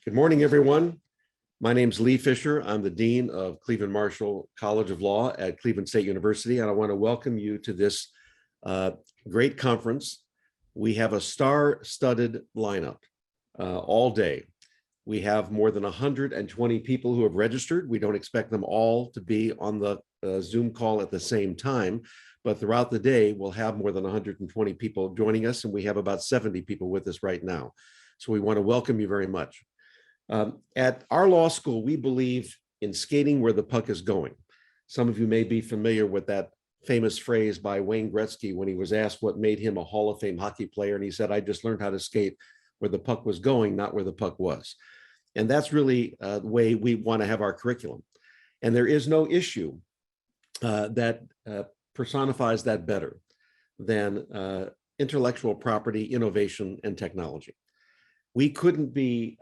Good morning, everyone. My name's Lee Fisher. I'm the Dean of Cleveland Marshall College of Law at Cleveland State University, and I want to welcome you to this great conference. We have a star-studded lineup all day. We have more than 120 people who have registered. We don't expect them all to be on the Zoom call at the same time, but throughout the day, we'll have more than 120 people joining us, and we have about 70 people with us right now. So we want to welcome you very much. At our law school, we believe in skating where the puck is going. Some of you may be familiar with that famous phrase by Wayne Gretzky when he was asked what made him a Hall of Fame hockey player. And he said, "I just learned how to skate where the puck was going, not where the puck was." And that's really the way we want to have our curriculum. And there is no issue that personifies that better than intellectual property, innovation, and technology. We couldn't be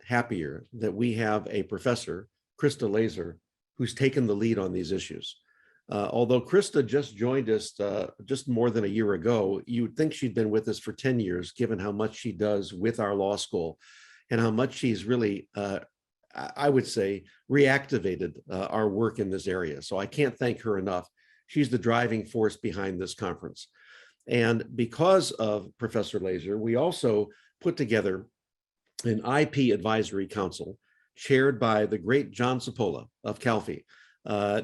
happier that we have a professor, Krista Laser, who's taken the lead on these issues. Although Krista just joined us just more than a year ago, you would think she'd been with us for 10 years, given how much she does with our law school and how much she's really, I would say, reactivated our work in this area. So I can't thank her enough. She's the driving force behind this conference. And because of Professor Laser, we also put together an IP advisory council chaired by the great John Cipolla of CalFE.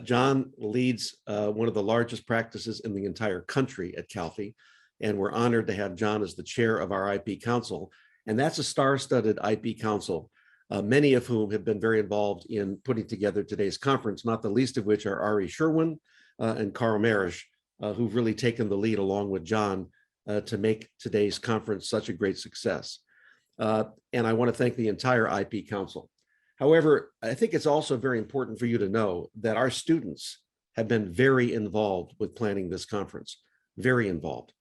John leads one of the largest practices in the entire country at CalFE, and we're honored to have John as the chair of our IP council. And that's a star-studded IP council, many of whom have been very involved in putting together today's conference, not the least of which are Ari Sherwin and Carl Marish, who've really taken the lead along with John to make today's conference such a great success. And I want to thank the entire IP Council. However, I think it's also very important for you to know that our students have been very involved with planning this conference, very involved.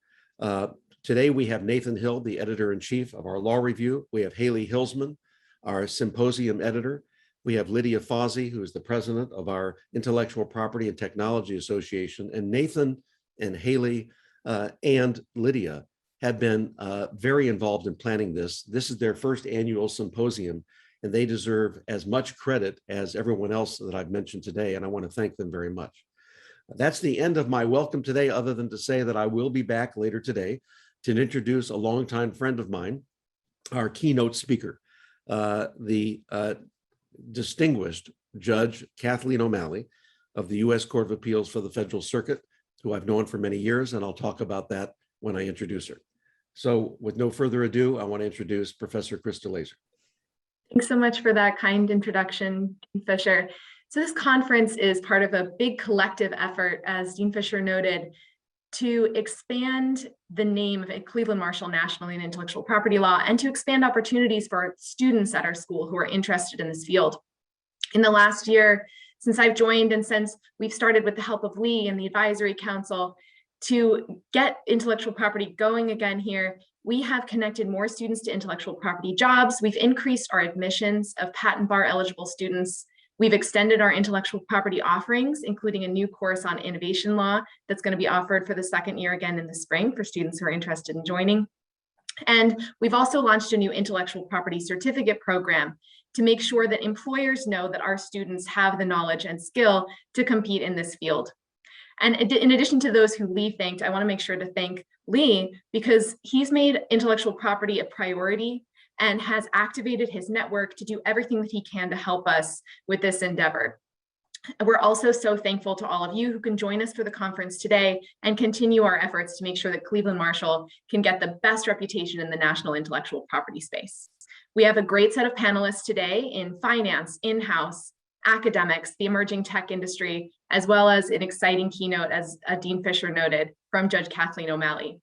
Today, we have Nathan Hill, the editor-in-chief of our Law Review. We have Haley Hilsman, our Symposium editor. We have Lydia Fuzi, who is the president of our Intellectual Property and Technology Association. And Nathan and Haley and Lydia have been very involved in planning this. This is their first annual symposium, and they deserve as much credit as everyone else that I've mentioned today, and I want to thank them very much. That's the end of my welcome today, other than to say that I will be back later today to introduce a longtime friend of mine, our keynote speaker, the distinguished Judge Kathleen O'Malley of the U.S. Court of Appeals for the Federal Circuit, who I've known for many years, and I'll talk about that when I introduce her. So with no further ado, I want to introduce Professor Krista Laser. Thanks so much for that kind introduction, Dean Fisher. So this conference is part of a big collective effort, as Dean Fisher noted, to expand the name of Cleveland Marshall nationally in intellectual property law and to expand opportunities for our students at our school who are interested in this field. In the last year, since I've joined and since we've started with the help of Lee and the Advisory Council to get intellectual property going again here, we have connected more students to intellectual property jobs. We've increased our admissions of patent bar eligible students. We've extended our intellectual property offerings, including a new course on innovation law that's going to be offered for the second year again in the spring for students who are interested in joining. And we've also launched a new intellectual property certificate program to make sure that employers know that our students have the knowledge and skill to compete in this field. And in addition to those who Lee thanked, I want to make sure to thank Lee because he's made intellectual property a priority and has activated his network to do everything that he can to help us with this endeavor. We're also so thankful to all of you who can join us for the conference today and continue our efforts to make sure that Cleveland Marshall can get the best reputation in the national intellectual property space. We have a great set of panelists today in finance, in-house, academics, the emerging tech industry, as well as an exciting keynote, as Dean Fisher noted, from Judge Kathleen O'Malley.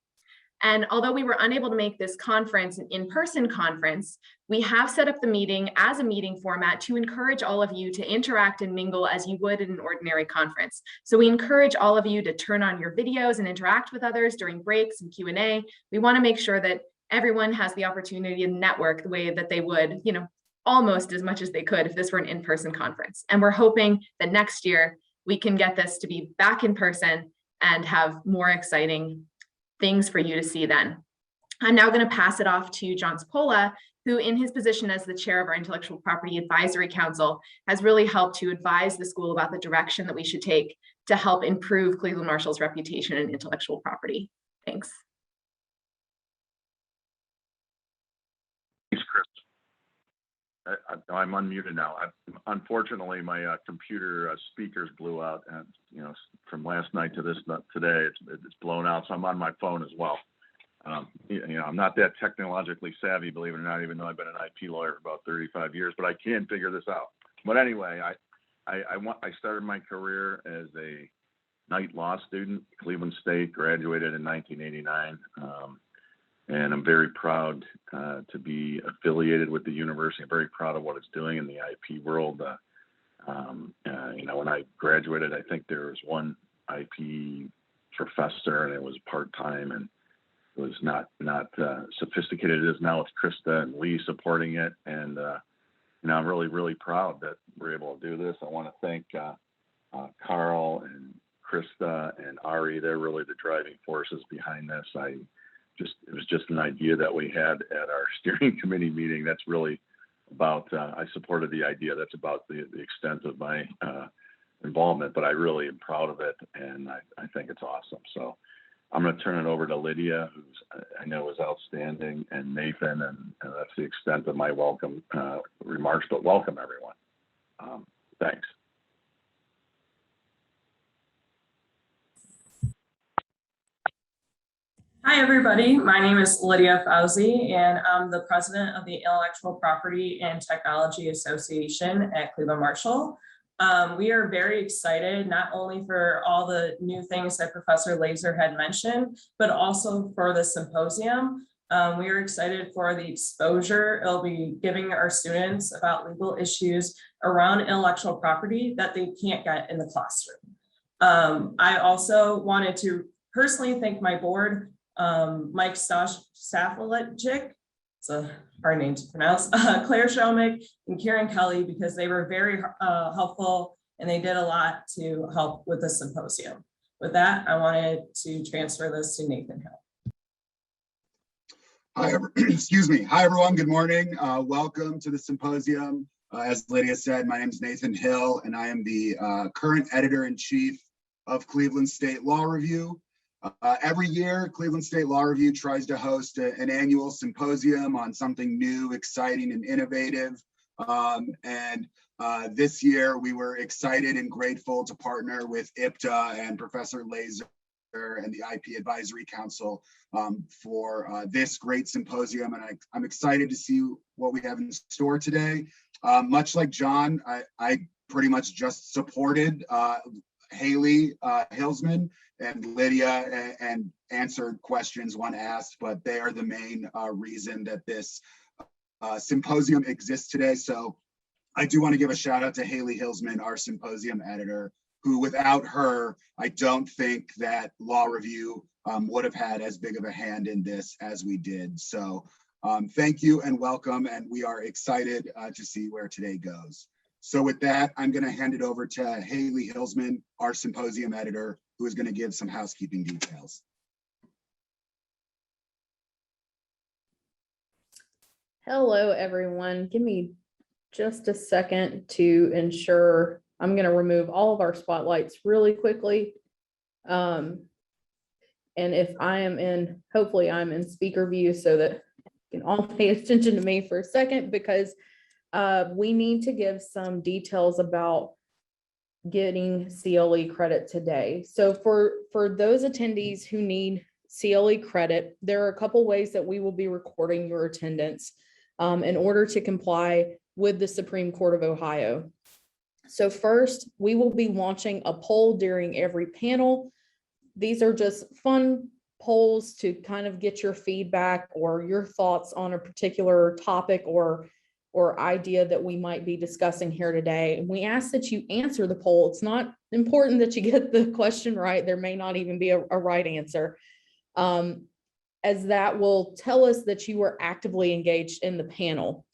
And although we were unable to make this conference an in-person conference, we have set up the meeting as a meeting format to encourage all of you to interact and mingle as you would in an ordinary conference. So we encourage all of you to turn on your videos and interact with others during breaks and Q&A. We want to make sure that everyone has the opportunity to network the way that they would, almost as much as they could if this were an in-person conference. And we're hoping that next year we can get this to be back in person and have more exciting things for you to see then. I'm now going to pass it off to John Cipolla who in his position as the chair of our Intellectual Property Advisory Council has really helped to advise the school about the direction that we should take to help improve Cleveland Marshall's reputation in intellectual property. Thanks. Thanks, Chris. I'm unmuted now. Unfortunately, my computer speakers blew out, and from last night to today, it's blown out. So I'm on my phone as well. I'm not that technologically savvy, believe it or not, even though I've been an IP lawyer for about 35 years. But I can figure this out. But anyway, I started my career as a night law student, Cleveland State, graduated in 1989. And I'm very proud to be affiliated with the university. I'm very proud of what it's doing in the IP world. When I graduated, I think there was one IP professor, and it was part-time, and it was not sophisticated as it is now with Krista and Lee supporting it. And I'm really, really proud that we're able to do this. I want to thank Carl and Krista and Ari. They're really the driving forces behind this. It was just an idea that we had at our steering committee meeting. That's really about, I supported the idea. That's about the extent of my involvement, but I really am proud of it, and I think it's awesome. So I'm going to turn it over to Lydia, who's I know is outstanding, and Nathan, and that's the extent of my welcome remarks, but welcome everyone. Thanks. Hi, everybody. My name is Lydia Fuzi, and I'm the president of the Intellectual Property and Technology Association at Cleveland Marshall. We are very excited, not only for all the new things that Professor Laser had mentioned, but also for the symposium. We are excited for the exposure it'll be giving our students about legal issues around intellectual property that they can't get in the classroom. I also wanted to personally thank my board, Mike Staffeljic, it's a hard name to pronounce, Claire Shomick and Karen Kelly, because they were very helpful, and they did a lot to help with the symposium. With that, I wanted to transfer this to Nathan Hill. Hi, excuse me. Hi, everyone. Good morning. Welcome to the symposium. As Lydia said, my name is Nathan Hill, and I am the current editor-in-chief of Cleveland State Law Review. Every year, Cleveland State Law Review tries to host an annual symposium on something new, exciting, and innovative. This year, we were excited and grateful to partner with IPTA and Professor Laser and the IP Advisory Council for this great symposium. And I'm excited to see what we have in store today. Much like John, I pretty much just supported Haley Hilsman and Lydia and answered questions when asked, but they are the main reason that this symposium exists today. So I do want to give a shout out to Haley Hilsman, our symposium editor, who without her, I don't think that Law Review would have had as big of a hand in this as we did. So thank you and welcome, and we are excited to see where today goes. So with that, I'm going to hand it over to Haley Hilsman, our symposium editor, who is going to give some housekeeping details. Hello, everyone. Give me just a second to ensure. I'm going to remove all of our spotlights really quickly. And if I am in, hopefully I'm in speaker view so that you can all pay attention to me for a second, because we need to give some details about getting CLE credit today. So for those attendees who need CLE credit, there are a couple ways that we will be recording your attendance in order to comply with the Supreme Court of Ohio. So first, we will be launching a poll during every panel. These are just fun polls to kind of get your feedback or your thoughts on a particular topic or idea that we might be discussing here today. And we ask that you answer the poll. It's not important that you get the question right. There may not even be a right answer, as that will tell us that you are actively engaged in the panel.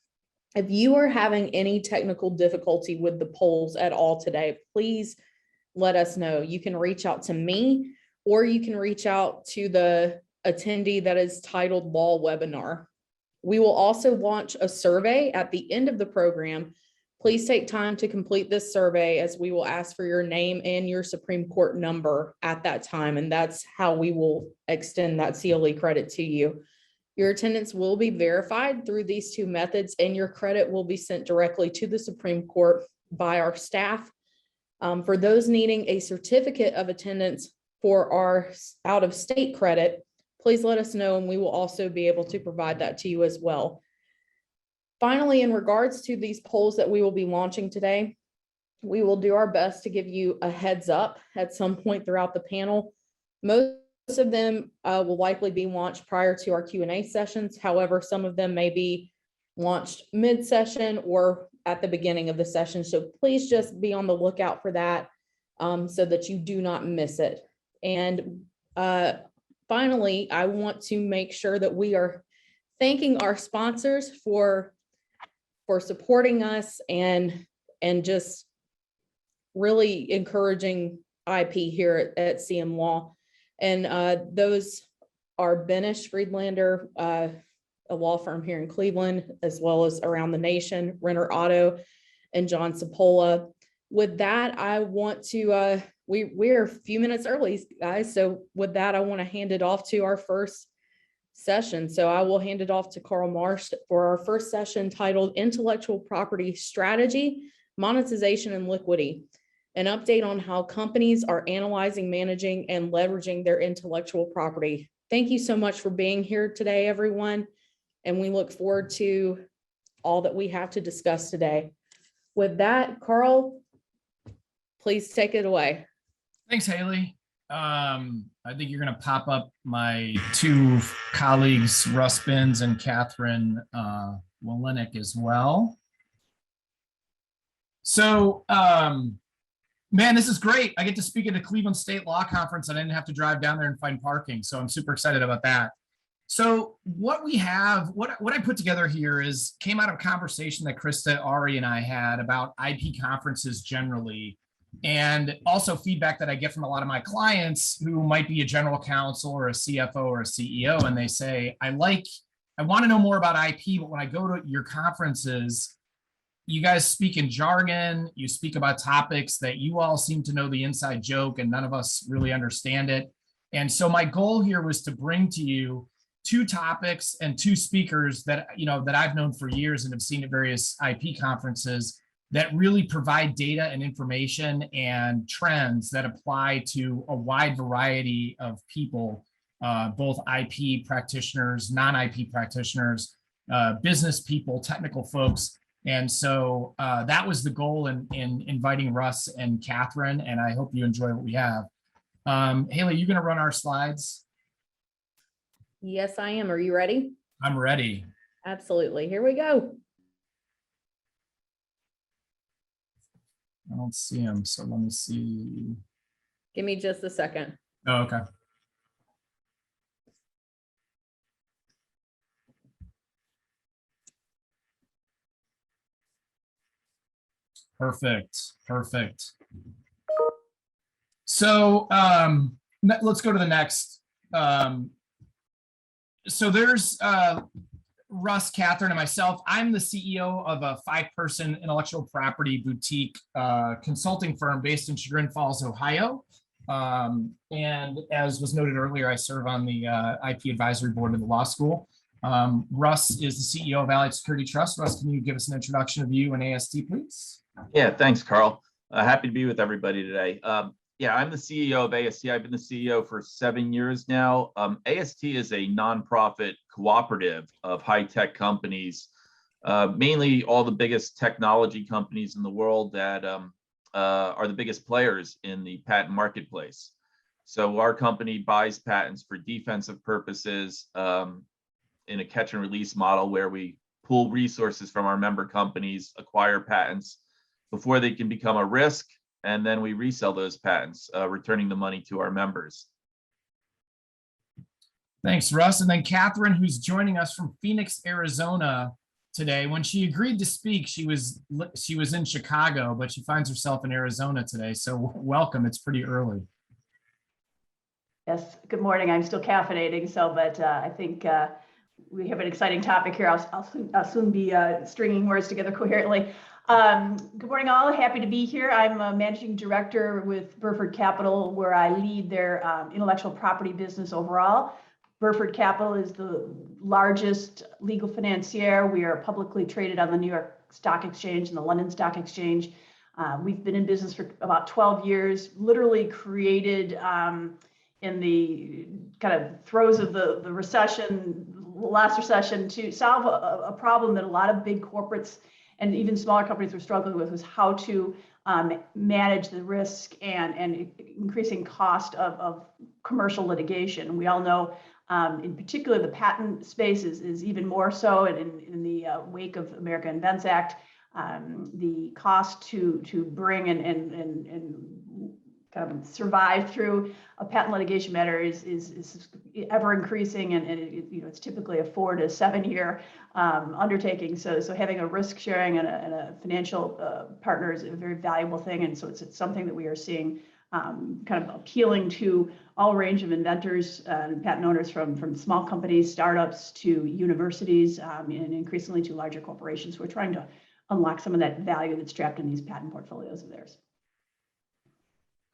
If you are having any technical difficulty with the polls at all today, please let us know. You can reach out to me, or you can reach out to the attendee that is titled Law Webinar. We will also launch a survey at the end of the program. Please take time to complete this survey, as we will ask for your name and your Supreme Court number at that time. And that's how we will extend that CLE credit to you. Your attendance will be verified through these two methods, and your credit will be sent directly to the Supreme Court by our staff. For those needing a certificate of attendance for our out-of-state credit, please let us know, and we will also be able to provide that to you as well. Finally, in regards to these polls that we will be launching today, we will do our best to give you a heads up at some point throughout the panel. Most of them will likely be launched prior to our Q&A sessions. However, some of them may be launched mid-session or at the beginning of the session. So please just be on the lookout for that so that you do not miss it. And finally, I want to make sure that we are thanking our sponsors for supporting us and just really encouraging IP here at CM Law. And those are Benish Friedlander, a law firm here in Cleveland, as well as around the nation, Renner Auto, and John Sapola. With that, I want to, we're a few minutes early, guys. So with that, I want to hand it off to our first session. So I will hand it off to Carl Marsh for our first session titled Intellectual Property Strategy, Monetization, and Liquidity. An update on how companies are analyzing, managing, and leveraging their intellectual property. Thank you so much for being here today, everyone. And we look forward to all that we have to discuss today. With that, Carl, please take it away. Thanks, Haley. I think you're going to pop up my two colleagues, Russ Binns and Catherine Walenick as well. So, man, this is great. I get to speak at the Cleveland State Law Conference and I didn't have to drive down there and find parking. So I'm super excited about that. So what we have, what I put together here came out of a conversation that Krista, Ari, and I had about IP conferences generally, and also feedback that I get from a lot of my clients who might be a general counsel or a CFO or a CEO, and they say, I want to know more about IP, but when I go to your conferences, you guys speak in jargon, you speak about topics that you all seem to know the inside joke and none of us really understand it. And so my goal here was to bring to you two topics and two speakers that, that I've known for years and have seen at various IP conferences that really provide data and information and trends that apply to a wide variety of people, both IP practitioners, non-IP practitioners, business people, technical folks. And so that was the goal in inviting Russ and Catherine, and I hope you enjoy what we have. Haley, you going to run our slides? Yes, I am. Are you ready? I'm ready. Absolutely. Here we go. I don't see him, so let me see. Give me just a second. Oh, okay. Perfect. So let's go to the next. So there's Russ, Catherine, and myself. I'm the CEO of a 5-person intellectual property boutique consulting firm based in Chagrin Falls, Ohio. And as was noted earlier, I serve on the IP advisory board of the law school. Russ is the CEO of Allied Security Trust. Russ, can you give us an introduction of you and AST, please? Yeah, thanks, Carl. Happy to be with everybody today. Yeah, I'm the CEO of AST. I've been the CEO for 7 years now. AST is a nonprofit cooperative of high-tech companies, mainly all the biggest technology companies in the world that are the biggest players in the patent marketplace. So our company buys patents for defensive purposes in a catch and release model where we pool resources from our member companies, acquire patents before they can become a risk, and then we resell those patents, returning the money to our members. Thanks, Russ. And then Catherine, who's joining us from Phoenix, Arizona today. When she agreed to speak, she was in Chicago, but she finds herself in Arizona today. So welcome. It's pretty early. Yes, good morning. I'm still caffeinating, but I think we have an exciting topic here. I'll soon be stringing words together coherently. Good morning, all. Happy to be here. I'm a managing director with Burford Capital, where I lead their intellectual property business overall. Burford Capital is the largest legal financier. We are publicly traded on the New York Stock Exchange and the London Stock Exchange. We've been in business for about 12 years, literally created in the kind of throes of the last recession, to solve a problem that a lot of big corporates and even smaller companies were struggling with, was how to manage the risk and increasing cost of commercial litigation. We all know, in particular, the patent space is even more so, and in the wake of America Invents Act, the cost to bring and kind of survive through a patent litigation matter is ever increasing, and it's typically a 4 to 7 year undertaking. So having a risk sharing and a financial partner is a very valuable thing, and so it's something that we are seeing kind of appealing to all range of inventors and patent owners, from small companies, startups, to universities, and increasingly to larger corporations. We're trying to unlock some of that value that's trapped in these patent portfolios of theirs.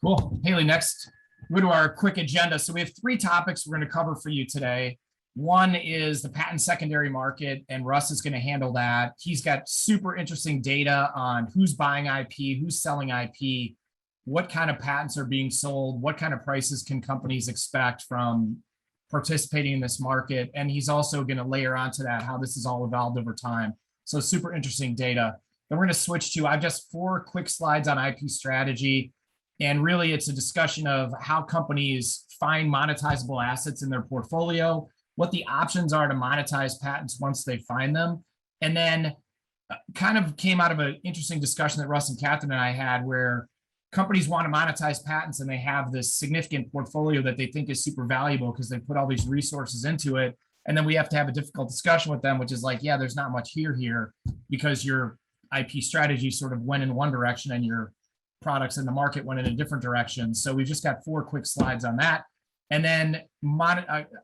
Cool. Haley, next, we'll go to our quick agenda. So we have 3 topics we're going to cover for you today. One is the patent secondary market, and Russ is going to handle that. He's got super interesting data on who's buying IP, who's selling IP, what kind of patents are being sold, what kind of prices can companies expect from participating in this market. And he's also going to layer onto that how this has all evolved over time. So super interesting data. Then we're going to switch to, I've just 4 quick slides on IP strategy. And really, it's a discussion of how companies find monetizable assets in their portfolio, what the options are to monetize patents once they find them. And then kind of came out of an interesting discussion that Russ and Catherine and I had, where companies want to monetize patents and they have this significant portfolio that they think is super valuable because they put all these resources into it. And then we have to have a difficult discussion with them, which is like, yeah, there's not much here because your IP strategy sort of went in one direction and your products in the market went in a different direction. So we've just got 4 quick slides on that. And then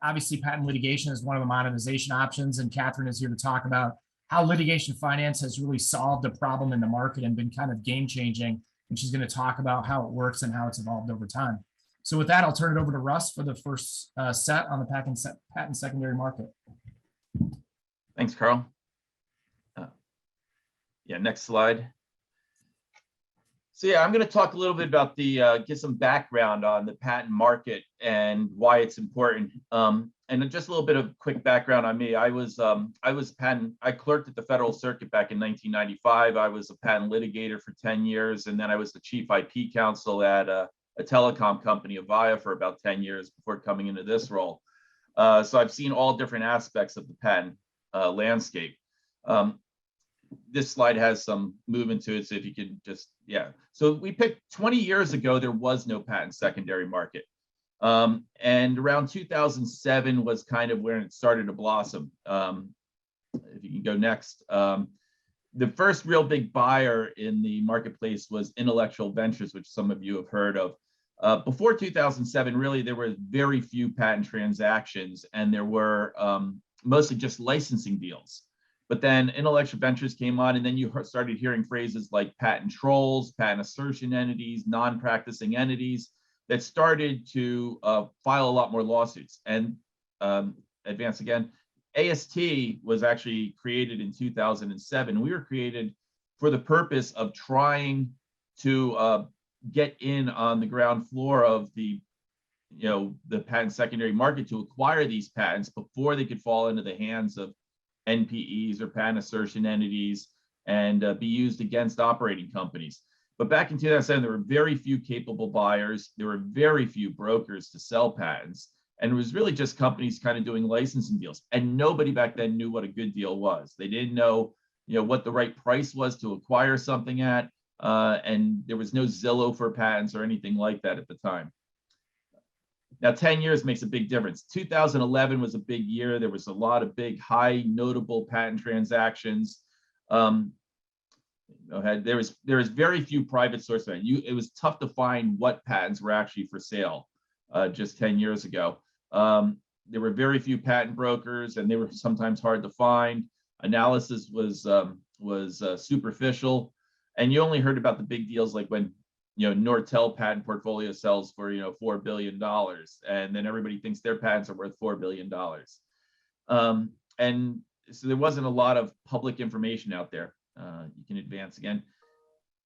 obviously patent litigation is one of the monetization options. And Catherine is here to talk about how litigation finance has really solved a problem in the market and been kind of game changing. And she's going to talk about how it works and how it's evolved over time. So with that, I'll turn it over to Russ for the first set on the patent secondary market. Thanks, Carl. Yeah, next slide. So yeah, I'm going to talk a little bit about get some background on the patent market and why it's important. And just a little bit of quick background on me. I clerked at the Federal Circuit back in 1995. I was a patent litigator for 10 years, and then I was the chief IP counsel at a telecom company, Avaya, for about 10 years before coming into this role. So I've seen all different aspects of the patent landscape. This slide has some movement to it, so if you could just, yeah. So we picked 20 years ago, there was no patent secondary market. And around 2007 was kind of where it started to blossom. If you can go next. The first real big buyer in the marketplace was Intellectual Ventures, which some of you have heard of. Before 2007, really, there were very few patent transactions, and there were mostly just licensing deals. But then Intellectual Ventures came on, and then you started hearing phrases like patent trolls, patent assertion entities, non-practicing entities that started to file a lot more lawsuits. And advance again, AST was actually created in 2007. We were created for the purpose of trying to get in on the ground floor of the patent secondary market to acquire these patents before they could fall into the hands of NPEs or patent assertion entities and be used against operating companies. But back in 2007, there were very few capable buyers. There were very few brokers to sell patents. And it was really just companies kind of doing licensing deals. And nobody back then knew what a good deal was. They didn't know, what the right price was to acquire something at. And there was no Zillow for patents or anything like that at the time. Now, 10 years makes a big difference. 2011 was a big year. There was a lot of big, high, notable patent transactions. There was very few private source patents. It was tough to find what patents were actually for sale just 10 years ago. there were very few patent brokers, and they were sometimes hard to find. Analysis was superficial, and you only heard about the big deals like when Nortel patent portfolio sells for $4 billion, and then everybody thinks their patents are worth $4 billion. And so there wasn't a lot of public information out there. You can advance again.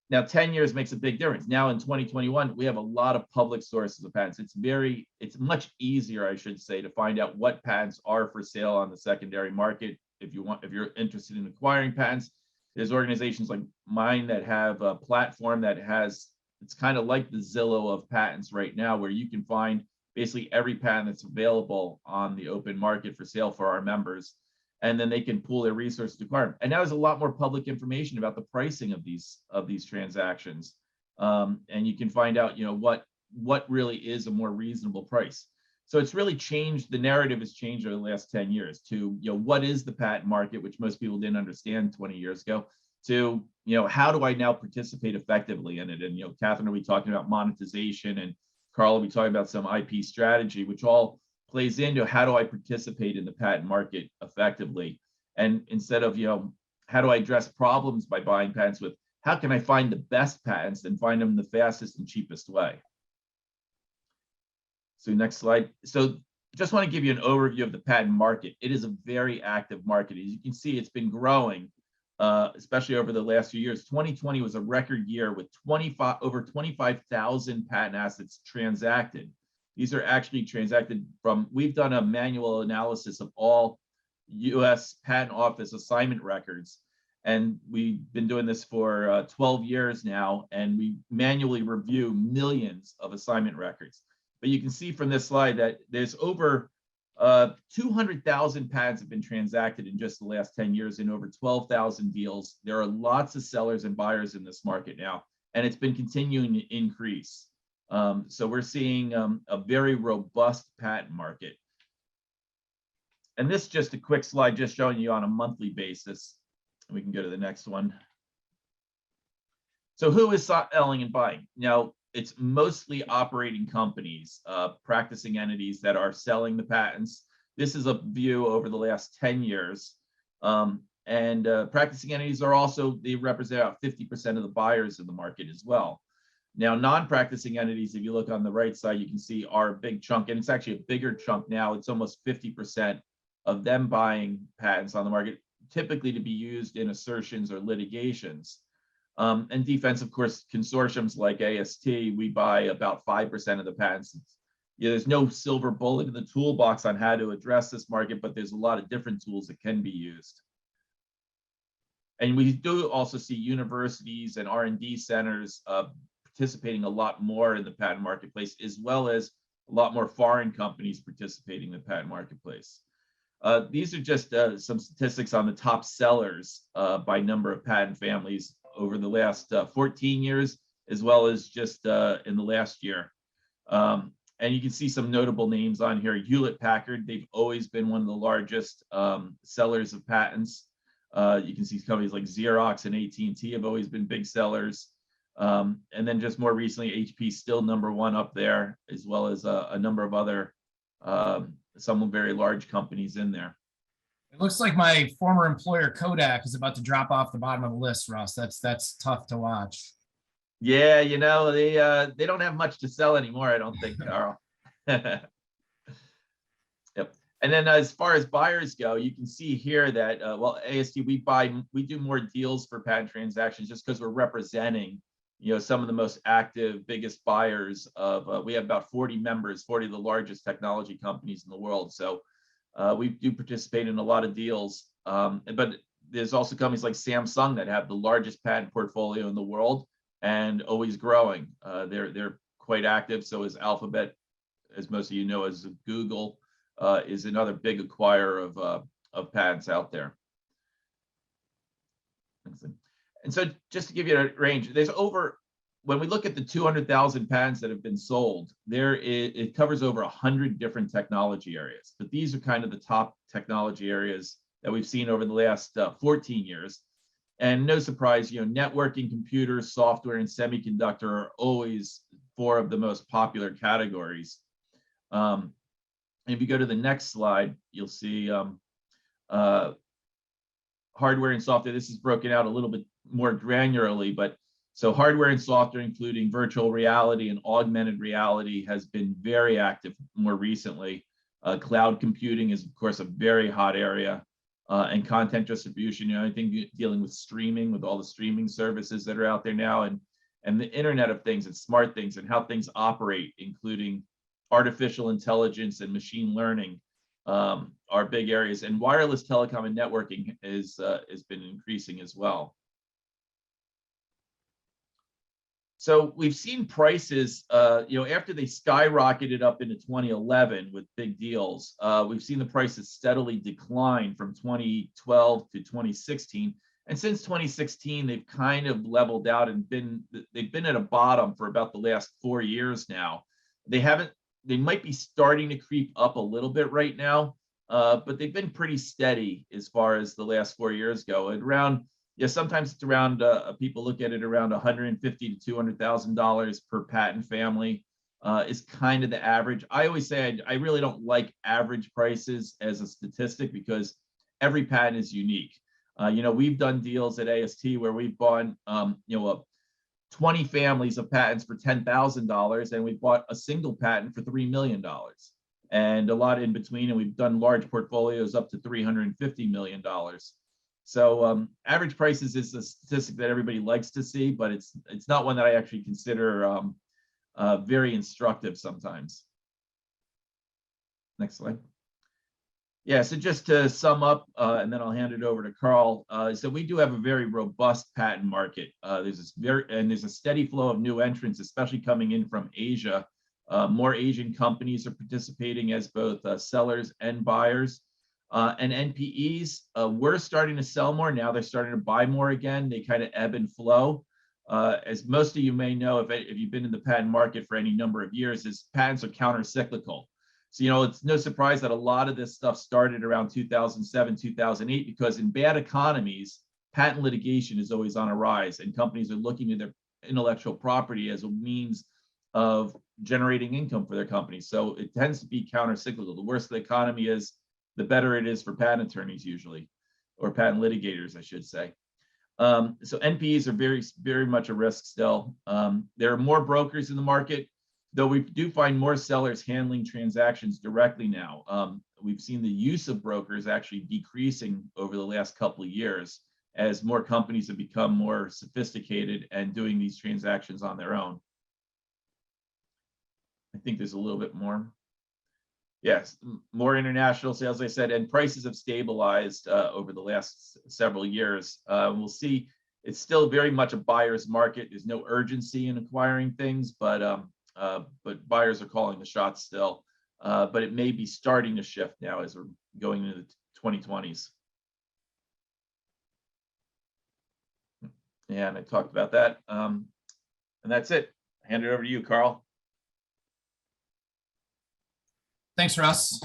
Now, 10 years makes a big difference. Now in 2021, we have a lot of public sources of patents. It's much easier, I should say, to find out what patents are for sale on the secondary market. If you're interested in acquiring patents, there's organizations like mine that have a platform that it's kind of like the Zillow of patents right now, where you can find basically every patent that's available on the open market for sale for our members. And then they can pool their resources to acquire them. And now there's a lot more public information about the pricing of these transactions. And you can find out, what really is a more reasonable price. So it's really changed. The narrative has changed over the last 10 years to, what is the patent market, which most people didn't understand 20 years ago, to, how do I now participate effectively in it? And, Catherine will be talking about monetization, and Carl will be talking about some IP strategy, which all plays into how do I participate in the patent market effectively. And instead of, how do I address problems by buying patents with, how can I find the best patents and find them the fastest and cheapest way? So next slide. So just want to give you an overview of the patent market. It is a very active market. As you can see, it's been growing, especially over the last few years. 2020 was a record year with over 25,000 patent assets transacted. These are actually transacted we've done a manual analysis of all US Patent Office assignment records. And we've been doing this for 12 years now, and we manually review millions of assignment records. But you can see from this slide that there's over 200,000 patents have been transacted in just the last 10 years in over 12,000 deals. There are lots of sellers and buyers in this market now, and it's been continuing to increase. So we're seeing a very robust patent market. And this is just a quick slide just showing you on a monthly basis. We can go to the next one. So who is selling and buying? Now, it's mostly operating companies, practicing entities that are selling the patents. This is a view over the last 10 years. Practicing entities they represent about 50% of the buyers in the market as well. Now, non-practicing entities, if you look on the right side, you can see are a big chunk, and it's actually a bigger chunk now. It's almost 50% of them buying patents on the market, typically to be used in assertions or litigations. And defense, of course, consortiums like AST, we buy about 5% of the patents. There's no silver bullet in the toolbox on how to address this market, but there's a lot of different tools that can be used. And we do also see universities and R&D centers participating a lot more in the patent marketplace, as well as a lot more foreign companies participating in the patent marketplace. These are just some statistics on the top sellers by number of patent families over the last 14 years, as well as just in the last year. And you can see some notable names on here. Hewlett-Packard, they've always been one of the largest sellers of patents. You can see companies like Xerox and AT&T have always been big sellers. And then just more recently, HP still #1 up there, as well as a number of other, some very large companies in there. It looks like my former employer Kodak is about to drop off the bottom of the list, Russ. That's tough to watch. Yeah, they don't have much to sell anymore, I don't think, Carl. Yep. And then as far as buyers go, you can see here that, AST, we do more deals for patent transactions just because we're representing, some of the most active, biggest buyers of, we have about 40 members, 40 of the largest technology companies in the world. So we do participate in a lot of deals, but there's also companies like Samsung that have the largest patent portfolio in the world and always growing. They're quite active. So is Alphabet, as most of you know, as Google is another big acquirer of patents out there. And so just to give you a range, when we look at the 200,000 patents that have been sold, it covers over 100 different technology areas. But these are kind of the top technology areas that we've seen over the last 14 years. And no surprise, networking, computers, software, and semiconductor are always 4 of the most popular categories. And if you go to the next slide, you'll see hardware and software. This is broken out a little bit more granularly, but so hardware and software, including virtual reality and augmented reality, has been very active more recently. Cloud computing is, of course, a very hot area, and content distribution. You know, anything dealing with streaming, with all the streaming services that are out there now, and the Internet of Things and smart things and how things operate, including artificial intelligence and machine learning, are big areas. And wireless telecom and networking has been increasing as well. So we've seen prices, after they skyrocketed up into 2011 with big deals, we've seen the prices steadily decline from 2012 to 2016. And since 2016, they've kind of leveled out and they've been at a bottom for about the last 4 years now. They might be starting to creep up a little bit right now, but they've been pretty steady as far as the last 4 years go. At around, sometimes it's around, people look at it around $150,000 to $200,000 per patent family is kind of the average. I always say I really don't like average prices as a statistic because every patent is unique. We've done deals at AST where we've bought, 20 families of patents for $10,000, and we bought a single patent for $3 million, and a lot in between. And we've done large portfolios up to $350 million. So average prices is a statistic that everybody likes to see, but it's not one that I actually consider very instructive sometimes. Next slide. Yeah, so just to sum up, and then I'll hand it over to Carl. So we do have a very robust patent market. There's a steady flow of new entrants, especially coming in from Asia. More Asian companies are participating as both sellers and buyers. And NPEs, we're starting to sell more now. They're starting to buy more again. They kind of ebb and flow. As most of you may know, if you've been in the patent market for any number of years, is patents are counter-cyclical. So, it's no surprise that a lot of this stuff started around 2007, 2008, because in bad economies, patent litigation is always on a rise, and companies are looking at their intellectual property as a means of generating income for their companies. So it tends to be counter-cyclical. The worse the economy is, the better it is for patent attorneys usually, or patent litigators, I should say. So NPEs are very, very much a risk still. There are more brokers in the market, though we do find more sellers handling transactions directly now. We've seen the use of brokers actually decreasing over the last couple of years as more companies have become more sophisticated and doing these transactions on their own. I think there's a little bit more. Yes, more international sales, I said, and prices have stabilized over the last several years. We'll see, it's still very much a buyer's market. There's no urgency in acquiring things, but buyers are calling the shots still. But it may be starting to shift now as we're going into the 2020s. Yeah, and I talked about that. And that's it. Hand it over to you, Carl. Thanks, Russ.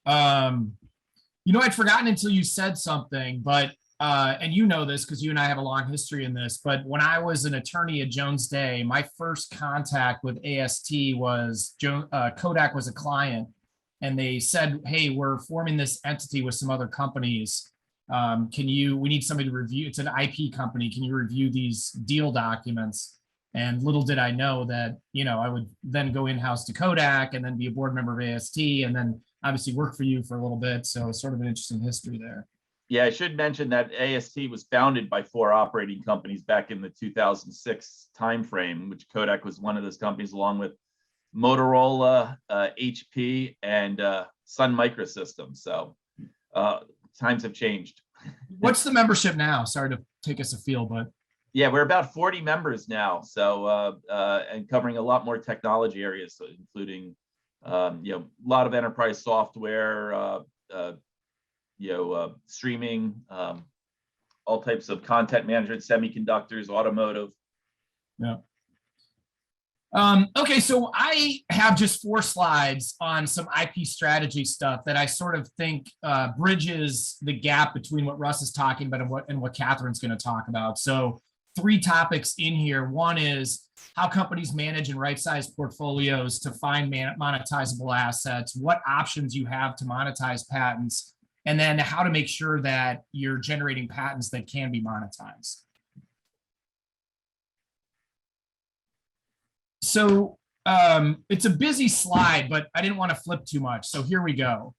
I'd forgotten until you said something, but and you know this because you and I have a long history in this, but when I was an attorney at Jones Day, my first contact with AST was Kodak was a client, and they said, hey, we're forming this entity with some other companies. We need somebody to review, it's an IP company, can you review these deal documents? And little did I know that, I would then go in-house to Kodak and then be a board member of AST and then obviously work for you for a little bit. So it's sort of an interesting history there. Yeah, I should mention that AST was founded by 4 operating companies back in the 2006 timeframe, which Kodak was one of those companies, along with Motorola, HP, and Sun Microsystems. So times have changed. What's the membership now? Sorry to take us afield, but. Yeah, we're about 40 members now. So and covering a lot more technology areas, so including a lot of enterprise software, streaming, all types of content management, semiconductors, automotive. Yeah. Okay, so I have just 4 slides on some IP strategy stuff that I sort of think bridges the gap between what Russ is talking about and what Catherine's going to talk about. So three topics in here. One is how companies manage and right-size portfolios to find monetizable assets, what options you have to monetize patents, and then how to make sure that you're generating patents that can be monetized. So it's a busy slide, but I didn't want to flip too much. So here we go.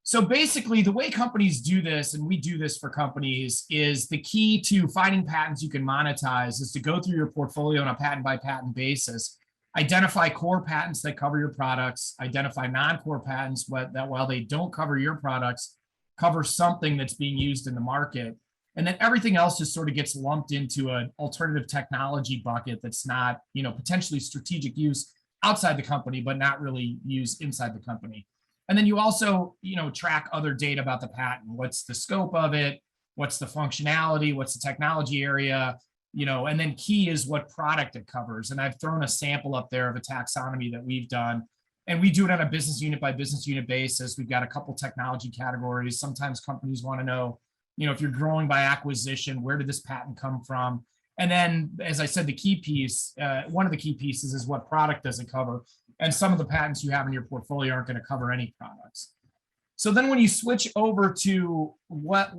So basically, the way companies do this, and we do this for companies, is the key to finding patents you can monetize is to go through your portfolio on a patent by patent basis, identify core patents that cover your products, identify non-core patents that while they don't cover your products, cover something that's being used in the market. And then everything else just sort of gets lumped into an alternative technology bucket that's not, potentially strategic use outside the company, but not really used inside the company. And then you also, track other data about the patent. What's the scope of it? What's the functionality? What's the technology area? And then key is what product it covers. And I've thrown a sample up there of a taxonomy that we've done. And we do it on a business unit by business unit basis. We've got a couple technology categories. Sometimes companies want to know, if you're growing by acquisition, where did this patent come from? And then, as I said, the key piece, one of the key pieces is what product does it cover? And some of the patents you have in your portfolio aren't going to cover any products. So then when you switch over to what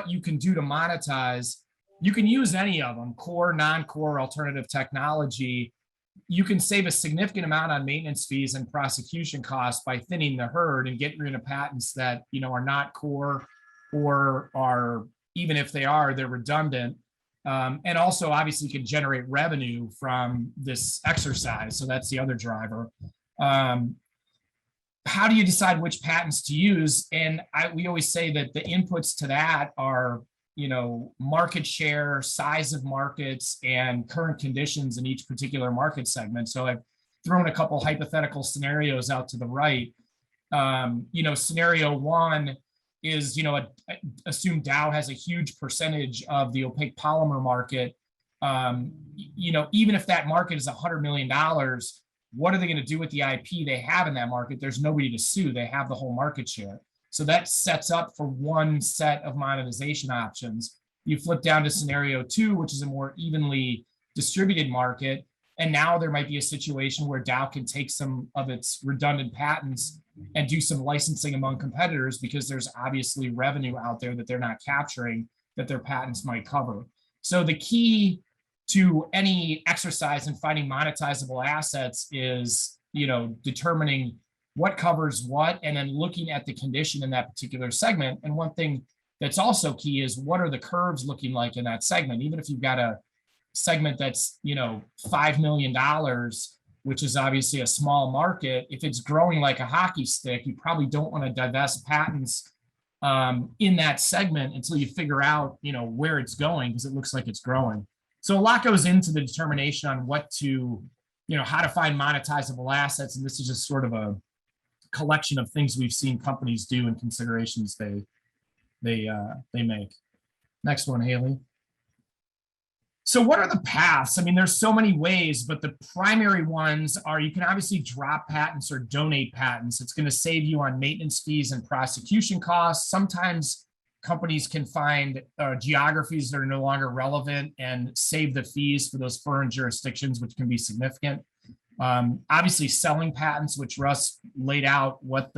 you can do to monetize, you can use any of them, core, non-core, alternative technology. You can save a significant amount on maintenance fees and prosecution costs by thinning the herd and getting rid of patents that, are not core or are, even if they are, they're redundant. And also obviously can generate revenue from this exercise. So that's the other driver. How do you decide which patents to use? And we always say that the inputs to that are, market share, size of markets, and current conditions in each particular market segment. So I've thrown a couple hypothetical scenarios out to the right. Scenario one is, assume Dow has a huge percentage of the opaque polymer market. Even if that market is $100 million, what are they going to do with the IP they have in that market? There's nobody to sue. They have the whole market share. So that sets up for one set of monetization options. You flip down to scenario two, which is a more evenly distributed market. And now there might be a situation where Dow can take some of its redundant patents and do some licensing among competitors because there's obviously revenue out there that they're not capturing that their patents might cover. So the key to any exercise in finding monetizable assets is, determining what covers what and then looking at the condition in that particular segment. And one thing that's also key is what are the curves looking like in that segment? Even if you've got a segment that's, $5 million, which is obviously a small market, if it's growing like a hockey stick, you probably don't want to divest patents in that segment until you figure out, where it's going, because it looks like it's growing. So a lot goes into the determination on what to, how to find monetizable assets. And this is just sort of a collection of things we've seen companies do and considerations they make. Next one, Haley. So what are the paths? I mean, there's so many ways, but the primary ones are you can obviously drop patents or donate patents. It's going to save you on maintenance fees and prosecution costs. Sometimes companies can find geographies that are no longer relevant and save the fees for those foreign jurisdictions, which can be significant. Obviously, selling patents, which Russ laid out what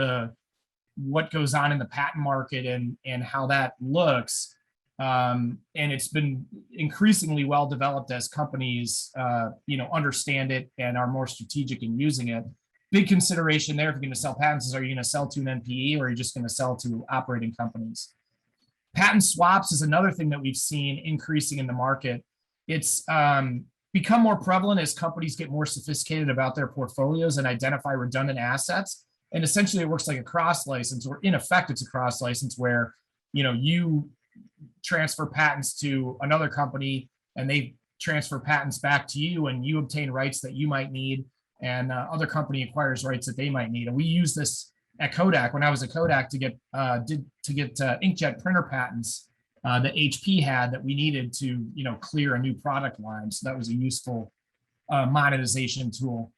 goes on in the patent market and how that looks. And it's been increasingly well developed as companies, understand it and are more strategic in using it. Big consideration there if you're going to sell patents is, are you going to sell to an NPE or are you just going to sell to operating companies? Patent swaps is another thing that we've seen increasing in the market. It's become more prevalent as companies get more sophisticated about their portfolios and identify redundant assets. And essentially it works like a cross license, or in effect, it's a cross license where, you transfer patents to another company and they transfer patents back to you and you obtain rights that you might need and other company acquires rights that they might need. And we use this at Kodak when I was at Kodak to get inkjet printer patents that HP had that we needed to clear a new product line. So that was a useful monetization tool.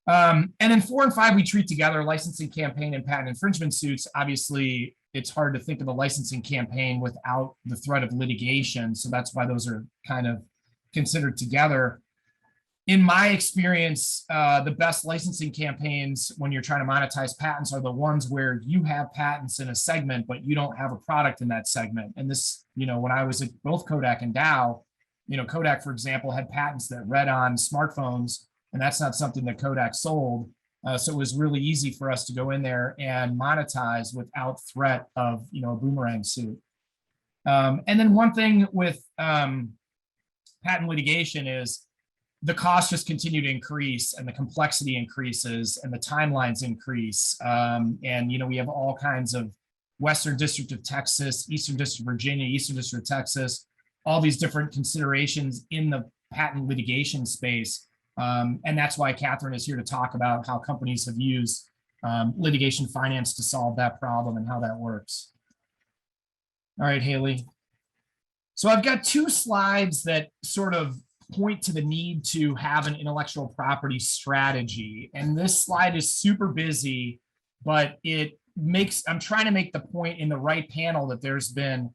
And then 4 and 5 we treat together: licensing campaign and patent infringement suits. Obviously, it's hard to think of a licensing campaign without the threat of litigation. So that's why those are kind of considered together. In my experience, the best licensing campaigns when you're trying to monetize patents are the ones where you have patents in a segment, but you don't have a product in that segment. And this, when I was at both Kodak and Dow, Kodak, for example, had patents that read on smartphones, and that's not something that Kodak sold. So it was really easy for us to go in there and monetize without threat of, a boomerang suit. And then one thing with patent litigation is the costs just continue to increase and the complexity increases and the timelines increase. And, we have all kinds of Western District of Texas, Eastern District of Virginia, Eastern District of Texas, all these different considerations in the patent litigation space. And that's why Catherine is here to talk about how companies have used litigation finance to solve that problem and how that works. All right, Haley. So I've got 2 slides that sort of point to the need to have an intellectual property strategy. And this slide is super busy, but I'm trying to make the point in the right panel that there's been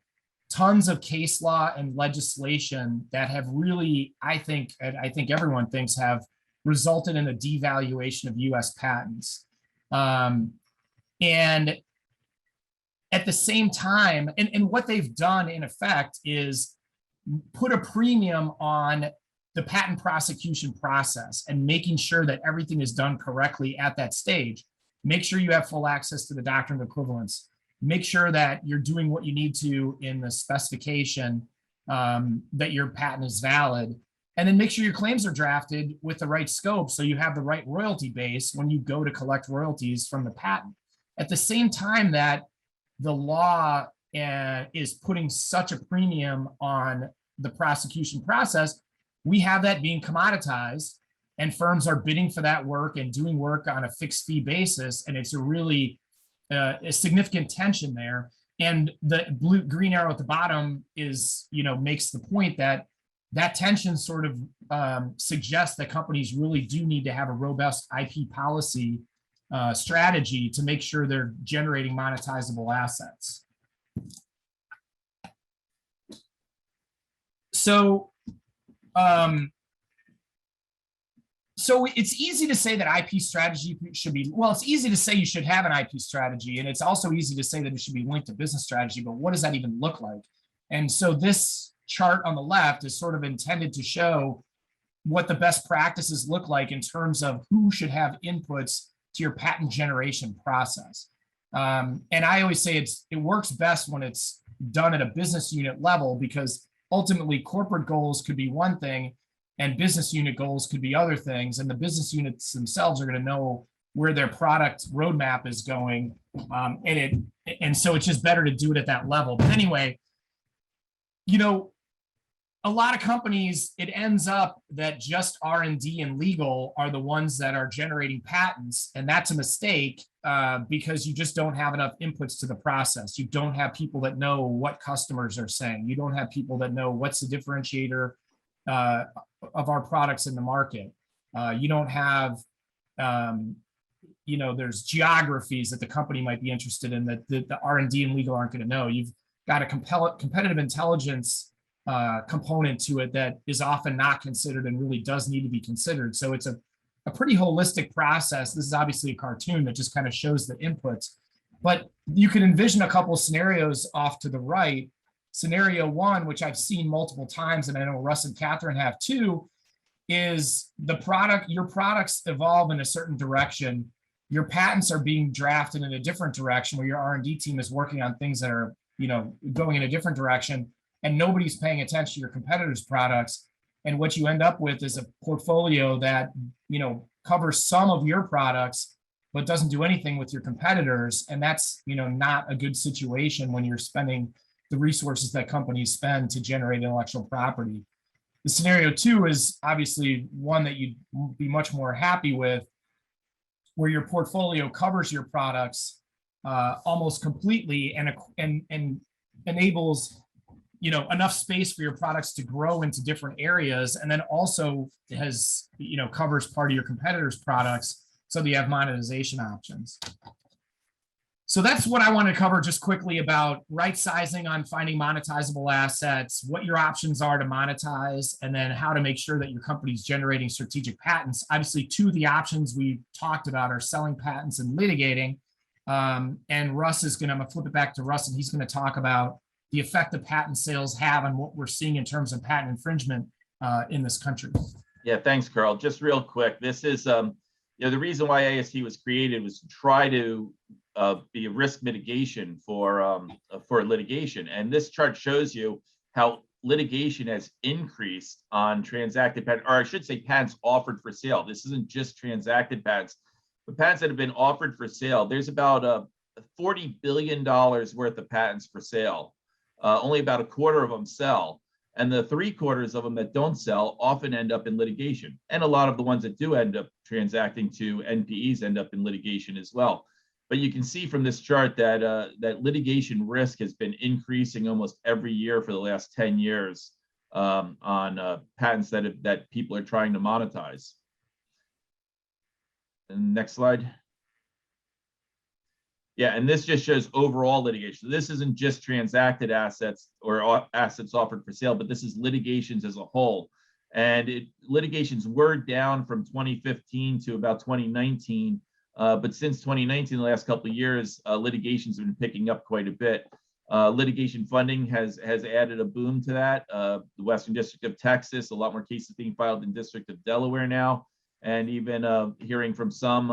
tons of case law and legislation that have really, I think everyone thinks, have resulted in a devaluation of US patents. And at the same time, and what they've done in effect is put a premium on the patent prosecution process and making sure that everything is done correctly at that stage. Make sure you have full access to the doctrine of equivalence. Make sure that you're doing what you need to in the specification, that your patent is valid. And then make sure your claims are drafted with the right scope so you have the right royalty base when you go to collect royalties from the patent. At the same time that the law is putting such a premium on the prosecution process, we have that being commoditized and firms are bidding for that work and doing work on a fixed fee basis. And it's a really a significant tension there. And the green arrow at the bottom is, makes the point that tension sort of suggests that companies really do need to have a robust IP policy strategy to make sure they're generating monetizable assets. So it's easy to say that IP strategy should be, it's easy to say you should have an IP strategy, and it's also easy to say that it should be linked to business strategy, but what does that even look like? And so this chart on the left is sort of intended to show what the best practices look like in terms of who should have inputs to your patent generation process. And I always say it works best when it's done at a business unit level, because ultimately corporate goals could be one thing and business unit goals could be other things. And the business units themselves are going to know where their product roadmap is going. And so it's just better to do it at that level. But anyway, a lot of companies, it ends up that just R&D and legal are the ones that are generating patents. And that's a mistake because you just don't have enough inputs to the process. You don't have people that know what customers are saying. You don't have people that know what's the differentiator of our products in the market. You don't have, there's geographies that the company might be interested in that the R&D and legal aren't going to know. You've got a competitive intelligence component to it that is often not considered and really does need to be considered. So it's a pretty holistic process. This is obviously a cartoon that just kind of shows the inputs, but you can envision a couple of scenarios off to the right. Scenario 1, which I've seen multiple times, and I know Russ and Catherine have too, is your products evolve in a certain direction. Your patents are being drafted in a different direction where your R&D team is working on things that are, going in a different direction, and nobody's paying attention to your competitors' products. And what you end up with is a portfolio that, covers some of your products, but doesn't do anything with your competitors. And that's, not a good situation when you're spending the resources that companies spend to generate intellectual property. The scenario 2 is obviously one that you'd be much more happy with, where your portfolio covers your products almost completely and enables enough space for your products to grow into different areas, and then also has covers part of your competitors' products so that you have monetization options. So that's what I want to cover just quickly about right sizing on finding monetizable assets, what your options are to monetize, and then how to make sure that your company's generating strategic patents. Obviously, two of the options we talked about are selling patents and litigating. And Russ is going to, I'm going to flip it back to Russ, and he's going to talk about the effect that patent sales have on what we're seeing in terms of patent infringement in this country. Yeah, thanks, Carl. Just real quick, this is the reason why AST was created was to try to be a risk mitigation for litigation. And this chart shows you how litigation has increased on transacted patents, or I should say patents offered for sale. This isn't just transacted patents, but patents that have been offered for sale. There's about $40 billion worth of patents for sale. Only about a quarter of them sell. And the 3/4 of them that don't sell often end up in litigation. And a lot of the ones that do end up transacting to NPEs end up in litigation as well. But you can see from this chart that that litigation risk has been increasing almost every year for the last 10 years on patents that people are trying to monetize. And next slide. Yeah, and this just shows overall litigation. This isn't just transacted assets or assets offered for sale, but this is litigations as a whole. And litigations were down from 2015 to about 2019. But since 2019, the last couple of years, litigations have been picking up quite a bit. Litigation funding has added a boom to that. The Western District of Texas, a lot more cases being filed in District of Delaware now. And even hearing from some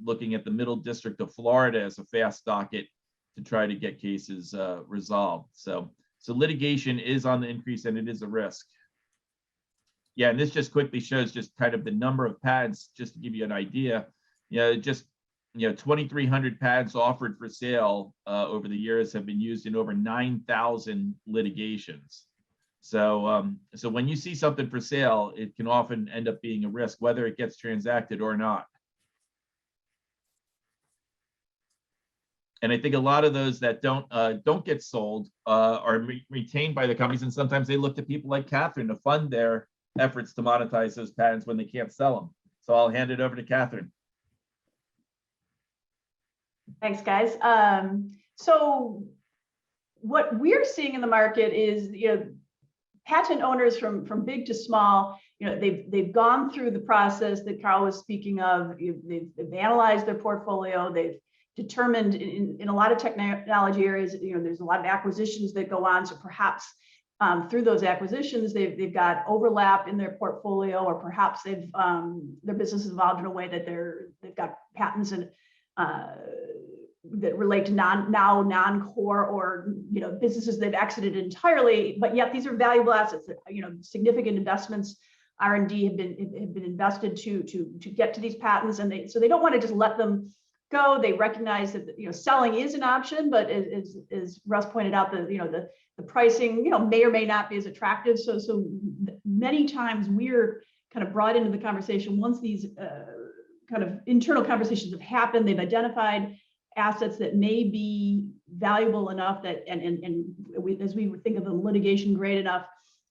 looking at the Middle District of Florida as a fast docket to try to get cases resolved. So litigation is on the increase and it is a risk. Yeah, and this just quickly shows just kind of the number of patents, just to give you an idea. Just 2,300 patents offered for sale over the years have been used in over 9,000 litigations. So when you see something for sale, it can often end up being a risk, whether it gets transacted or not. And I think a lot of those that don't get sold are retained by the companies, and sometimes they look to people like Catherine to fund their efforts to monetize those patents when they can't sell them. So I'll hand it over to Catherine. Thanks, guys. So what we're seeing in the market is, patent owners from big to small, they've gone through the process that Carl was speaking of. They've analyzed their portfolio. They've determined in a lot of technology areas, there's a lot of acquisitions that go on. So perhaps through those acquisitions, they've got overlap in their portfolio, or perhaps their business has evolved in a way that they've got patents and that relate to non-core or businesses they've exited entirely, but yet these are valuable assets that significant investments, R&D have been invested to get to these patents, and so they don't want to just let them go. They recognize that selling is an option, but as Russ pointed out, the pricing may or may not be as attractive. So many times we're kind of brought into the conversation once these kind of internal conversations have happened. They've identified assets that may be valuable enough that, as we would think of them, litigation grade enough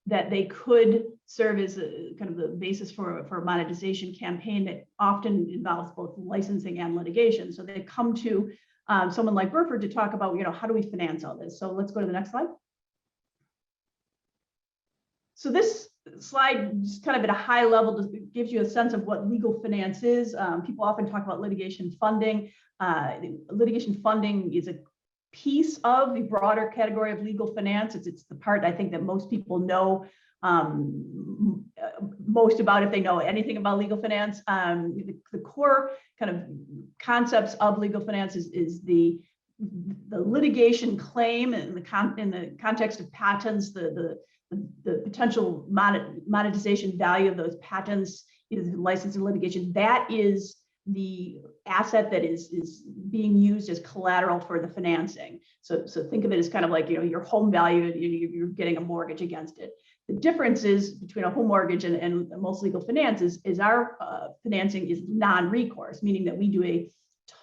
that they could serve as a kind of the basis for a monetization campaign that often involves both licensing and litigation. So they come to someone like Burford to talk about, how do we finance all this? So let's go to the next slide. So this slide, just kind of at a high level, just gives you a sense of what legal finance is. People often talk about litigation funding. Litigation funding is a piece of the broader category of legal finance. It's the part I think that most people know most about, if they know anything about legal finance. The core kind of concepts of legal finance is the litigation claim in the context of patents, the potential monetization value of those patents, either license and litigation. That is the asset that is being used as collateral for the financing. So think of it as kind of like your home value, you're getting a mortgage against it. The difference is between a home mortgage and most legal finance is our financing is non-recourse, meaning that we do a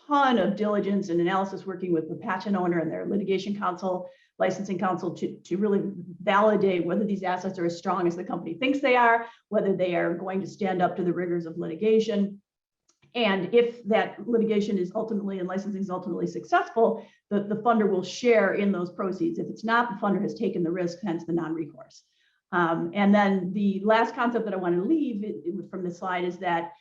ton of diligence and analysis working with the patent owner and their litigation counsel, licensing counsel to really validate whether these assets are as strong as the company thinks they are, whether they are going to stand up to the rigors of litigation. And if that litigation is ultimately and licensing is ultimately successful, the funder will share in those proceeds. If it's not, the funder has taken the risk, hence the non-recourse. And then the last concept that I want to leave from this slide is that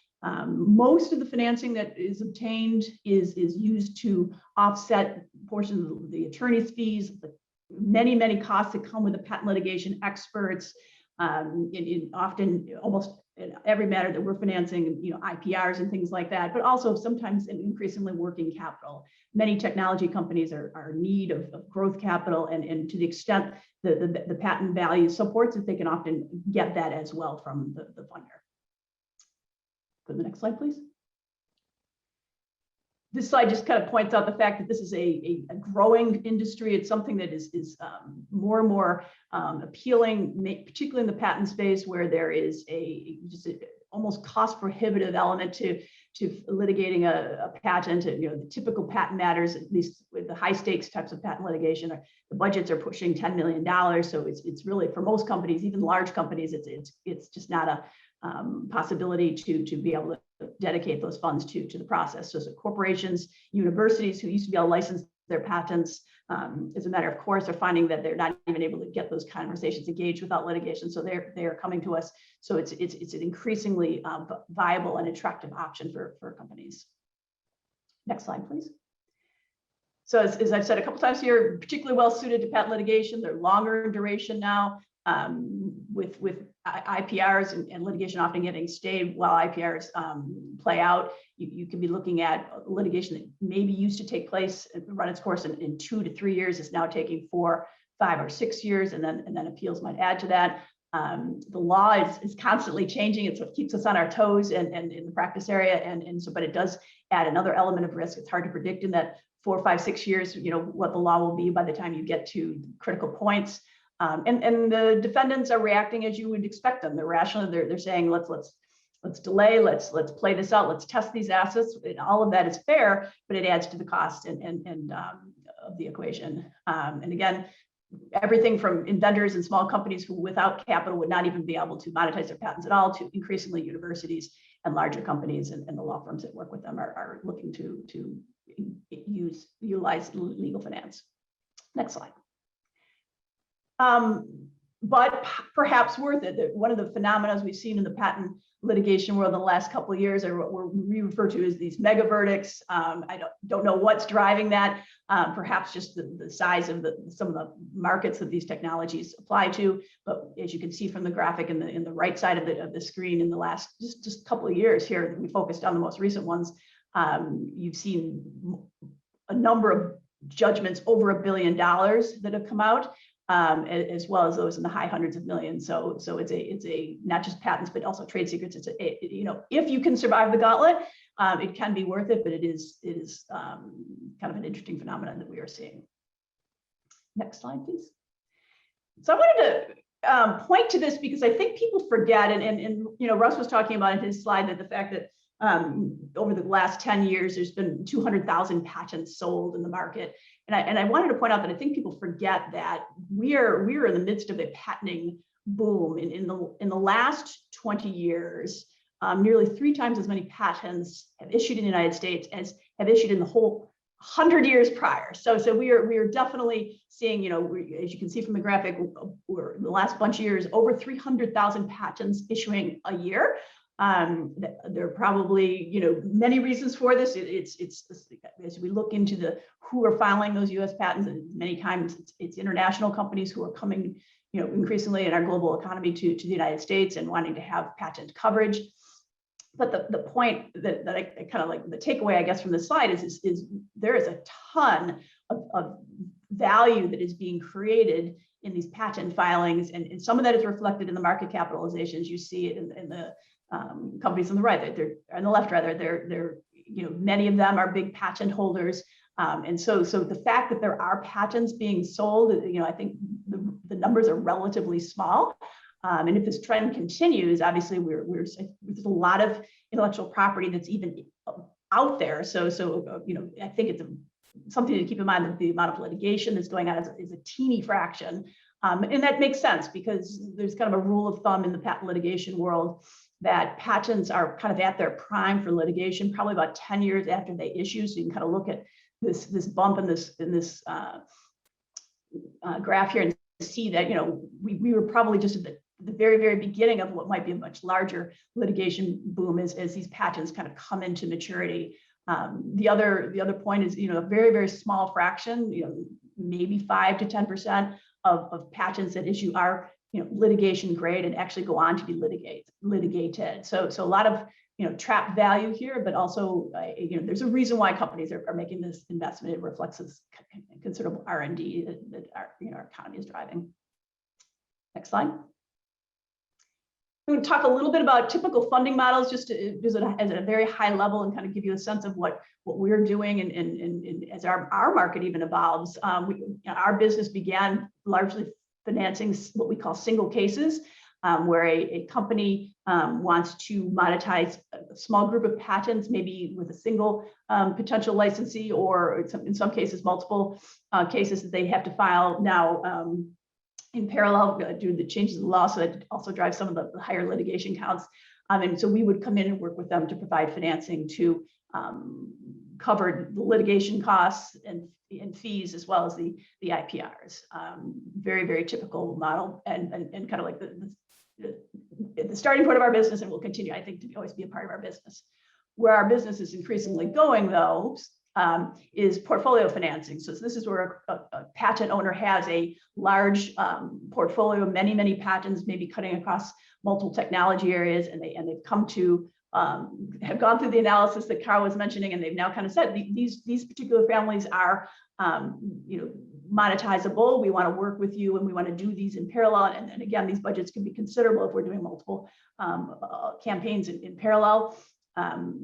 most of the financing that is obtained is used to offset portions of the attorney's fees, the many costs that come with the patent litigation experts, often almost in every matter that we're financing, IPRs and things like that, but also sometimes increasingly working capital. Many technology companies are in need of growth capital, and to the extent the patent value supports it, they can often get that as well from the funder. Go to the next slide, please. This slide just kind of points out the fact that this is a growing industry. It's something that is more and more appealing, particularly in the patent space, where there is just almost cost prohibitive element to litigating a patent. The typical patent matters, at least with the high stakes types of patent litigation, the budgets are pushing $10 million. So it's really, for most companies, even large companies, it's just not a possibility to be able to dedicate those funds to the process. So corporations, universities who used to be able to license their patents, as a matter of course, are finding that they're not even able to get those conversations engaged without litigation. So they're coming to us. So it's an increasingly viable and attractive option for companies. Next slide, please. So as I've said a couple times here, particularly well suited to patent litigation. They're longer in duration now, with IPRs and litigation often getting stayed while IPRs play out. You can be looking at litigation that maybe used to take place, run its course in 2 to 3 years, is now taking 4, 5, or 6 years, and then appeals might add to that. The law is constantly changing. It's what keeps us on our toes and in the practice area, and so, but it does add another element of risk. It's hard to predict in that 4, 5, 6 years, what the law will be by the time you get to critical points. And the defendants are reacting as you would expect them. They're rational. They're saying, let's delay, let's play this out, let's test these assets. And all of that is fair, but it adds to the cost and of the equation. And again, everything from inventors and small companies who without capital would not even be able to monetize their patents at all, to increasingly universities and larger companies and the law firms that work with them are looking to utilize legal finance. Next slide. But perhaps worth it. One of the phenomena we've seen in the patent litigation world in the last couple of years are what we refer to as these mega verdicts. I don't know what's driving that. Perhaps just the size of some of the markets that these technologies apply to. But as you can see from the graphic in the right side of the screen, in the last just couple of years here, we focused on the most recent ones. You've seen a number of judgments over $1 billion that have come out. As well as those in the high hundreds of millions. So it's a not just patents, but also trade secrets. It's if you can survive the gauntlet, it can be worth it, but it is kind of an interesting phenomenon that we are seeing. Next slide, please. So I wanted to point to this because I think people forget, and Russ was talking about in his slide that the fact that over the last 10 years, there's been 200,000 patents sold in the market. And I wanted to point out that I think people forget that we are in the midst of a patenting boom. In the last 20 years, nearly 3 times as many patents have issued in the United States as have issued in the whole 100 years prior. So we are definitely seeing, as you can see from the graphic, we're in the last bunch of years, over 300,000 patents issuing a year. There are probably, many reasons for this. It's as we look into who are filing those U.S. patents, and many times it's international companies who are coming, increasingly in our global economy to the United States and wanting to have patent coverage. But the point that I kind of like, the takeaway, I guess, from this slide is there is a ton of value that is being created in these patent filings, and some of that is reflected in the market capitalizations. You see it in the companies on the right, they're on the left rather. They're many of them are big patent holders, and so the fact that there are patents being sold, I think the numbers are relatively small. And if this trend continues, obviously there's a lot of intellectual property that's even out there. So I think it's something to keep in mind that the amount of litigation that's going on is a teeny fraction. And that makes sense because there's kind of a rule of thumb in the patent litigation world that patents are kind of at their prime for litigation, probably about 10 years after they issue. So you can kind of look at this bump in this graph here and see that, you know, we were probably just at the very, very beginning of what might be a much larger litigation boom as these patents kind of come into maturity. The other point is, you know, a very, very small fraction, you know, maybe 5 to 10% of patents that issue are, you know, litigation grade and actually go on to be litigated. So a lot of, you know, trapped value here, but also, you know, there's a reason why companies are making this investment. It reflects this considerable R&D that our, you know, our economy is driving. Next slide. I'm going to talk a little bit about typical funding models, just to visit at a very high level and kind of give you a sense of what we're doing and as our market even evolves. Our business began largely financing what we call single cases, where a company wants to monetize a small group of patents, maybe with a single potential licensee, or in some cases, multiple cases that they have to file now in parallel due to the changes in the law. So that also drives some of the higher litigation counts. And so we would come in and work with them to provide financing to cover the litigation costs and fees, as well as the IPRs. Very, very typical model, and kind of like the starting point of our business, and will continue, I think, to always be a part of our business. Where our business is increasingly going, though, is portfolio financing. So this is where a patent owner has a large portfolio of many patents, maybe cutting across multiple technology areas, and they've come to have gone through the analysis that Carl was mentioning, and they've now kind of said these particular families are you know, monetizable. We want to work with you, and we want to do these in parallel. And again, these budgets can be considerable if we're doing multiple campaigns in parallel.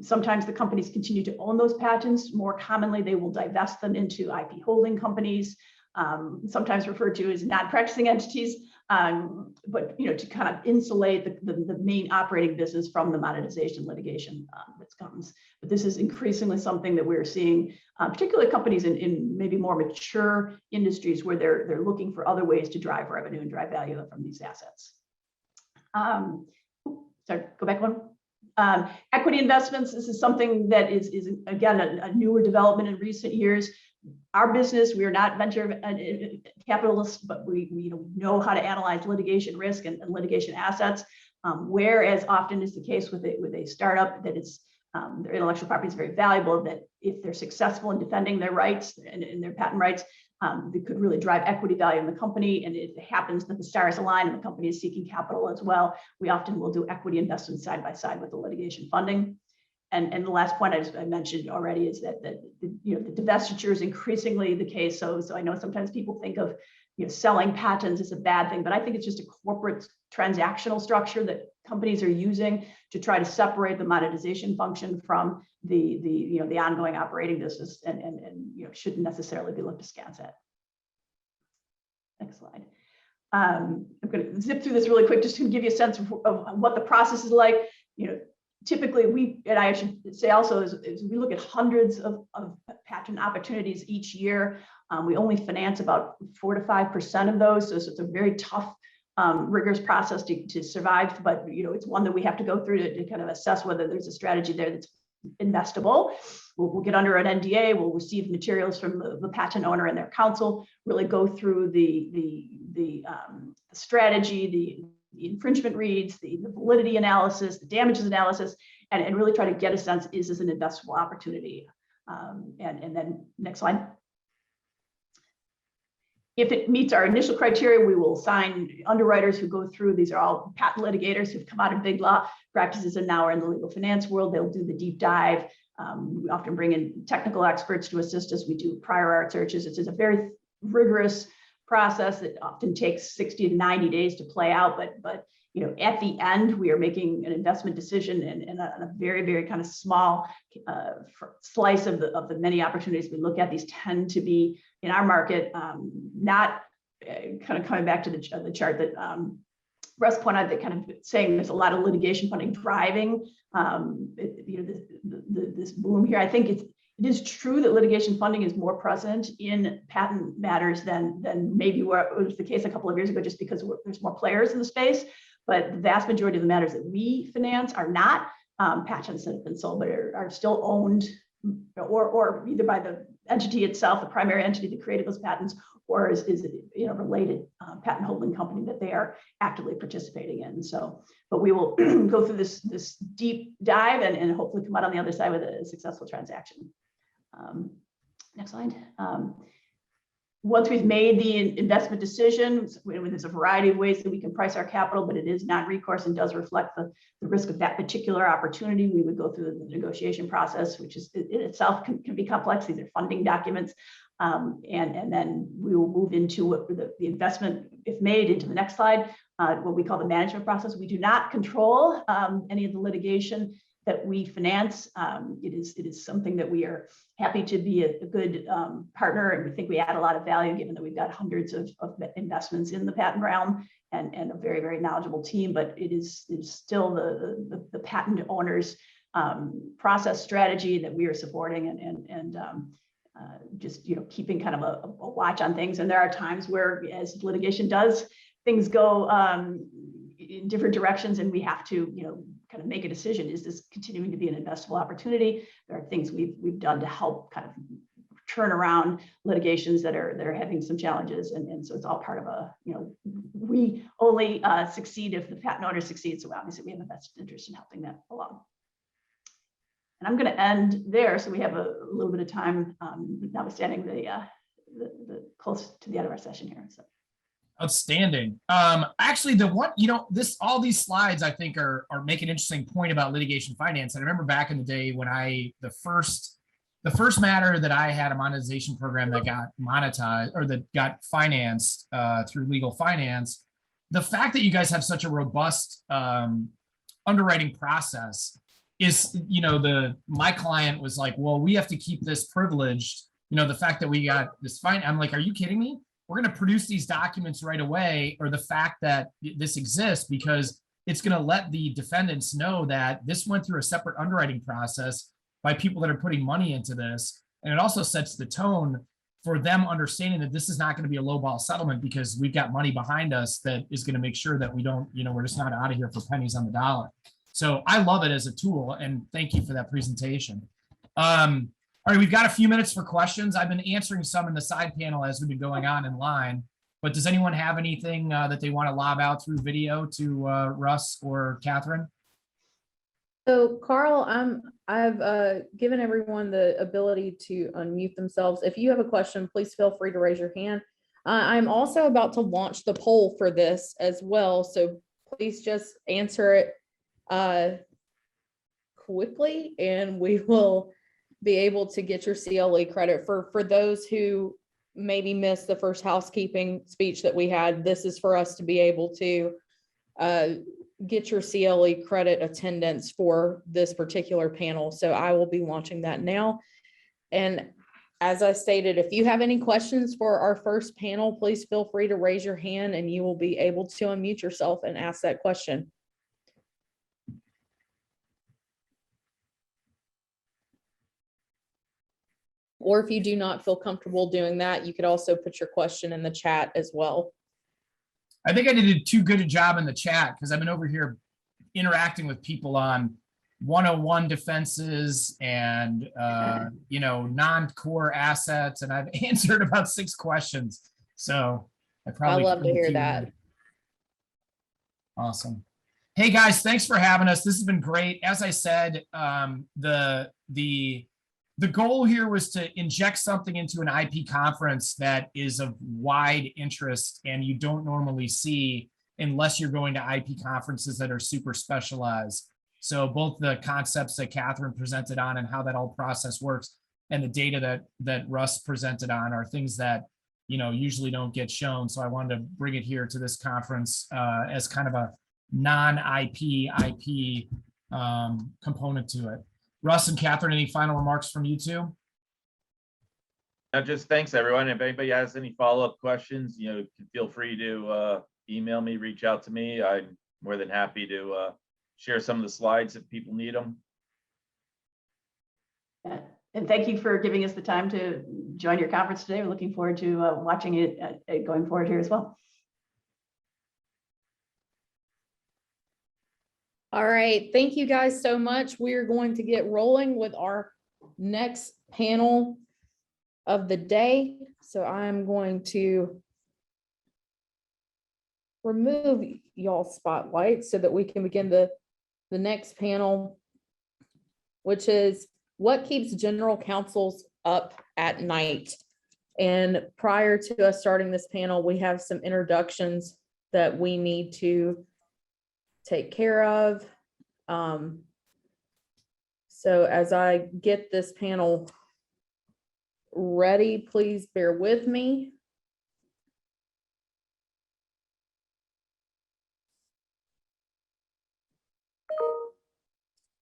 Sometimes the companies continue to own those patents. More commonly, they will divest them into IP holding companies, sometimes referred to as non-practicing entities, but, you know, to kind of insulate the main operating business from the monetization litigation that comes. But this is increasingly something that we're seeing, particularly companies in maybe more mature industries, where they're looking for other ways to drive revenue and drive value from these assets. Sorry, go back one. Equity investments, this is something that is again, a newer development in recent years. Our business, we are not venture capitalists, but we know how to analyze litigation risk and litigation assets, whereas often is the case with a startup, that it's their intellectual property is very valuable, that if they're successful in defending their rights and their patent rights, they could really drive equity value in the company. And it happens that the stars align and the company is seeking capital as well. We often will do equity investments side by side with the litigation funding. And the last point I mentioned already is that you know, the divestiture is increasingly the case. So I know sometimes people think of, you know, selling patents as a bad thing, but I think it's just a corporate transactional structure that companies are using to try to separate the monetization function from the you know, the ongoing operating business, and you know, shouldn't necessarily be looked askance at. Next slide. I'm going to zip through this really quick just to give you a sense of what the process is like. You know, typically and I should say also, is we look at hundreds of patent opportunities each year. We only finance about 4 to 5% of those. So it's a very tough, rigorous process to survive, but, you know, it's one that we have to go through to kind of assess whether there's a strategy there that's investable. We'll get under an NDA, we'll receive materials from the patent owner and their counsel, really go through the strategy, the infringement reads, the validity analysis, the damages analysis, and really try to get a sense, is this an investable opportunity? And then next slide. If it meets our initial criteria, we will assign underwriters who go through. These are all patent litigators who've come out of big law practices and now are in the legal finance world. They'll do the deep dive. We often bring in technical experts to assist us. We do prior art searches. It's a very rigorous process that often takes 60 to 90 days to play out. But you know, at the end, we are making an investment decision in a very, very kind of small slice of the many opportunities we look at. These tend to be in our market, not kind of coming back to the chart that Russ pointed out, that kind of saying there's a lot of litigation funding driving you know, this boom here. I think it is true that litigation funding is more present in patent matters than maybe where it was the case a couple of years ago, just because there's more players in the space. but the vast majority of the matters that we finance are not patents that have been sold, but are still owned or either by the entity itself, the primary entity that created those patents, or is it, you know, related patent holding company that they are actively participating in. So, but we will go through this deep dive and hopefully come out on the other side with a successful transaction. Next slide. Once we've made the investment decision, there's a variety of ways that we can price our capital, but it is non-recourse and does reflect the risk of that particular opportunity. We would go through the negotiation process, which is in itself can be complex. These are funding documents. And then we will move into what the investment, if made, into the next slide, what we call the management process. We do not control any of the litigation that we finance. It is something that we are happy to be a good partner, and we think we add a lot of value given that we've got hundreds of investments in the patent realm and a very, very knowledgeable team, but it is still the patent owner's process strategy that we are supporting and just, you know, keeping kind of a watch on things. And there are times where, as litigation does, things go in different directions, and we have to, you know, kind of make a decision. Is this continuing to be an investable opportunity? There are things we've done to help kind of turn around litigations that are having some challenges, and so it's all part of a, you know, we only succeed if the patent owner succeeds. So obviously we have a vested interest in helping that along. And I'm going to end there, so we have a little bit of time, notwithstanding the close to the end of our session here. So. Outstanding. Actually, the one, you know, all these slides I think are make an interesting point about litigation finance. And I remember back in the day when the first matter that I had a monetization program that got monetized or that got financed through legal finance. The fact that you guys have such a robust underwriting process is, you know, my client was like, well, we have to keep this privileged. You know, the fact that we got this fine. I'm like, are you kidding me? We're going to produce these documents right away, or the fact that this exists, because it's going to let the defendants know that this went through a separate underwriting process by people that are putting money into this. And it also sets the tone for them understanding that this is not going to be a lowball settlement, because we've got money behind us that is going to make sure that we don't, you know, we're just not out of here for pennies on the dollar. So I love it as a tool, and thank you for that presentation. All right, we've got a few minutes for questions. I've been answering some in the side panel as we've been going on in line, but does anyone have anything that they want to lob out through video to Russ or Catherine? So Carl, I've given everyone the ability to unmute themselves. If you have a question, please feel free to raise your hand. I'm also about to launch the poll for this as well, so please just answer it quickly, and we will be able to get your CLE credit. For those who maybe missed the first housekeeping speech that we had, this is for us to be able to get your CLE credit attendance for this particular panel. So I will be launching that now. And as I stated, if you have any questions for our first panel, please feel free to raise your hand and you will be able to unmute yourself and ask that question. Or if you do not feel comfortable doing that, you could also put your question in the chat as well. I think I did too good a job in the chat, because I've been over here interacting with people on 101 defenses and you know, non-core assets, and I've answered about 6 questions. So I love to hear that. Awesome. Hey guys, thanks for having us. This has been great. As I said, the goal here was to inject something into an IP conference that is of wide interest and you don't normally see unless you're going to IP conferences that are super specialized. So both the concepts that Catherine presented on and how that whole process works, and the data that Russ presented on, are things that, you know, usually don't get shown. So I wanted to bring it here to this conference as kind of a non-IP component to it. Russ and Catherine, any final remarks from you two? Just thanks, everyone. If anybody has any follow-up questions, you know, feel free to email me, reach out to me. I'm more than happy to share some of the slides if people need them. Yeah. And thank you for giving us the time to join your conference today. We're looking forward to watching it going forward here as well. All right, thank you guys so much. We are going to get rolling with our next panel of the day. So I'm going to remove y'all's spotlight so that we can begin the next panel, which is what keeps general counsels up at night. And prior to us starting this panel, we have some introductions that we need to take care of. So as I get this panel ready, please bear with me.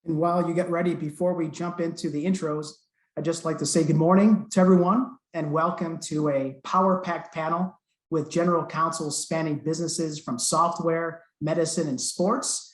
And while you get ready, before we jump into the intros, I'd just like to say good morning to everyone and welcome to a power-packed panel with general counsels spanning businesses from software, medicine, and sports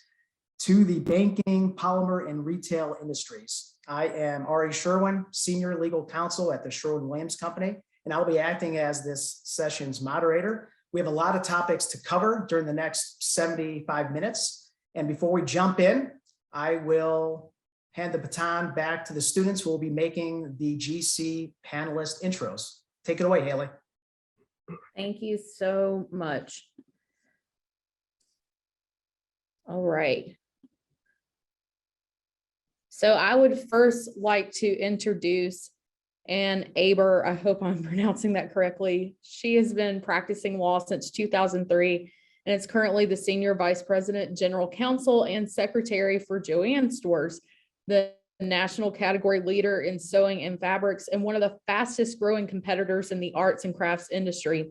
to the banking, polymer, and retail industries. I am Ari Sherwin, Senior Legal Counsel at the Sherwin-Williams Company, and I'll be acting as this session's moderator. We have a lot of topics to cover during the next 75 minutes. And before we jump in, I will hand the baton back to the students who will be making the GC panelist intros. Take it away, Haley. Thank you so much. All right. So I would first like to introduce Ann Aber. I hope I'm pronouncing that correctly. She has been practicing law since 2003 and is currently the Senior Vice President, General Counsel, and Secretary for Joann Stores, the national category leader in sewing and fabrics and one of the fastest growing competitors in the arts and crafts industry.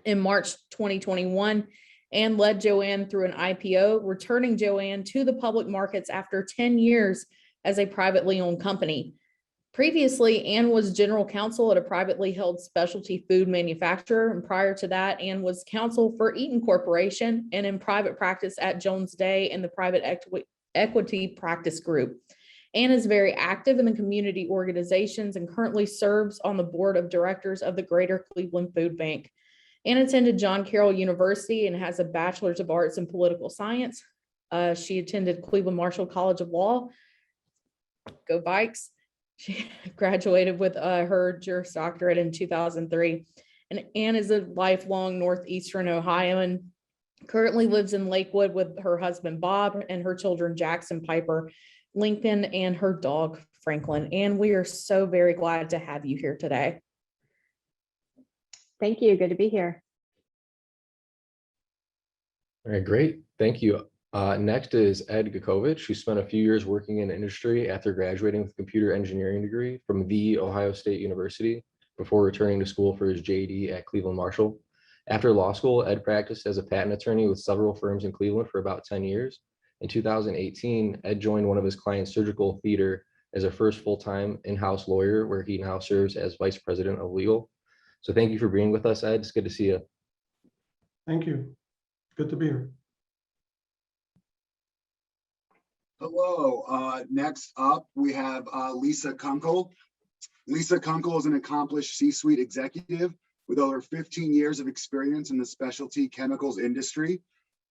In March 2021, Ann led Joann through an IPO, returning Joann to the public markets after 10 years as a privately owned company. Previously, Ann was general counsel at a privately held specialty food manufacturer, and prior to that, Ann was counsel for Eaton Corporation and in private practice at Jones Day and the private equity practice group. Ann is very active in the community organizations and currently serves on the board of directors of the Greater Cleveland Food Bank. Ann attended John Carroll University and has a bachelor's of arts in political science. She attended Cleveland Marshall College of Law. Go Vikes. She graduated with her Juris Doctorate in 2003. And Ann is a lifelong Northeastern Ohioan, currently lives in Lakewood with her husband, Bob, and her children, Jackson, Piper, Lincoln, and her dog, Franklin. And we are so very glad to have you here today. Thank you. Good to be here. All right, great. Thank you. Next is Ed Gakovich, who spent a few years working in industry after graduating with a computer engineering degree from The Ohio State University before returning to school for his JD at Cleveland Marshall. After law school, Ed practiced as a patent attorney with several firms in Cleveland for about 10 years. In 2018, Ed joined one of his clients' surgical theater as a first full-time in-house lawyer, where he now serves as vice president of legal. So thank you for being with us, Ed. It's good to see you. Thank you. Good to be here. Hello. Next up, we have Lisa Kunkel. Lisa Kunkel is an accomplished C-suite executive with over 15 years of experience in the specialty chemicals industry.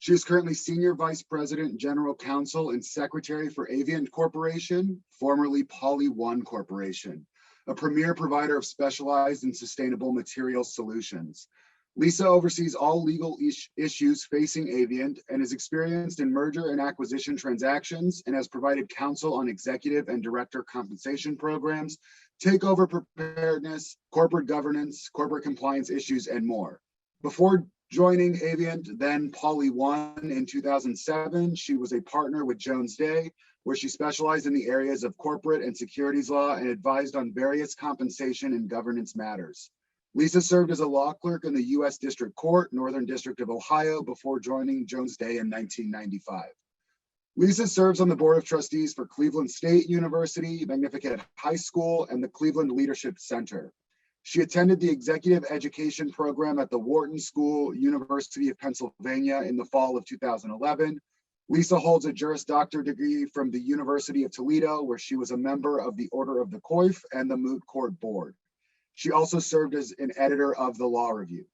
She is currently Senior Vice President, General Counsel, and Secretary for Avient Corporation, formerly PolyOne Corporation, a premier provider of specialized and sustainable materials solutions. Lisa oversees all legal issues facing Avient and is experienced in merger and acquisition transactions and has provided counsel on executive and director compensation programs, takeover preparedness, corporate governance, corporate compliance issues, and more. Before joining Avient, then PolyOne in 2007, she was a partner with Jones Day, where she specialized in the areas of corporate and securities law and advised on various compensation and governance matters. Lisa served as a law clerk in the U.S. District Court, Northern District of Ohio, before joining Jones Day in 1995. Lisa serves on the Board of Trustees for Cleveland State University, Magnificat High School, and the Cleveland Leadership Center. She attended the Executive Education Program at the Wharton School, University of Pennsylvania in the fall of 2011. Lisa holds a Juris Doctor degree from the University of Toledo, where she was a member of the Order of the Coif and the Moot Court Board. She also served as an editor of the Law Review.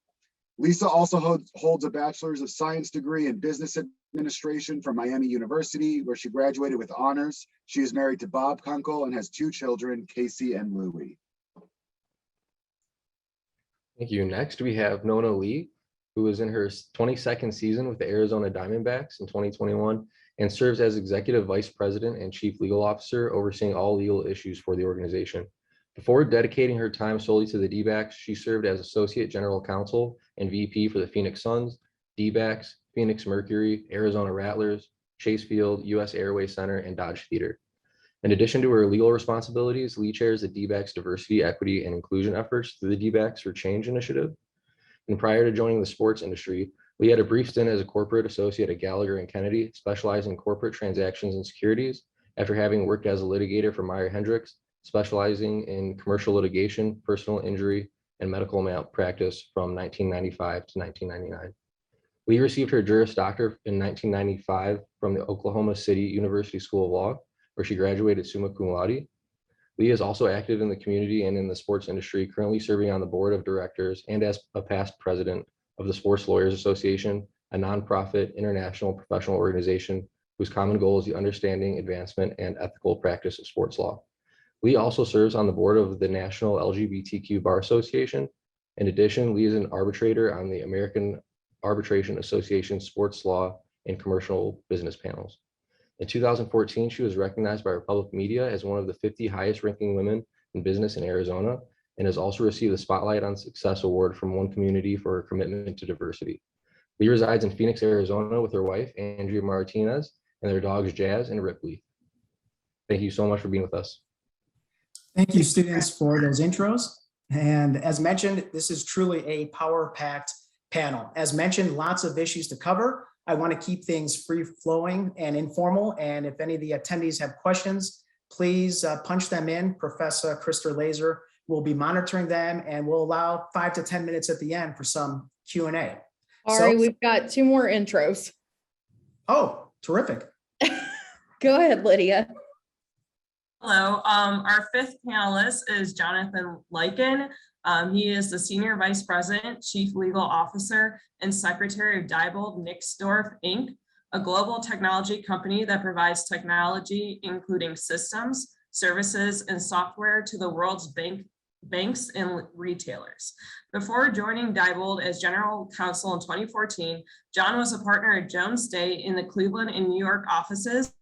Lisa also holds a Bachelor's of Science degree in Business Administration from Miami University, where she graduated with honors. She is married to Bob Kunkel and has 2 children, Casey and Louie. Thank you. Next, we have Nona Lee, who is in her 22nd season with the Arizona Diamondbacks in 2021 and serves as Executive Vice President and Chief Legal Officer, overseeing all legal issues for the organization. Before dedicating her time solely to the D-backs, she served as Associate General Counsel and VP for the Phoenix Suns, D-backs, Phoenix Mercury, Arizona Rattlers, Chase Field, U.S. Airway Center, and Dodge Theater. In addition to her legal responsibilities, Lee chairs the D-backs Diversity, Equity, and Inclusion efforts through the D-backs for Change initiative. And prior to joining the sports industry, Lee had a brief stint as a corporate associate at Gallagher and Kennedy, specializing in corporate transactions and securities, after having worked as a litigator for Meyer Hendricks, specializing in commercial litigation, personal injury, and medical malpractice from 1995 to 1999. Lee received her Juris Doctor in 1995 from the Oklahoma City University School of Law, where she graduated summa cum laude. Lee is also active in the community and in the sports industry, currently serving on the board of directors and as a past president of the Sports Lawyers Association, a nonprofit international professional organization whose common goal is the understanding, advancement, and ethical practice of sports law. Lee also serves on the board of the National LGBTQ Bar Association. In addition, Lee is an arbitrator on the American Arbitration Association Sports Law and Commercial Business panels. In 2014, she was recognized by Republic Media as one of the 50 highest ranking women in business in Arizona, and has also received the Spotlight on Success Award from One Community for her commitment to diversity. Lee resides in Phoenix, Arizona with her wife, Andrea Martinez, and their dogs, Jazz and Ripley. Thank you so much for being with us. Thank you, students, for those intros. And as mentioned, this is truly a power-packed panel. As mentioned, lots of issues to cover. I want to keep things free-flowing and informal. And if any of the attendees have questions, please punch them in. Professor Krista Laser will be monitoring them, and we'll allow 5 to 10 minutes at the end for some Q&A. All right, we've got 2 more intros. Oh, terrific. Go ahead, Lydia. Hello, our 5th panelist is Jonathan Lycan. He is the Senior Vice President, Chief Legal Officer, and Secretary of Diebold Nixdorf, Inc., a global technology company that provides technology, including systems, services, and software to the world's banks and retailers. Before joining Diebold as General Counsel in 2014, John was a partner at Jones Day in the Cleveland and New York offices.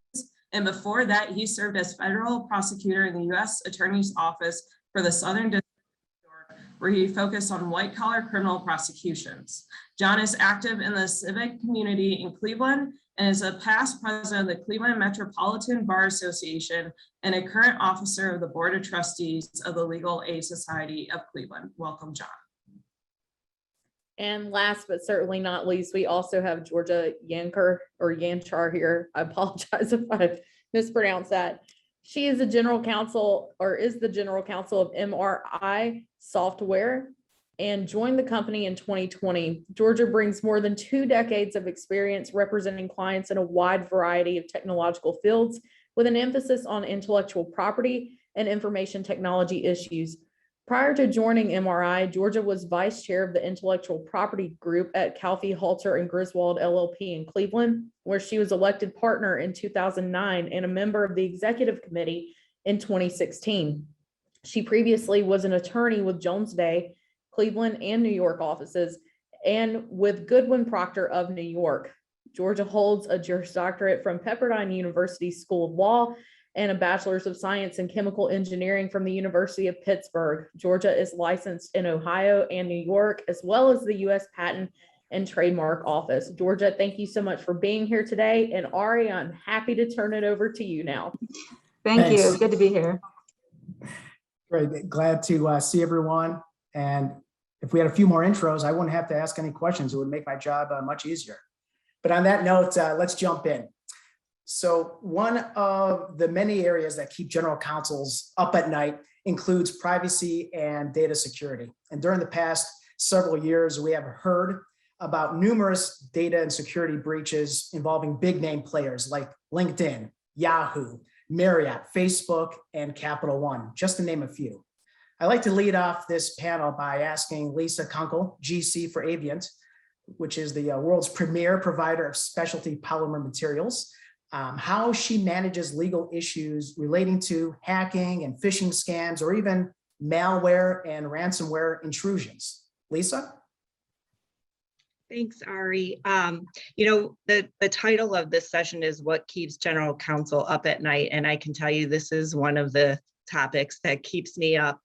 And before that, he served as federal prosecutor in the U.S. Attorney's Office for the Southern District of New York, where he focused on white-collar criminal prosecutions. John is active in the civic community in Cleveland and is a past president of the Cleveland Metropolitan Bar Association and a current officer of the Board of Trustees of the Legal Aid Society of Cleveland. Welcome, John. And last but certainly not least, we also have Georgia Yanchar here. I apologize if I mispronounced that. She is the general counsel, or is the general counsel of MRI Software, and joined the company in 2020. Georgia brings more than 2 decades of experience representing clients in a wide variety of technological fields, with an emphasis on intellectual property and information technology issues. Prior to joining MRI, Georgia was vice chair of the intellectual property group at Calfee, Halter, and Griswold LLP in Cleveland, where she was elected partner in 2009 and a member of the executive committee in 2016. She previously was an attorney with Jones Day, Cleveland, and New York offices, and with Goodwin Procter of New York. Georgia holds a Juris Doctorate from Pepperdine University School of Law and a Bachelor's of Science in Chemical Engineering from the University of Pittsburgh. Georgia is licensed in Ohio and New York, as well as the U.S. Patent and Trademark Office. Georgia, thank you so much for being here today. And Ari, I'm happy to turn it over to you now. Thank you. Good to be here. Great. Glad to see everyone. And if we had a few more intros, I wouldn't have to ask any questions. It would make my job much easier. But on that note, let's jump in. So one of the many areas that keep general counsels up at night includes privacy and data security. And during the past several years, we have heard about numerous data and security breaches involving big name players like LinkedIn, Yahoo, Marriott, Facebook, and Capital One, just to name a few. I'd like to lead off this panel by asking Lisa Kunkel, GC for Avient, which is the world's premier provider of specialty polymer materials, how she manages legal issues relating to hacking and phishing scams, or even malware and ransomware intrusions. Lisa? Thanks, Ari. The title of this session is What Keeps General Counsel Up at Night, and I can tell you this is one of the topics that keeps me up.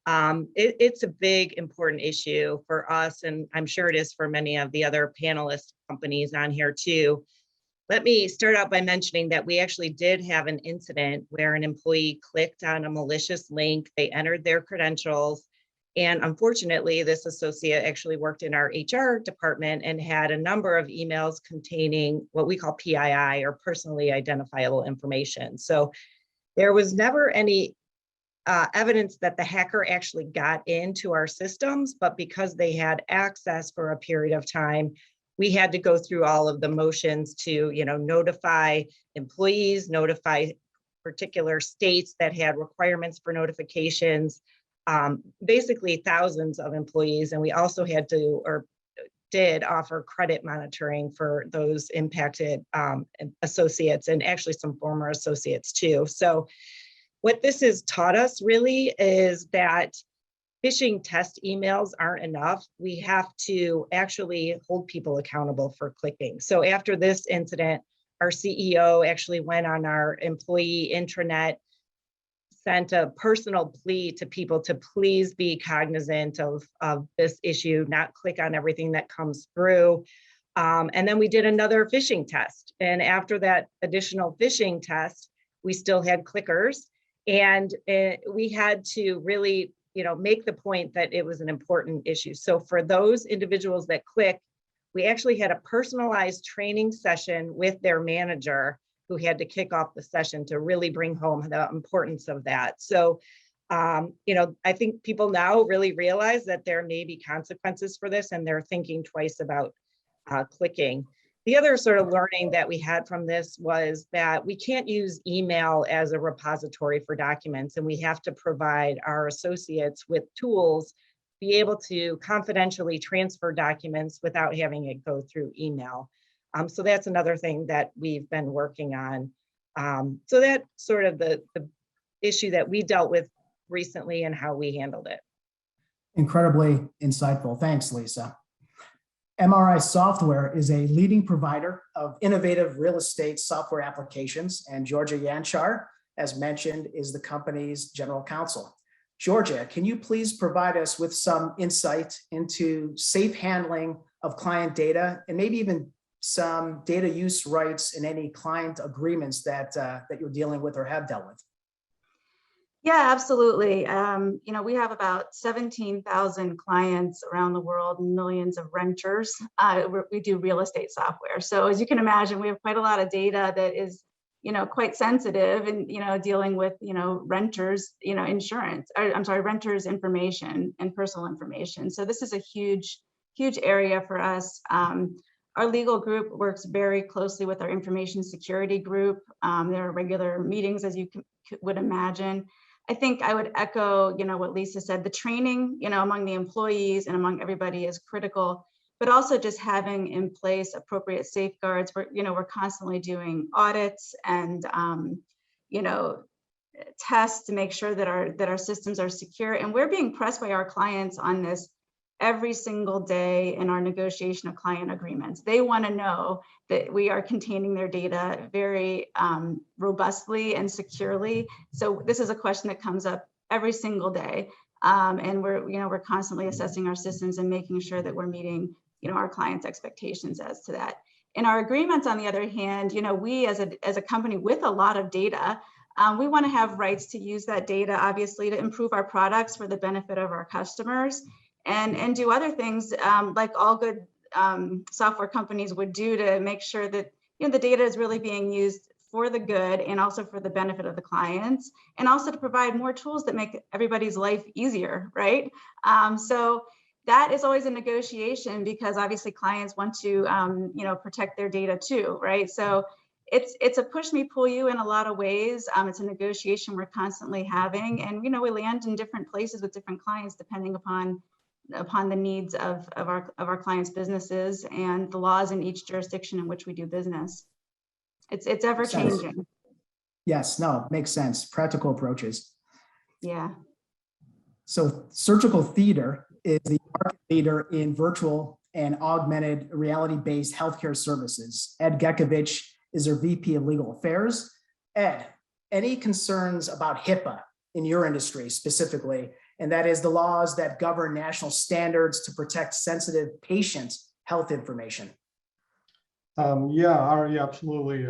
It's a big, important issue for us, and I'm sure it is for many of the other panelist companies on here too. Let me start out by mentioning that we actually did have an incident where an employee clicked on a malicious link, they entered their credentials, and unfortunately, this associate actually worked in our HR department and had a number of emails containing what we call PII, or personally identifiable information. So there was never any evidence that the hacker actually got into our systems, but because they had access for a period of time, we had to go through all of the motions to, notify employees, notify particular states that had requirements for notifications, basically thousands of employees. And we also had to, or did offer credit monitoring for those impacted associates, and actually some former associates too. So what this has taught us really is that phishing test emails aren't enough. We have to actually hold people accountable for clicking. So after this incident, our CEO actually went on our employee intranet, sent a personal plea to people to please be cognizant of this issue, not click on everything that comes through. And then we did another phishing test. And after that additional phishing test, we still had clickers. And we had to really, make the point that it was an important issue. So for those individuals that click, we actually had a personalized training session with their manager, who had to kick off the session to really bring home the importance of that. So, I think people now really realize that there may be consequences for this, and they're thinking twice about clicking. The other sort of learning that we had from this was that we can't use email as a repository for documents, and we have to provide our associates with tools to be able to confidentially transfer documents without having it go through email. So that's another thing that we've been working on. So that's sort of the issue that we dealt with recently and how we handled it. Incredibly insightful. Thanks, Lisa. MRI Software is a leading provider of innovative real estate software applications, and Georgia Yanchar, as mentioned, is the company's general counsel. Georgia, can you please provide us with some insight into safe handling of client data, and maybe even some data use rights in any client agreements that you're dealing with or have dealt with? Yeah, absolutely. We have about 17,000 clients around the world, millions of renters. We do real estate software. So as you can imagine, we have quite a lot of data that is, quite sensitive, and, dealing with, renters, insurance, renters information and personal information. So this is a huge, huge area for us. Our legal group works very closely with our information security group. There are regular meetings, as you would imagine. I think I would echo, what Lisa said. The training, among the employees and among everybody is critical, but also just having in place appropriate safeguards. We're constantly doing audits and, tests to make sure that our systems are secure. And we're being pressed by our clients on this every single day in our negotiation of client agreements. They want to know that we are containing their data very robustly and securely. So this is a question that comes up every single day. And we're constantly assessing our systems and making sure that we're meeting, our clients' expectations as to that. In our agreements, on the other hand, we as a company with a lot of data, we want to have rights to use that data, obviously, to improve our products for the benefit of our customers. And do other things like all good software companies would do to make sure that the data is really being used for the good and also for the benefit of the clients, and also to provide more tools that make everybody's life easier, right? So that is always a negotiation, because obviously clients want to protect their data too, right? So it's a push me, pull you in a lot of ways. It's a negotiation we're constantly having, and we land in different places with different clients depending upon the needs of our clients' businesses and the laws in each jurisdiction in which we do business. It's ever changing. Yes, no, makes sense. Practical approaches. Yeah. So Surgical Theater is the market leader in virtual and augmented reality-based healthcare services. Ed Gekovich is their VP of Legal Affairs. Ed, any concerns about HIPAA in your industry specifically, and that is the laws that govern national standards to protect sensitive patient health information? Yeah, absolutely.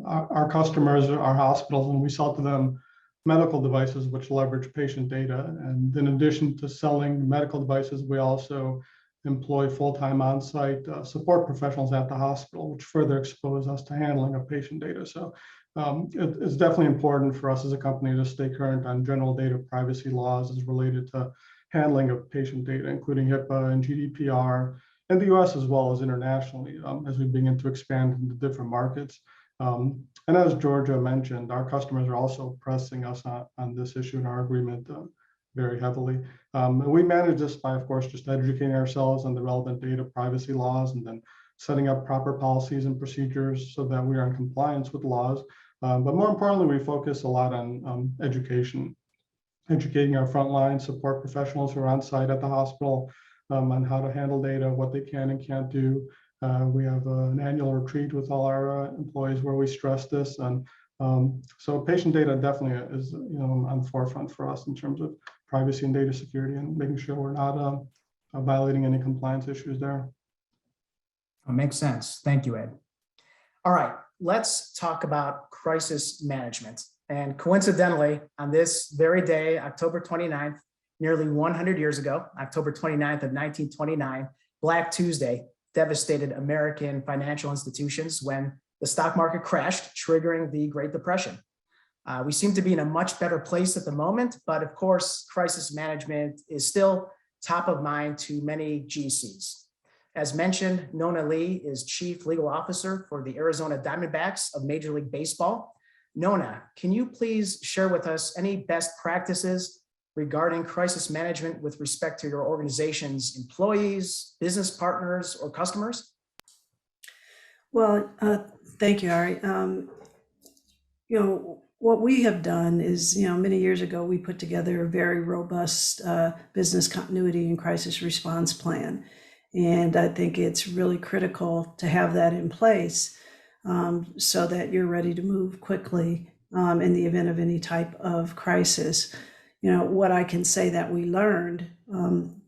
Our customers are hospitals, and we sell to them medical devices which leverage patient data. And in addition to selling medical devices, we also employ full-time on-site support professionals at the hospital, which further expose us to handling of patient data. So it's definitely important for us as a company to stay current on general data privacy laws as related to handling of patient data, including HIPAA and GDPR in the US as well as internationally, as we begin to expand into different markets. And as Georgia mentioned, our customers are also pressing us on this issue in our agreement very heavily. And we manage this by, of course, just educating ourselves on the relevant data privacy laws and then setting up proper policies and procedures so that we are in compliance with laws. But more importantly, we focus a lot on education, educating our frontline support professionals who are on site at the hospital on how to handle data, what they can and can't do. We have an annual retreat with all our employees where we stress this. And so patient data definitely is on the forefront for us in terms of privacy and data security and making sure we're not violating any compliance issues there. That makes sense. Thank you, Ed. All right, let's talk about crisis management. And coincidentally, on this very day, October 29th, nearly 100 years ago, October 29th of 1929, Black Tuesday devastated American financial institutions when the stock market crashed, triggering the Great Depression. We seem to be in a much better place at the moment, but of course, crisis management is still top of mind to many GCs. As mentioned, Nona Lee is Chief Legal Officer for the Arizona Diamondbacks of Major League Baseball. Nona, can you please share with us any best practices regarding crisis management with respect to your organization's employees, business partners, or customers? Well, thank you, Ari. What we have done is, many years ago, we put together a very robust business continuity and crisis response plan. And I think it's really critical to have that in place so that you're ready to move quickly in the event of any type of crisis. What I can say that we learned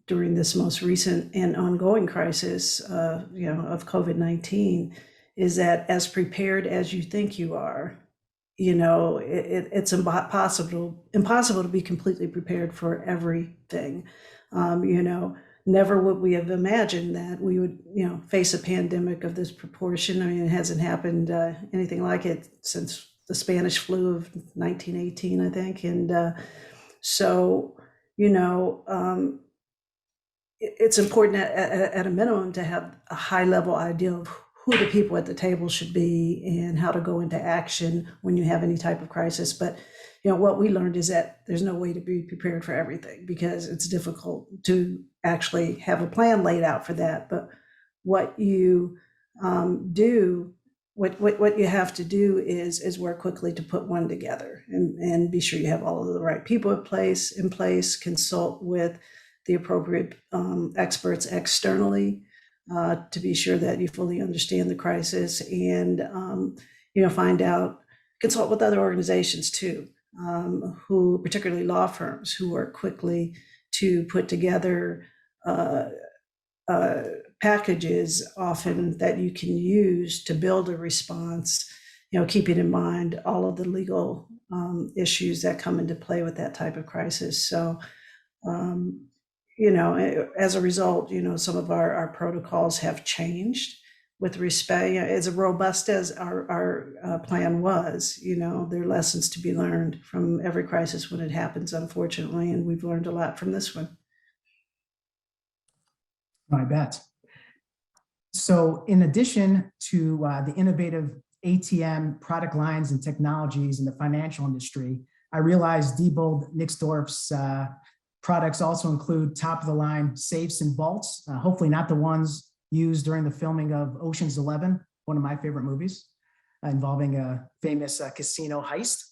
during this most recent and ongoing crisis, of COVID-19, is that as prepared as you think you are, it's impossible to be completely prepared for everything. Never would we have imagined that we would, face a pandemic of this proportion. I mean, it hasn't happened anything like it since the Spanish flu of 1918, I think. And so, it's important at a minimum to have a high level idea of who the people at the table should be and how to go into action when you have any type of crisis. But what we learned is that there's no way to be prepared for everything because it's difficult to actually have a plan laid out for that. But what you what you have to do is work quickly to put one together and be sure you have all of the right people in place, consult with the appropriate experts externally to be sure that you fully understand the crisis and consult with other organizations too, who, particularly law firms, who work quickly to put together packages often that you can use to build a response, keeping in mind all of the legal issues that come into play with that type of crisis. So, as a result, some of our protocols have changed with respect, as robust as our plan was, there are lessons to be learned from every crisis when it happens, unfortunately, and we've learned a lot from this one. I bet. So in addition to the innovative ATM product lines and technologies in the financial industry, I realized Diebold Nixdorf's products also include top-of-the-line safes and vaults, hopefully not the ones used during the filming of Ocean's 11, one of my favorite movies, involving a famous casino heist.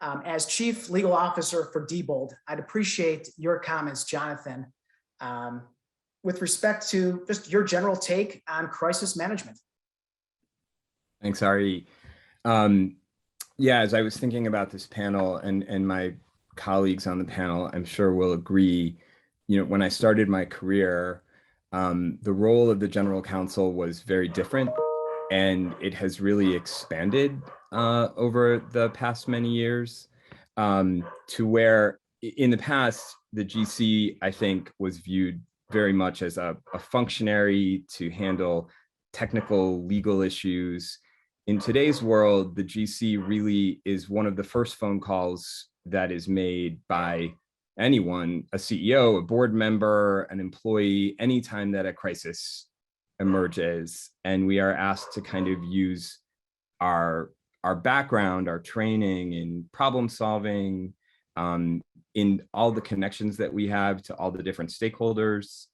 As Chief Legal Officer for Diebold, I'd appreciate your comments, Jonathan, with respect to just your general take on crisis management. Thanks, Ari. Yeah, as I was thinking about this panel, and my colleagues on the panel, I'm sure will agree, when I started my career, the role of the general counsel was very different, and it has really expanded over the past many years, to where in the past, the GC, I think, was viewed very much as a functionary to handle technical legal issues. In today's world, the GC really is one of the first phone calls that is made by anyone, a CEO, a board member, an employee, anytime that a crisis emerges. And we are asked to kind of use our background, our training in problem solving, in all the connections that we have to all the different stakeholders,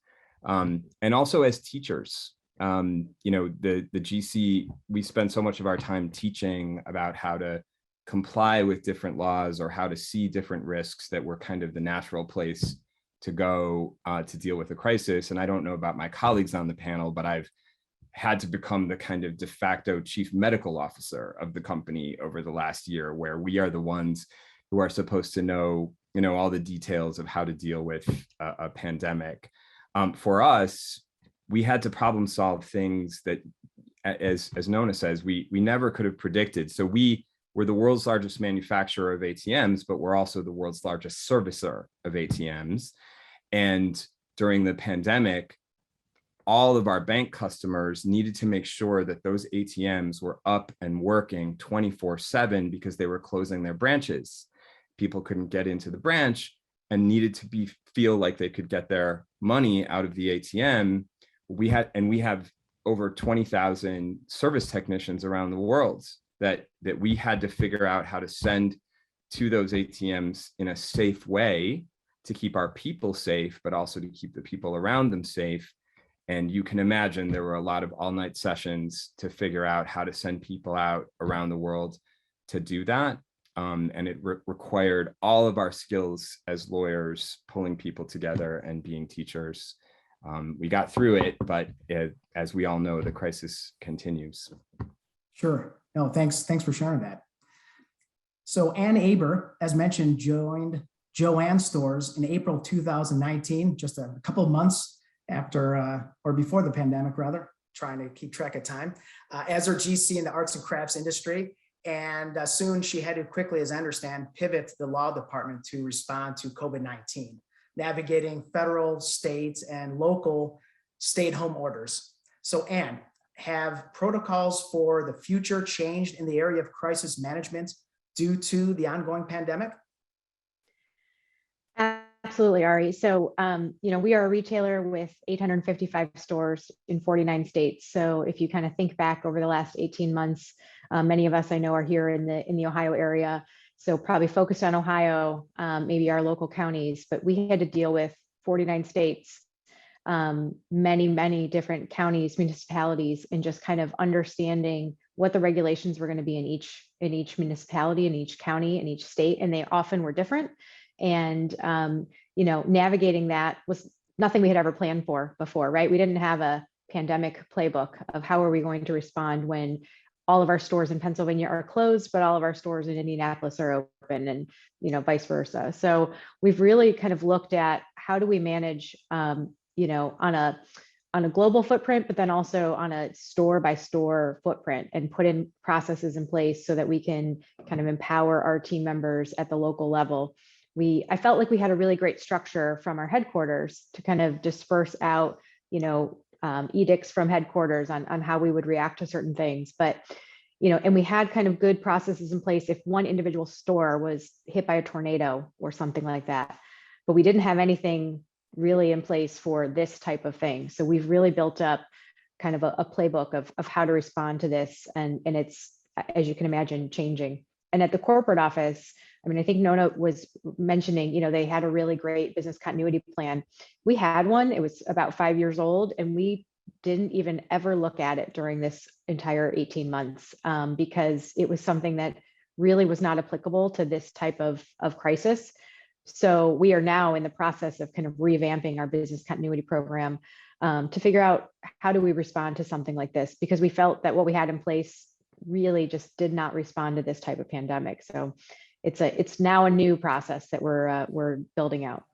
and also as teachers. The GC, we spend so much of our time teaching about how to comply with different laws or how to see different risks, that we're kind of the natural place to go to deal with a crisis. And I don't know about my colleagues on the panel, but I've had to become the kind of de facto chief medical officer of the company over the last year, where we are the ones who are supposed to know, all the details of how to deal with a pandemic. For us, we had to problem solve things that, as Nona says, we never could have predicted. So we were the world's largest manufacturer of ATMs, but we're also the world's largest servicer of ATMs. And during the pandemic, all of our bank customers needed to make sure that those ATMs were up and working 24/7 because they were closing their branches. People couldn't get into the branch and needed to feel like they could get their money out of the ATM. We have over 20,000 service technicians around the world that we had to figure out how to send to those ATMs in a safe way to keep our people safe, but also to keep the people around them safe. And you can imagine there were a lot of all-night sessions to figure out how to send people out around the world to do that. And it required all of our skills as lawyers, pulling people together and being teachers. We got through it, but as we all know, the crisis continues. Sure. No, thanks for sharing that. So Ann Aber, as mentioned, joined Jo-Ann Stores in April 2019, just a couple of months after, or before the pandemic, rather, trying to keep track of time, as her GC in the arts and crafts industry. And soon she had to quickly, as I understand, pivot the law department to respond to COVID-19, navigating federal, state, and local stay-at-home orders. So Ann, have protocols for the future changed in the area of crisis management due to the ongoing pandemic? Absolutely, Ari. So, we are a retailer with 855 stores in 49 states. So if you kind of think back over the last 18 months, many of us I know are here in the Ohio area. So probably focused on Ohio, maybe our local counties, but we had to deal with 49 states, many different counties, municipalities, and just kind of understanding what the regulations were going to be in each municipality, in each county, in each state, and they often were different. And navigating that was nothing we had ever planned for before, right? We didn't have a pandemic playbook of how are we going to respond when all of our stores in Pennsylvania are closed, but all of our stores in Indianapolis are open, and vice versa. So we've really kind of looked at how do we manage, on a global footprint, but then also on a store by store footprint, and put in processes in place so that we can kind of empower our team members at the local level. I felt like we had a really great structure from our headquarters to kind of disperse out, edicts from headquarters on how we would react to certain things. But, and we had kind of good processes in place if one individual store was hit by a tornado or something like that. But we didn't have anything really in place for this type of thing. So we've really built up kind of a playbook of how to respond to this. And it's as you can imagine, changing. And at the corporate office, I mean, I think Nona was mentioning, they had a really great business continuity plan. We had one, it was about 5 years old, and we didn't even ever look at it during this entire 18 months because it was something that really was not applicable to this type of crisis. So we are now in the process of kind of revamping our business continuity program to figure out how do we respond to something like this, because we felt that what we had in place really just did not respond to this type of pandemic. So it's now a new process that we're building out.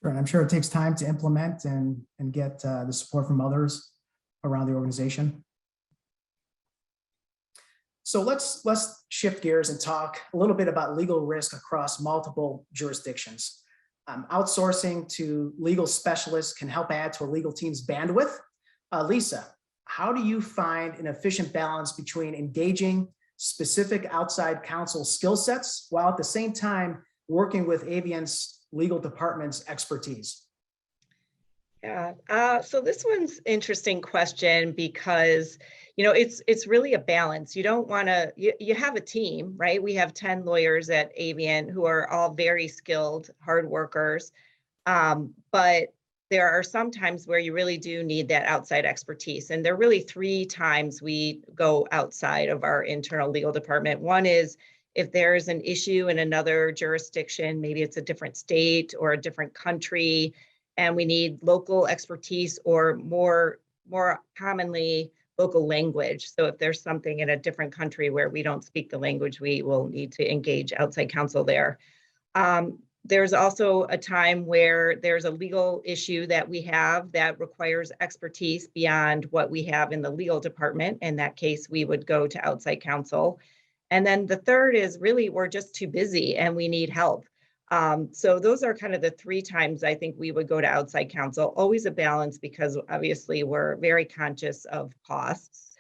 Sure, and I'm sure it takes time to implement and get the support from others around the organization. So let's shift gears and talk a little bit about legal risk across multiple jurisdictions. Outsourcing to legal specialists can help add to a legal team's bandwidth. Lisa, how do you find an efficient balance between engaging specific outside counsel skill sets while at the same time working with Avient's legal department's expertise? Yeah, so this one's interesting question because, it's really a balance. You don't want to, you have a team, right? We have 10 lawyers at Avient who are all very skilled, hard workers. But there are some times where you really do need that outside expertise. And there are really 3 times we go outside of our internal legal department. One is if there's an issue in another jurisdiction, maybe it's a different state or a different country, and we need local expertise or more commonly local language. So if there's something in a different country where we don't speak the language, we will need to engage outside counsel there. There's also a time where there's a legal issue that we have that requires expertise beyond what we have in the legal department. In that case, we would go to outside counsel. And then the third is really we're just too busy and we need help. So those are kind of the 3 times I think we would go to outside counsel. Always a balance because obviously we're very conscious of costs.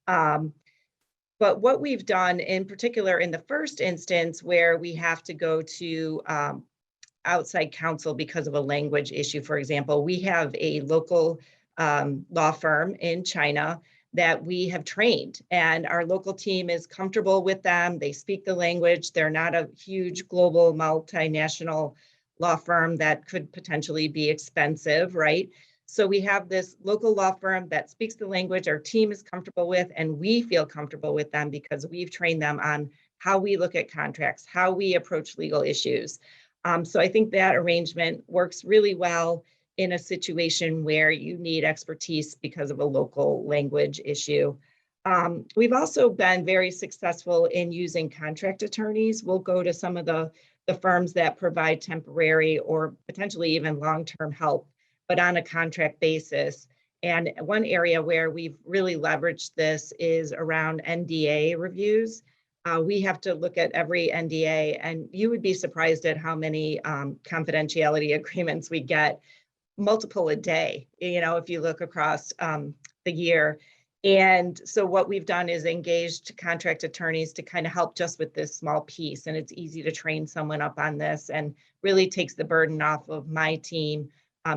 But what we've done in particular in the first instance where we have to go to outside counsel because of a language issue, for example, we have a local law firm in China that we have trained, and our local team is comfortable with them. They speak the language. They're not a huge global multinational law firm that could potentially be expensive, right? So we have this local law firm that speaks the language our team is comfortable with, and we feel comfortable with them because we've trained them on how we look at contracts, how we approach legal issues. So I think that arrangement works really well in a situation where you need expertise because of a local language issue. We've also been very successful in using contract attorneys. We'll go to some of the firms that provide temporary or potentially even long-term help, but on a contract basis. And one area where we've really leveraged this is around NDA reviews. We have to look at every NDA, and you would be surprised at how many confidentiality agreements we get, multiple a day, if you look across the year. And so what we've done is engaged contract attorneys to kind of help just with this small piece. And it's easy to train someone up on this and really takes the burden off of my team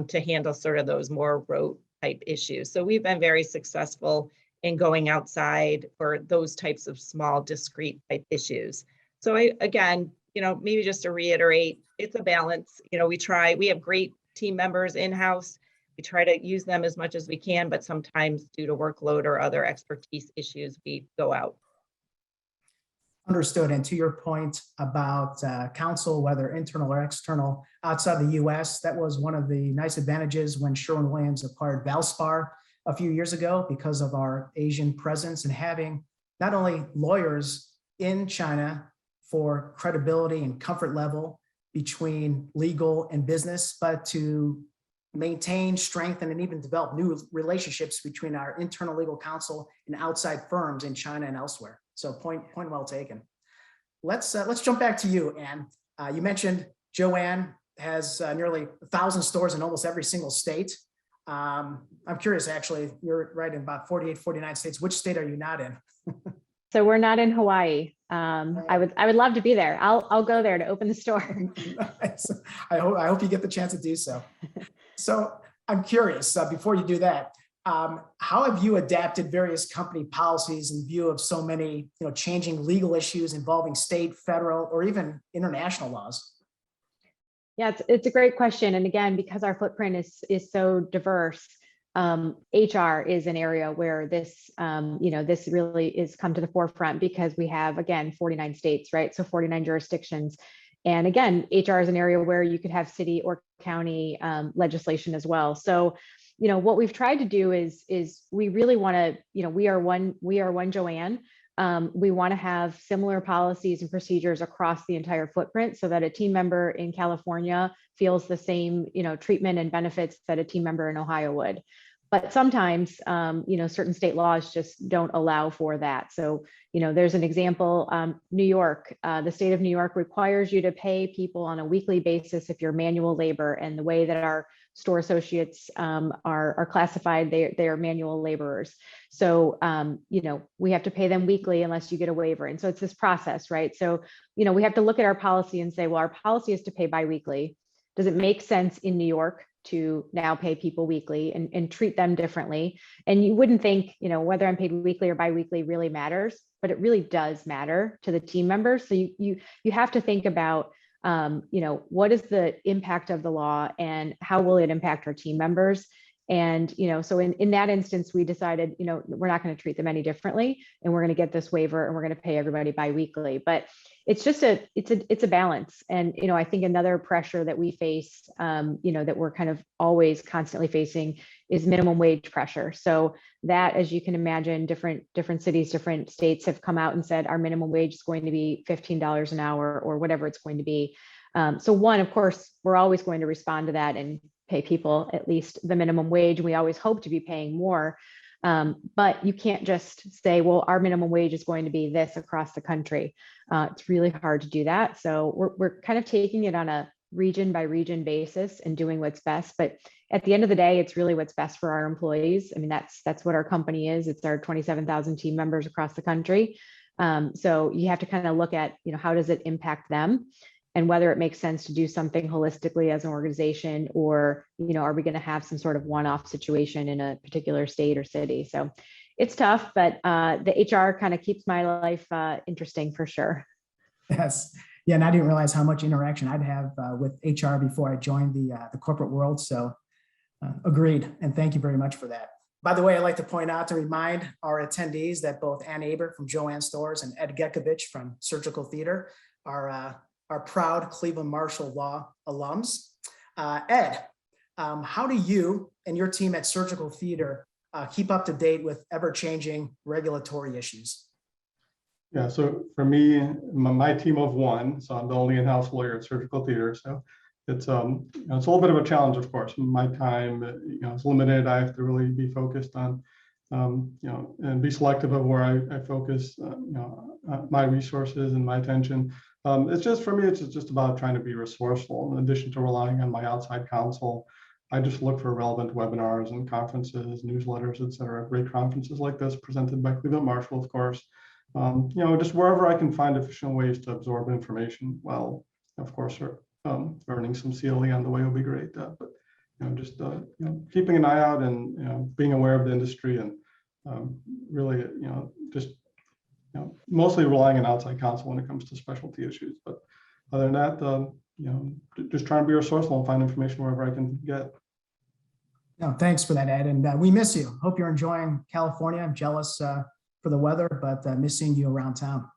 to handle sort of those more rote type issues. So we've been very successful in going outside for those types of small, discrete type issues. So again, maybe just to reiterate, it's a balance. We have great team members in-house. We try to use them as much as we can, but sometimes due to workload or other expertise issues, we go out. Understood. And to your point about counsel, whether internal or external, outside the US, that was one of the nice advantages when Sherwin-Williams acquired Valspar a few years ago because of our Asian presence and having not only lawyers in China for credibility and comfort level between legal and business, but to maintain, strengthen, and even develop new relationships between our internal legal counsel and outside firms in China and elsewhere. So point well taken. Let's jump back to you, Anne. You mentioned Joanne has nearly 1,000 stores in almost every single state. I'm curious, actually, you're right in about 48, 49 states. Which state are you not in? So we're not in Hawaii. I would love to be there. I'll go there to open the store. Nice. I hope you get the chance to do so. So I'm curious, before you do that, How have you adapted various company policies in view of so many, changing legal issues involving state, federal, or even international laws? Yeah, it's a great question. And again, because our footprint is so diverse, HR is an area where this, this really is come to the forefront because we have, again, 49 states, right? So 49 jurisdictions. And again, HR is an area where you could have city or county legislation as well. So, what we've tried to do is we really want to, we are one Joanne. We want to have similar policies and procedures across the entire footprint so that a team member in California feels the same, treatment and benefits that a team member in Ohio would. But sometimes, certain state laws just don't allow for that. So, there's an example, New York, the state of New York requires you to pay people on a weekly basis if you're manual labor, and the way that our store associates are classified, they are manual laborers. So, we have to pay them weekly unless you get a waiver. And so it's this process, right? So, we have to look at our policy and say, well, our policy is to pay biweekly. Does it make sense in New York to now pay people weekly and treat them differently? And you wouldn't think, whether I'm paid weekly or biweekly really matters, but it really does matter to the team members. So you have to think about, what is the impact of the law and how will it impact our team members? And, so in that instance, we decided, we're not going to treat them any differently, and we're going to get this waiver and we're going to pay everybody biweekly. But it's just it's a balance. And, I think another pressure that we face, that we're kind of always constantly facing is minimum wage pressure. So that, as you can imagine, different cities, different states have come out and said our minimum wage is going to be $15 an hour or whatever it's going to be. So one, of course, we're always going to respond to that and pay people at least the minimum wage. We always hope to be paying more, but you can't just say, well, our minimum wage is going to be this across the country. It's really hard to do that. So we're kind of taking it on a region by region basis and doing what's best. But at the end of the day, it's really what's best for our employees. I mean, that's what our company is. It's our 27,000 team members across the country. So you have to kind of look at, how does it impact them, and whether it makes sense to do something holistically as an organization, or, are we going to have some sort of one-off situation in a particular state or city? So it's tough, but the HR kind of keeps my life interesting for sure. Yes. Yeah. And I didn't realize how much interaction I'd have with HR before I joined the corporate world. So agreed. And thank you very much for that. By the way, I'd like to point out to remind our attendees that both Ann Aber from Joanne Stores and Ed Gekovich from Surgical Theater are proud Cleveland Marshall Law alums. Ed, how do you and your team at Surgical Theater keep up to date with ever-changing regulatory issues? Yeah, so for me, my team of one, so I'm the only in-house lawyer at Surgical Theater. So it's it's a little bit of a challenge, of course. My time, is limited. I have to really be focused on, and be selective of where I focus, my resources and my attention. It's just, for me, it's just about trying to be resourceful. In addition to relying on my outside counsel, I just look for relevant webinars and conferences, newsletters, et cetera, great conferences like this presented by Cleveland Marshall, of course. Just wherever I can find efficient ways to absorb information, while, of course, earning some CLE on the way will be great. But just keeping an eye out and being aware of the industry, and really just mostly relying on outside counsel when it comes to specialty issues. But other than that, just trying to be resourceful and find information wherever I can get. No, thanks for that, Ed. And we miss you. Hope you're enjoying California. I'm jealous for the weather, but missing you around town.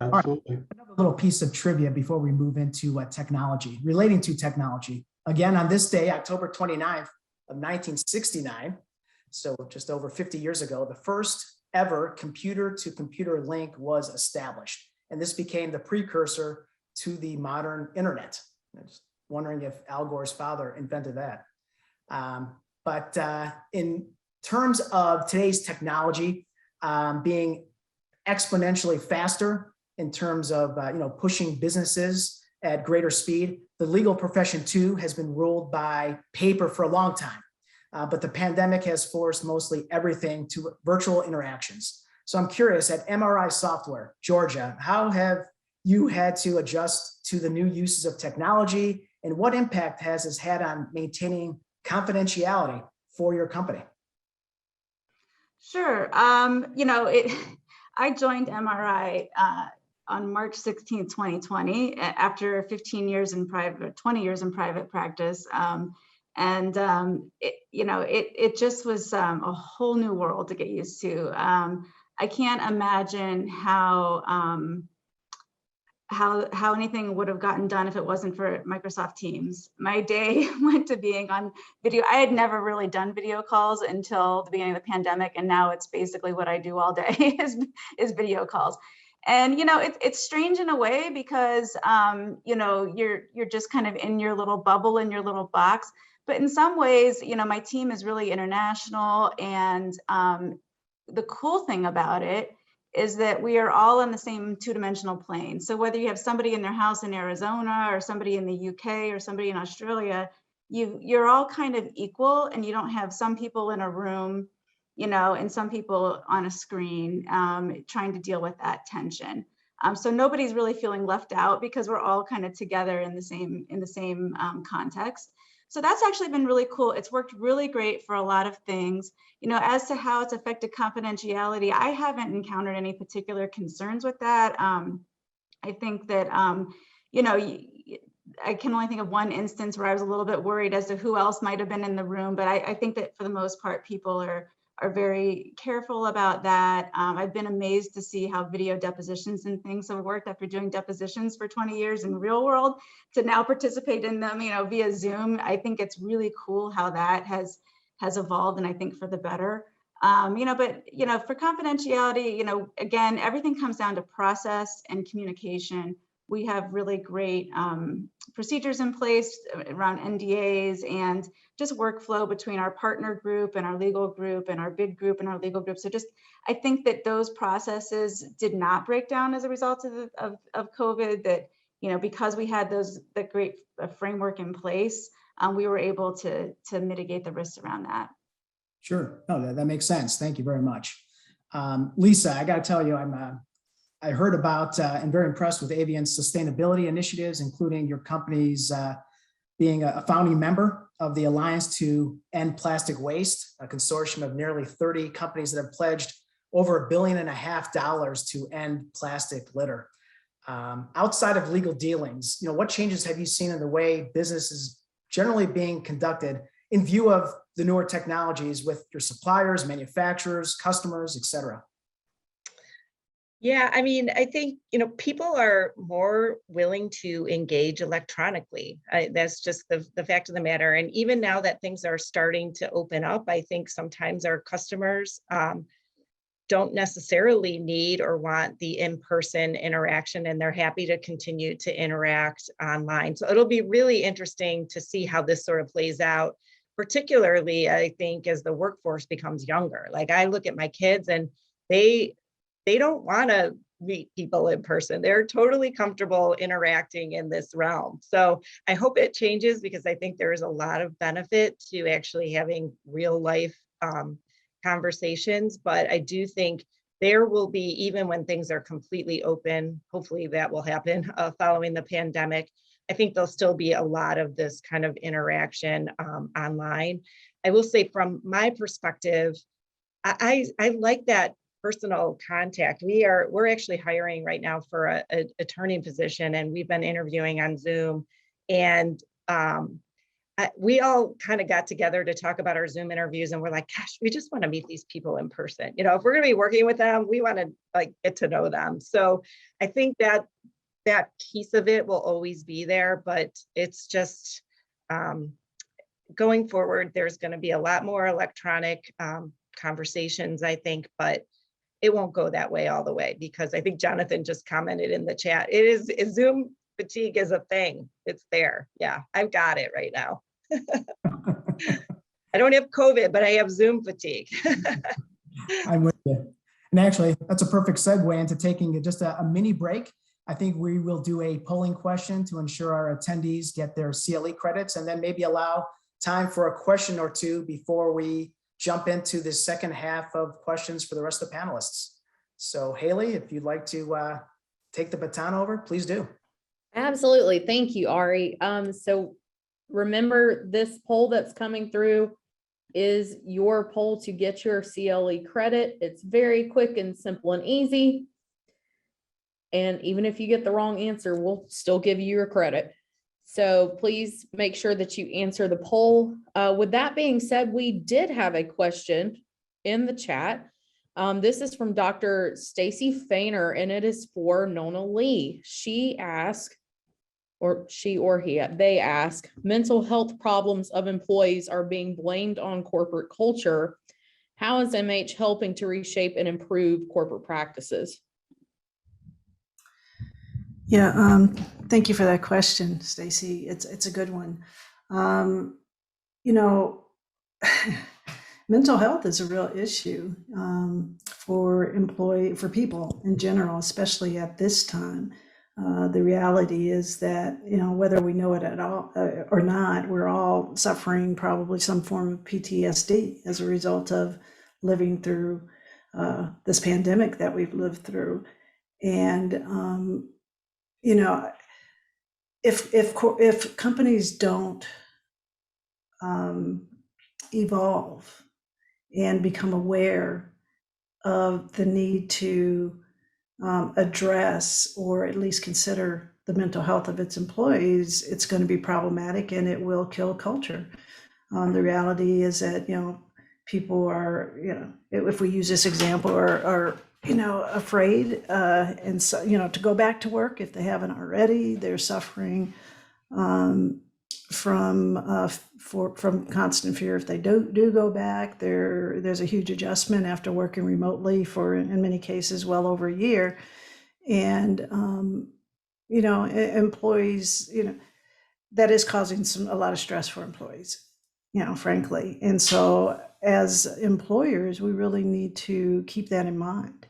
Absolutely. Right. Another little piece of trivia before we move into technology, relating to technology. Again, on this day, October 29th of 1969, so just over 50 years ago, the first ever computer-to-computer link was established. And this became the precursor to the modern internet. I'm just wondering if Al Gore's father invented that. But in terms of today's technology being exponentially faster in terms of pushing businesses at greater speed, the legal profession too has been ruled by paper for a long time. But the pandemic has forced mostly everything to virtual interactions. So I'm curious, at MRI Software, Georgia, how have you had to adjust to the new uses of technology, and what impact has this had on maintaining confidentiality for your company? Sure. I joined MRI on March 16, 2020, after 15 years in private, 20 years in private practice. It just was a whole new world to get used to. I can't imagine how anything would have gotten done if it wasn't for Microsoft Teams. My day went to being on video. I had never really done video calls until the beginning of the pandemic, and now it's basically what I do all day is video calls. And it's strange in a way because you're just kind of in your little bubble, in your little box. But in some ways, my team is really international, and the cool thing about it is that we are all on the same two-dimensional plane. So whether you have somebody in their house in Arizona or somebody in the UK or somebody in Australia, you're all kind of equal, and you don't have some people in a room, and some people on a screen trying to deal with that tension. So nobody's really feeling left out because we're all kind of together in the same context. So that's actually been really cool. It's worked really great for a lot of things. As to how it's affected confidentiality, I haven't encountered any particular concerns with that. I think that, I can only think of one instance where I was a little bit worried as to who else might have been in the room, but I think that for the most part, people are very careful about that. I've been amazed to see how video depositions and things have worked after doing depositions for 20 years in real world to now participate in them, via Zoom. I think it's really cool how that has evolved, and I think for the better. But for confidentiality, again, everything comes down to process and communication. We have really great procedures in place around NDAs and just workflow between our partner group and our legal group and our bid group and our legal group. So I think that those processes did not break down as a result of COVID, that, because we had that great framework in place, we were able to mitigate the risks around that. Sure. No, that makes sense. Thank you very much. Lisa, I got to tell you, I heard about and very impressed with Avian's sustainability initiatives, including your company's being a founding member of the Alliance to End Plastic Waste, a consortium of nearly 30 companies that have pledged over $1.5 billion to end plastic litter. Outside of legal dealings, what changes have you seen in the way business is generally being conducted in view of the newer technologies with your suppliers, manufacturers, customers, et cetera? Yeah, I think, people are more willing to engage electronically. That's just the fact of the matter. And even now that things are starting to open up, I think sometimes our customers don't necessarily need or want the in-person interaction, and they're happy to continue to interact online. So it'll be really interesting to see how this sort of plays out, particularly, I think, as the workforce becomes younger. Like, I look at my kids and they don't want to meet people in person. They're totally comfortable interacting in this realm. So I hope it changes, because I think there is a lot of benefit to actually having real life conversations. But I do think there will be, even when things are completely open, hopefully that will happen following the pandemic, I think there'll still be a lot of this kind of interaction online. I will say, from my perspective, I like that personal contact. We're actually hiring right now for a attorney position, and we've been interviewing on Zoom, and we all kind of got together to talk about our Zoom interviews, and we're like, gosh, we just want to meet these people in person. If we're going to be working with them, we want to get to know them. So I think that piece of it will always be there, but it's just going forward, there's going to be a lot more electronic conversations, I think, but it won't go that way all the way, because I think Jonathan just commented in the chat, Zoom fatigue is a thing. It's there. Yeah, I've got it right now. I don't have COVID, but I have Zoom fatigue. I'm with you. And actually, that's a perfect segue into taking just a mini break. I think we will do a polling question to ensure our attendees get their CLE credits, and then maybe allow time for a question or two before we jump into the second half of questions for the rest of the panelists. So Haley, if you'd like to take the baton over, please do. Absolutely. Thank you, Ari. So remember this poll that's coming through. is your poll to get your CLE credit. It's very quick and simple and easy. And even if you get the wrong answer, we'll still give you your credit. So please make sure that you answer the poll. With that being said, we did have a question in the chat. This is from Dr. Stacy Fainer, and it is for Nona Lee. She asked, or she or he, they ask, mental health problems of employees are being blamed on corporate culture. How is MH helping to reshape and improve corporate practices? Yeah, thank you for that question, Stacy. It's a good one. You know, mental health is a real issue for people in general, especially at this time. The reality is that, you know, whether we know it at all or not, we're all suffering probably some form of PTSD as a result of living through this pandemic that we've lived through. And you know, if companies don't evolve and become aware of the need to address or at least consider the mental health of its employees, it's going to be problematic and it will kill culture. The reality is that, you know, people are, you know, if we use this example, are you know, afraid and so, you know, to go back to work if they haven't already. They're suffering from constant fear if they do go back. There's a huge adjustment after working remotely for, in many cases, well over a year. And you know, employees, you know, that is causing a lot of stress for employees, you know, frankly. And so as employers, we really need to keep that in mind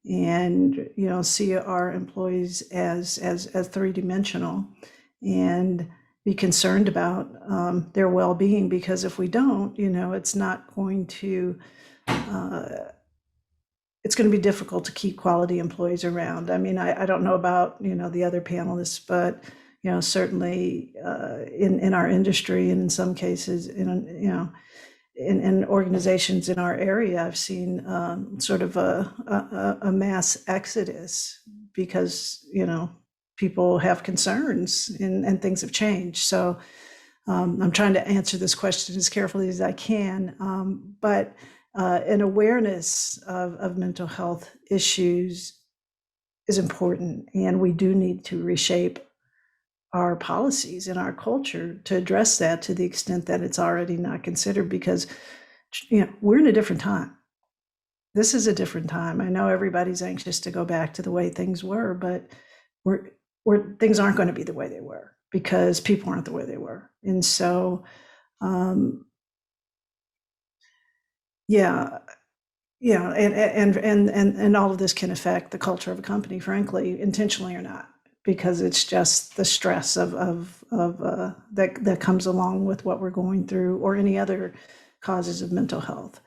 and, you know, see our employees as three-dimensional and be concerned about their well-being, because if we don't, you know, it's not going to, it's going to be difficult to keep quality employees around. I mean, I don't know about, you know, the other panelists, but, you know, certainly in our industry and in some cases, you know, in organizations in our area, I've seen sort of a mass exodus because, you know, people have concerns and things have changed. So I'm trying to answer this question as carefully as I can, but an awareness of mental health issues is important, and we do need to reshape our policies and our culture to address that to the extent that it's already not considered, because, you know, we're in a different time. This is a different time. I know everybody's anxious to go back to the way things were, but things aren't going to be the way they were because people aren't the way they were. And so, yeah, you know, and all of this can affect the culture of a company, frankly, intentionally or not, because it's just the stress of that comes along with what we're going through, or any other causes of mental health.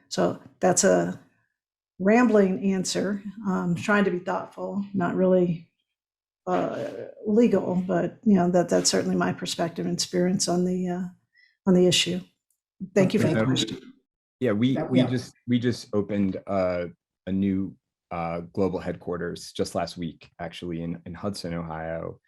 So that's a rambling answer. Trying to be thoughtful, not really legal, but, you know, that's certainly my perspective and experience on the issue. Thank you for the question. Yeah, we just opened a new global headquarters just last week, actually, in Hudson, Ohio.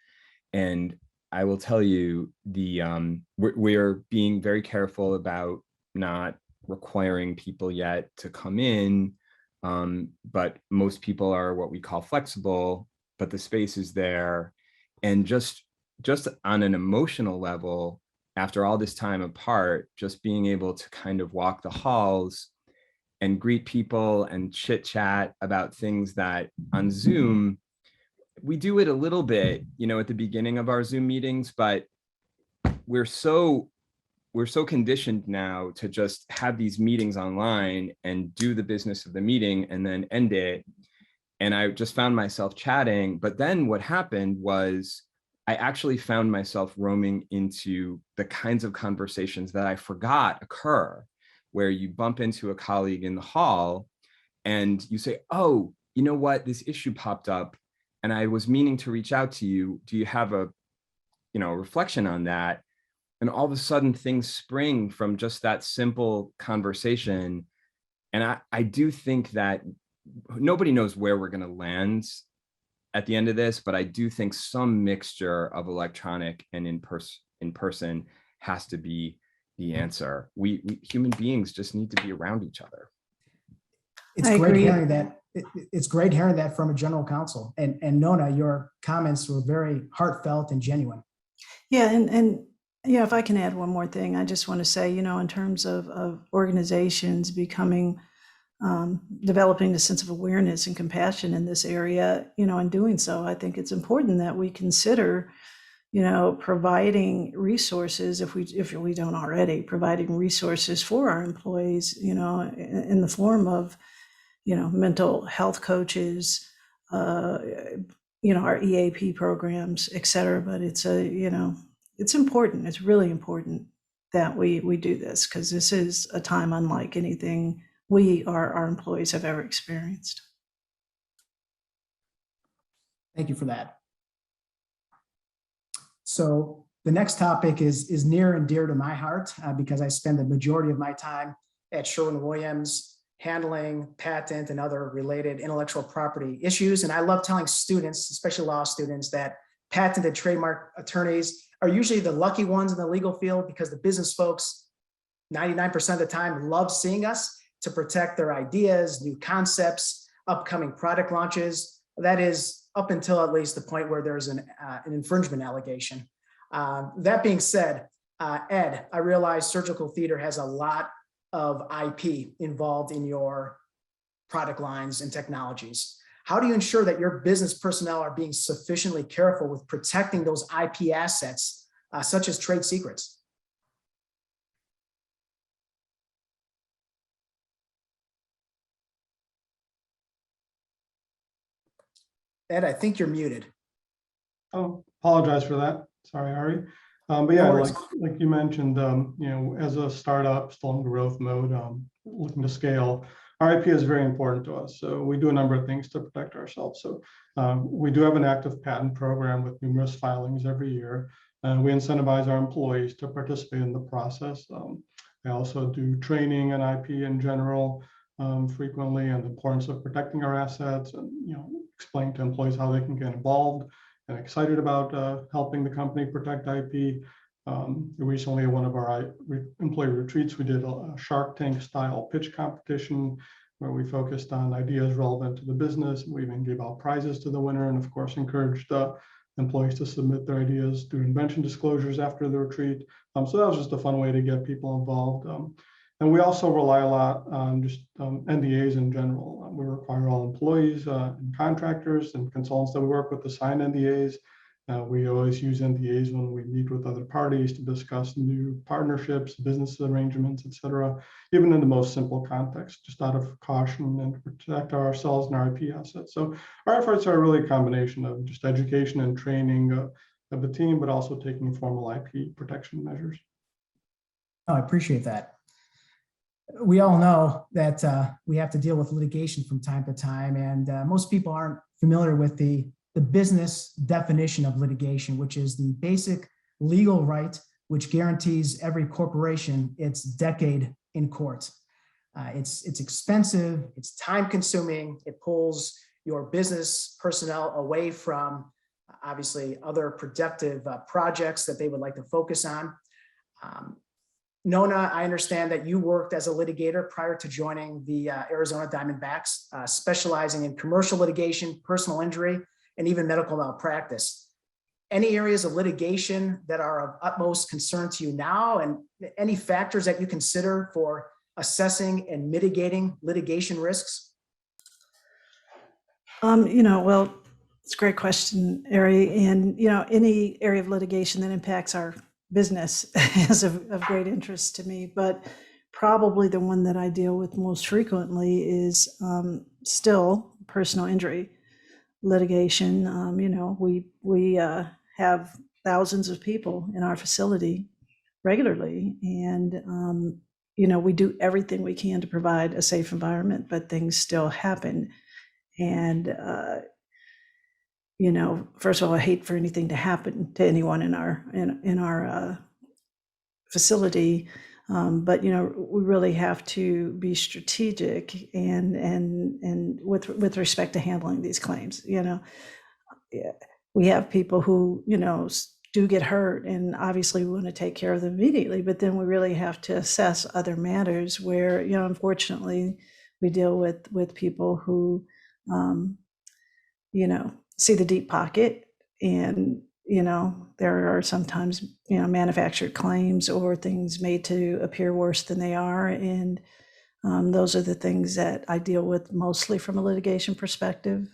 And I will tell you, we are being very careful about not requiring people yet to come in, but most people are what we call flexible, but the space is there. And just on an emotional level, after all this time apart, just being able to kind of walk the halls and greet people and chit chat about things that on Zoom, we do it a little bit, you know, at the beginning of our Zoom meetings, but we're so conditioned now to just have these meetings online and do the business of the meeting and then end it. And I just found myself chatting, but then what happened was I actually found myself roaming into the kinds of conversations that I forgot occur, where you bump into a colleague in the hall and you say, oh, you know what, this issue popped up and I was meaning to reach out to you. Do you have a, you know, reflection on that? And all of a sudden things spring from just that simple conversation. And I do think that nobody knows where we're going to land at the end of this, but I do think some mixture of electronic and in person has to be the answer. We human beings just need to be around each other. It's great hearing that. It's great hearing that from a general counsel. And Nona, your comments were very heartfelt and genuine. Yeah, and yeah, if I can add one more thing, I just want to say, in terms of organizations becoming, developing a sense of awareness and compassion in this area, in doing so, I think it's important that we consider, providing resources, if we don't already, providing resources for our employees, in the form of, mental health coaches, our EAP programs, et cetera. But it's it's important. It's really important that we do this, because this is a time unlike anything our employees have ever experienced. Thank you for that. So the next topic is near and dear to my heart because I spend the majority of my time at Sherwin-Williams handling patent and other related intellectual property issues. And I love telling students, especially law students, that patent and trademark attorneys are usually the lucky ones in the legal field, because the business folks, 99% of the time, love seeing us to protect their ideas, new concepts, upcoming product launches. That is up until at least the point where there's an infringement allegation. That being said, Ed, I realize surgical theater has a lot of IP involved in your product lines and technologies. How do you ensure that your business personnel are being sufficiently careful with protecting those IP assets, such as trade secrets? Ed, I think you're muted. Oh, apologize for that. Sorry, Ari. But yeah, like you mentioned, as a startup still in growth mode, looking to scale, our IP is very important to us. So we do a number of things to protect ourselves. So we do have an active patent program with numerous filings every year. We incentivize our employees to participate in the process. We also do training on IP in general frequently, and the importance of protecting our assets, and explain to employees how they can get involved and excited about helping the company protect IP. Recently, at one of our employee retreats, we did a Shark Tank style pitch competition where we focused on ideas relevant to the business. We even gave out prizes to the winner, and of course, encouraged employees to submit their ideas through invention disclosures after the retreat. So that was just a fun way to get people involved. And we also rely a lot on just NDAs in general. We require all employees and contractors and consultants that we work with to sign NDAs. We always use NDAs when we meet with other parties to discuss new partnerships, business arrangements, et cetera, even in the most simple context, just out of caution and to protect ourselves and our IP assets. So our efforts are really a combination of just education and training of the team, but also taking formal IP protection measures. Oh, I appreciate that. We all know that we have to deal with litigation from time to time, and most people aren't familiar with the business definition of litigation, which is the basic legal right which guarantees every corporation its decade in court. It's expensive, it's time consuming, it pulls your business personnel away from obviously other productive projects that they would like to focus on. Nona, I understand that you worked as a litigator prior to joining the Arizona Diamondbacks, specializing in commercial litigation, personal injury, and even medical malpractice. Any areas of litigation that are of utmost concern to you now, and any factors that you consider for assessing and mitigating litigation risks? Well, it's a great question, Ari. And, any area of litigation that impacts our business is of great interest to me, but probably the one that I deal with most frequently is still personal injury litigation. We have thousands of people in our facility regularly, and we do everything we can to provide a safe environment, but things still happen. And first of all, I hate for anything to happen to anyone in our facility. But we really have to be strategic and with respect to handling these claims. We have people who do get hurt, and obviously we want to take care of them immediately. But then we really have to assess other matters where unfortunately we deal with people who see the deep pocket, and there are sometimes manufactured claims or things made to appear worse than they are, and those are the things that I deal with mostly from a litigation perspective,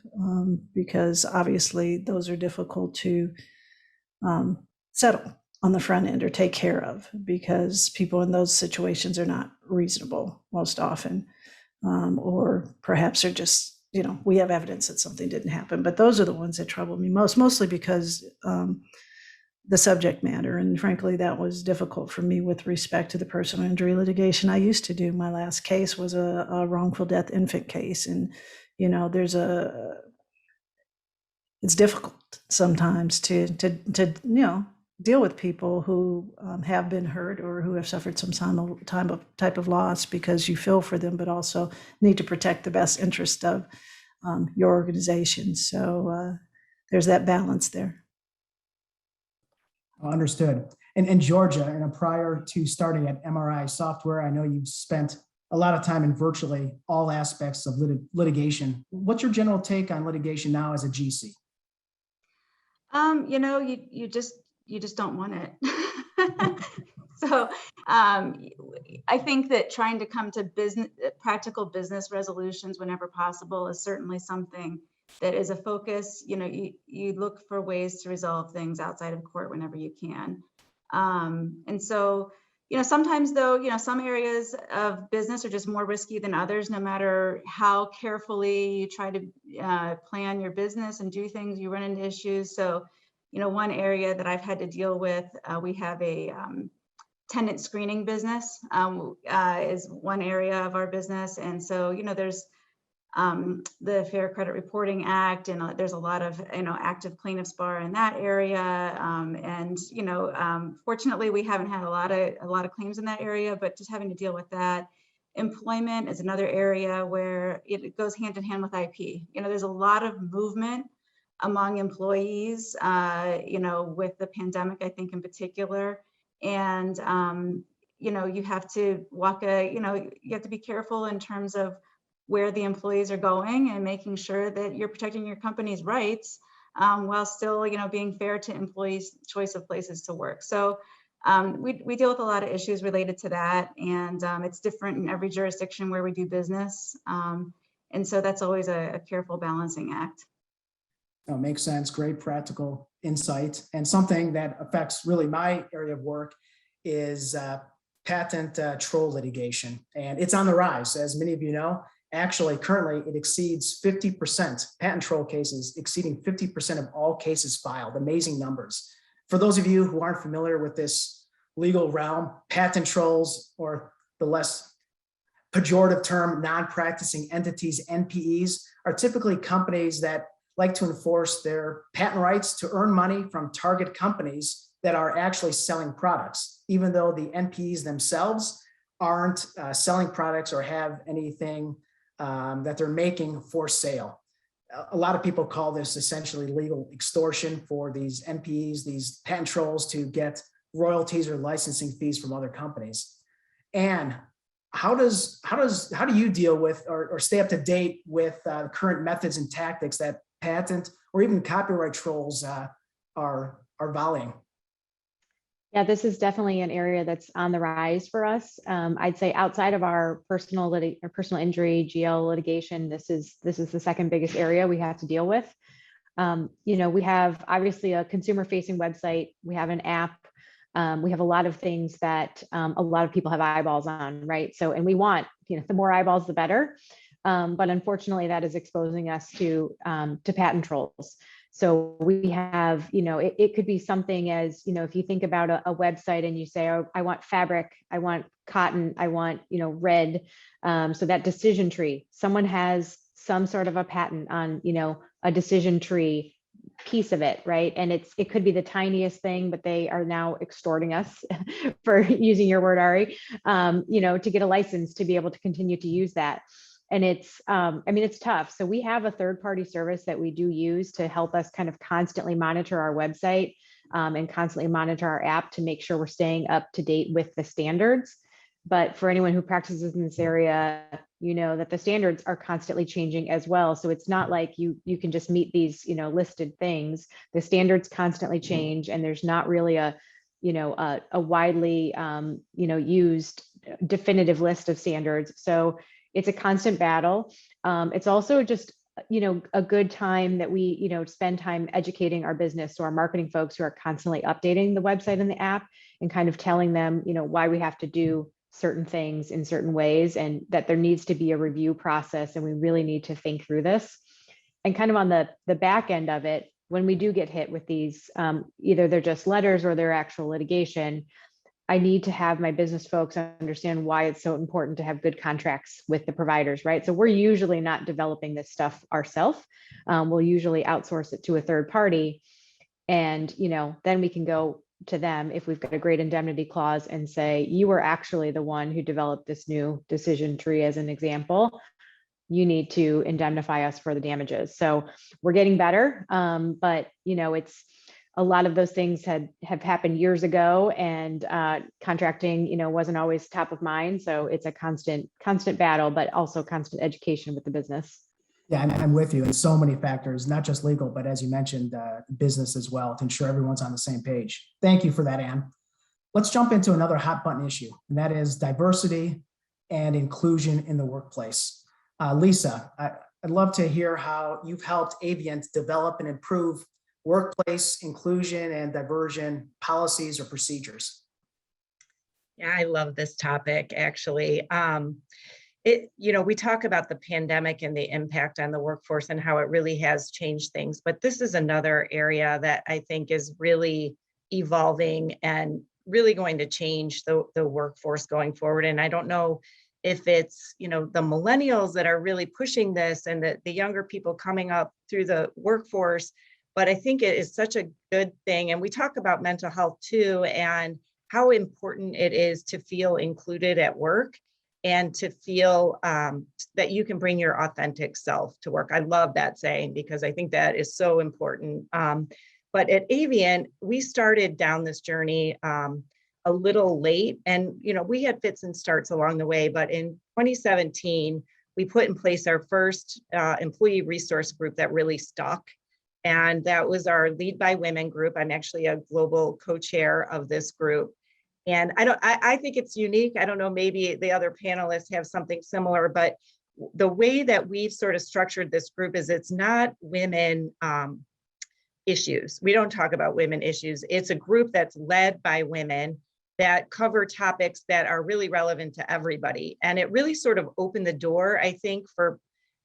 because obviously those are difficult to settle on the front end or take care of, because people in those situations are not reasonable most often, or perhaps they're just we have evidence that something didn't happen. But those are the ones that trouble me mostly because the subject matter. And frankly, that was difficult for me with respect to the personal injury litigation I used to do. My last case was a wrongful death infant case. And, it's difficult sometimes to deal with people who have been hurt or who have suffered some type of loss, because you feel for them, but also need to protect the best interest of your organization. So there's that balance there. Understood. And in Georgia, and prior to starting at MRI Software, I know you've spent a lot of time in virtually all aspects of litigation. What's your general take on litigation now as a GC? You just don't want it. So I think that trying to come to practical business resolutions whenever possible is certainly something that is a focus. You look for ways to resolve things outside of court whenever you can. And so, sometimes though, some areas of business are just more risky than others. No matter how carefully you try to plan your business and do things, you run into issues. So, one area that I've had to deal with, we have a tenant screening business, is one area of our business. And so, there's the Fair Credit Reporting Act, and there's a lot of active plaintiffs bar in that area. And fortunately, we haven't had a lot of claims in that area, but just having to deal with that. Employment is another area where it goes hand in hand with IP. There's a lot of movement among employees, with the pandemic, I think in particular. And you have to you have to be careful in terms of where the employees are going and making sure that you're protecting your company's rights, while still, being fair to employees' choice of places to work. So we deal with a lot of issues related to that, and it's different in every jurisdiction where we do business. And so that's always a careful balancing act. Oh, makes sense. Great practical insight. And something that affects really my area of work is patent troll litigation. And it's on the rise, as many of you know. Actually, currently, it exceeds 50%, patent troll cases exceeding 50% of all cases filed. Amazing numbers. For those of you who aren't familiar with this legal realm, patent trolls, or the less pejorative term, non-practicing entities, NPEs, are typically companies that like to enforce their patent rights to earn money from target companies that are actually selling products, even though the NPEs themselves aren't selling products or have anything that they're making for sale. A lot of people call this essentially legal extortion for these NPEs, these patent trolls, to get royalties or licensing fees from other companies. And how do you deal with or stay up to date with current methods and tactics that patent or even copyright trolls are volleying? Yeah, this is definitely an area that's on the rise for us. I'd say outside of our personal injury GL litigation, this is the second biggest area we have to deal with. We have obviously a consumer-facing website. We have an app. We have a lot of things that a lot of people have eyeballs on, right? So, and we want, the more eyeballs, the better. But unfortunately, that is exposing us to patent trolls. So we have, it could be something as, if you think about a website and you say, oh, I want fabric, I want cotton, I want, red. So that decision tree, someone has some sort of a patent on, a decision tree piece of it, right? And it could be the tiniest thing, but they are now extorting us for using your word, Ari, to get a license to be able to continue to use that. And it's, it's tough. So we have a third-party service that we do use to help us kind of constantly monitor our website and constantly monitor our app to make sure we're staying up to date with the standards. But for anyone who practices in this area, that the standards are constantly changing as well. So it's not like you can just meet these, listed things. The standards constantly change, and there's not really a widely, used definitive list of standards. So it's a constant battle. It's also just, a good time that we, spend time educating our business. So our marketing folks who are constantly updating the website and the app and kind of telling them, why we have to do certain things in certain ways, and that there needs to be a review process, and we really need to think through this. And kind of on the back end of it, when we do get hit with these, either they're just letters or they're actual litigation, I need to have my business folks understand why it's so important to have good contracts with the providers, right? So we're usually not developing this stuff ourselves. We'll usually outsource it to a third party, and then we can go to them if we've got a great indemnity clause and say, you were actually the one who developed this new decision tree as an example. You need to indemnify us for the damages. So we're getting better, but it's a lot of those things have happened years ago, and contracting wasn't always top of mind. So it's a constant battle, but also constant education with the business. Yeah, I'm with you in so many factors, not just legal, but as you mentioned, business as well, to ensure everyone's on the same page. Thank you for that, Ann. Let's jump into another hot button issue, and that is diversity and inclusion in the workplace. Lisa, I'd love to hear how you've helped Avient develop and improve workplace inclusion and diversion policies or procedures. Yeah, I love this topic, actually. We talk about the pandemic and the impact on the workforce and how it really has changed things, but this is another area that I think is really evolving and really going to change the workforce going forward. And I don't know if it's, the millennials that are really pushing this and the younger people coming up through the workforce, but I think it is such a good thing. And we talk about mental health too, and how important it is to feel included at work and to feel that you can bring your authentic self to work. I love that saying because I think that is so important. But at Avient, we started down this journey a little late, and we had fits and starts along the way. But in 2017, we put in place our first employee resource group that really stuck. And that was our Lead by Women group. I'm actually a global co-chair of this group. And I think it's unique. I don't know, maybe the other panelists have something similar, but the way that we've sort of structured this group is it's not women issues. We don't talk about women issues. It's a group that's led by women that cover topics that are really relevant to everybody. And it really sort of opened the door, I think, for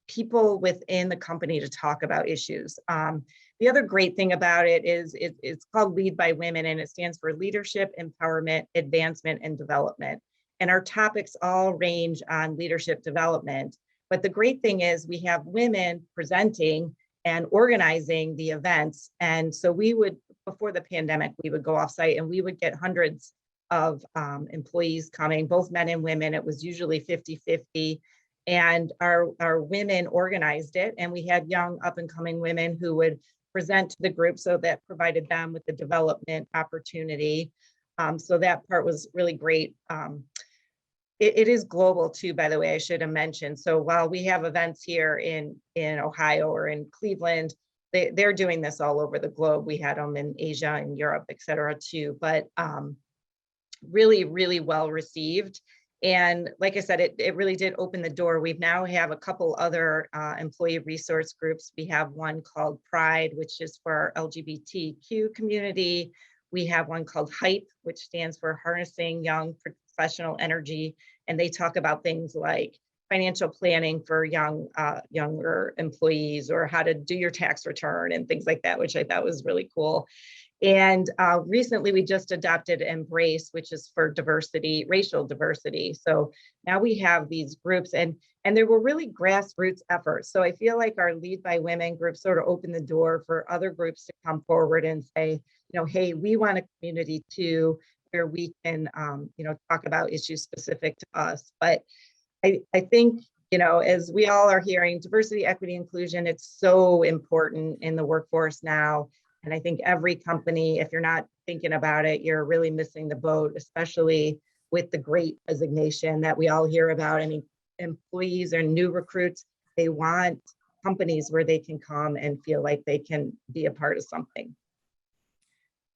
people within the company to talk about issues. The other great thing about it is it's called Lead by Women, and it stands for Leadership, Empowerment, Advancement, and Development. And our topics all range on leadership development. But the great thing is we have women presenting and organizing the events. And so we would, before the pandemic, we would go offsite and we would get hundreds of employees coming, both men and women. It was usually 50-50. And our women organized it, and we had young up and coming women who would present to the group, so that provided them with the development opportunity. So that part was really great. It is global too, by the way, I should have mentioned. So while we have events here in Ohio or in Cleveland, they're doing this all over the globe. We had them in Asia and Europe, et cetera, too, but really, really well received. And like I said, it really did open the door. We now have a couple other employee resource groups. We have one called Pride, which is for our LGBTQ community. We have one called HYPE, which stands for Harnessing Young Professional Energy. And they talk about things like financial planning for younger employees, or how to do your tax return and things like that, which I thought was really cool. And recently we just adopted Embrace, which is for diversity, racial diversity. So now we have these groups, and there were really grassroots efforts. So I feel like our Lead by Women group sort of opened the door for other groups to come forward and say, hey, we want a community too, where we can, talk about issues specific to us. But I think, as we all are hearing, diversity, equity, inclusion, it's so important in the workforce now. And I think every company, if you're not thinking about it, you're really missing the boat, especially with the great resignation that we all hear about. I mean, employees or new recruits, they want companies where they can come and feel like they can be a part of something.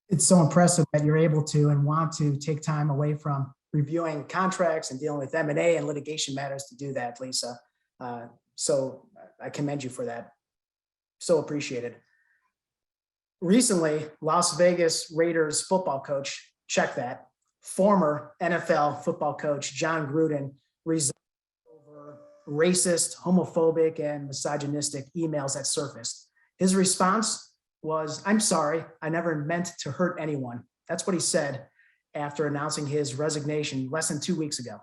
It's so impressive that you're able to and want to take time away from reviewing contracts and dealing with M&A and litigation matters to do that, Lisa. So I commend you for that. So appreciated. Recently, Las Vegas Raiders football coach, check that, former NFL football coach John Gruden resigned over racist, homophobic, and misogynistic emails that surfaced. His response was, "I'm sorry, I never meant to hurt anyone." That's what he said after announcing his resignation less than 2 weeks ago.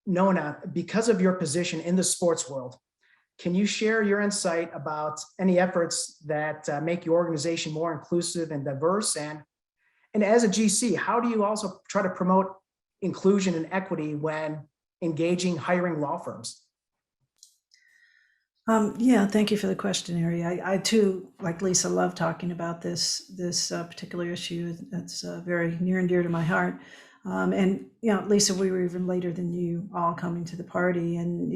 Nona, because of your position in the sports world, can you share your insight about any efforts that make your organization more inclusive and diverse? And as a GC, how do you also try to promote inclusion and equity when engaging, hiring law firms? Yeah, thank you for the question, Ari. I too, like Lisa, love talking about this particular issue. It's very near and dear to my heart. And Lisa, we were even later than you all coming to the party, and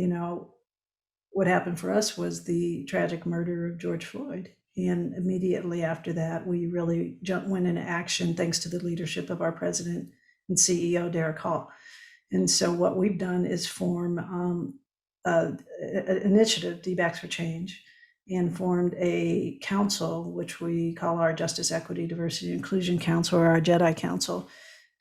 what happened for us was the tragic murder of George Floyd. And immediately after that, we really went into action thanks to the leadership of our president and CEO, Derek Hall. And so what we've done is form an initiative, DBACs for Change, and formed a council, which we call our Justice, Equity, Diversity, Inclusion Council, or our JEDI Council,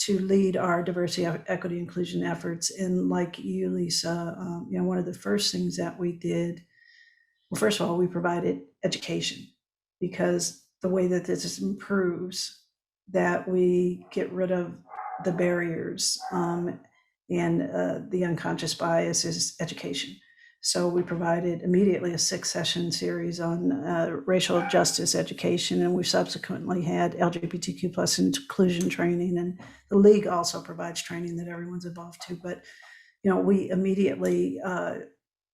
to lead our diversity, equity, inclusion efforts. And like you, Lisa, one of the first things that we did, well, first of all, we provided education, because the way that this improves, that we get rid of the barriers and the unconscious bias is education. So we provided immediately a 6-session series on racial justice education, and we subsequently had LGBTQ plus inclusion training, and the league also provides training that everyone's involved to. But we immediately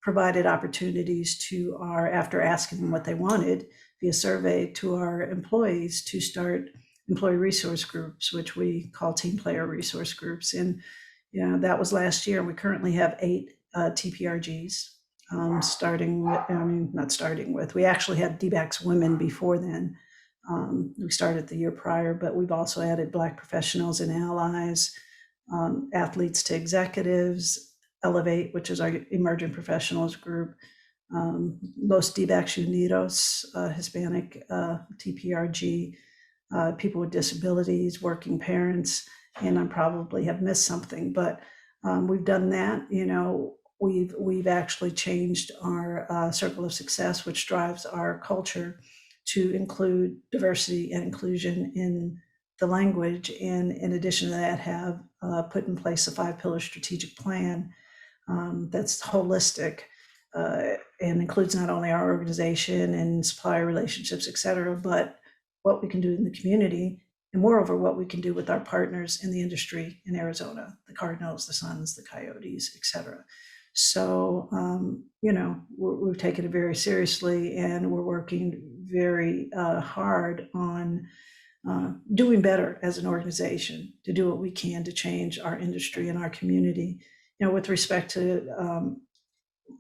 provided opportunities to after asking them what they wanted via survey, to our employees to start employee resource groups, which we call team player resource groups. And that was last year. We currently have 8 TPRGs, we actually had DBACs women before then. We started the year prior, but we've also added Black professionals and allies, athletes to executives, Elevate, which is our emerging professionals group, Los DBACs Unidos, Hispanic TPRG, people with disabilities, working parents, and I probably have missed something, but we've done that. We've actually changed our circle of success, which drives our culture to include diversity and inclusion in the language. And in addition to that, have put in place a 5-pillar strategic plan that's holistic and includes not only our organization and supplier relationships, et cetera, but what we can do in the community, and moreover, what we can do with our partners in the industry in Arizona, the Cardinals, the Suns, the Coyotes, et cetera. So, we've taken it very seriously, and we're working very hard on doing better as an organization to do what we can to change our industry and our community. With respect to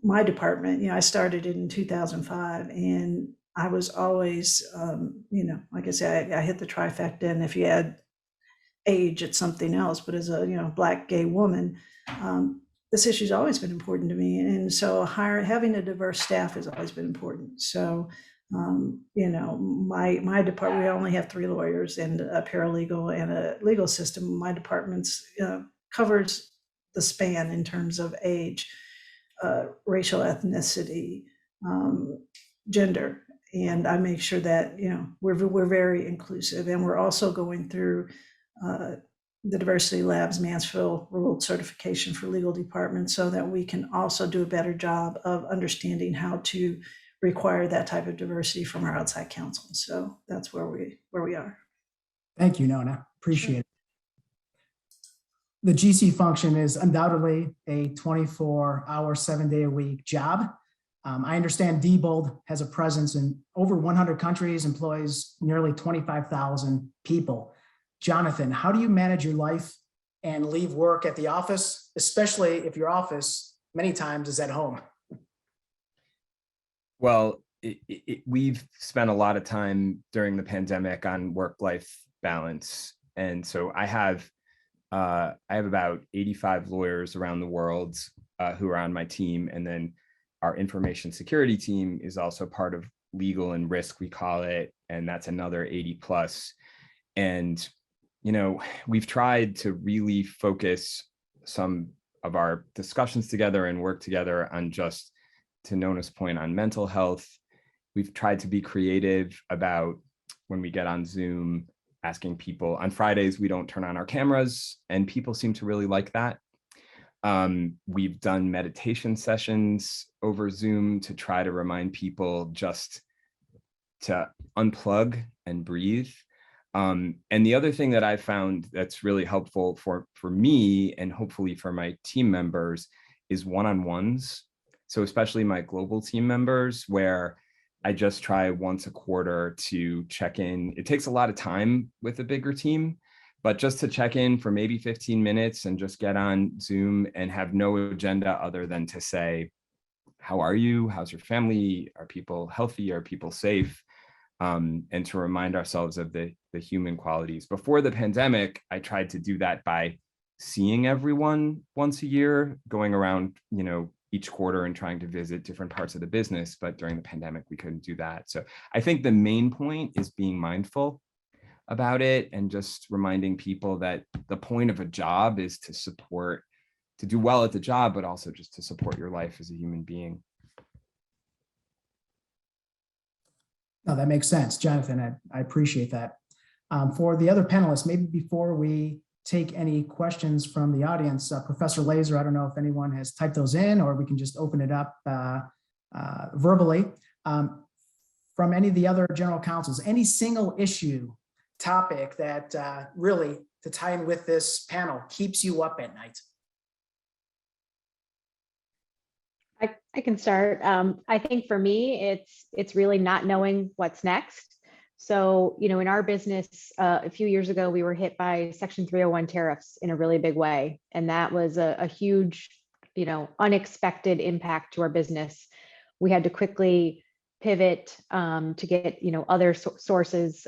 my department, I started in 2005, and I was always, like I said, I hit the trifecta, and if you add age, it's something else. But as a Black gay woman, this issue's always been important to me, and so having a diverse staff has always been important. So, my department, we only have 3 lawyers and a paralegal and a legal system. My department's covers the span in terms of age, racial ethnicity, gender. And I make sure that, we're very inclusive, and we're also going through the Diversity Labs Mansfield Rule certification for legal departments so that we can also do a better job of understanding how to require that type of diversity from our outside counsel. So that's where we are. Thank you, Nona. Appreciate it. The GC function is undoubtedly a 24-hour, 7-day-a-week job. I understand Diebold has a presence in over 100 countries, employs nearly 25,000 people. Jonathan, how do you manage your life and leave work at the office, especially if your office many times is at home? Well, we've spent a lot of time during the pandemic on work-life balance. And so I have about 85 lawyers around the world who are on my team. And then our information security team is also part of legal and risk, we call it. And that's another 80 plus. And we've tried to really focus some of our discussions together and work together on, just to Nona's point, on mental health. We've tried to be creative about when we get on Zoom, asking people. On Fridays, we don't turn on our cameras, and people seem to really like that. We've done meditation sessions over Zoom to try to remind people just to unplug and breathe. And the other thing that I found that's really helpful for me, and hopefully for my team members, is one-on-ones. So especially my global team members, where I just try once a quarter to check in. It takes a lot of time with a bigger team, but just to check in for maybe 15 minutes and just get on Zoom and have no agenda other than to say, how are you? How's your family? Are people healthy? Are people safe? And to remind ourselves of the human qualities. Before the pandemic, I tried to do that by seeing everyone once a year, going around, each quarter and trying to visit different parts of the business. But during the pandemic, we couldn't do that. So I think the main point is being mindful about it and just reminding people that the point of a job is to do well at the job, but also just to support your life as a human being. No, that makes sense, Jonathan. I appreciate that. For the other panelists, maybe before we take any questions from the audience, Professor Laser, I don't know if anyone has typed those in, or we can just open it up verbally. From any of the other general counsels, any single issue topic that really, to tie in with this panel, keeps you up at night? I can start. I think for me, it's really not knowing what's next. So, in our business, a few years ago, we were hit by Section 301 tariffs in a really big way. And that was a huge, unexpected impact to our business. We had to quickly pivot to get, other sources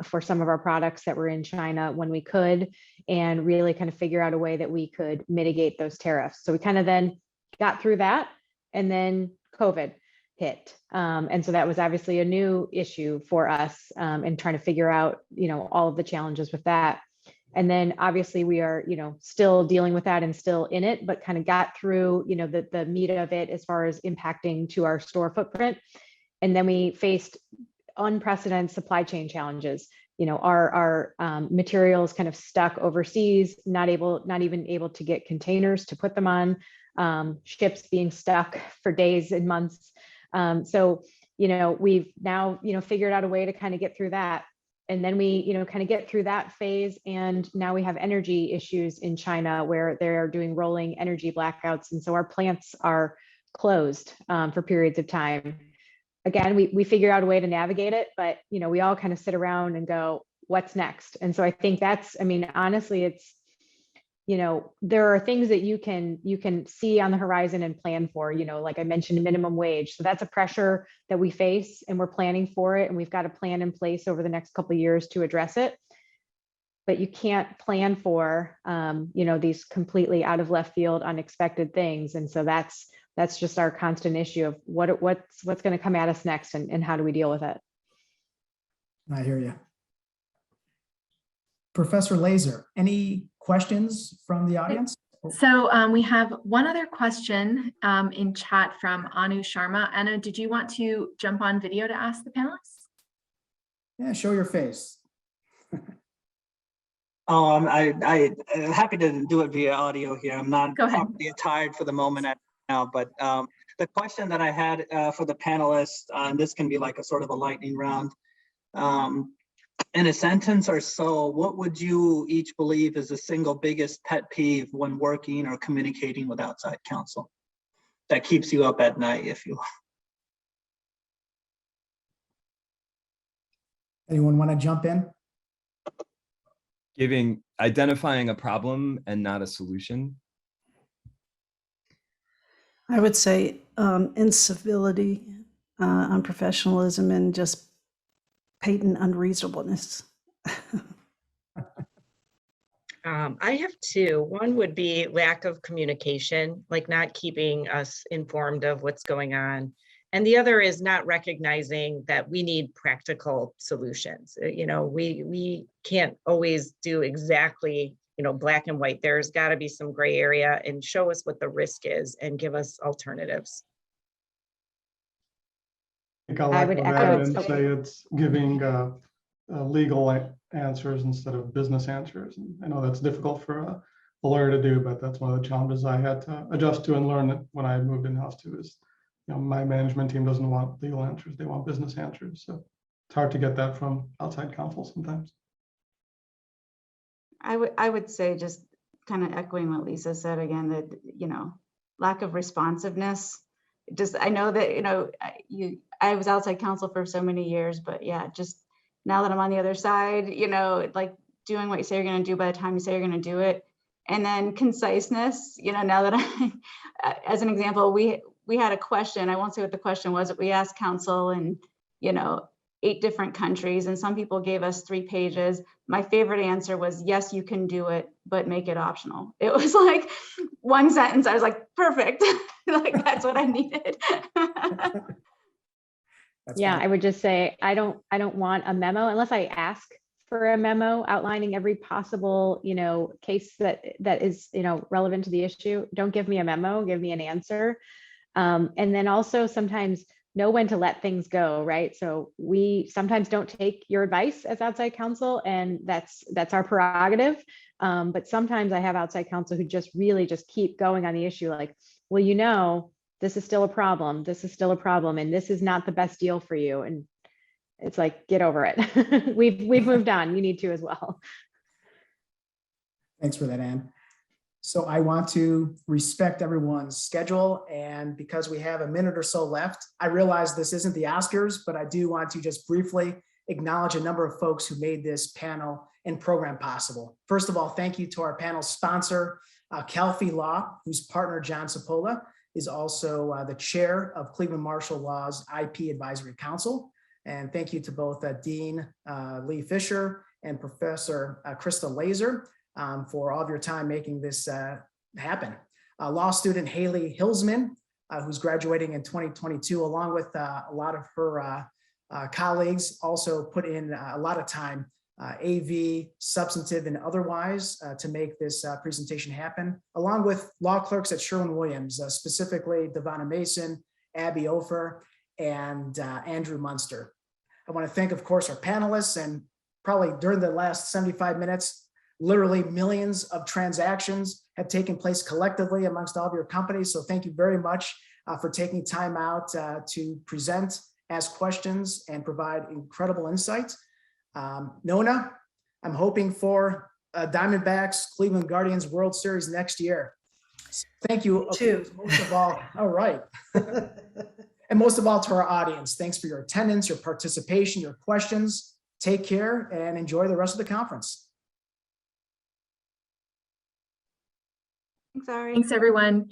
for some of our products that were in China when we could, and really kind of figure out a way that we could mitigate those tariffs. So we kind of then got through that. And then COVID hit. And so that was obviously a new issue for us, and trying to figure out, all of the challenges with that. And then obviously we are, still dealing with that and still in it, but kind of got through, the meat of it as far as impacting to our store footprint. And then we faced unprecedented supply chain challenges. Our materials kind of stuck overseas, not even able to get containers to put them on. Ships being stuck for days and months. So, we've now, figured out a way to kind of get through that. And then we, kind of get through that phase. And now we have energy issues in China where they're doing rolling energy blackouts. And so our plants are closed for periods of time. Again, we figure out a way to navigate it, but, we all kind of sit around and go, what's next? And so I think that's, honestly, it's, there are things that you can see on the horizon and plan for, like I mentioned, minimum wage. So that's a pressure that we face, and we're planning for it. And we've got a plan in place over the next couple of years to address it. But you can't plan for, these completely out of left field, unexpected things. And so that's just our constant issue of what's going to come at us next, and how do we deal with it? I hear you. Professor Laser, any questions from the audience? So we have one other question in chat from Anu Sharma. Anu, did you want to jump on video to ask the panelists? Yeah, show your face. I happy to do it via audio here. I'm not Go ahead. properly attired for the moment now, but the question that I had for the panelists, and this can be like a sort of a lightning round. In a sentence or so, what would you each believe is the single biggest pet peeve when working or communicating with outside counsel that keeps you up at night, if you will? Anyone want to jump in? Identifying a problem and not a solution. I would say incivility, unprofessionalism, and just patent unreasonableness. I have two. One would be lack of communication, like not keeping us informed of what's going on. And the other is not recognizing that we need practical solutions. You know, we can't always do exactly, you know, black and white. There's got to be some gray area, and show us what the risk is and give us alternatives. I think I'll echo that and say it's giving legal answers instead of business answers. And I know that's difficult for a lawyer to do, but that's one of the challenges I had to adjust to and learn when I moved in-house too, is, you know, my management team doesn't want legal answers, they want business answers. So it's hard to get that from outside counsel sometimes. I would say, just kind of echoing what Lisa said again, that, you know, lack of responsiveness. Just, I know that, you know, I was outside counsel for so many years, but yeah, just now that I'm on the other side, you know, like doing what you say you're going to do by the time you say you're going to do it. And then conciseness, you know, now that as an example, we had a question, I won't say what the question was, but we asked counsel in, you know, 8 different countries, and some people gave us 3 pages. My favorite answer was, yes, you can do it, but make it optional. It was like one sentence. I was like, perfect. Like, that's what I needed. Yeah, I would just say, I don't want a memo unless I ask for a memo outlining every possible, you know, case that is, you know, relevant to the issue. Don't give me a memo, give me an answer. And then also sometimes know when to let things go, right? So we sometimes don't take your advice as outside counsel, and that's our prerogative. But sometimes I have outside counsel who just really just keep going on the issue, like, well, you know, this is still a problem. This is still a problem, and this is not the best deal for you. And it's like, get over it. We've moved on. You need to as well. Thanks for that, Ann. So I want to respect everyone's schedule, and because we have a minute or so left, I realize this isn't the Oscars, but I do want to just briefly acknowledge a number of folks who made this panel and program possible. First of all, thank you to our panel sponsor, Calfee Law, whose partner, John Cipolla, is also the chair of Cleveland Marshall Law's IP Advisory Council. And thank you to both Dean Lee Fisher and Professor Krista Laser for all of your time making this happen. Law student Haley Hilsman, who's graduating in 2022, along with a lot of her colleagues, also put in a lot of time, AV, substantive and otherwise, to make this presentation happen, along with law clerks at Sherwin-Williams, specifically Devonna Mason, Abby Ofer, and Andrew Munster. I want to thank, of course, our panelists, and probably during the last 75 minutes, literally millions of transactions have taken place collectively amongst all of your companies. So thank you very much for taking time out to present, ask questions, and provide incredible insight. Nona, I'm hoping for Diamondbacks Cleveland Guardians World Series next year. Thank you. Most of all, all right. And most of all, to our audience, thanks for your attendance, your participation, your questions. Take care and enjoy the rest of the conference. Thanks, Ari. Thanks, everyone.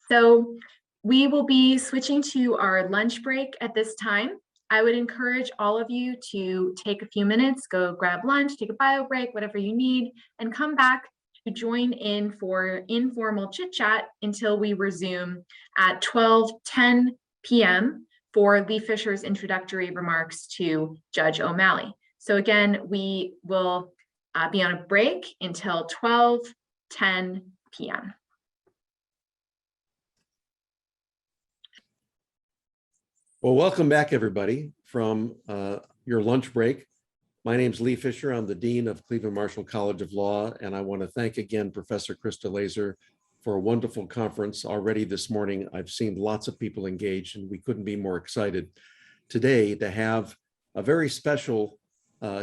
So we will be switching to our lunch break at this time. I would encourage all of you to take a few minutes, go grab lunch, take a bio break, whatever you need, and come back to join in for informal chit chat until we resume at 12:10 p.m. for Lee Fisher's introductory remarks to Judge O'Malley. So again, we will be on a break until 12:10 p.m. Well, welcome back, everybody, from your lunch break. My name's Lee Fisher. I'm the Dean of Cleveland Marshall College of Law, and I want to thank again Professor Krista Laser for a wonderful conference. Already this morning, I've seen lots of people engaged, and we couldn't be more excited today to have a very special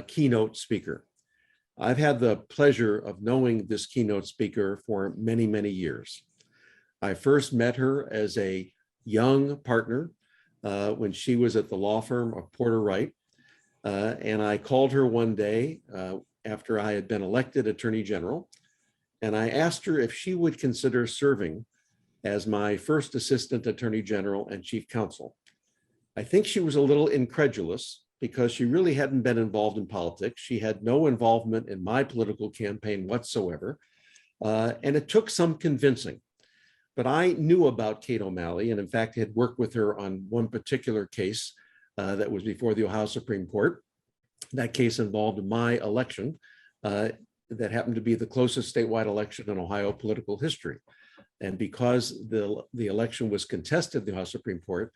keynote speaker. I've had the pleasure of knowing this keynote speaker for many, many years. I first met her as a young partner when she was at the law firm of Porter Wright. And I called her one day after I had been elected Attorney General, and I asked her if she would consider serving as my first Assistant Attorney General and Chief Counsel. I think she was a little incredulous because she really hadn't been involved in politics. She had no involvement in my political campaign whatsoever, and it took some convincing. But I knew about Kate O'Malley, and in fact had worked with her on one particular case that was before the Ohio Supreme Court. That case involved my election that happened to be the closest statewide election in Ohio political history. And because the election was contested in the Ohio Supreme Court,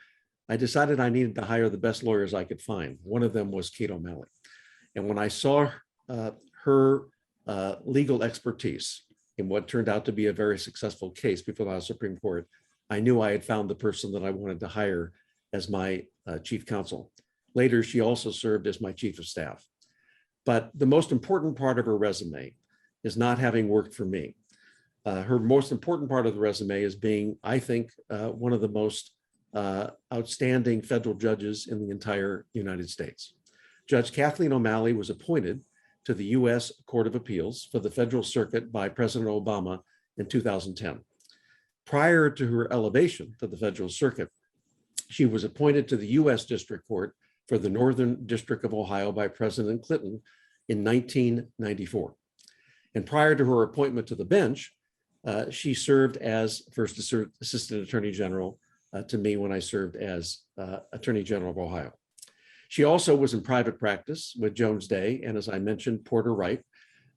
I decided I needed to hire the best lawyers I could find. One of them was Kate O'Malley. And when I saw her legal expertise in what turned out to be a very successful case before the Ohio Supreme Court, I knew I had found the person that I wanted to hire as my chief counsel. Later, she also served as my chief of staff. But the most important part of her resume is not having worked for me. Her most important part of the resume is being, I think, one of the most outstanding federal judges in the entire United States. Judge Kathleen O'Malley was appointed to the U.S. Court of Appeals for the Federal Circuit by President Obama in 2010. Prior to her elevation to the Federal Circuit, she was appointed to the U.S. District Court for the Northern District of Ohio by President Clinton in 1994. And prior to her appointment to the bench, she served as First Assistant Attorney General to me when I served as Attorney General of Ohio. She also was in private practice with Jones Day and, as I mentioned, Porter Wright,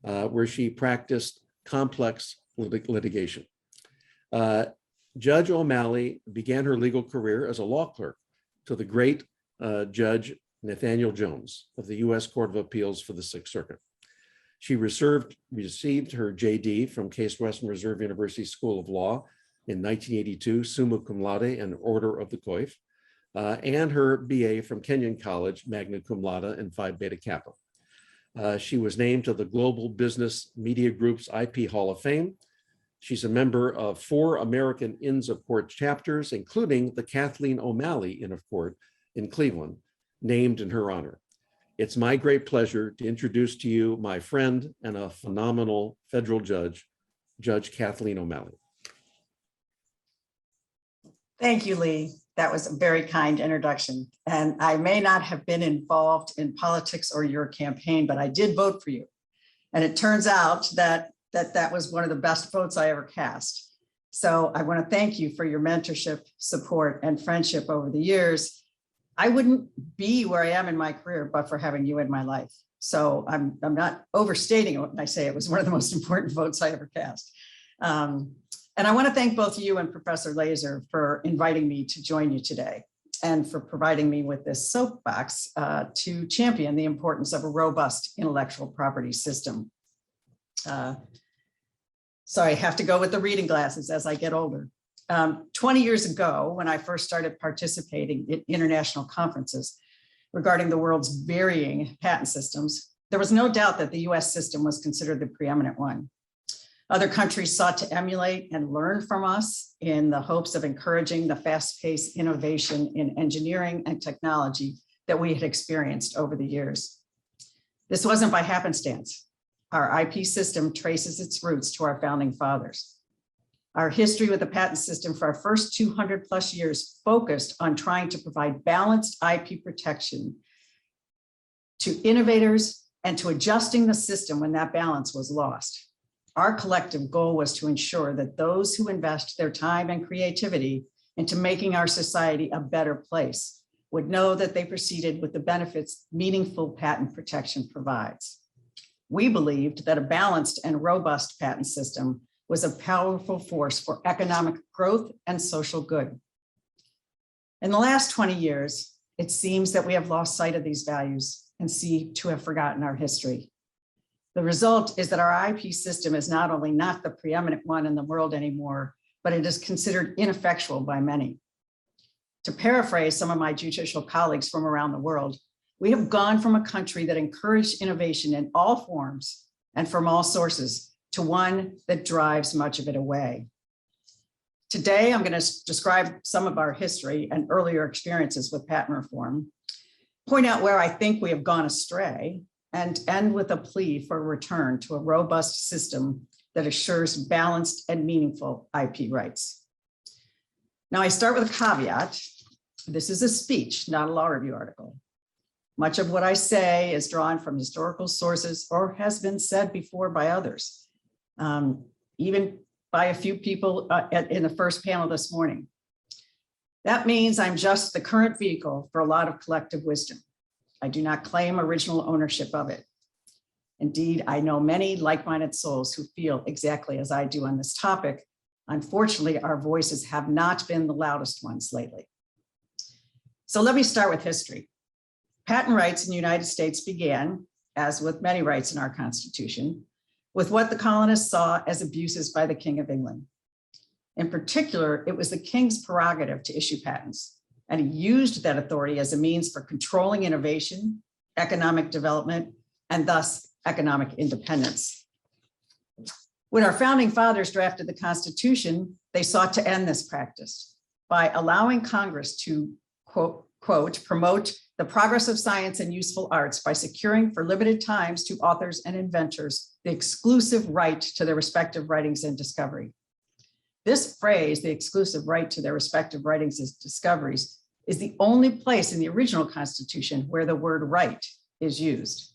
where she practiced complex litigation. Judge O'Malley began her legal career as a law clerk to the great Judge Nathaniel Jones of the U.S. Court of Appeals for the Sixth Circuit. She received her JD from Case Western Reserve University School of Law in 1982, summa cum laude and Order of the Coif, and her BA from Kenyon College, magna cum laude and Phi Beta Kappa. She was named to the Global Business Media Group's IP Hall of Fame. She's a member of 4 American Inns of Court chapters, including the Kathleen O'Malley Inn of Court in Cleveland, named in her honor. It's my great pleasure to introduce to you my friend and a phenomenal federal judge, Judge Kathleen O'Malley. Thank you, Lee. That was a very kind introduction. And I may not have been involved in politics or your campaign, but I did vote for you. And it turns out that was one of the best votes I ever cast. So I want to thank you for your mentorship, support, and friendship over the years. I wouldn't be where I am in my career, but for having you in my life. So I'm not overstating it when I say it was one of the most important votes I ever cast. And I want to thank both you and Professor Laser for inviting me to join you today and for providing me with this soapbox to champion the importance of a robust intellectual property system. Sorry, I have to go with the reading glasses as I get older. 20 years ago, when I first started participating in international conferences regarding the world's varying patent systems, there was no doubt that the US system was considered the preeminent one. Other countries sought to emulate and learn from us in the hopes of encouraging the fast-paced innovation in engineering and technology that we had experienced over the years. This wasn't by happenstance. Our IP system traces its roots to our founding fathers. Our history with the patent system for our first 200 plus years focused on trying to provide balanced IP protection to innovators and to adjusting the system when that balance was lost. Our collective goal was to ensure that those who invest their time and creativity into making our society a better place would know that they proceeded with the benefits meaningful patent protection provides. We believed that a balanced and robust patent system was a powerful force for economic growth and social good. In the last 20 years, it seems that we have lost sight of these values and seem to have forgotten our history. The result is that our IP system is not only not the preeminent one in the world anymore, but it is considered ineffectual by many. To paraphrase some of my judicial colleagues from around the world, we have gone from a country that encouraged innovation in all forms and from all sources to one that drives much of it away. Today, I'm going to describe some of our history and earlier experiences with patent reform, point out where I think we have gone astray, and end with a plea for a return to a robust system that assures balanced and meaningful IP rights. Now, I start with a caveat. This is a speech, not a law review article. Much of what I say is drawn from historical sources or has been said before by others, even by a few people in the first panel this morning. That means I'm just the current vehicle for a lot of collective wisdom. I do not claim original ownership of it. Indeed, I know many like-minded souls who feel exactly as I do on this topic. Unfortunately, our voices have not been the loudest ones lately. So let me start with history. Patent rights in the United States began, as with many rights in our Constitution, with what the colonists saw as abuses by the King of England. In particular, it was the king's prerogative to issue patents, and he used that authority as a means for controlling innovation, economic development, and thus economic independence. When our founding fathers drafted the Constitution, they sought to end this practice by allowing Congress to, quote, promote the progress of science and useful arts by securing for limited times to authors and inventors the exclusive right to their respective writings and discovery. This phrase, the exclusive right to their respective writings and discoveries, is the only place in the original Constitution where the word right is used.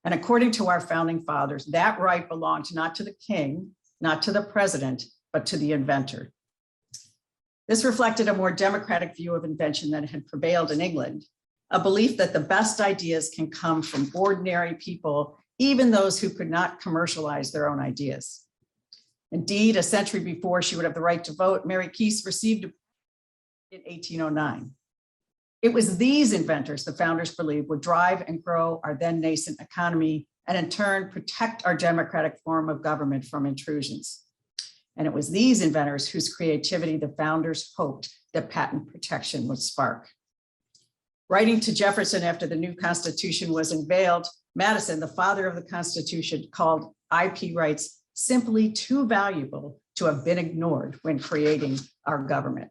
And according to our founding fathers, that right belonged not to the king, not to the president, but to the inventor. This reflected a more democratic view of invention that had prevailed in England, a belief that the best ideas can come from ordinary people, even those who could not commercialize their own ideas. Indeed, a century before she would have the right to vote, Mary Keith received in 1809. It was these inventors the founders believed would drive and grow our then nascent economy and in turn protect our democratic form of government from intrusions. And it was these inventors whose creativity the founders hoped that patent protection would spark. Writing to Jefferson after the new Constitution was unveiled, Madison, the father of the Constitution, called IP rights simply too valuable to have been ignored when creating our government.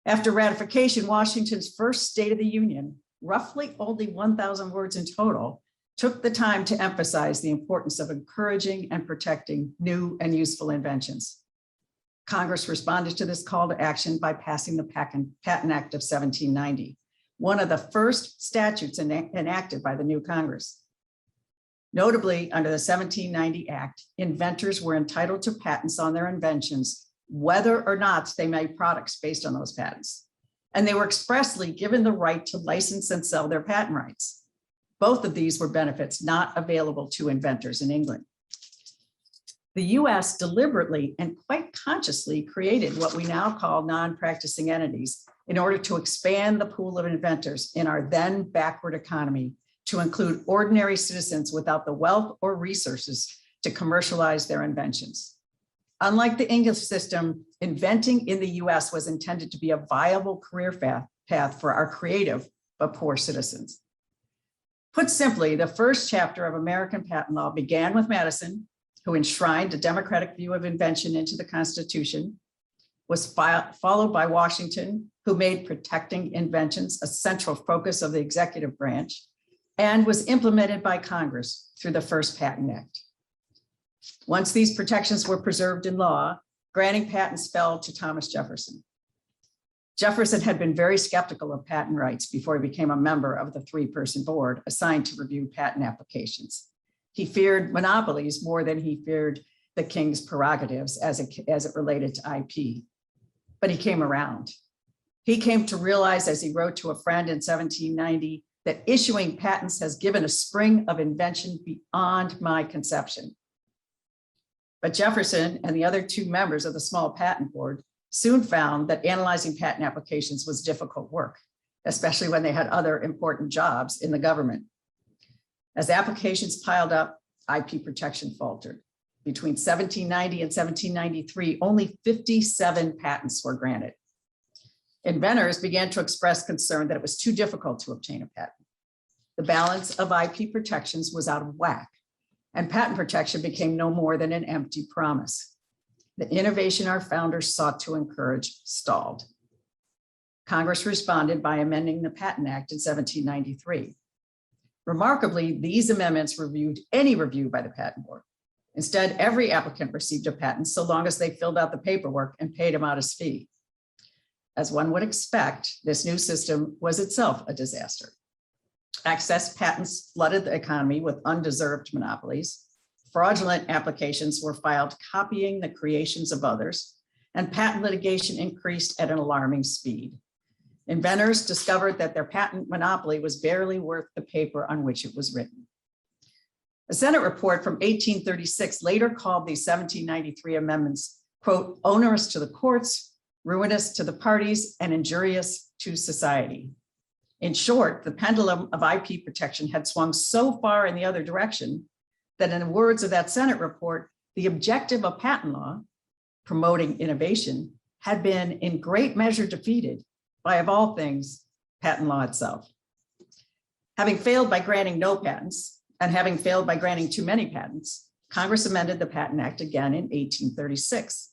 After ratification, Washington's first State of the Union, roughly only 1,000 words in total, took the time to emphasize the importance of encouraging and protecting new and useful inventions. Congress responded to this call to action by passing the Patent Act of 1790, one of the first statutes enacted by the new Congress. Notably, under the 1790 Act, inventors were entitled to patents on their inventions, whether or not they made products based on those patents. And they were expressly given the right to license and sell their patent rights. Both of these were benefits not available to inventors in England. The US deliberately and quite consciously created what we now call non-practicing entities in order to expand the pool of inventors in our then backward economy to include ordinary citizens without the wealth or resources to commercialize their inventions. Unlike the English system, inventing in the US was intended to be a viable career path for our creative but poor citizens. Put simply, the first chapter of American patent law began with Madison, who enshrined a democratic view of invention into the Constitution, was followed by Washington, who made protecting inventions a central focus of the executive branch, and was implemented by Congress through the first Patent Act. Once these protections were preserved in law, granting patents fell to Thomas Jefferson. Jefferson had been very skeptical of patent rights before he became a member of the three-person board assigned to review patent applications. He feared monopolies more than he feared the king's prerogatives as it related to IP. But he came around. He came to realize, as he wrote to a friend in 1790, that issuing patents has given a spring of invention beyond my conception. But Jefferson and the other two members of the small patent board soon found that analyzing patent applications was difficult work, especially when they had other important jobs in the government. As applications piled up, IP protection faltered. Between 1790 and 1793, only 57 patents were granted. Inventors began to express concern that it was too difficult to obtain a patent. The balance of IP protections was out of whack, and patent protection became no more than an empty promise. The innovation our founders sought to encourage stalled. Congress responded by amending the Patent Act in 1793. Remarkably, these amendments reviewed any review by the Patent Board. Instead, every applicant received a patent so long as they filled out the paperwork and paid a modest fee. As one would expect, this new system was itself a disaster. Excess patents flooded the economy with undeserved monopolies. Fraudulent applications were filed copying the creations of others, and patent litigation increased at an alarming speed. Inventors discovered that their patent monopoly was barely worth the paper on which it was written. A Senate report from 1836 later called the 1793 amendments, quote, onerous to the courts, ruinous to the parties, and injurious to society. In short, the pendulum of IP protection had swung so far in the other direction that, in the words of that Senate report, the objective of patent law, promoting innovation, had been in great measure defeated by, of all things, patent law itself. Having failed by granting no patents, and having failed by granting too many patents, Congress amended the Patent Act again in 1836.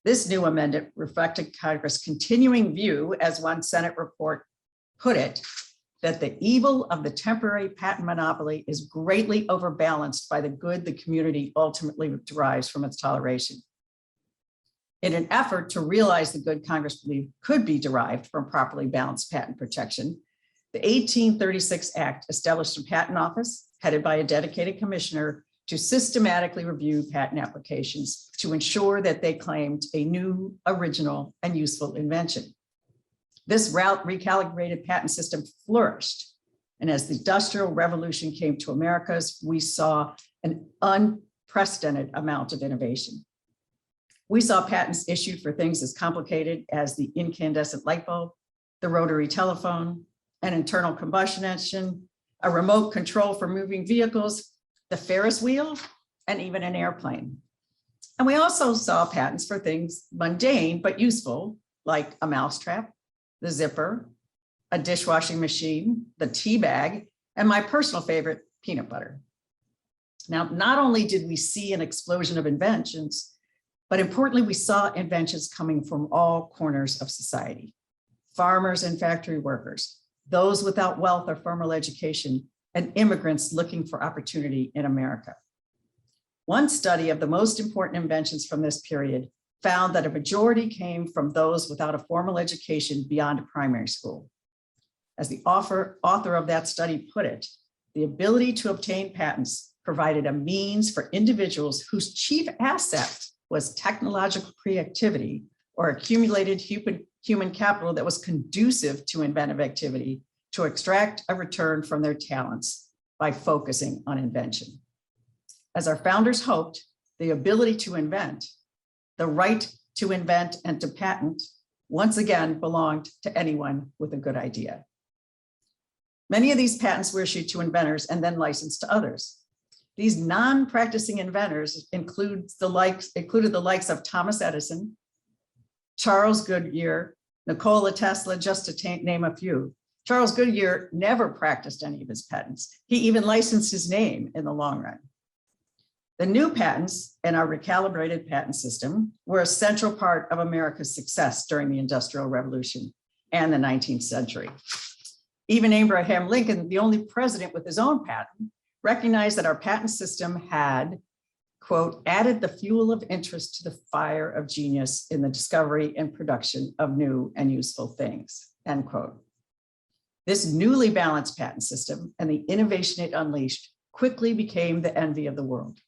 This new amendment reflected Congress' continuing view, as one Senate report put it, that the evil of the temporary patent monopoly is greatly overbalanced by the good the community ultimately derives from its toleration. In an effort to realize the good Congress believed could be derived from properly balanced patent protection, the 1836 Act established a patent office headed by a dedicated commissioner to systematically review patent applications to ensure that they claimed a new, original, and useful invention. This recalibrated patent system flourished, and as the Industrial Revolution came to Americas, we saw an unprecedented amount of innovation. We saw patents issued for things as complicated as the incandescent light bulb, the rotary telephone, an internal combustion engine, a remote control for moving vehicles, the Ferris wheel, and even an airplane. And we also saw patents for things mundane but useful, like a mousetrap, the zipper, a dishwashing machine, the tea bag, and my personal favorite, peanut butter. Now, not only did we see an explosion of inventions, but importantly, we saw inventions coming from all corners of society. Farmers and factory workers, those without wealth or formal education, and immigrants looking for opportunity in America. One study of the most important inventions from this period found that a majority came from those without a formal education beyond primary school. As the author of that study put it, the ability to obtain patents provided a means for individuals whose chief asset was technological creativity or accumulated human capital that was conducive to inventive activity to extract a return from their talents by focusing on invention. As our founders hoped, the ability to invent, the right to invent and to patent, once again belonged to anyone with a good idea. Many of these patents were issued to inventors and then licensed to others. These non-practicing inventors included the likes of Thomas Edison, Charles Goodyear, Nikola Tesla, just to name a few. Charles Goodyear never practiced any of his patents. He even licensed his name in the long run. The new patents and our recalibrated patent system were a central part of America's success during the Industrial Revolution and the 19th century. Even Abraham Lincoln, the only president with his own patent, recognized that our patent system had, quote, added the fuel of interest to the fire of genius in the discovery and production of new and useful things, end quote. This newly balanced patent system and the innovation it unleashed quickly became the envy of the world.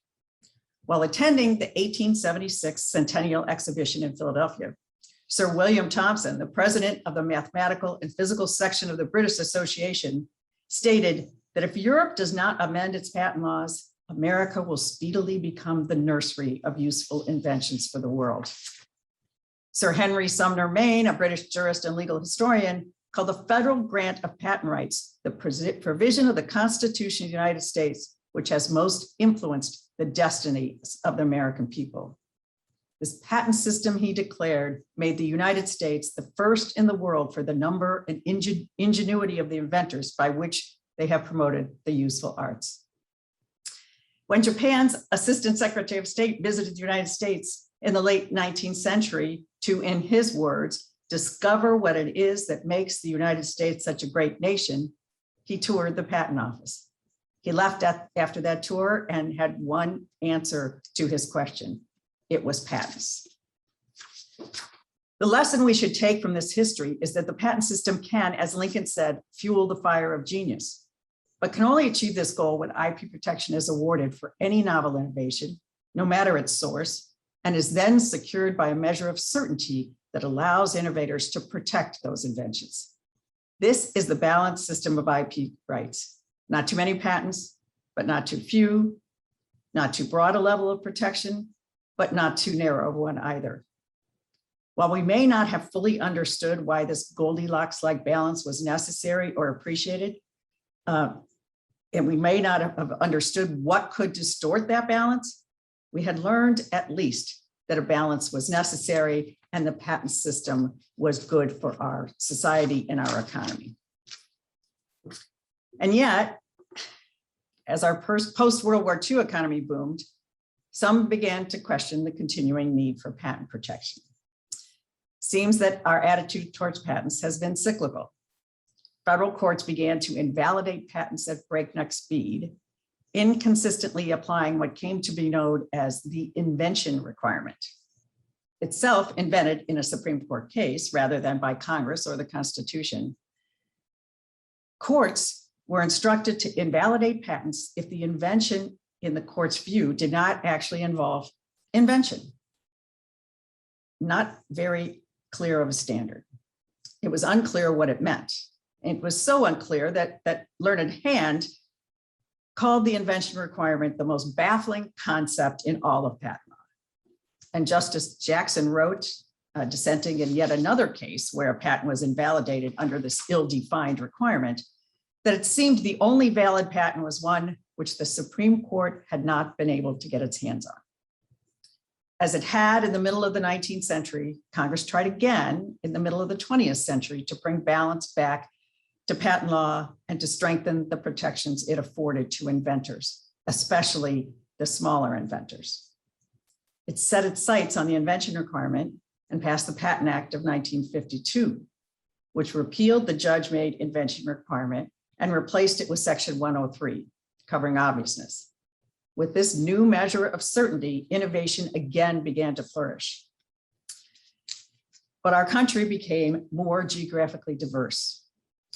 While attending the 1876 Centennial Exhibition in Philadelphia, Sir William Thomson, the president of the Mathematical and Physical Section of the British Association, stated that if Europe does not amend its patent laws, America will speedily become the nursery of useful inventions for the world. Sir Henry Sumner Maine, a British jurist and legal historian, called the federal grant of patent rights the provision of the Constitution of the United States, which has most influenced the destinies of the American people. This patent system, he declared, made the United States the first in the world for the number and ingenuity of the inventors by which they have promoted the useful arts. When Japan's Assistant Secretary of State visited the United States in the late 19th century to, in his words, discover what it is that makes the United States such a great nation, he toured the patent office. He left after that tour and had one answer to his question. It was patents. The lesson we should take from this history is that the patent system can, as Lincoln said, fuel the fire of genius, but can only achieve this goal when IP protection is awarded for any novel innovation, no matter its source, and is then secured by a measure of certainty that allows innovators to protect those inventions. This is the balanced system of IP rights. Not too many patents, but not too few, not too broad a level of protection, but not too narrow one either. While we may not have fully understood why this Goldilocks-like balance was necessary or appreciated, and we may not have understood what could distort that balance, we had learned at least that a balance was necessary and the patent system was good for our society and our economy. And yet, as our post-World War II economy boomed, some began to question the continuing need for patent protection. Seems that our attitude towards patents has been cyclical. Federal courts began to invalidate patents at breakneck speed, inconsistently applying what came to be known as the invention requirement, itself invented in a Supreme Court case rather than by Congress or the Constitution. Courts were instructed to invalidate patents if the invention, in the court's view, did not actually involve invention. Not very clear of a standard. It was unclear what it meant. It was so unclear that Learned Hand called the invention requirement the most baffling concept in all of patent law. And Justice Jackson wrote, dissenting in yet another case where a patent was invalidated under this ill-defined requirement, that it seemed the only valid patent was one which the Supreme Court had not been able to get its hands on. As it had in the middle of the 19th century, Congress tried again in the middle of the 20th century to bring balance back to patent law and to strengthen the protections it afforded to inventors, especially the smaller inventors. It set its sights on the invention requirement and passed the Patent Act of 1952, which repealed the judge-made invention requirement and replaced it with Section 103, covering obviousness. With this new measure of certainty, innovation again began to flourish. But our country became more geographically diverse,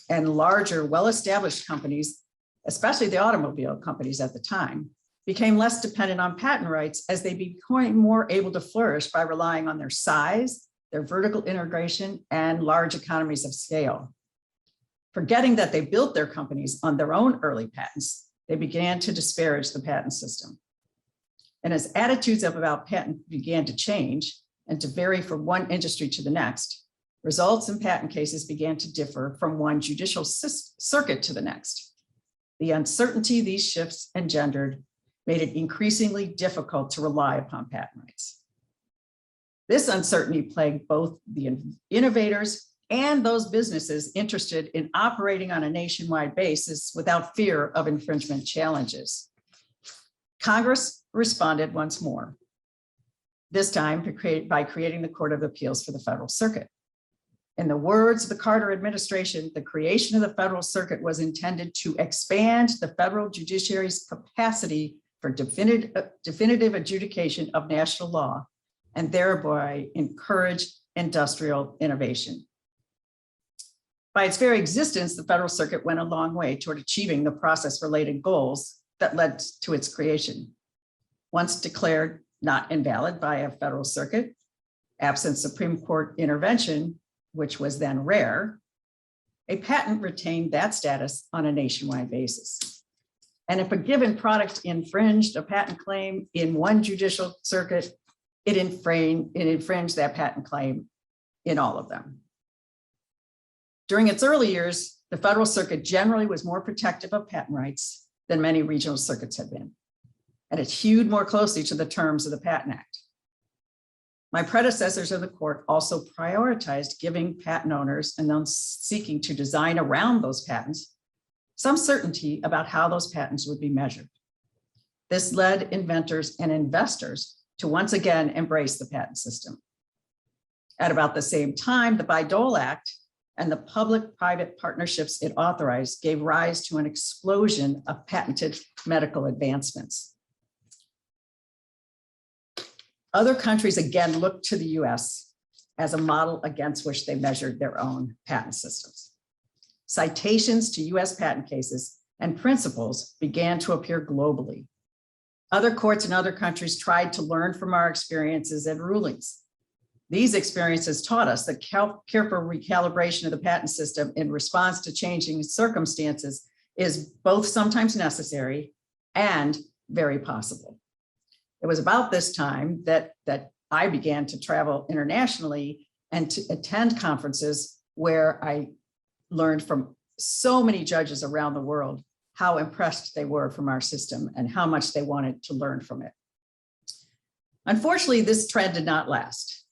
and larger, well-established companies, especially the automobile companies at the time, became less dependent on patent rights as they became more able to flourish by relying on their size, their vertical integration, and large economies of scale. Forgetting that they built their companies on their own early patents, they began to disparage the patent system. And as attitudes about patent began to change and to vary from one industry to the next, results in patent cases began to differ from one judicial circuit to the next. The uncertainty these shifts engendered made it increasingly difficult to rely upon patent rights. This uncertainty plagued both the innovators and those businesses interested in operating on a nationwide basis without fear of infringement challenges. Congress responded once more, this time by creating the Court of Appeals for the Federal Circuit. In the words of the Carter administration, the creation of the Federal Circuit was intended to expand the federal judiciary's capacity for definitive adjudication of national law and thereby encourage industrial innovation. By its very existence, the Federal Circuit went a long way toward achieving the process-related goals that led to its creation. Once declared not invalid by a Federal Circuit, absent Supreme Court intervention, which was then rare, a patent retained that status on a nationwide basis. And if a given product infringed a patent claim in one judicial circuit, it infringed that patent claim in all of them. During its early years, the Federal Circuit generally was more protective of patent rights than many regional circuits had been, and it hewed more closely to the terms of the Patent Act. My predecessors in the court also prioritized giving patent owners and those seeking to design around those patents some certainty about how those patents would be measured. This led inventors and investors to once again embrace the patent system. At about the same time, the Bayh-Dole Act and the public-private partnerships it authorized gave rise to an explosion of patented medical advancements. Other countries again looked to the US as a model against which they measured their own patent systems. Citations to US patent cases and principles began to appear globally. Other courts in other countries tried to learn from our experiences and rulings. These experiences taught us that careful recalibration of the patent system in response to changing circumstances is both sometimes necessary and very possible. It was about this time that I began to travel internationally and to attend conferences where I learned from so many judges around the world how impressed they were from our system and how much they wanted to learn from it. Unfortunately, this trend did not last.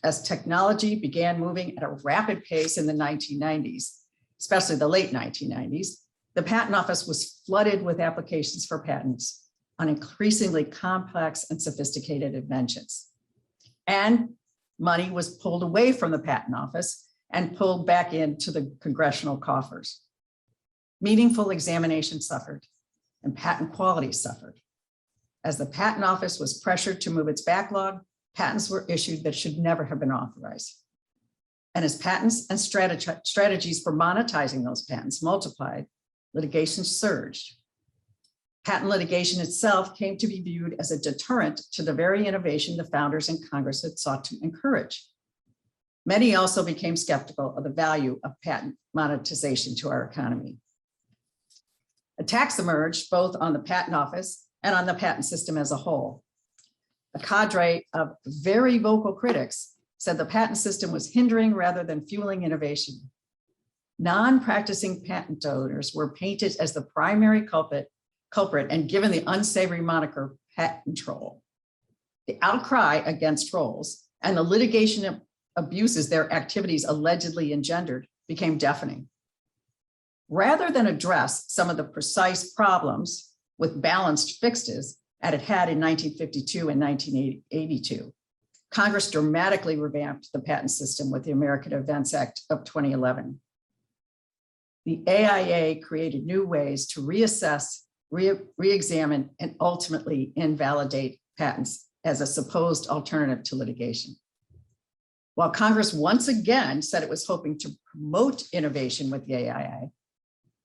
As technology began moving at a rapid pace in the 1990s, especially the late 1990s, the Patent Office was flooded with applications for patents on increasingly complex and sophisticated inventions. And money was pulled away from the Patent Office and pulled back into the congressional coffers. Meaningful examination suffered and patent quality suffered. As the Patent Office was pressured to move its backlog, patents were issued that should never have been authorized. And as patents and strategies for monetizing those patents multiplied, litigation surged. Patent litigation itself came to be viewed as a deterrent to the very innovation the founders in Congress had sought to encourage. Many also became skeptical of the value of patent monetization to our economy. Attacks emerged both on the Patent Office and on the patent system as a whole. A cadre of very vocal critics said the patent system was hindering rather than fueling innovation. Non-practicing patent owners were painted as the primary culprit and given the unsavory moniker patent troll. The outcry against trolls and the litigation abuses their activities allegedly engendered became deafening. Rather than address some of the precise problems with balanced fixes that it had in 1952 and 1982, Congress dramatically revamped the patent system with the American Invents Act of 2011. The AIA created new ways to reassess, re-examine, and ultimately invalidate patents as a supposed alternative to litigation. While Congress once again said it was hoping to promote innovation with the AIA,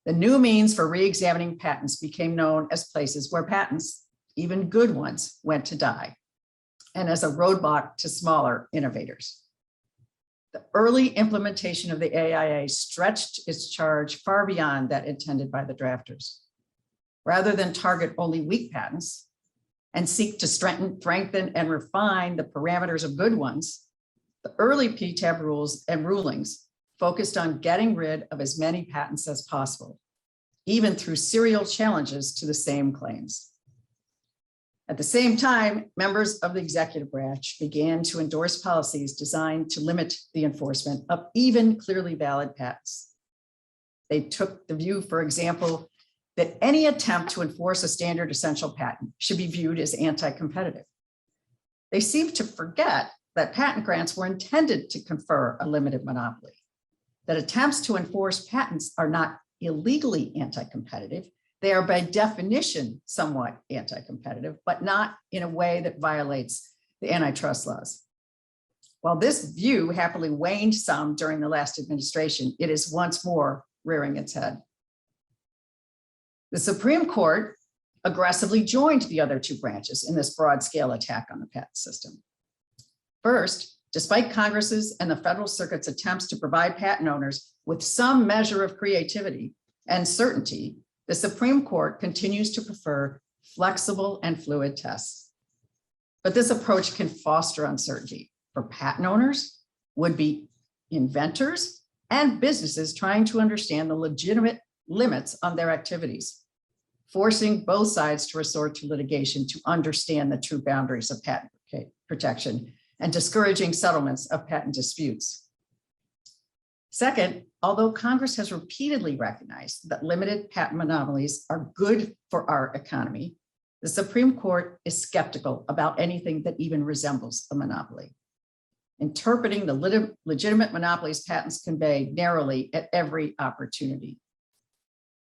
the new means for re-examining patents became known as places where patents, even good ones, went to die, and as a roadblock to smaller innovators. The early implementation of the AIA stretched its charge far beyond that intended by the drafters. Rather than target only weak patents and seek to strengthen and refine the parameters of good ones, the early PTAB rules and rulings focused on getting rid of as many patents as possible, even through serial challenges to the same claims. At the same time, members of the executive branch began to endorse policies designed to limit the enforcement of even clearly valid patents. They took the view, for example, that any attempt to enforce a standard essential patent should be viewed as anti-competitive. They seemed to forget that patent grants were intended to confer a limited monopoly, that attempts to enforce patents are not illegally anti-competitive. They are by definition somewhat anti-competitive, but not in a way that violates the antitrust laws. While this view happily waned some during the last administration, it is once more rearing its head. The Supreme Court aggressively joined the other two branches in this broad-scale attack on the patent system. First, despite Congress's and the Federal Circuit's attempts to provide patent owners with some measure of creativity and certainty, the Supreme Court continues to prefer flexible and fluid tests. But this approach can foster uncertainty for patent owners, would-be inventors and businesses trying to understand the legitimate limits on their activities, forcing both sides to resort to litigation to understand the true boundaries of patent protection and discouraging settlements of patent disputes. Second, although Congress has repeatedly recognized that limited patent monopolies are good for our economy, the Supreme Court is skeptical about anything that even resembles a monopoly, interpreting the legitimate monopolies patents convey narrowly at every opportunity.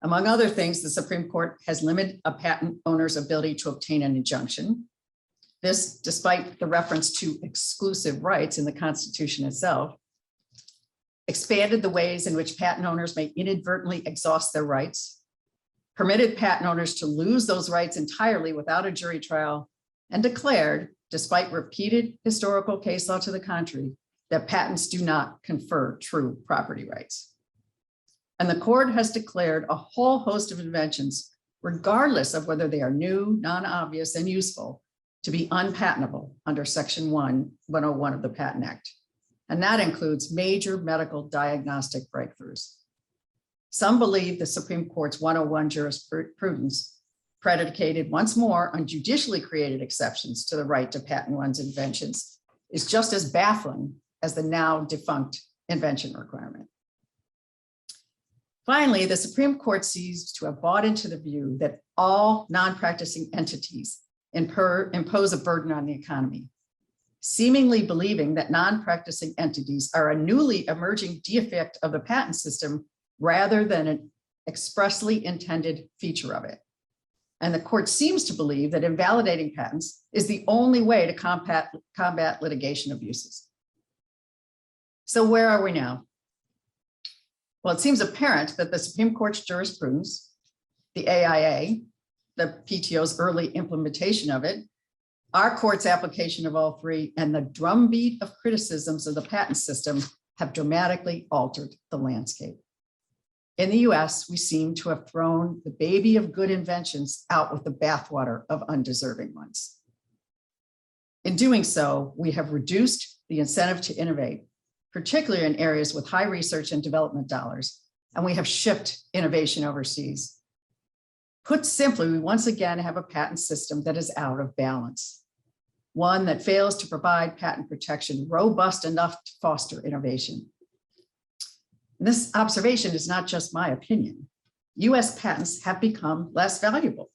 Among other things, the Supreme Court has limited a patent owner's ability to obtain an injunction. This, despite the reference to exclusive rights in the Constitution itself, expanded the ways in which patent owners may inadvertently exhaust their rights, permitted patent owners to lose those rights entirely without a jury trial, and declared, despite repeated historical case law to the contrary, that patents do not confer true property rights. And the court has declared a whole host of inventions, regardless of whether they are new, non-obvious, and useful, to be unpatentable under Section 101 of the Patent Act. And that includes major medical diagnostic breakthroughs. Some believe the Supreme Court's 101 jurisprudence, predicated once more on judicially created exceptions to the right to patent one's inventions, is just as baffling as the now defunct invention requirement. Finally, the Supreme Court seems to have bought into the view that all non-practicing entities impose a burden on the economy, seemingly believing that non-practicing entities are a newly emerging defect of the patent system rather than an expressly intended feature of it. And the court seems to believe that invalidating patents is the only way to combat litigation abuses. So where are we now? Well, it seems apparent that the Supreme Court's jurisprudence, the AIA, the PTO's early implementation of it, our court's application of all three, and the drumbeat of criticisms of the patent system have dramatically altered the landscape. In the US, we seem to have thrown the baby of good inventions out with the bathwater of undeserving ones. In doing so, we have reduced the incentive to innovate, particularly in areas with high research and development dollars, and we have shipped innovation overseas. Put simply, we once again have a patent system that is out of balance, one that fails to provide patent protection robust enough to foster innovation. This observation is not just my opinion. US patents have become less valuable.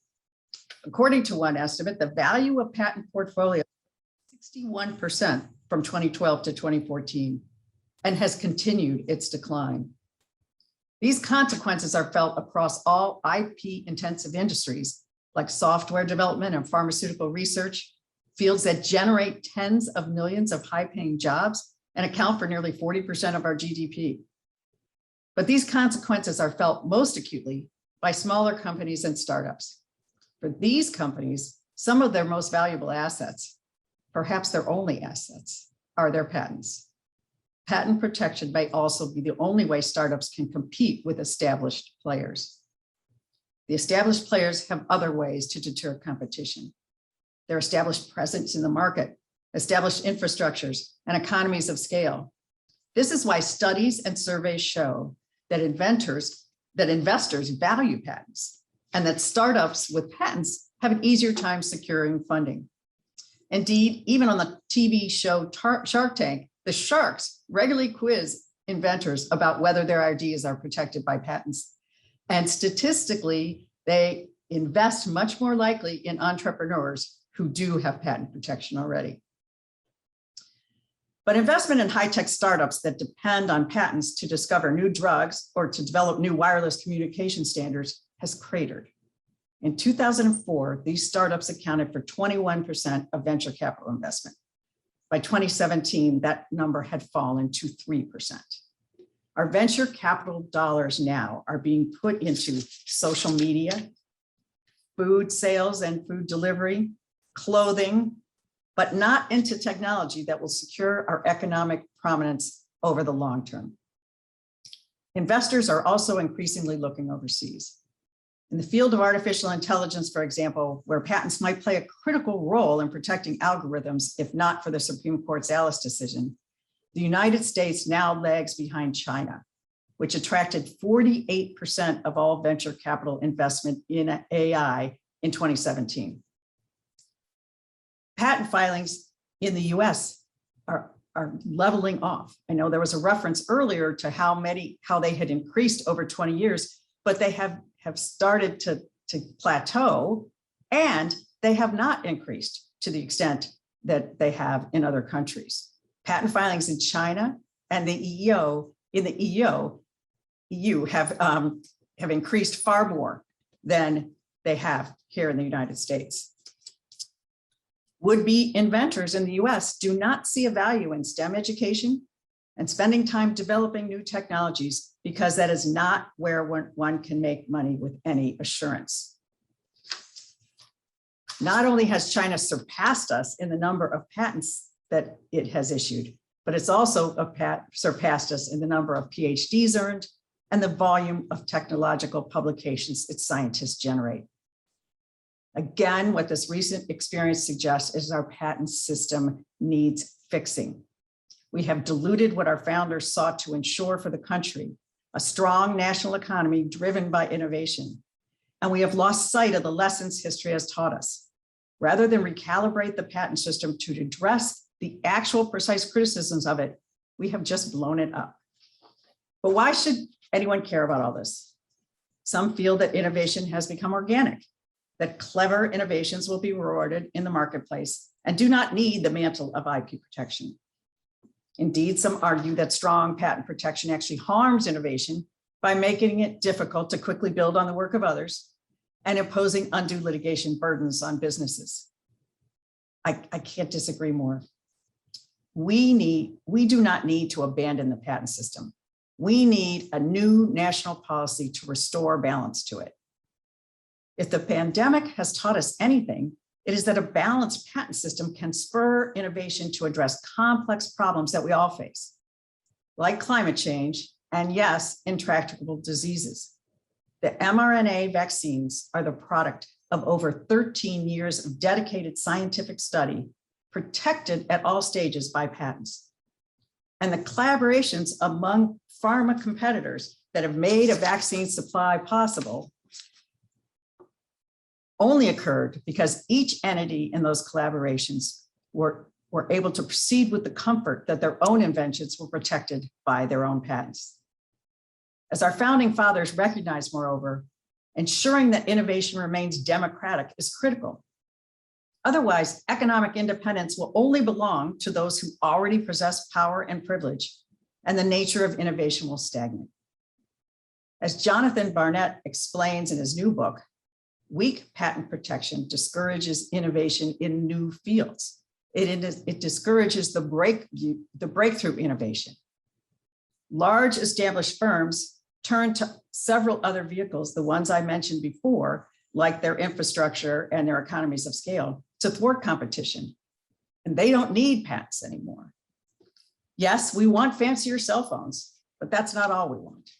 According to one estimate, the value of patent portfolio 61% from 2012 to 2014 and has continued its decline. These consequences are felt across all IP-intensive industries like software development and pharmaceutical research, fields that generate tens of millions of high-paying jobs and account for nearly 40% of our GDP. But these consequences are felt most acutely by smaller companies and startups. For these companies, some of their most valuable assets, perhaps their only assets, are their patents. Patent protection may also be the only way startups can compete with established players. The established players have other ways to deter competition. Their established presence in the market, established infrastructures, and economies of scale. This is why studies and surveys show that investors value patents and that startups with patents have an easier time securing funding. Indeed, even on the TV show Shark Tank, the sharks regularly quiz inventors about whether their ideas are protected by patents. And statistically, they invest much more likely in entrepreneurs who do have patent protection already. But investment in high-tech startups that depend on patents to discover new drugs or to develop new wireless communication standards has cratered. In 2004, these startups accounted for 21% of venture capital investment. By 2017, that number had fallen to 3%. Our venture capital dollars now are being put into social media, food sales and food delivery, clothing, but not into technology that will secure our economic prominence over the long term. Investors are also increasingly looking overseas. In the field of artificial intelligence, for example, where patents might play a critical role in protecting algorithms, if not for the Supreme Court's Alice decision, the United States now lags behind China, which attracted 48% of all venture capital investment in AI in 2017. Patent filings in the US are leveling off. I know there was a reference earlier to how they had increased over 20 years, but they have started to plateau, and they have not increased to the extent that they have in other countries. Patent filings in China and the EU have increased far more than they have here in the United States. Would-be inventors in the US do not see a value in STEM education and spending time developing new technologies, because that is not where one can make money with any assurance. Not only has China surpassed us in the number of patents that it has issued, but it's also surpassed us in the number of PhDs earned and the volume of technological publications its scientists generate. Again, what this recent experience suggests is our patent system needs fixing. We have diluted what our founders sought to ensure for the country, a strong national economy driven by innovation. And we have lost sight of the lessons history has taught us. Rather than recalibrate the patent system to address the actual precise criticisms of it, we have just blown it up. But why should anyone care about all this? Some feel that innovation has become organic, that clever innovations will be rewarded in the marketplace and do not need the mantle of IP protection. Indeed, some argue that strong patent protection actually harms innovation by making it difficult to quickly build on the work of others and imposing undue litigation burdens on businesses. I can't disagree more. We do not need to abandon the patent system. We need a new national policy to restore balance to it. If the pandemic has taught us anything, it is that a balanced patent system can spur innovation to address complex problems that we all face, like climate change and, yes, intractable diseases. The mRNA vaccines are the product of over 13 years of dedicated scientific study, protected at all stages by patents. And the collaborations among pharma competitors that have made a vaccine supply possible only occurred because each entity in those collaborations were able to proceed with the comfort that their own inventions were protected by their own patents. As our founding fathers recognized, moreover, ensuring that innovation remains democratic is critical. Otherwise, economic independence will only belong to those who already possess power and privilege, and the nature of innovation will stagnate. As Jonathan Barnett explains in his new book, weak patent protection discourages innovation in new fields. It discourages the breakthrough innovation. Large established firms turn to several other vehicles, the ones I mentioned before, like their infrastructure and their economies of scale, to thwart competition. And they don't need patents anymore. Yes, we want fancier cell phones, but that's not all we want.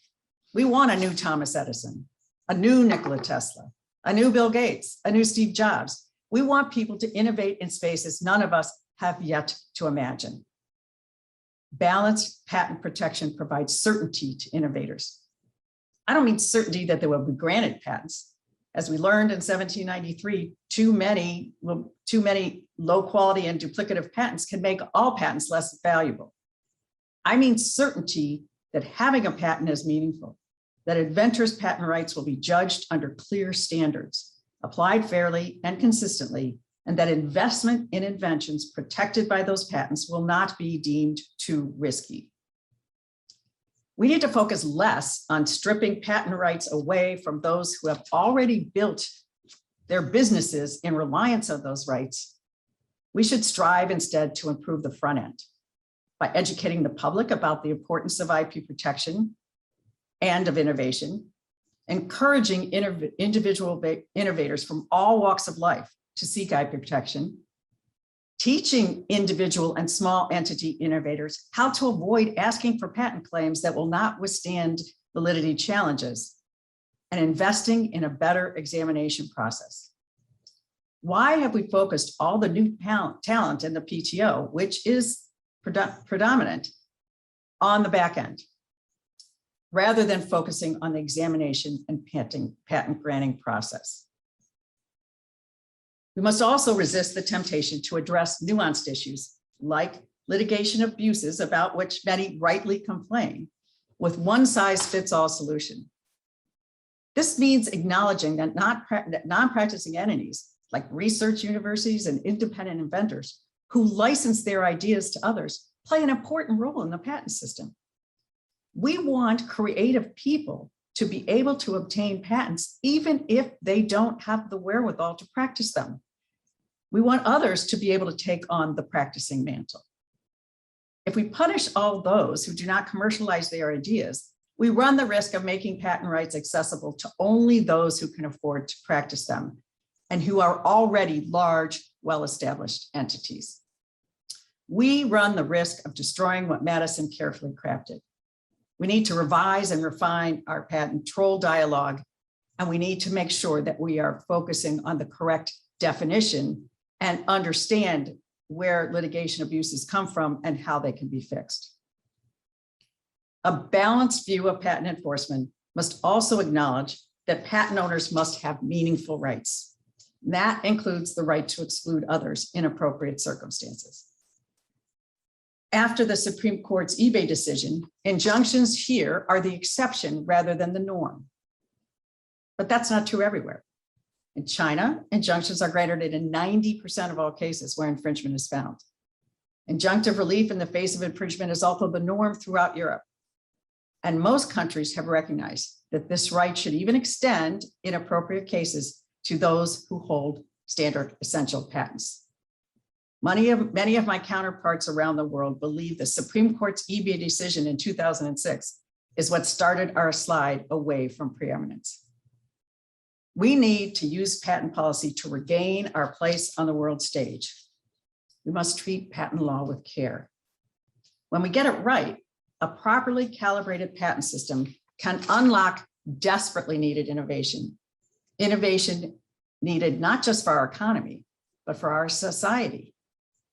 We want a new Thomas Edison, a new Nikola Tesla, a new Bill Gates, a new Steve Jobs. We want people to innovate in spaces none of us have yet to imagine. Balanced patent protection provides certainty to innovators. I don't mean certainty that there will be granted patents. As we learned in 1793, too many low quality and duplicative patents can make all patents less valuable. I mean certainty that having a patent is meaningful, that inventors' patent rights will be judged under clear standards, applied fairly and consistently, and that investment in inventions protected by those patents will not be deemed too risky. We need to focus less on stripping patent rights away from those who have already built their businesses in reliance on those rights. We should strive instead to improve the front end by educating the public about the importance of IP protection and of innovation, encouraging individual innovators from all walks of life to seek IP protection, teaching individual and small entity innovators how to avoid asking for patent claims that will not withstand validity challenges, and investing in a better examination process. Why have we focused all the new talent in the PTO, which is predominant, on the back end, rather than focusing on the examination and patent granting process. We must also resist the temptation to address nuanced issues like litigation abuses, about which many rightly complain, with one-size-fits-all solution. This means acknowledging that non-practicing entities like research universities and independent inventors who license their ideas to others play an important role in the patent system. We want creative people to be able to obtain patents even if they don't have the wherewithal to practice them. We want others to be able to take on the practicing mantle. If we punish all those who do not commercialize their ideas, we run the risk of making patent rights accessible to only those who can afford to practice them and who are already large, well-established entities. We run the risk of destroying what Madison carefully crafted. We need to revise and refine our patent troll dialogue, and we need to make sure that we are focusing on the correct definition and understand where litigation abuses come from and how they can be fixed. A balanced view of patent enforcement must also acknowledge that patent owners must have meaningful rights. That includes the right to exclude others in appropriate circumstances. After the Supreme Court's eBay decision, injunctions here are the exception rather than the norm. But that's not true everywhere. In China, injunctions are granted in 90% of all cases where infringement is found. Injunctive relief in the face of infringement is also the norm throughout Europe. And most countries have recognized that this right should even extend in appropriate cases to those who hold standard essential patents. Many of my counterparts around the world believe the Supreme Court's eBay decision in 2006 is what started our slide away from preeminence. We need to use patent policy to regain our place on the world stage. We must treat patent law with care. When we get it right, a properly calibrated patent system can unlock desperately needed innovation. Innovation needed not just for our economy, but for our society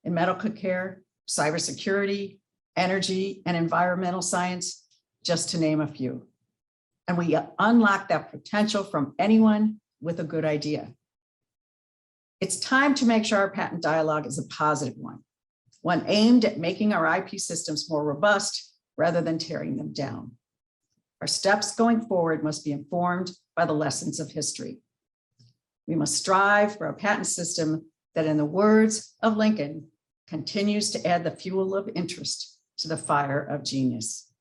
in medical care, cybersecurity, energy, and environmental science, just to name a few. And we unlock that potential from anyone with a good idea. It's time to make sure our patent dialogue is a positive one aimed at making our IP systems more robust rather than tearing them down. Our steps going forward must be informed by the lessons of history. We must strive for a patent system that, in the words of Lincoln, continues to add the fuel of interest to the fire of genius,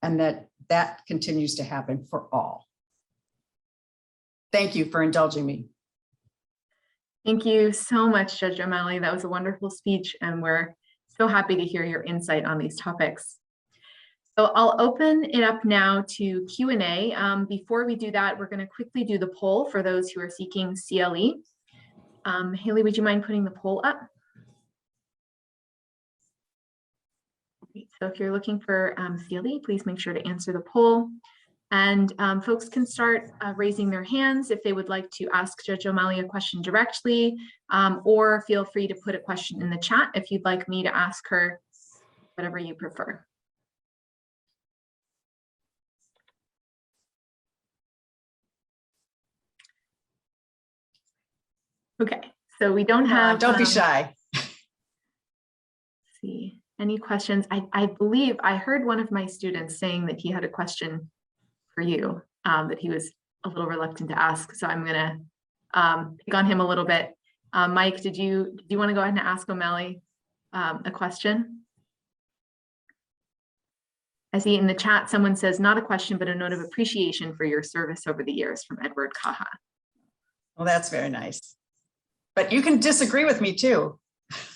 and that continues to happen for all. Thank you for indulging me. Thank you so much, Judge O'Malley. That was a wonderful speech, and we're so happy to hear your insight on these topics. So I'll open it up now to Q&A. Before we do that, we're going to quickly do the poll for those who are seeking CLE. Haley, would you mind putting the poll up? So if you're looking for CLE, please make sure to answer the poll. And folks can start raising their hands if they would like to ask Judge O'Malley a question directly, or feel free to put a question in the chat if you'd like me to ask her, whatever you prefer. Okay, so we don't have. Don't be shy. See, any questions? I believe I heard one of my students saying that he had a question for you that he was a little reluctant to ask. So I'm gonna pick on him a little bit. Mike, did you want to go ahead and ask O'Malley a question? I see in the chat someone says not a question, but a note of appreciation for your service over the years, from Edward Kaha. Well, that's very nice. But you can disagree with me too.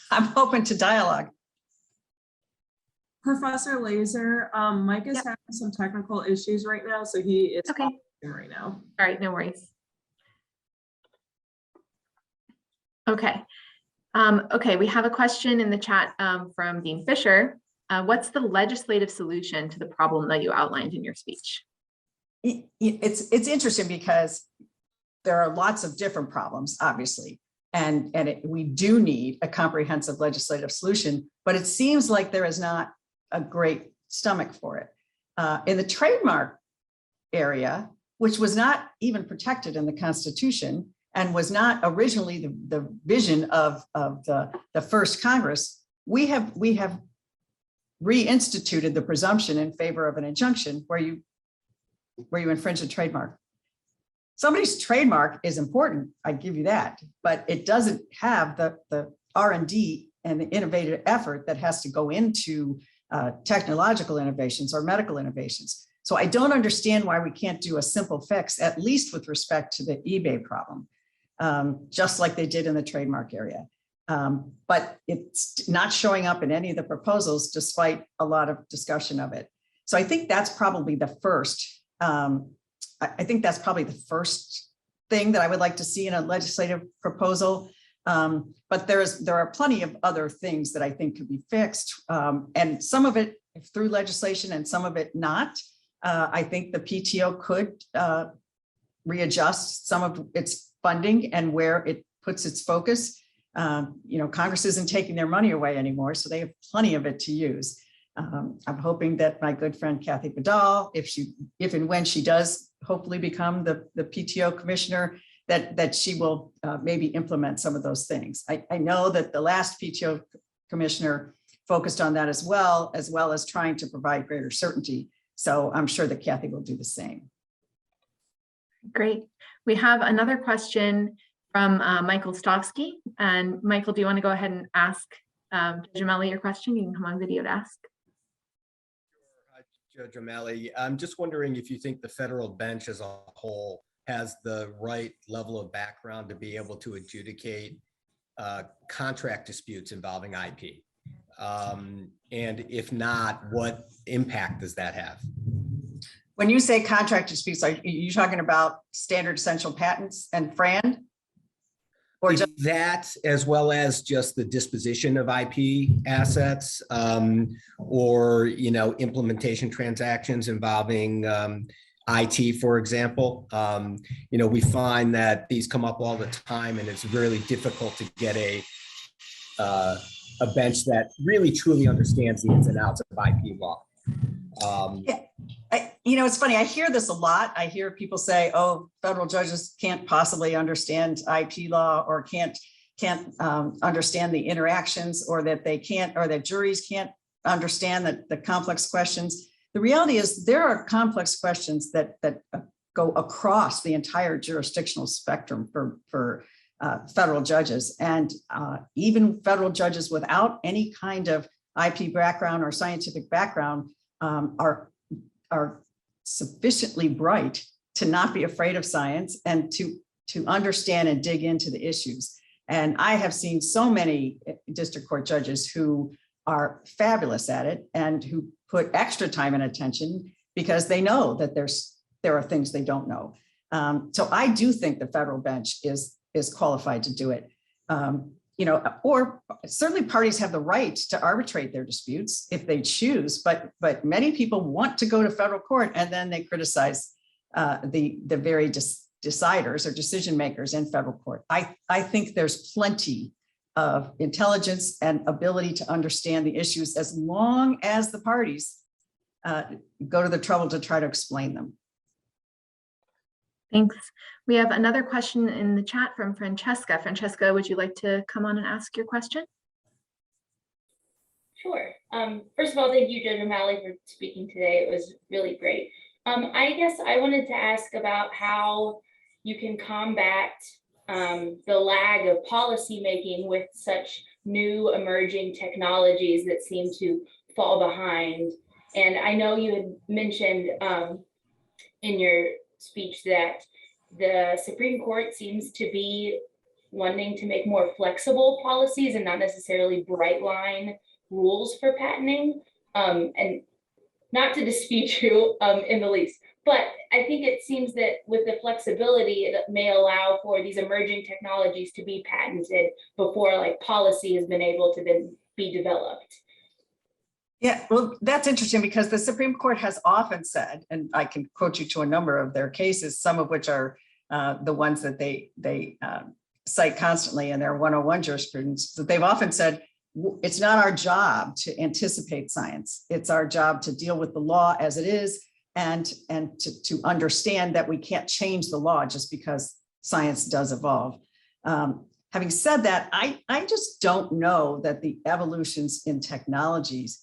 I'm open to dialogue. Professor Laser, Mike is having some technical issues right now, so he is okay right now. All right, no worries. Okay. Okay, we have a question in the chat from Dean Fisher. What's the legislative solution to the problem that you outlined in your speech? It's interesting because there are lots of different problems, obviously, and we do need a comprehensive legislative solution, but it seems like there is not a great stomach for it. In the trademark area, which was not even protected in the Constitution and was not originally the vision of the first Congress, we have reinstituted the presumption in favor of an injunction where you infringe a trademark. Somebody's trademark is important, I give you that, but it doesn't have the R&D and the innovative effort that has to go into technological innovations or medical innovations. So I don't understand why we can't do a simple fix, at least with respect to the eBay problem, just like they did in the trademark area. But it's not showing up in any of the proposals, despite a lot of discussion of it. So I think that's probably the first. I think that's probably the first thing that I would like to see in a legislative proposal. But there are plenty of other things that I think could be fixed, and some of it through legislation and some of it not. I think the PTO could readjust some of its funding and where it puts its focus. Congress isn't taking their money away anymore, so they have plenty of it to use. I'm hoping that my good friend Kathy Badal, if and when she does hopefully become the PTO commissioner, that she will maybe implement some of those things. I know that the last PTO commissioner focused on that as well as trying to provide greater certainty. So I'm sure that Kathy will do the same. Great. We have another question from Michael Stofsky. And Michael, do you want to go ahead and ask Judge O'Malley your question? You can come on video to ask. Judge O'Malley, I'm just wondering if you think the federal bench as a whole has the right level of background to be able to adjudicate contract disputes involving IP. And if not, what impact does that have? When you say contract disputes, are you talking about standard essential patents and FRAND? Or just that, as well as just the disposition of IP assets, or implementation transactions involving IT, for example. We find that these come up all the time, and it's really difficult to get a bench that really truly understands the ins and outs of IP law. It's funny. I hear this a lot. I hear people say, "Oh, federal judges can't possibly understand IP law, or can't understand the interactions, or that they can't, or that juries can't understand the complex questions." The reality is there are complex questions that go across the entire jurisdictional spectrum for federal judges, and even federal judges without any kind of IP background or scientific background are sufficiently bright to not be afraid of science and to understand and dig into the issues. And I have seen so many district court judges who are fabulous at it and who put extra time and attention because they know that there are things they don't know. So I do think the federal bench is qualified to do it. Or certainly parties have the right to arbitrate their disputes if they choose, but many people want to go to federal court and then they criticize the very deciders or decision makers in federal court. I think there's plenty of intelligence and ability to understand the issues as long as the parties go to the trouble to try to explain them. Thanks. We have another question in the chat from Francesca. Francesca, would you like to come on and ask your question? Sure. First of all, thank you, Judge O'Malley, for speaking today. It was really great. I guess I wanted to ask about how you can combat the lag of policymaking with such new emerging technologies that seem to fall behind. And I know you had mentioned in your speech that the Supreme Court seems to be wanting to make more flexible policies and not necessarily bright line rules for patenting. And not to dispute you in the least, but I think it seems that with the flexibility, it may allow for these emerging technologies to be patented before like policy has been able to then be developed. Yeah, well, that's interesting because the Supreme Court has often said, and I can quote you to a number of their cases, some of which are the ones that they cite constantly in their 101 jurisprudence, that they've often said, it's not our job to anticipate science. It's our job to deal with the law as it is and to understand that we can't change the law just because science does evolve. Having said that, I just don't know that the evolutions in technologies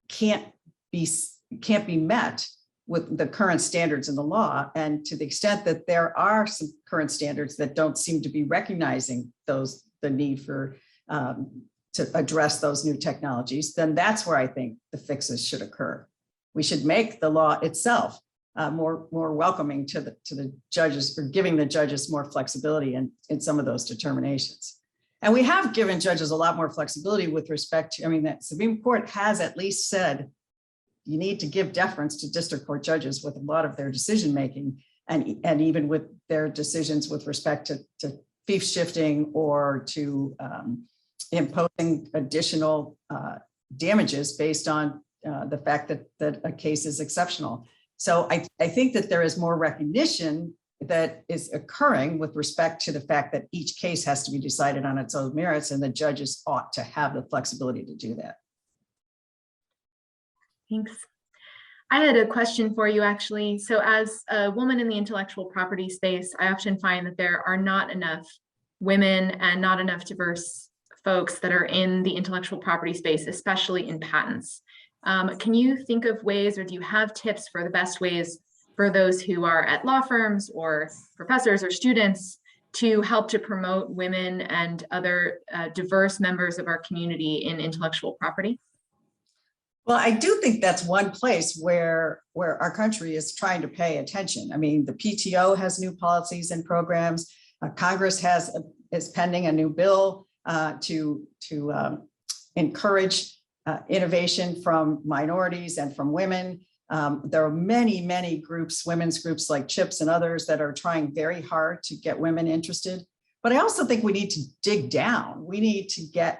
can't be met with the current standards in the law. And to the extent that there are some current standards that don't seem to be recognizing the need for to address those new technologies, then that's where I think the fixes should occur. We should make the law itself more welcoming to the judges, or giving the judges more flexibility in some of those determinations. And we have given judges a lot more flexibility with respect to, I mean, that Supreme Court has at least said you need to give deference to district court judges with a lot of their decision making, and even with their decisions with respect to fee shifting or to imposing additional damages based on the fact that a case is exceptional. So I think that there is more recognition that is occurring with respect to the fact that each case has to be decided on its own merits, and the judges ought to have the flexibility to do that. Thanks. I had a question for you, actually. So as a woman in the intellectual property space, I often find that there are not enough women and not enough diverse folks that are in the intellectual property space, especially in patents. Can you think of ways, or do you have tips for the best ways for those who are at law firms or professors or students to help to promote women and other diverse members of our community in intellectual property? Well, I do think that's one place where our country is trying to pay attention. I mean, the PTO has new policies and programs. Congress is pending a new bill to encourage innovation from minorities and from women. There are many groups, women's groups like CHIPS and others, that are trying very hard to get women interested. But I also think we need to dig down. We need to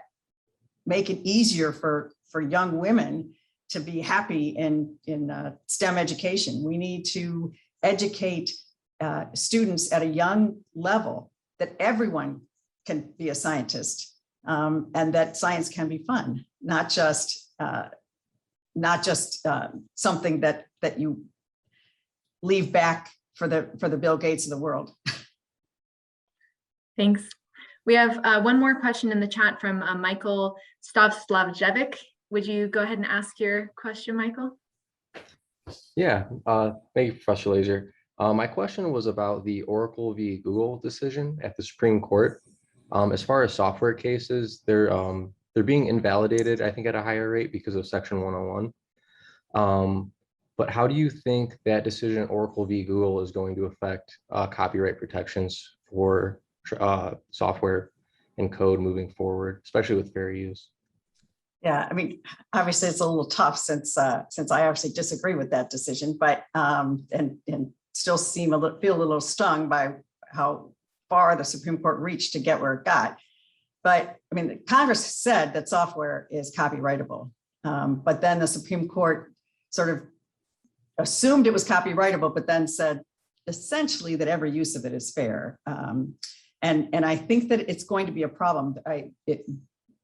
make it easier for young women to be happy in STEM education. We need to educate students at a young level that everyone can be a scientist, and that science can be fun, not just something that you leave back for the Bill Gates of the world. Thanks. We have one more question in the chat from Michael Stavslavjevic. Would you go ahead and ask your question, Michael? Yeah, thank you, Professor Laser. My question was about the Oracle v. Google decision at the Supreme Court. As far as software cases, they're being invalidated, I think, at a higher rate because of Section 101. But how do you think that decision, Oracle v. Google, is going to affect copyright protections for software and code moving forward, especially with fair use? Yeah, I mean, obviously it's a little tough since I obviously disagree with that decision, but and still feel a little stung by how far the Supreme Court reached to get where it got. But I mean, Congress said that software is copyrightable, but then the Supreme Court sort of assumed it was copyrightable, but then said essentially that every use of it is fair. And I think that it's going to be a problem.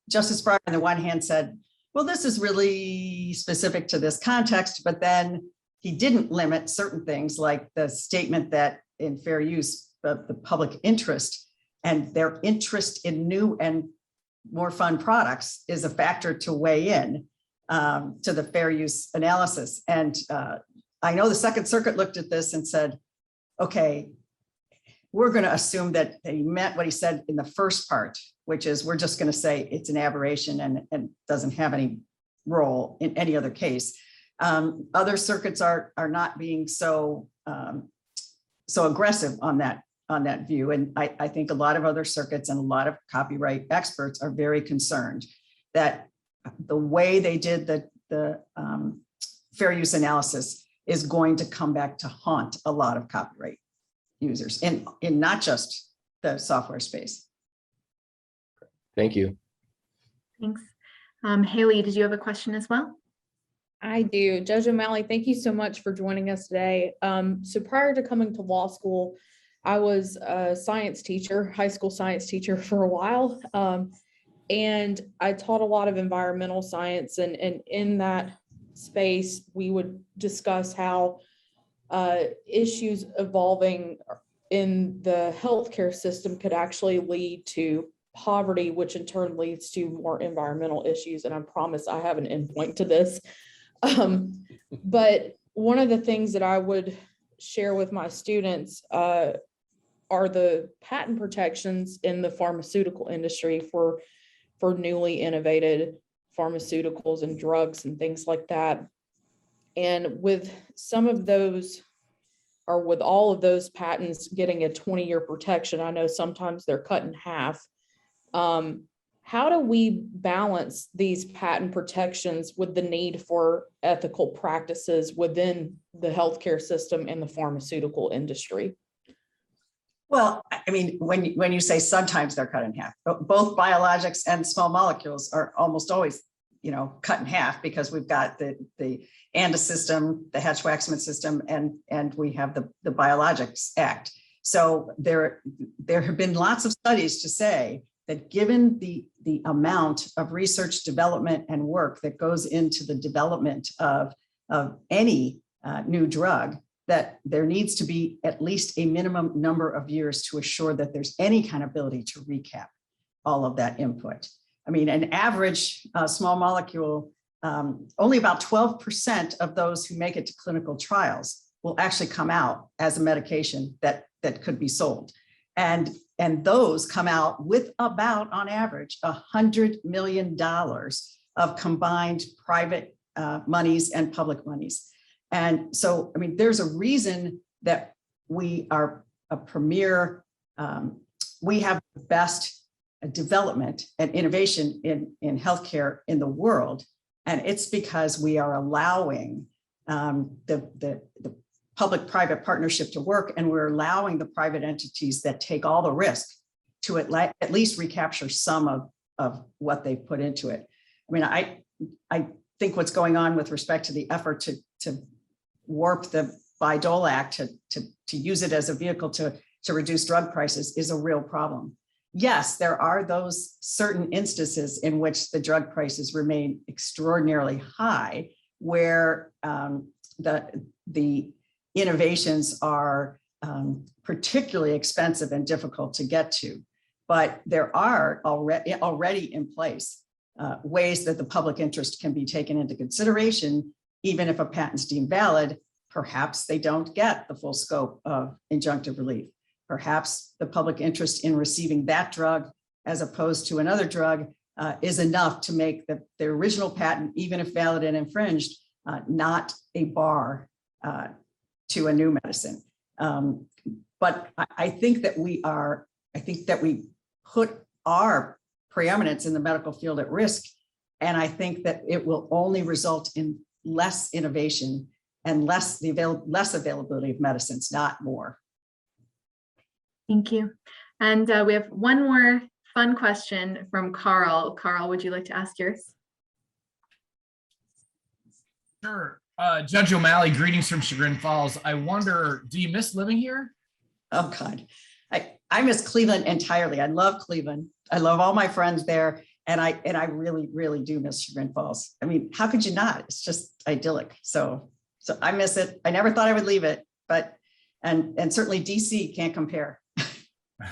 Justice Breyer on the one hand said, well, this is really specific to this context, but then he didn't limit certain things like the statement that in fair use, the public interest and their interest in new and more fun products is a factor to weigh in to the fair use analysis. And I know the Second Circuit looked at this and said, okay, we're going to assume that he meant what he said in the first part, which is we're just going to say it's an aberration and doesn't have any role in any other case. Other circuits are not being so aggressive on that view. And I think a lot of other circuits and a lot of copyright experts are very concerned that the way they did the fair use analysis is going to come back to haunt a lot of copyright users in not just the software space. Thank you. Thanks. Haley, did you have a question as well? I do. Judge O'Malley, thank you so much for joining us today. So prior to coming to law school, I was a science teacher, high school science teacher for a while. And I taught a lot of environmental science, and in that space, we would discuss how issues evolving in the healthcare system could actually lead to poverty, which in turn leads to more environmental issues. And I promise I have an endpoint to this. But one of the things that I would share with my students are the patent protections in the pharmaceutical industry for newly innovated pharmaceuticals and drugs and things like that. And with some of those, or with all of those patents getting a 20-year protection, I know sometimes they're cut in half. How do we balance these patent protections with the need for ethical practices within the healthcare system and the pharmaceutical industry? Well, I mean, when you say sometimes they're cut in half, both biologics and small molecules are almost always, cut in half, because we've got the ANDA system, the Hatch-Waxman system, and we have the Biologics Act. So there have been lots of studies to say that given the amount of research, development, and work that goes into the development of any new drug, that there needs to be at least a minimum number of years to assure that there's any kind of ability to recap all of that input. I mean, an average small molecule, only about 12% of those who make it to clinical trials will actually come out as a medication that could be sold. And those come out with about, on average, $100 million of combined private monies and public monies. And so, I mean, there's a reason that we are a premier, we have the best development and innovation in healthcare in the world. And it's because we are allowing the public-private partnership to work, and we're allowing the private entities that take all the risk to at least recapture some of what they put into it. I mean, I think what's going on with respect to the effort to warp the Bayh-Dole Act to use it as a vehicle to reduce drug prices is a real problem. Yes, there are those certain instances in which the drug prices remain extraordinarily high, where the innovations are particularly expensive and difficult to get to. But there are already in place ways that the public interest can be taken into consideration. Even if a patent's deemed valid, perhaps they don't get the full scope of injunctive relief. Perhaps the public interest in receiving that drug as opposed to another drug is enough to make the original patent, even if valid and infringed, not a bar to a new medicine. But I think that we put our preeminence in the medical field at risk. And I think that it will only result in less innovation and less availability of medicines, not more. Thank you. And we have one more fun question from Carl. Carl, would you like to ask yours? Sure. Judge O'Malley, greetings from Chagrin Falls. I wonder, do you miss living here? Oh God, I miss Cleveland entirely. I love Cleveland. I love all my friends there. And I really, really do miss Chagrin Falls. I mean, how could you not? It's just idyllic. So I miss it. I never thought I would leave it, but, and certainly DC can't compare.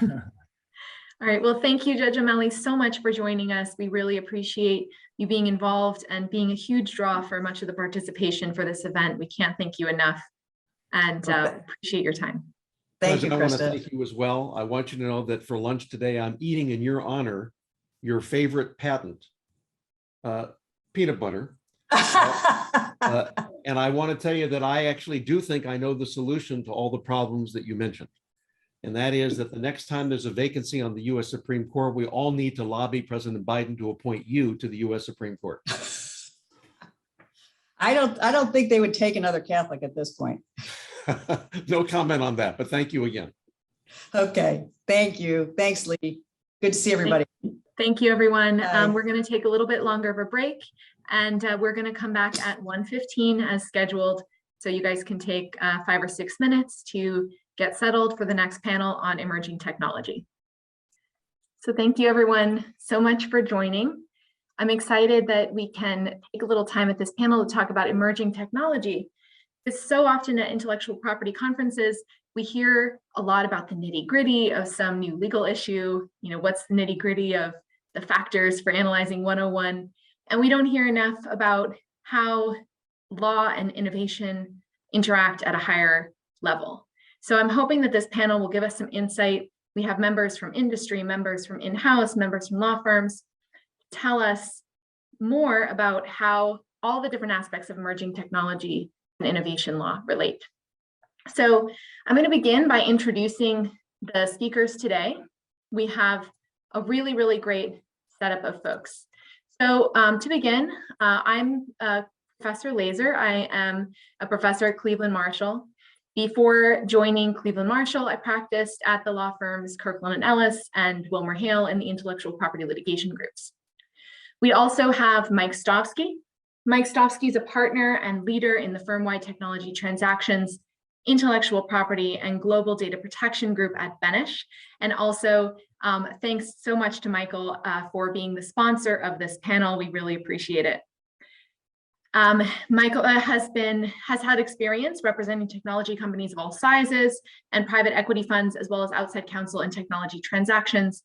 All right. Well, thank you, Judge O'Malley, so much for joining us. We really appreciate you being involved and being a huge draw for much of the participation for this event. We can't thank you enough, and appreciate your time. Thank you, Krista. I want to Krista. thank you as well. I want you to know that for lunch today, I'm eating in your honor your favorite patent, peanut butter. And I want to tell you that I actually do think I know the solution to all the problems that you mentioned. And that is that the next time there's a vacancy on the US Supreme Court, we all need to lobby President Biden to appoint you to the US Supreme Court. I don't think they would take another Catholic at this point. No comment on that, but thank you again. Okay, thank you. Thanks, Lee. Good to see everybody. Thank you, everyone. We're going to take a little bit longer of a break, and we're going to come back at 1:15 as scheduled. So you guys can take 5 or 6 minutes to get settled for the next panel on emerging technology. So thank you everyone so much for joining. I'm excited that we can take a little time at this panel to talk about emerging technology. Because so often at intellectual property conferences, we hear a lot about the nitty-gritty of some new legal issue. You know, what's the nitty-gritty of the factors for analyzing 101? And we don't hear enough about how law and innovation interact at a higher level. So I'm hoping that this panel will give us some insight. We have members from industry, members from in-house, members from law firms, tell us more about how all the different aspects of emerging technology and innovation law relate. So I'm going to begin by introducing the speakers today. We have a really, really great setup of folks. So to begin, I'm Professor Laser. I am a professor at Cleveland Marshall. Before joining Cleveland Marshall, I practiced at the law firms Kirkland & Ellis and Wilmer Hale in the intellectual property litigation groups. We also have Mike Stofsky. Mike Stofsky is a partner and leader in the firm-wide technology transactions, intellectual property, and global data protection group at Benesch. And also, thanks so much to Michael for being the sponsor of this panel. We really appreciate it. Michael has had experience representing technology companies of all sizes and private equity funds, as well as outside counsel in technology transactions,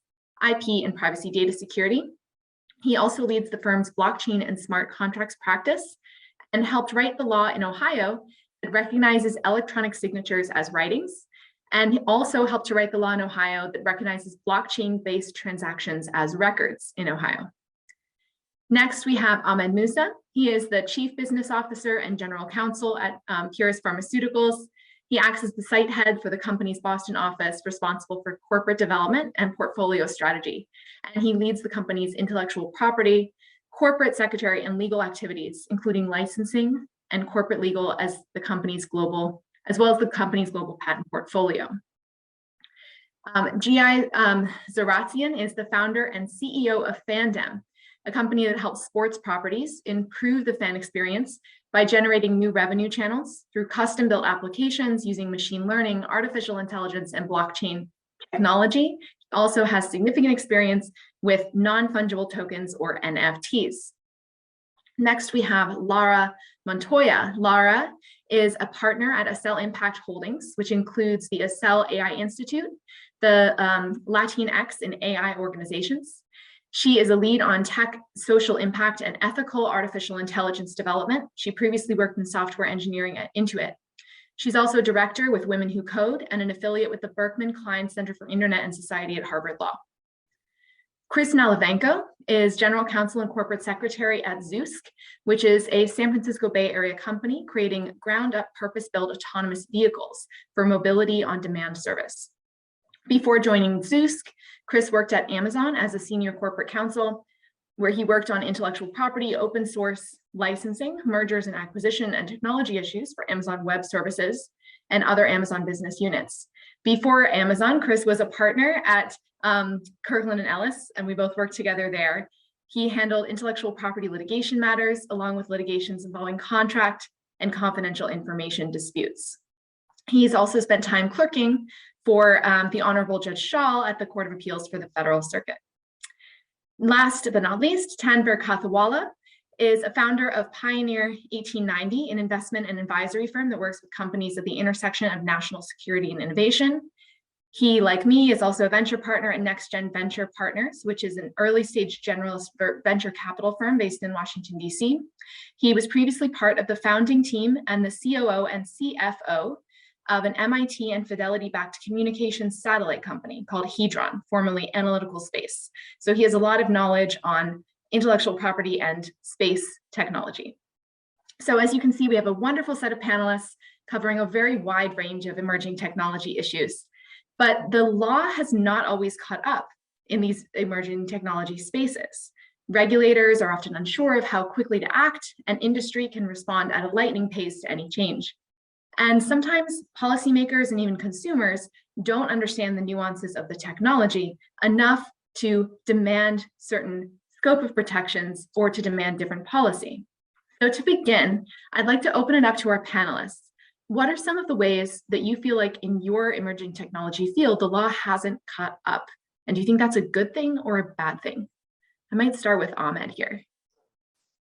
IP, and privacy data security. He also leads the firm's blockchain and smart contracts practice and helped write the law in Ohio that recognizes electronic signatures as writings, and also helped to write the law in Ohio that recognizes blockchain-based transactions as records in Ohio. Next, we have Ahmed Musa. He is the Chief Business Officer and General Counsel at Curis Pharmaceuticals. He acts as the site head for the company's Boston office, responsible for corporate development and portfolio strategy. And he leads the company's intellectual property, corporate secretary, and legal activities, including licensing and corporate legal as well as the company's global patent portfolio. G.I. Zaratian is the founder and CEO of Fandom, a company that helps sports properties improve the fan experience by generating new revenue channels through custom-built applications using machine learning, artificial intelligence, and blockchain technology. He also has significant experience with non-fungible tokens, or NFTs. Next, we have Lara Montoya. Lara is a partner at Accel Impact Holdings, which includes the Accel AI Institute, the Latinx in AI organizations. She is a lead on tech, social impact, and ethical artificial intelligence development. She previously worked in software engineering at Intuit. She's also a director with Women Who Code and an affiliate with the Berkman Klein Center for Internet and Society at Harvard Law. Chris Nalivenko is general counsel and corporate secretary at Zeusk, which is a San Francisco Bay Area company creating ground-up purpose-built autonomous vehicles for mobility on demand service. Before joining Zeusk, Chris worked at Amazon as a senior corporate counsel, where he worked on intellectual property, open source licensing, mergers and acquisition, and technology issues for Amazon Web Services and other Amazon business units. Before Amazon, Chris was a partner at Kirkland & Ellis, and we both worked together there. He handled intellectual property litigation matters, along with litigations involving contract and confidential information disputes. He's also spent time clerking for the Honorable Judge Schall at the Court of Appeals for the Federal Circuit. Last but not least, Tanvir Kathawala is a founder of Pioneer 1890, an investment and advisory firm that works with companies at the intersection of national security and innovation. He, like me, is also a venture partner at Next Gen Venture Partners, which is an early stage generalist venture capital firm based in Washington, D.C. He was previously part of the founding team and the COO and CFO of an MIT and Fidelity-backed communications satellite company called Hedron, formerly Analytical Space. So he has a lot of knowledge on intellectual property and space technology. So as you can see, we have a wonderful set of panelists covering a very wide range of emerging technology issues. But the law has not always caught up in these emerging technology spaces. Regulators are often unsure of how quickly to act, and industry can respond at a lightning pace to any change. And sometimes policymakers and even consumers don't understand the nuances of the technology enough to demand certain scope of protections or to demand different policy. So to begin, I'd like to open it up to our panelists. What are some of the ways that you feel like in your emerging technology field, the law hasn't caught up And do you think that's a good thing or a bad thing? I might start with Ahmed here.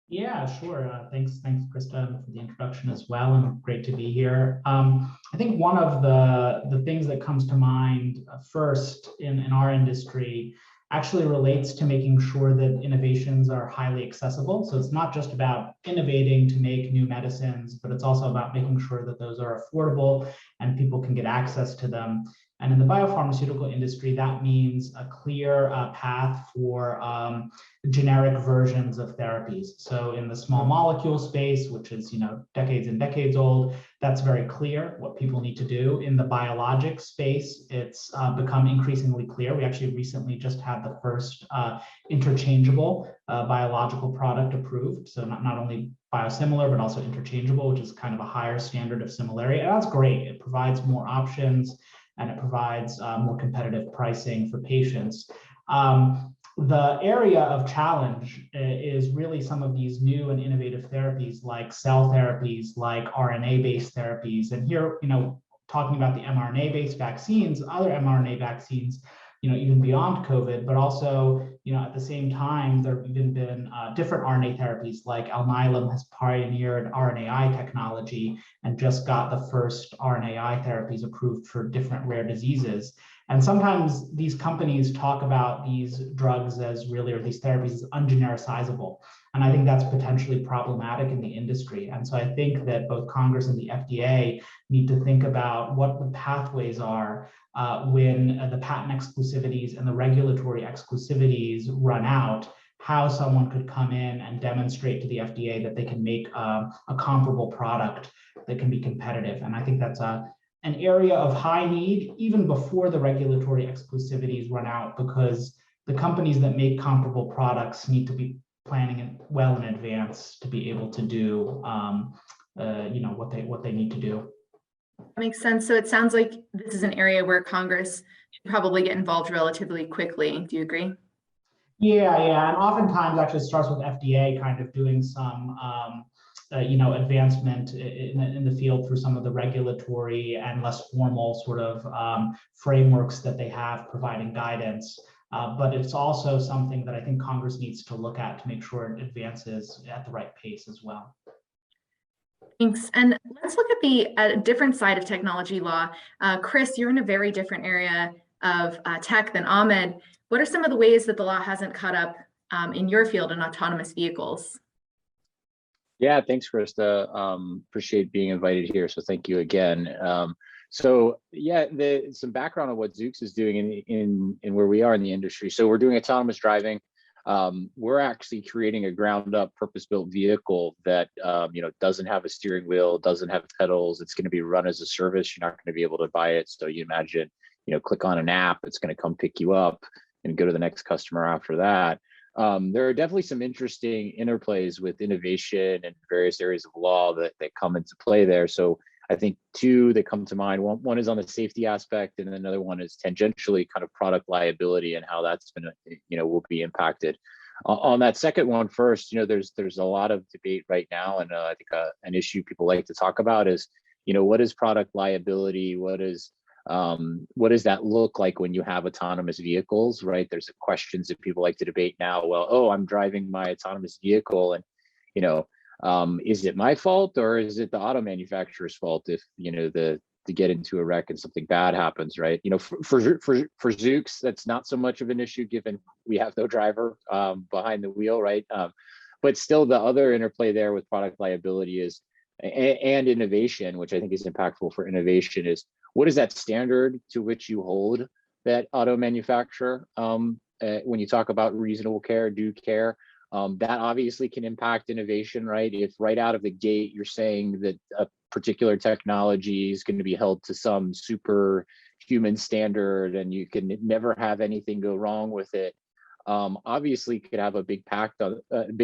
Yeah, sure. Thanks, Krista, for the introduction as well, and great to be here. I think one of the things that comes to mind first in our industry actually relates to making sure that innovations are highly accessible. So it's not just about innovating to make new medicines, but it's also about making sure that those are affordable and people can get access to them. And in the biopharmaceutical industry, that means a clear path for generic versions of therapies. So in the small molecule space, which is decades and decades old, that's very clear what people need to do. In the biologic space, it's become increasingly clear. We actually recently just had the first interchangeable biological product approved. So not only biosimilar, but also interchangeable, which is kind of a higher standard of similarity. And that's great. It provides more options and it provides more competitive pricing for patients. The area of challenge is really some of these new and innovative therapies like cell therapies, like RNA-based therapies. And here, talking about the mRNA-based vaccines, other mRNA vaccines, even beyond COVID, but also, at the same time, there have even been different RNA therapies, like Alnylam has pioneered RNAi technology and just got the first RNAi therapies approved for different rare diseases. And sometimes these companies talk about these drugs as really, or these therapies as ungenericizable. And I think that's potentially problematic in the industry. And so I think that both Congress and the FDA need to think about what the pathways are when the patent exclusivities and the regulatory exclusivities run out, how someone could come in and demonstrate to the FDA that they can make a comparable product that can be competitive. And I think that's an area of high need even before the regulatory exclusivities run out, because the companies that make comparable products need to be planning well in advance to be able to do what they need to do. That makes sense. So it sounds like this is an area where Congress should probably get involved relatively quickly. Do you agree? Yeah. And oftentimes actually starts with FDA kind of doing some advancement in the field through some of the regulatory and less formal sort of frameworks that they have providing guidance. But it's also something that I think Congress needs to look at to make sure it advances at the right pace as well. Thanks. And let's look at the different side of technology law. Chris, you're in a very different area of tech than Ahmed. What are some of the ways that the law hasn't caught up in your field in autonomous vehicles? Yeah, thanks, Krista. Appreciate being invited here. So thank you again. So yeah, some background on what Zoox is doing in where we are in the industry. So we're doing autonomous driving. We're actually creating a ground-up, purpose-built vehicle that doesn't have a steering wheel, doesn't have pedals. It's going to be run as a service. You're not going to be able to buy it. So you imagine, click on an app, it's going to come pick you up and go to the next customer after that. There are definitely some interesting interplays with innovation and various areas of law that come into play there. So I think two that come to mind. One is on the safety aspect, and another one is tangentially kind of product liability and how that's been, will be impacted. On that second one first, there's a lot of debate right now, and I think an issue people like to talk about is, what is product liability? What does that look like when you have autonomous vehicles, right? There's questions that people like to debate now. Well, oh, I'm driving my autonomous vehicle, and is it my fault or is it the auto manufacturer's fault if to get into a wreck and something bad happens, right? For Zoox, that's not so much of an issue given we have no driver behind the wheel, right? But still, the other interplay there with product liability is and innovation, which I think is impactful for innovation, is what is that standard to which you hold that auto manufacturer when you talk about reasonable care, due care? That obviously can impact innovation, right? If right out of the gate you're saying that a particular technology is going to be held to some superhuman standard and you can never have anything go wrong with it, obviously could have a big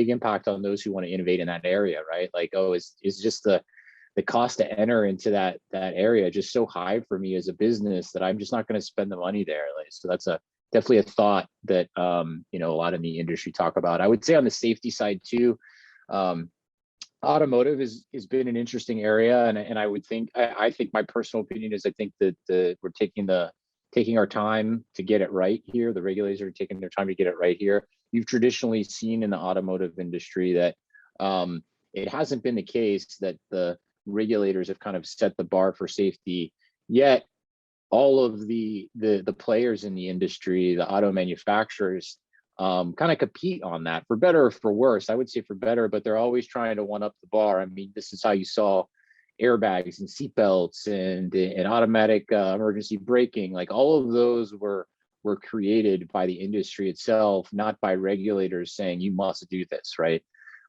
impact on those who want to innovate in that area, right? Like, oh, is just the cost to enter into that area just so high for me as a business that I'm just not going to spend the money there. Like, so that's definitely a thought that a lot in the industry talk about. I would say on the safety side too, automotive has been an interesting area, and I would think I think my personal opinion is I think that we're taking the taking our time to get it right here. The regulators are taking their time to get it right here. You've traditionally seen in the automotive industry that it hasn't been the case that the regulators have kind of set the bar for safety, yet all of the players in the industry, the auto manufacturers, kind of compete on that, for better or for worse. I would say for better, but they're always trying to one up the bar. I mean, this is how you saw airbags and seatbelts and automatic emergency braking. Like all of those were created by the industry itself, not by regulators saying you must do this, right?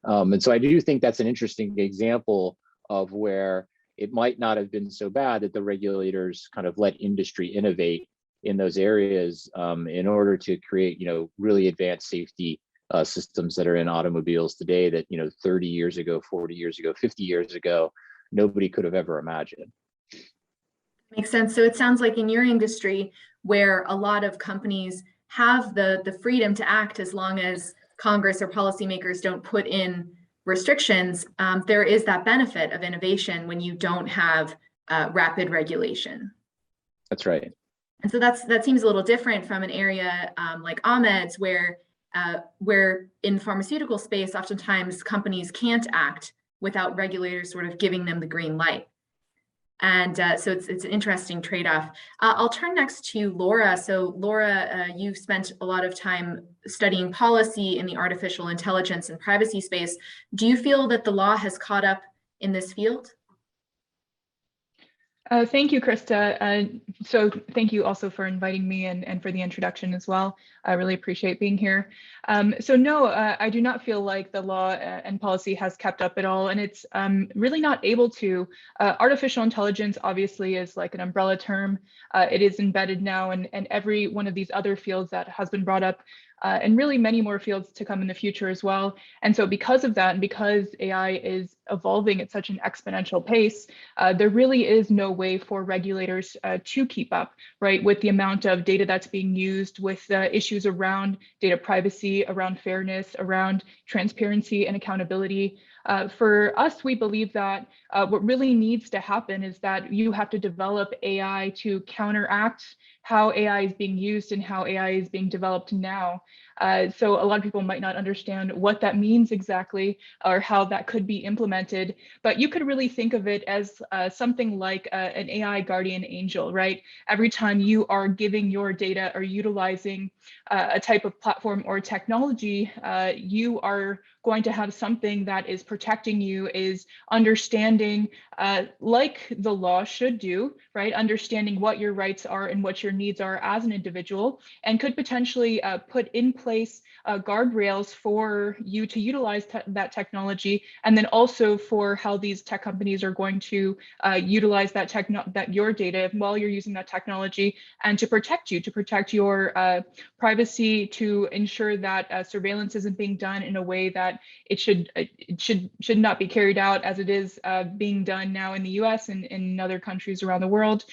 And so I do think that's an interesting example of where it might not have been so bad that the regulators kind of let industry innovate in those areas in order to create, really advanced safety systems that are in automobiles today that, 30 years ago, 40 years ago, 50 years ago, nobody could have ever imagined. Makes sense. So it sounds like in your industry, where a lot of companies have the freedom to act as long as Congress or policymakers don't put in restrictions, there is that benefit of innovation when you don't have rapid regulation. That's right. And so that seems a little different from an area like Ahmed's, where in pharmaceutical space, oftentimes companies can't act without regulators sort of giving them the green light. And so it's an interesting trade-off. I'll turn next to Laura. So Laura, you've spent a lot of time studying policy in the artificial intelligence and privacy space. Do you feel that the law has caught up in this field? Thank you, Krista. So thank you also for inviting me and for the introduction as well. I really appreciate being here. So no, I do not feel like the law and policy has kept up at all, and it's really not able to. Artificial intelligence obviously is like an umbrella term. It is embedded now in every one of these other fields that has been brought up, and really many more fields to come in the future as well. And so because of that, and because AI is evolving at such an exponential pace, there really is no way for regulators to keep up, right, with the amount of data that's being used, with issues around data privacy, around fairness, around transparency and accountability. For us, we believe that what really needs to happen is that you have to develop AI to counteract how AI is being used and how AI is being developed now. So a lot of people might not understand what that means exactly or how that could be implemented, but you could really think of it as something like an AI guardian angel, right? Every time you are giving your data or utilizing a type of platform or technology, you are going to have something that is protecting you, is understanding, like the law should do, right? Understanding what your rights are and what your needs are as an individual, and could potentially put in place guardrails for you to utilize that technology, and then also for how these tech companies are going to utilize that your data while you're using that technology, and to protect you, to protect your privacy, to ensure that surveillance isn't being done in a way that it should not be carried out as it is being done now in the US and in other countries around the world.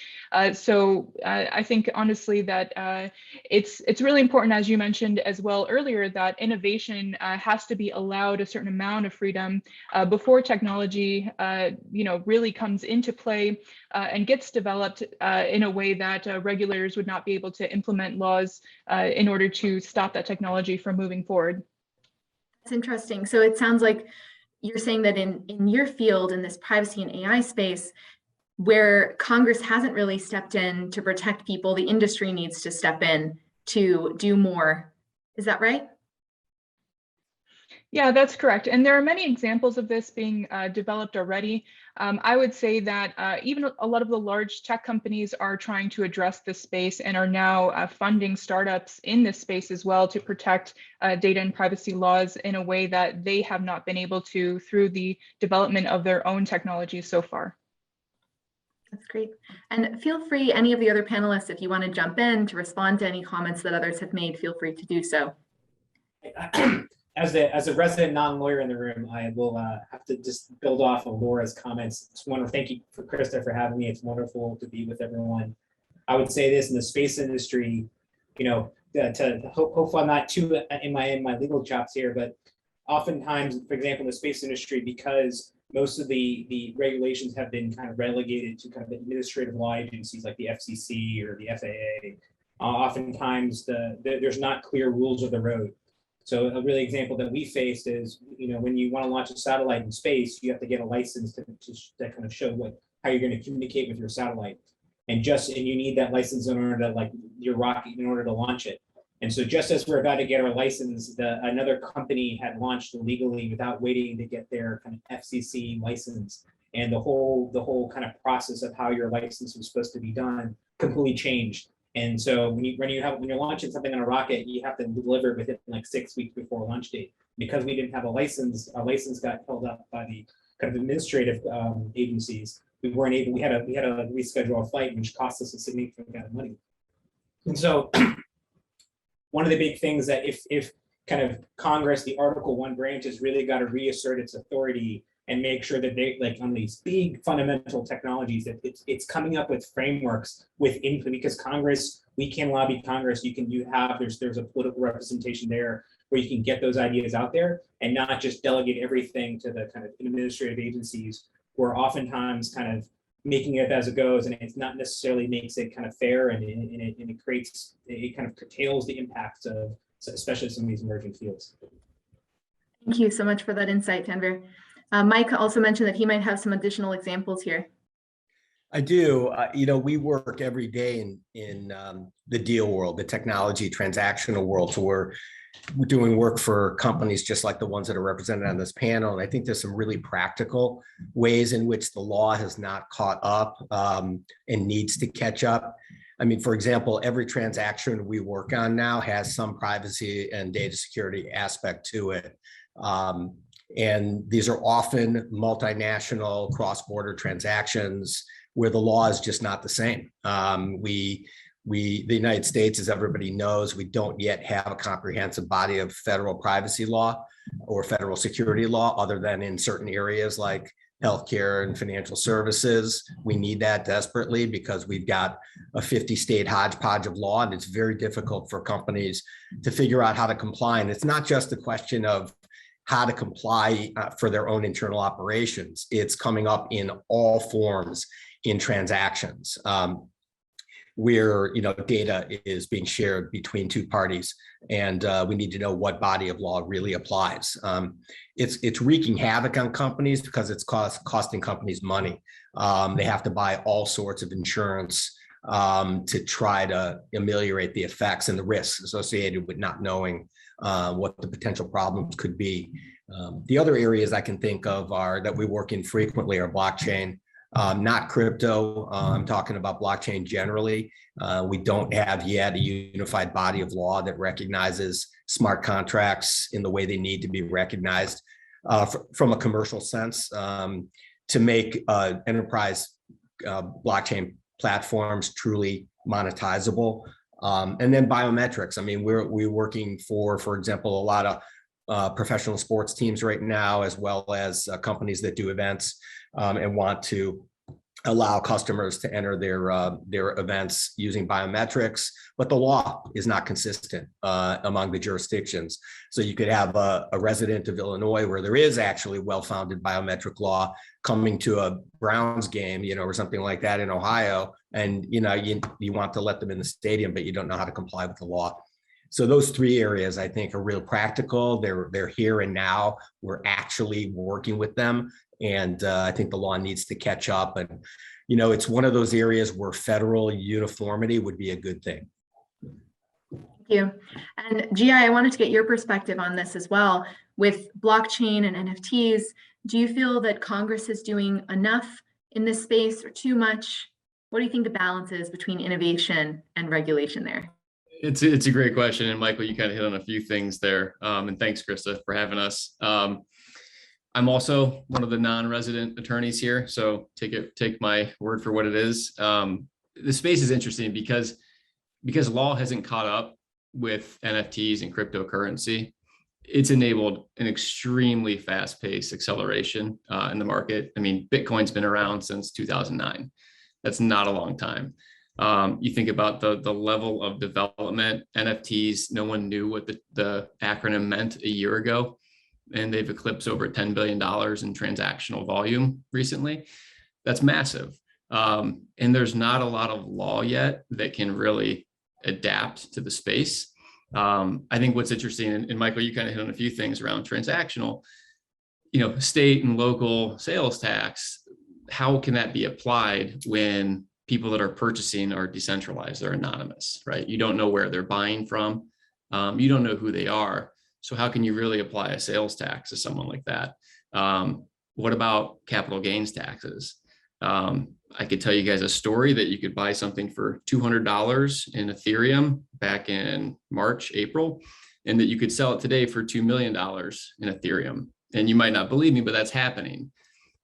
So I think honestly that it's really important, as you mentioned as well earlier, that innovation has to be allowed a certain amount of freedom before technology really comes into play and gets developed in a way that regulators would not be able to implement laws in order to stop that technology from moving forward. That's interesting. So it sounds like you're saying that in your field, in this privacy and AI space, where Congress hasn't really stepped in to protect people, the industry needs to step in to do more. Is that right? Yeah, that's correct. And there are many examples of this being developed already. I would say that even a lot of the large tech companies are trying to address this space and are now funding startups in this space as well to protect data and privacy laws in a way that they have not been able to through the development of their own technologies so far. That's great. And feel free, any of the other panelists, if you want to jump in to respond to any comments that others have made, feel free to do so. As a resident non-lawyer in the room, I will have to just build off of Laura's comments. It's wonderful. Thank you for Krista for having me. It's wonderful to be with everyone. I would say this in the space industry, hopefully I'm not too in my legal chops here, but oftentimes, for example, in the space industry, because most of the regulations have been kind of relegated to kind of administrative law agencies like the FCC or the FAA. Oftentimes there's not clear rules of the road. So a really example that we faced is, when you want to launch a satellite in space, you have to get a license to kind of show how you're going to communicate with your satellite. And you need that license in order to your rocket in order to launch it. And so just as we're about to get our license, another company had launched illegally without waiting to get their kind of FCC license. And the whole kind of process of how your license was supposed to be done completely changed. And so when you're launching something on a rocket, you have to deliver within 6 weeks before launch date. Because we didn't have a license, our license got held up by the kind of administrative agencies. We weren't able. We had to reschedule a flight, which cost us a significant amount of money. And so one of the big things that if kind of Congress, the Article 1 branch, has really got to reassert its authority and make sure that they, on these big fundamental technologies, that it's coming up with frameworks with input, because Congress, we can lobby Congress. There's a political representation there where you can get those ideas out there and not just delegate everything to the kind of administrative agencies, who are oftentimes kind of making it as it goes, and it's not necessarily makes it kind of fair, and it kind of curtails the impacts of especially some of these emerging fields. Thank you so much for that insight, Denver. Mike also mentioned that he might have some additional examples here. I do. We work every day in the deal world, the technology transactional world. So we're doing work for companies just like the ones that are represented on this panel. And I think there's some really practical ways in which the law has not caught up and needs to catch up. I mean, for example, every transaction we work on now has some privacy and data security aspect to it. And these are often multinational cross-border transactions where the law is just not the same. The United States, as everybody knows, we don't yet have a comprehensive body of federal privacy law or federal security law, other than in certain areas like healthcare and financial services. We need that desperately because we've got a 50-state hodgepodge of law, and it's very difficult for companies to figure out how to comply. And it's not just a question of how to comply for their own internal operations. It's coming up in all forms in transactions where data is being shared between two parties, and we need to know what body of law really applies. It's wreaking havoc on companies because it's costing companies money. They have to buy all sorts of insurance to try to ameliorate the effects and the risks associated with not knowing what the potential problems could be. The other areas I can think of that we work in frequently are blockchain, not crypto. I'm talking about blockchain generally. We don't have yet a unified body of law that recognizes smart contracts in the way they need to be recognized from a commercial sense to make enterprise blockchain platforms truly monetizable. And then biometrics. I mean, we're working for example, a lot of professional sports teams right now, as well as companies that do events and want to allow customers to enter their events using biometrics, but the law is not consistent among the jurisdictions. So you could have a resident of Illinois where there is actually well-founded biometric law coming to a Browns game, or something like that in Ohio, and you want to let them in the stadium, but you don't know how to comply with the law. So those three areas I think are real practical. They're here and now. We're actually working with them, and I think the law needs to catch up. And it's one of those areas where federal uniformity would be a good thing. Thank you. And GI, I wanted to get your perspective on this as well. With blockchain and NFTs, do you feel that Congress is doing enough in this space or too much? What do you think the balance is between innovation and regulation there? It's a great question. And Michael, you kind of hit on a few things there. And thanks, Krista, for having us. I'm also one of the non-resident attorneys here, so take my word for what it is. The space is interesting because law hasn't caught up with NFTs and cryptocurrency. It's enabled an extremely fast-paced acceleration in the market. I mean, Bitcoin's been around since 2009. That's not a long time. You think about the level of development, NFTs, no one knew what the acronym meant a year ago. and they've eclipsed over $10 billion in transactional volume recently. That's massive. And there's not a lot of law yet that can really adapt to the space. I think what's interesting, and Michael, you kind of hit on a few things around transactional, state and local sales tax, how can that be applied when people that are purchasing are decentralized, they're anonymous, right? You don't know where they're buying from. You don't know who they are. So how can you really apply a sales tax to someone like that? What about capital gains taxes? I could tell you guys a story that you could buy something for $200 in Ethereum back in March, April, and that you could sell it today for $2 million in Ethereum. And you might not believe me, but that's happening.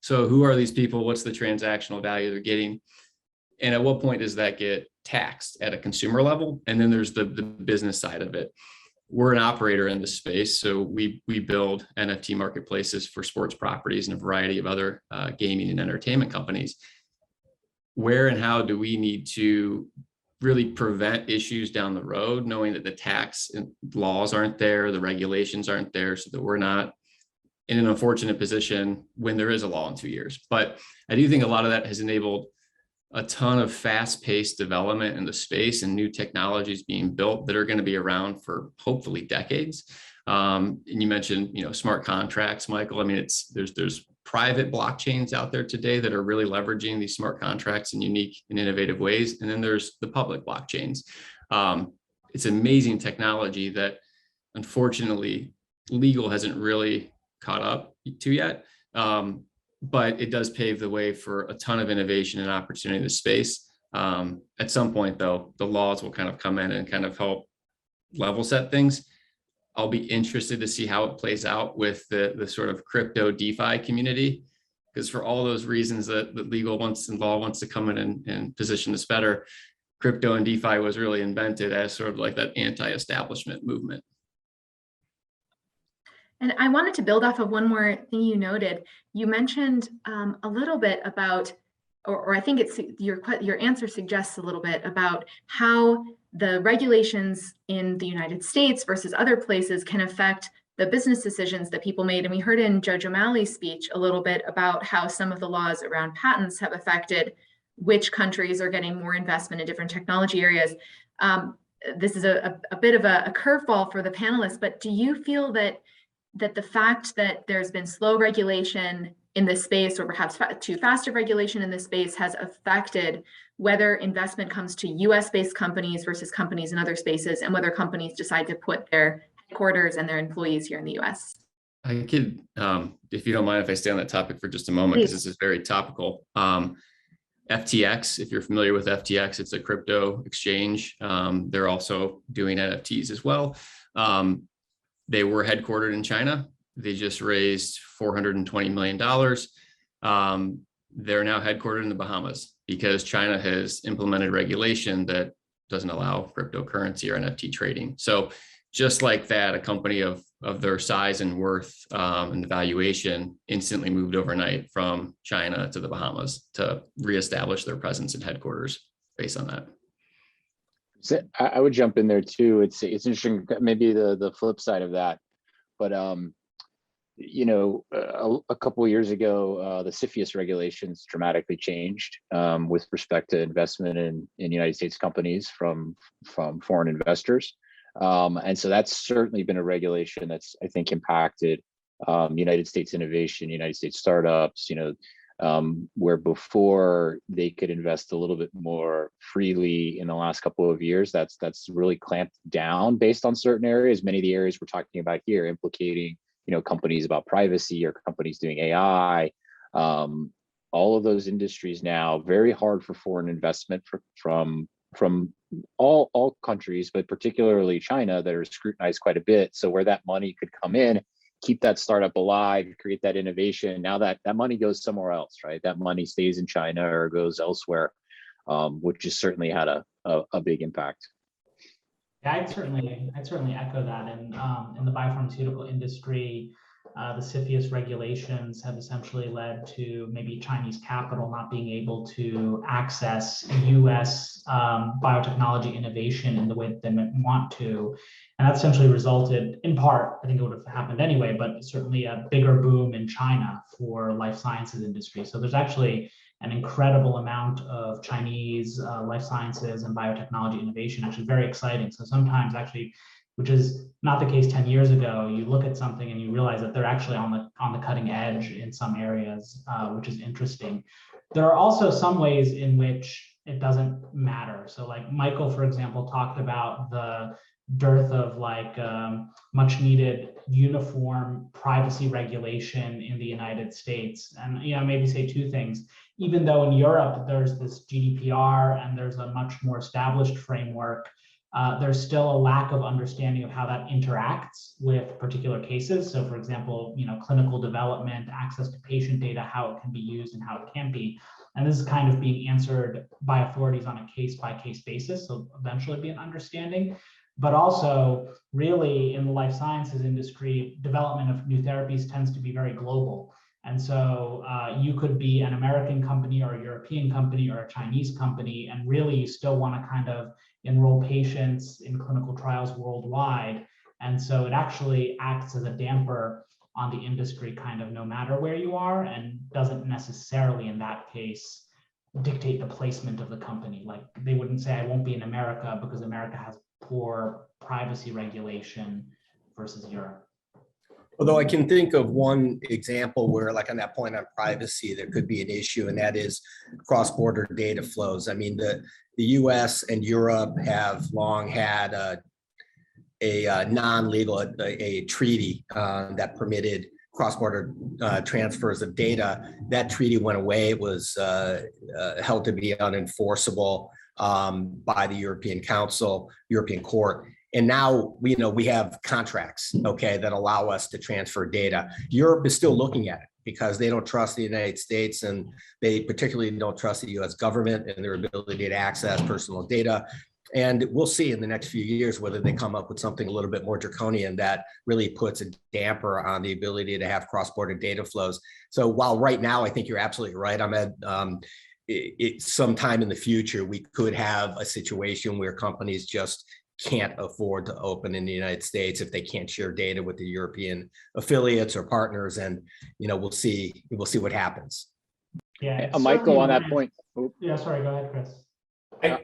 So who are these people? What's the transactional value they're getting? And at what point does that get taxed at a consumer level? And then there's the business side of it. We're an operator in this space, so we build NFT marketplaces for sports properties and a variety of other gaming and entertainment companies. Where and how do we need to really prevent issues down the road, knowing that the tax laws aren't there, the regulations aren't there, so that we're not in an unfortunate position when there is a law in 2 years. But I do think a lot of that has enabled a ton of fast-paced development in the space and new technologies being built that are going to be around for hopefully decades. And you mentioned, smart contracts, Michael. I mean, there's private blockchains out there today that are really leveraging these smart contracts in unique and innovative ways. And then there's the public blockchains. It's amazing technology that unfortunately legal hasn't really caught up to yet. But it does pave the way for a ton of innovation and opportunity in the space. At some point, though, the laws will kind of come in and kind of help level set things. I'll be interested to see how it plays out with the sort of crypto DeFi community, because for all those reasons that legal wants and law wants to come in and position this better, crypto and DeFi was really invented as sort of like that anti-establishment movement. And I wanted to build off of one more thing you noted. You mentioned a little bit about, or I think it's your answer suggests a little bit about how the regulations in the United States versus other places can affect the business decisions that people made. And we heard in Judge O'Malley's speech a little bit about how some of the laws around patents have affected which countries are getting more investment in different technology areas. This is a bit of a curveball for the panelists, but do you feel that the fact that there's been slow regulation in this space, or perhaps too fast of regulation in this space, has affected whether investment comes to US-based companies versus companies in other spaces, and whether companies decide to put their headquarters and their employees here in the US? I could, if you don't mind if I stay on that topic for just a moment, because this is very topical. FTX, if you're familiar with FTX, it's a crypto exchange. They're also doing NFTs as well. They were headquartered in China. They just raised $420 million. They're now headquartered in the Bahamas because China has implemented regulation that doesn't allow cryptocurrency or NFT trading. So just like that, a company of their size and worth and the valuation instantly moved overnight from China to the Bahamas to reestablish their presence and headquarters based on that. So I would jump in there too. It's interesting, maybe the flip side of that, but a couple of years ago, the CFIUS regulations dramatically changed with respect to investment in United States companies from foreign investors, and so that's certainly been a regulation that's, I think, impacted United States innovation, United States startups. Where before they could invest a little bit more freely in the last couple of years, that's really clamped down based on certain areas. Many of the areas we're talking about here implicating, companies about privacy or companies doing AI. All of those industries now, very hard for foreign investment from all countries, but particularly China, that are scrutinized quite a bit. So where that money could come in, keep that startup alive, create that innovation. Now that money goes somewhere else, right? That money stays in China or goes elsewhere, which has certainly had a big impact. Yeah, I'd certainly echo that. And in the biopharmaceutical industry, The CFIUS regulations have essentially led to maybe Chinese capital not being able to access US biotechnology innovation in the way that they want to. And that essentially resulted, in part, I think it would have happened anyway, but certainly a bigger boom in China for life sciences industry. So there's actually an incredible amount of Chinese life sciences and biotechnology innovation, actually very exciting. So sometimes actually, which is not the case 10 years ago, you look at something and you realize that they're actually on the cutting edge in some areas, which is interesting. There are also some ways in which it doesn't matter. So like Michael, for example, talked about the dearth of much needed uniform privacy regulation in the United States. And maybe say two things. Even though in Europe there's this GDPR and there's a much more established framework, there's still a lack of understanding of how that interacts with particular cases. So for example, clinical development, access to patient data, how it can be used and how it can't be. And this is kind of being answered by authorities on a case-by-case basis. So eventually be an understanding. But also, really, in the life sciences industry, development of new therapies tends to be very global. And so you could be an American company or a European company or a Chinese company, and really you still want to kind of enroll patients in clinical trials worldwide. And so it actually acts as a damper on the industry kind of no matter where you are, and doesn't necessarily in that case dictate the placement of the company. Like they wouldn't say I won't be in America because America has poor privacy regulation versus Europe. Although I can think of one example where, like on that point on privacy, there could be an issue, and that is cross-border data flows. I mean, the US and Europe have long had a non-legal, a treaty that permitted cross-border transfers of data. That treaty went away. It was held to be unenforceable by the European Council, European Court. And now we have contracts, okay, that allow us to transfer data. Europe is still looking at it because they don't trust the United States, and they particularly don't trust the US government and their ability to access personal data. And we'll see in the next few years whether they come up with something a little bit more draconian that really puts a damper on the ability to have cross-border data flows. So while right now I think you're absolutely right, Ahmed, sometime in the future we could have a situation where companies just can't afford to open in the United States if they can't share data with the European affiliates or partners, and we'll see what happens. Yeah, Michael, on that point. Yeah, sorry, go ahead, Chris.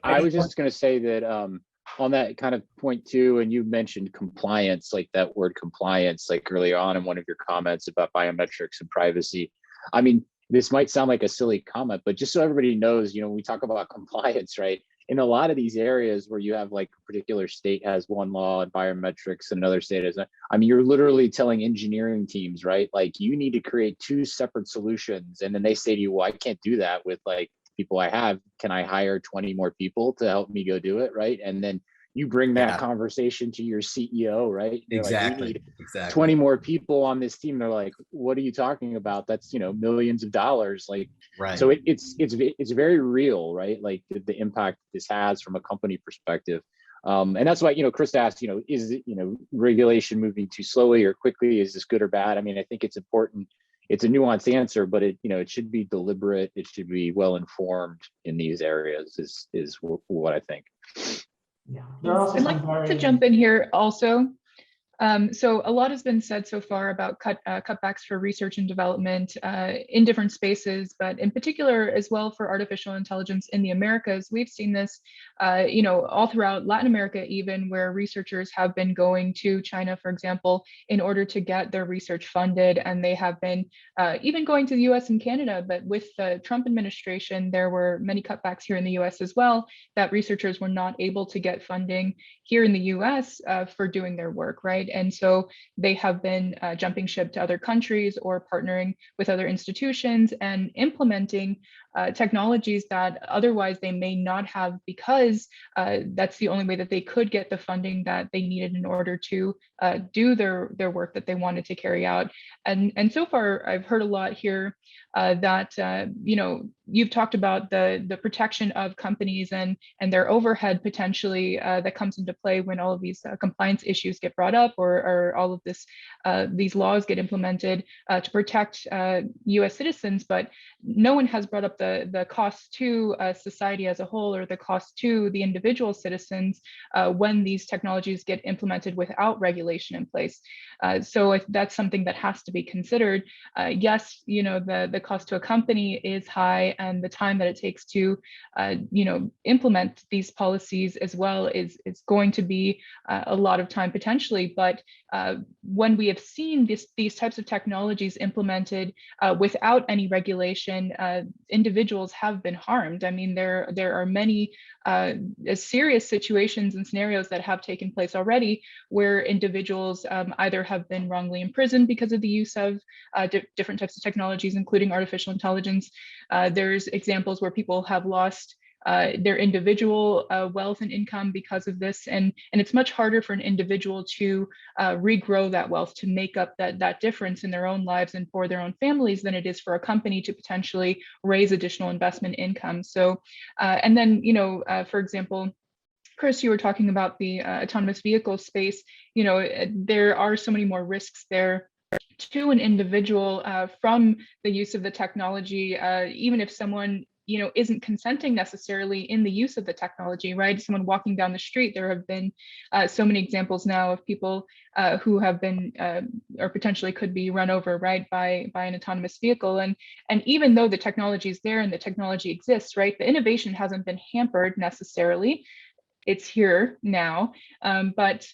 I was just going to say that on that kind of point too, and you mentioned compliance, like that word compliance, like earlier on in one of your comments about biometrics and privacy. I mean, this might sound like a silly comment, but just so everybody knows, when we talk about compliance, right? In a lot of these areas where you have like a particular state has one law and biometrics and another state has, I mean, you're literally telling engineering teams, right? Like you need to create two separate solutions. And then they say to you, well, I can't do that with like people I have. Can I hire 20 more people to help me go do it? Right. And then you bring that conversation to your CEO, right? They're exactly. Like, we need 20 more people on this team. They're like, what are you talking about? That's, millions of dollars. Like, right. So it's very real, right? Like the impact this has from a company perspective. And that's why, Chris asked, is regulation moving too slowly or quickly? Is this good or bad? I mean, I think it's important. It's a nuanced answer, but it should be deliberate. It should be well informed in these areas is what I think. Yeah, there are also I'd like to jump in here also. So a lot has been said so far about cutbacks for research and development in different spaces, but in particular as well for artificial intelligence in the Americas. We've seen this, all throughout Latin America, even where researchers have been going to China, for example, in order to get their research funded, and they have been even going to the US and Canada. But with the Trump administration, there were many cutbacks here in the US as well, that researchers were not able to get funding here in the US for doing their work, right? And so they have been jumping ship to other countries or partnering with other institutions and implementing technologies that otherwise they may not have, because that's the only way that they could get the funding that they needed in order to do their work that they wanted to carry out. And so far, I've heard a lot here that you've talked about the protection of companies and their overhead potentially that comes into play when all of these compliance issues get brought up, or all of these laws get implemented to protect U.S. citizens. But no one has brought up the cost to society as a whole, or the cost to the individual citizens when these technologies get implemented without regulation in place. So that's something that has to be considered. Yes, the cost to a company is high, and the time that it takes to implement these policies as well is going to be a lot of time potentially. But when we have seen these types of technologies implemented without any regulation, individuals have been harmed. I mean, there are many serious situations and scenarios that have taken place already where individuals either have been wrongly imprisoned because of the use of different types of technologies, including artificial intelligence. There's examples where people have lost their individual wealth and income because of this, and it's much harder for an individual to regrow that wealth, to make up that difference in their own lives and for their own families, than it is for a company to potentially raise additional investment income. So, and then for example, Chris, you were talking about the autonomous vehicle space. There are so many more risks there to an individual from the use of the technology, even if someone isn't consenting necessarily in the use of the technology, right? Someone walking down the street, there have been so many examples now of people who have been or potentially could be run over, right, by an autonomous vehicle. And even though the technology is there and the technology exists, right, the innovation hasn't been hampered necessarily. It's here now, but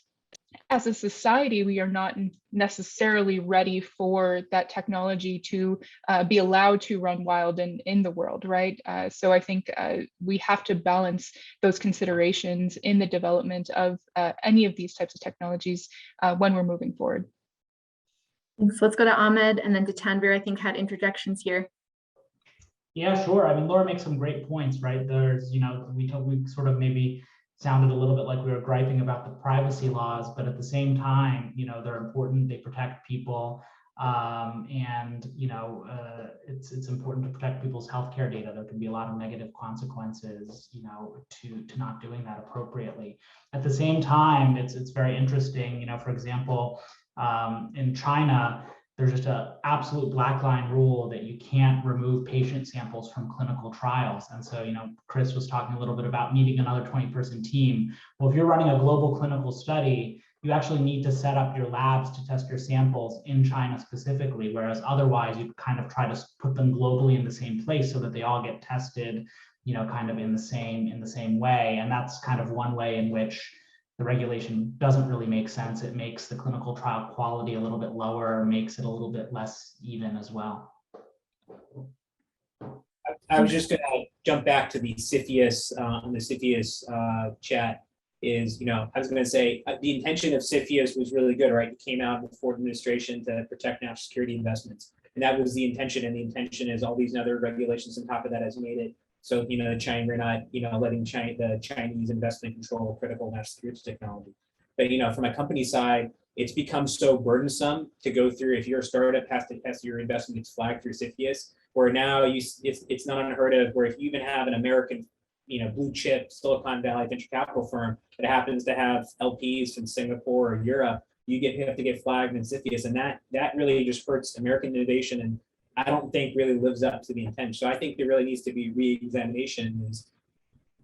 as a society, we are not necessarily ready for that technology to be allowed to run wild in the world, right? So I think we have to balance those considerations in the development of any of these types of technologies when we're moving forward. Thanks. Let's go to Ahmed, and then to Tanvir, I think had interjections here. Yeah, sure. I mean, Laura makes some great points, right? There's, we sort of maybe sounded a little bit like we were griping about the privacy laws, but at the same time, they're important, they protect people, and it's important to protect people's healthcare data. There can be a lot of negative consequences, to not doing that appropriately. At the same time, it's very interesting, for example, in China, there's just an absolute black line rule that you can't remove patient samples from clinical trials. And so, Chris was talking a little bit about needing another 20-person team. Well, if you're running a global clinical study, you actually need to set up your labs to test your samples in China specifically, whereas otherwise you kind of try to put them globally in the same place so that they all get tested, kind of in the same way. And that's kind of one way in which the regulation doesn't really make sense. It makes the clinical trial quality a little bit lower, makes it a little bit less even as well. I was just going to jump back to the CFIUS, on the CFIUS chat is, I was going to say the intention of CFIUS was really good, right? It came out of the Ford administration to protect national security investments. And that was the intention. And the intention is all these other regulations on top of that has made it so, China, we're not, letting the Chinese investment control critical national security technology. But, from a company side, it's become so burdensome to go through. If you're a startup, has to test your investment gets flagged through CFIUS, where now it's not unheard of, where if you even have an American, blue chip Silicon Valley venture capital firm that happens to have LPs from Singapore or Europe, you have to get flagged in CFIUS, and that really just hurts American innovation, and I don't think really lives up to the intent. So I think there really needs to be re-examination, is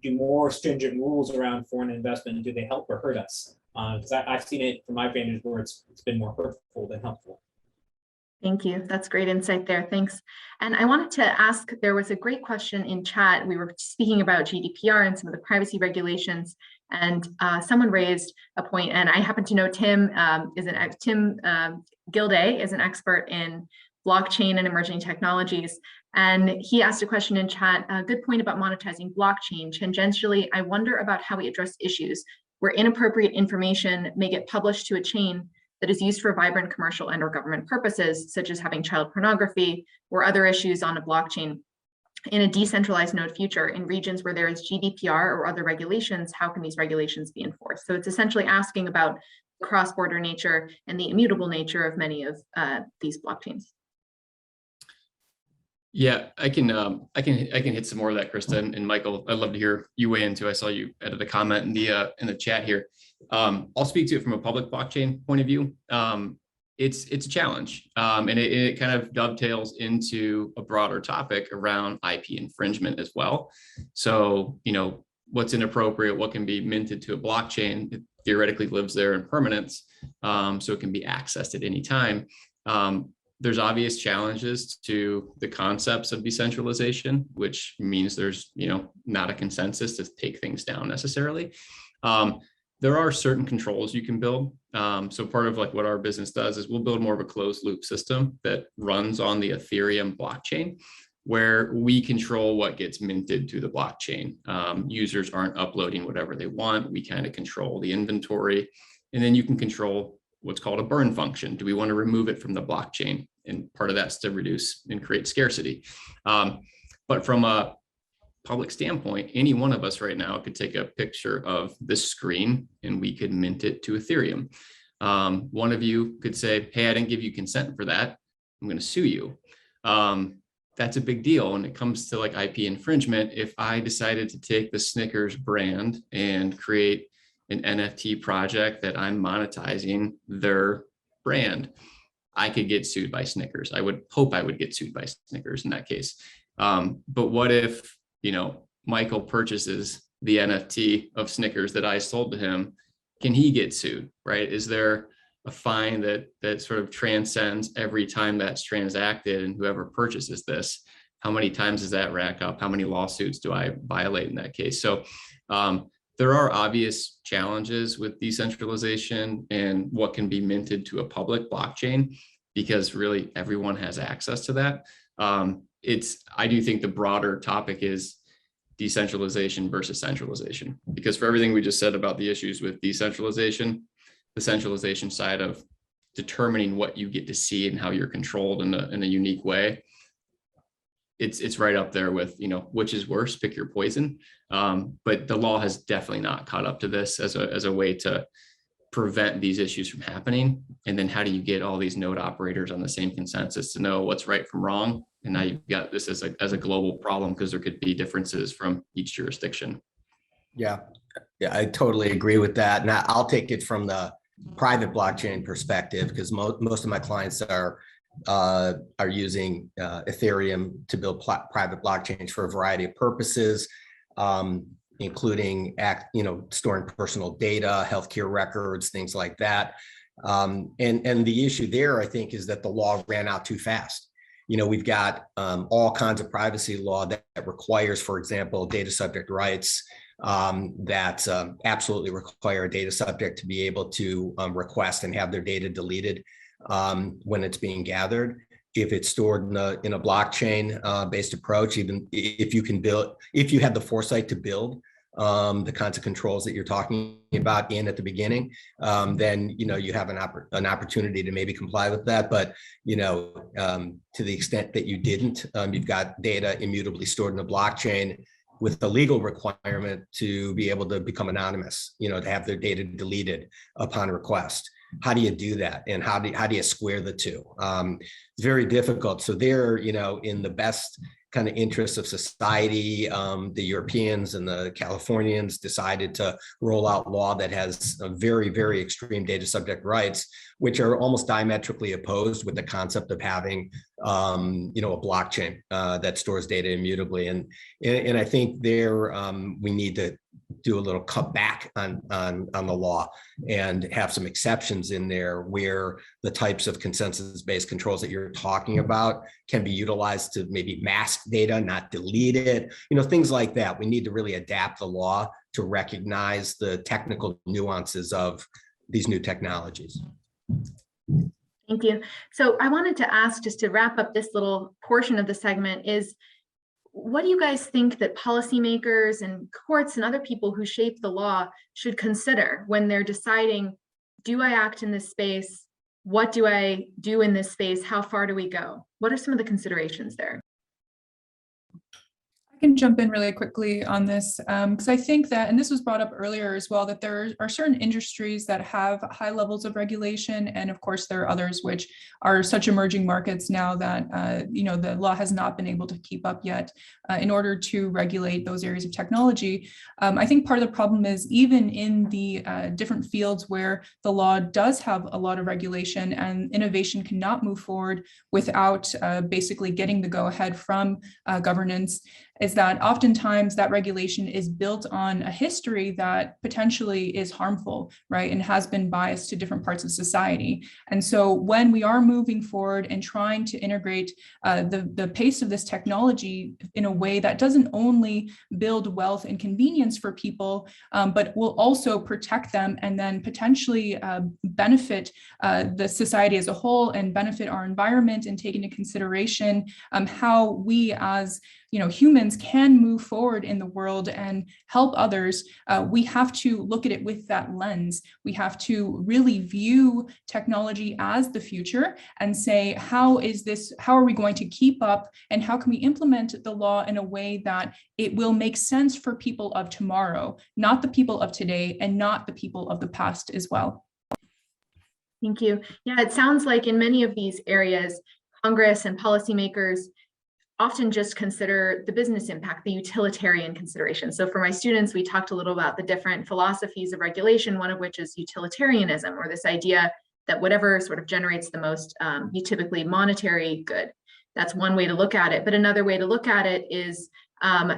do more stringent rules around foreign investment, and do they help or hurt us? Because I've seen it from my vantage where it's been more hurtful than helpful. Thank you. That's great insight there. Thanks. And I wanted to ask, there was a great question in chat. We were speaking about GDPR and some of the privacy regulations, and someone raised a point, and I happen to know Tim Gilday is an expert in blockchain and emerging technologies. And he asked a question in chat, a good point about monetizing blockchain. Tangentially, I wonder about how we address issues where inappropriate information may get published to a chain that is used for vibrant commercial and or government purposes, such as having child pornography or other issues on a blockchain. In a decentralized node future, in regions where there is GDPR or other regulations, how can these regulations be enforced? So it's essentially asking about cross-border nature and the immutable nature of many of these blockchains. Yeah, I can hit some more of that, Krista, and Michael. I'd love to hear you weigh in too. I saw you added a comment in the chat here. I'll speak to it from a public blockchain point of view. It's a challenge, and it kind of dovetails into a broader topic around IP infringement as well. So, what's inappropriate, what can be minted to a blockchain, it theoretically lives there in permanence, so it can be accessed at any time. There's obvious challenges to the concepts of decentralization, which means there's, not a consensus to take things down necessarily. There are certain controls you can build. So part of like what our business does is we'll build more of a closed loop system that runs on the Ethereum blockchain, where we control what gets minted to the blockchain. Users aren't uploading whatever they want. We kind of control the inventory, and then you can control what's called a burn function. Do we want to remove it from the blockchain? And part of that's to reduce and create scarcity. But from a public standpoint, any one of us right now could take a picture of this screen and we could mint it to Ethereum. One of you could say, hey, I didn't give you consent for that. I'm going to sue you. That's a big deal when it comes to like IP infringement. If I decided to take the Snickers brand and create an NFT project that I'm monetizing their brand, I could get sued by Snickers. I would hope I would get sued by Snickers in that case. But what if, Michael purchases the NFT of Snickers that I sold to him? Can he get sued, right? Is there a fine that sort of transcends every time that's transacted, and whoever purchases this, how many times does that rack up? How many lawsuits do I violate in that case? So there are obvious challenges with decentralization and what can be minted to a public blockchain, because really everyone has access to that. I do think the broader topic is decentralization versus centralization, because for everything we just said about the issues with decentralization, the centralization side of determining what you get to see and how you're controlled in a unique way, it's right up there with, which is worse, pick your poison. But the law has definitely not caught up to this as a way to prevent these issues from happening. And then how do you get all these node operators on the same consensus to know what's right from wrong? And now you've got this as a global problem, because there could be differences from each jurisdiction. Yeah, I totally agree with that. Now I'll take it from the private blockchain perspective, because most of my clients are using Ethereum to build private blockchains for a variety of purposes, including storing personal data, healthcare records, things like that. And the issue there, I think, is that the law ran out too fast. We've got all kinds of privacy law that requires, for example, data subject rights that absolutely require a data subject to be able to request and have their data deleted when it's being gathered. If it's stored in a blockchain based approach, even if you have the foresight to build the kinds of controls that you're talking about at the beginning, then you have an opportunity to maybe comply with that. But to the extent that you didn't, you've got data immutably stored in the blockchain with the legal requirement to be able to become anonymous, to have their data deleted upon request. How do you do that? And how do you square the two? It's very difficult. So they're, in the best kind of interests of society, the Europeans and the Californians decided to roll out law that has a very, very extreme data subject rights, which are almost diametrically opposed with the concept of having, a blockchain that stores data immutably. And I think there we need to do a little cut back on the law and have some exceptions in there where the types of consensus-based controls that you're talking about can be utilized to maybe mask data, not delete it, things like that. We need to really adapt the law to recognize the technical nuances of these new technologies. Thank you. So I wanted to ask, just to wrap up this little portion of the segment, is what do you guys think that policymakers and courts and other people who shape the law should consider when they're deciding, do I act in this space? What do I do in this space? How far do we go? What are some of the considerations there? I can jump in really quickly on this because I think that, and this was brought up earlier as well, that there are certain industries that have high levels of regulation, and of course there are others which are such emerging markets now that the law has not been able to keep up yet in order to regulate those areas of technology. I think part of the problem is even in the different fields where the law does have a lot of regulation and innovation cannot move forward without basically getting the go-ahead from governance, is that oftentimes that regulation is built on a history that potentially is harmful, right, and has been biased to different parts of society. And so when we are moving forward and trying to integrate the pace of this technology in a way that doesn't only build wealth and convenience for people, but will also protect them and then potentially benefit the society as a whole and benefit our environment, and take into consideration how we as humans can move forward in the world and help others, we have to look at it with that lens. We have to really view technology as the future and say, how are we going to keep up, and how can we implement the law in a way that it will make sense for people of tomorrow, not the people of today and not the people of the past as well. Thank you. Yeah, it sounds like in many of these areas, Congress and policymakers often just consider the business impact, the utilitarian consideration. So for my students, we talked a little about the different philosophies of regulation, one of which is utilitarianism, or this idea that whatever sort of generates the most typically monetary good. That's one way to look at it. But another way to look at it is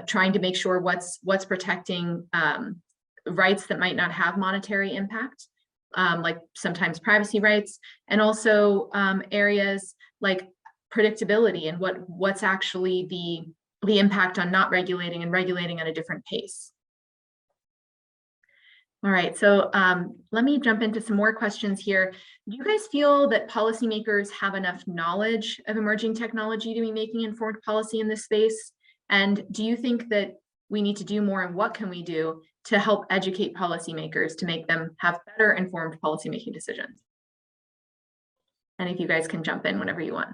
trying to make sure what's protecting rights that might not have monetary impact, like sometimes privacy rights, and also areas like predictability and what's actually the impact on not regulating and regulating at a different pace. All right, so let me jump into some more questions here. Do you guys feel that policymakers have enough knowledge of emerging technology to be making informed policy in this space? And do you think that we need to do more, and what can we do to help educate policymakers to make them have better informed policymaking decisions? And if you guys can jump in whenever you want.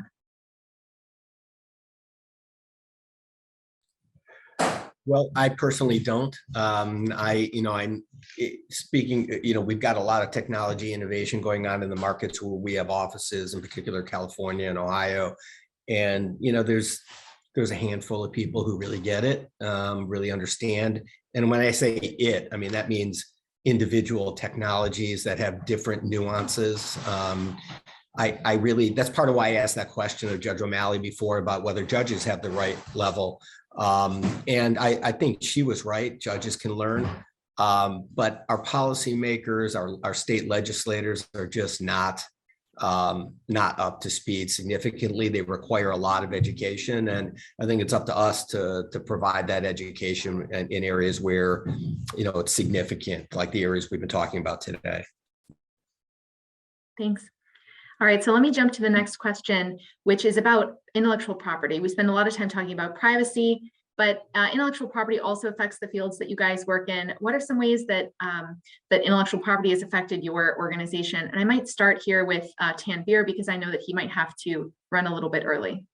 Well, I personally don't. I'm speaking, we've got a lot of technology innovation going on in the markets where we have offices, in particular California and Ohio. And, there's a handful of people who really get it, really understand. And when I say it, I mean, that means individual technologies that have different nuances. I really, that's part of why I asked that question of Judge O'Malley before about whether judges have the right level. And I think she was right. Judges can learn, but our policymakers, our state legislators are just not up to speed significantly. They require a lot of education, and I think it's up to us to provide that education in areas where it's significant, like the areas we've been talking about today. Thanks. All right, so let me jump to the next question, which is about intellectual property. We spend a lot of time talking about privacy, but intellectual property also affects the fields that you guys work in. What are some ways that that intellectual property has affected your organization? And I might start here with Tanvir, because I know that he might have to run a little bit early.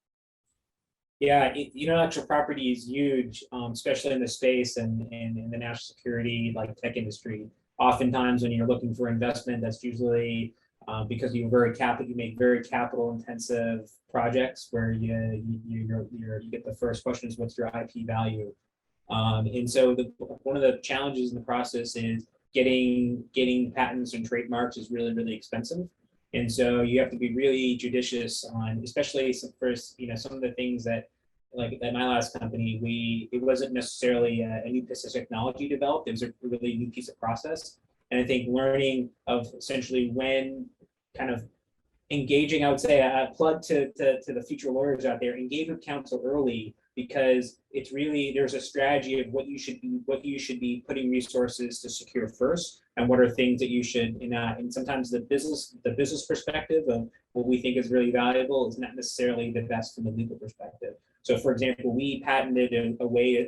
Yeah, intellectual property is huge, especially in the space and in the national security, like tech industry. Oftentimes when you're looking for investment, that's usually because you make very capital intensive projects where you get the first question is, what's your IP value? And so one of the challenges in the process is getting patents and trademarks is really, really expensive. And so you have to be really judicious on, especially some of the things that, like at my last company, it wasn't necessarily a new piece of technology developed. It was a really new piece of process. And I think learning of essentially when kind of engaging, I would say a plug to the future lawyers out there, engage with counsel early, because it's really, there's a strategy of what you should be putting resources to secure first, and what are things that you should, and sometimes the business perspective of what we think is really valuable is not necessarily the best from the legal perspective. So for example, we patented a way,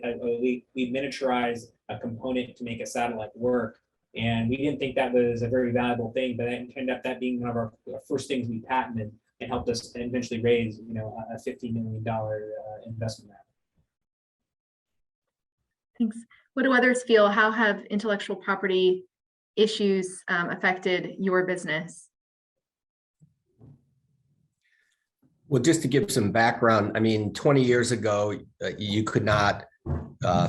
we miniaturized a component to make a satellite work. And we didn't think that was a very valuable thing, but that ended up that being one of our first things we patented, and helped us eventually raise, a $50 million investment. Thanks. What do others feel? How have intellectual property issues affected your business? Well, just to give some background, I mean, 20 years ago, you could not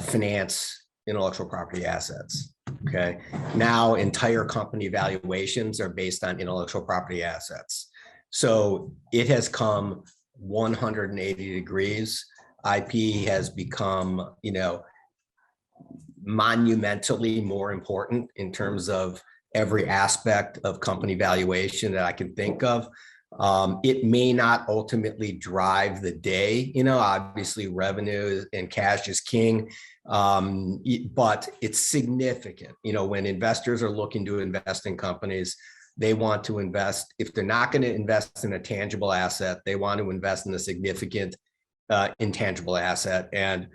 finance intellectual property assets. Okay. Now, entire company valuations are based on intellectual property assets. So it has come 180 degrees. IP has become, monumentally more important in terms of every aspect of company valuation that I can think of. It may not ultimately drive the day, obviously revenue and cash is king, but it's significant. When investors are looking to invest in companies, they want to invest, if they're not going to invest in a tangible asset, they want to invest in a significant intangible asset. And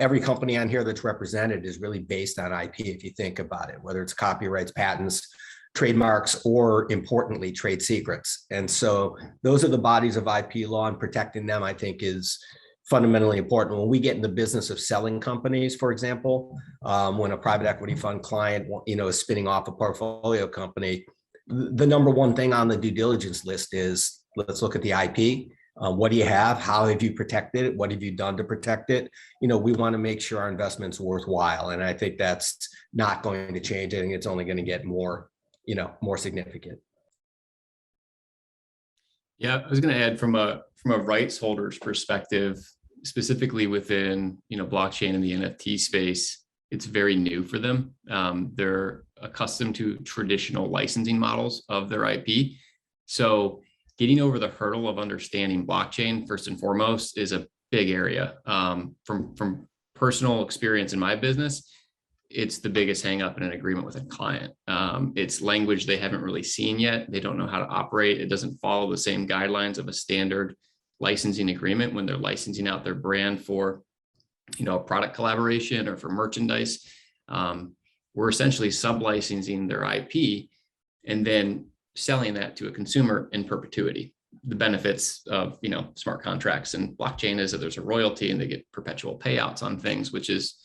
every company on here that's represented is really based on IP, if you think about it, whether it's copyrights, patents, trademarks, or importantly, trade secrets. And so those are the bodies of IP law, and protecting them, I think, is fundamentally important. When we get in the business of selling companies, for example, when a private equity fund client, is spinning off a portfolio company, the number one thing on the due diligence list is, let's look at the IP. What do you have? How have you protected it? What have you done to protect it? We want to make sure our investment's worthwhile. And I think that's not going to change. I think it's only going to get more significant. Yeah, I was going to add from a rights holder's perspective, specifically within blockchain and the NFT space, it's very new for them. They're accustomed to traditional licensing models of their IP. So getting over the hurdle of understanding blockchain, first and foremost, is a big area. From personal experience in my business, it's the biggest hang up in an agreement with a client. It's language they haven't really seen yet. They don't know how to operate. It doesn't follow the same guidelines of a standard licensing agreement when they're licensing out their brand for, a product collaboration or for merchandise. We're essentially sub-licensing their IP and then selling that to a consumer in perpetuity. The benefits of, smart contracts and blockchain is that there's a royalty and they get perpetual payouts on things, which is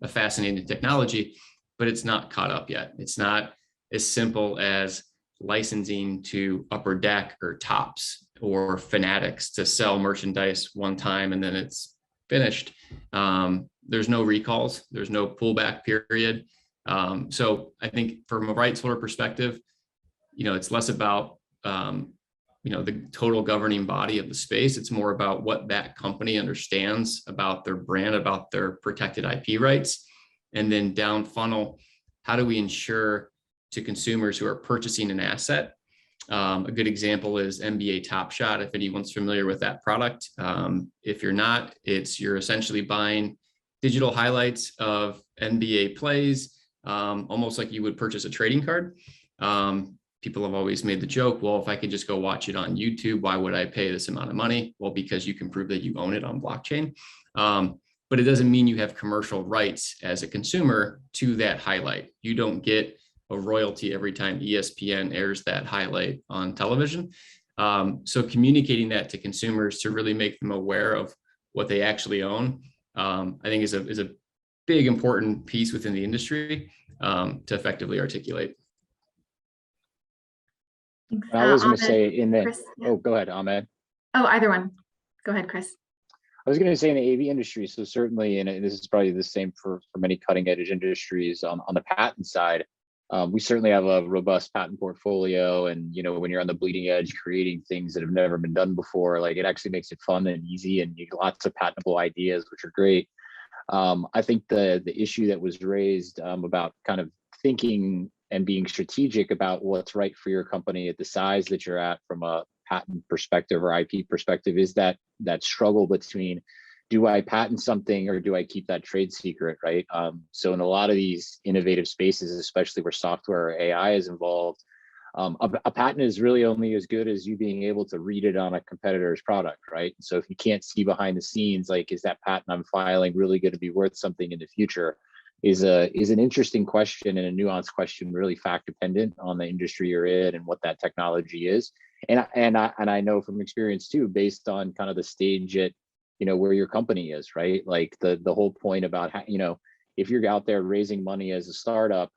a fascinating technology, but it's not caught up yet. It's not as simple as licensing to Upper Deck or Topps or Fanatics to sell merchandise one time and then it's finished. There's no recalls, there's no pullback period. So I think from a rights holder perspective, it's less about the total governing body of the space. It's more about what that company understands about their brand, about their protected IP rights. And then down funnel, how do we ensure to consumers who are purchasing an asset? A good example is NBA Top Shot, if anyone's familiar with that product. If you're not, you're essentially buying digital highlights of NBA plays, almost like you would purchase a trading card. People have always made the joke, well, if I could just go watch it on YouTube, why would I pay this amount of money? Well, because you can prove that you own it on blockchain. But it doesn't mean you have commercial rights as a consumer to that highlight. You don't get a royalty every time ESPN airs that highlight on television. So communicating that to consumers to really make them aware of what they actually own, I think is a big important piece within the industry to effectively articulate. I was going to say Chris, yeah. Oh, go ahead, Ahmed. Oh, either one. Go ahead, Chris. I was going to say in the AV industry, so certainly, and this is probably the same for many cutting edge industries on the patent side, we certainly have a robust patent portfolio. And, when you're on the bleeding edge, creating things that have never been done before, like it actually makes it fun and easy and you get lots of patentable ideas, which are great. I think the issue that was raised about kind of thinking and being strategic about what's right for your company at the size that you're at from a patent perspective or IP perspective is that struggle between, do I patent something or do I keep that trade secret, right? So in a lot of these innovative spaces, especially where software or AI is involved, a patent is really only as good as you being able to read it on a competitor's product, right? So if you can't see behind the scenes, like, is that patent I'm filing really going to be worth something in the future? Is an interesting question and a nuanced question, really fact dependent on the industry you're in and what that technology is. And I know from experience too, based on kind of the stage at, where your company is, right? Like the whole point about, if you're out there raising money as a startup,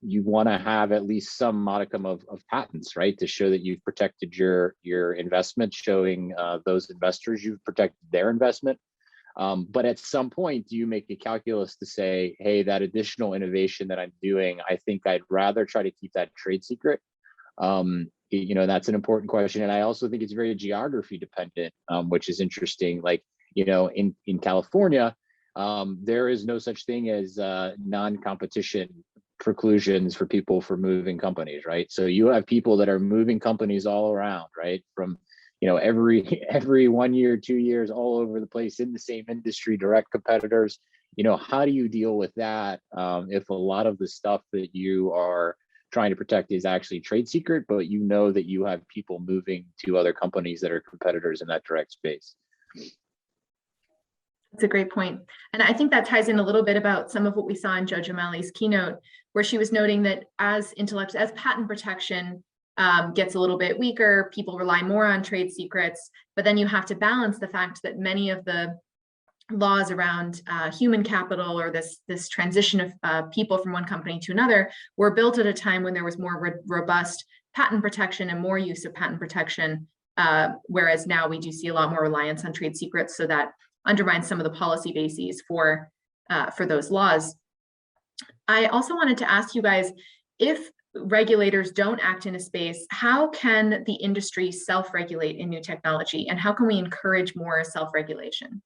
you want to have at least some modicum of patents, right, to show that you've protected your investment, showing those investors you've protected their investment. But at some point, do you make a calculus to say, hey, that additional innovation that I'm doing, I think I'd rather try to keep that trade secret? You know, that's an important question. And I also think it's very geography dependent, which is interesting. Like, you know, in California, there is no such thing as non-competition preclusions for people for moving companies, right? So you have people that are moving companies all around, right? From, you know, every 1 year, 2 years, all over the place in the same industry, direct competitors. You know, how do you deal with that if a lot of the stuff that you are trying to protect is actually trade secret, but you know that you have people moving to other companies that are competitors in that direct space? That's a great point. And I think that ties in a little bit about some of what we saw in Judge O'Malley's keynote, where she was noting that as patent protection gets a little bit weaker, people rely more on trade secrets, but then you have to balance the fact that many of the laws around human capital, or this transition of people from one company to another, were built at a time when there was more robust patent protection and more use of patent protection, whereas now we do see a lot more reliance on trade secrets, so that undermines some of the policy bases for those laws. I also wanted to ask you guys, if regulators don't act in a space, how can the industry self-regulate in new technology, and how can we encourage more self-regulation?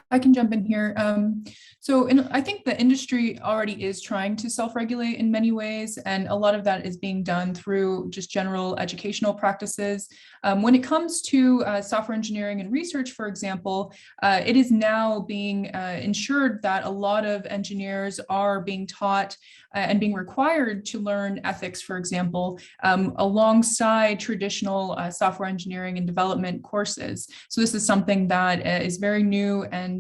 I can jump in here. I think the industry already is trying to self-regulate in many ways, and a lot of that is being done through just general educational practices. When it comes to software engineering and research, for example, it is now being ensured that a lot of engineers are being taught and being required to learn ethics, for example, alongside traditional software engineering and development courses. So this is something that is very new and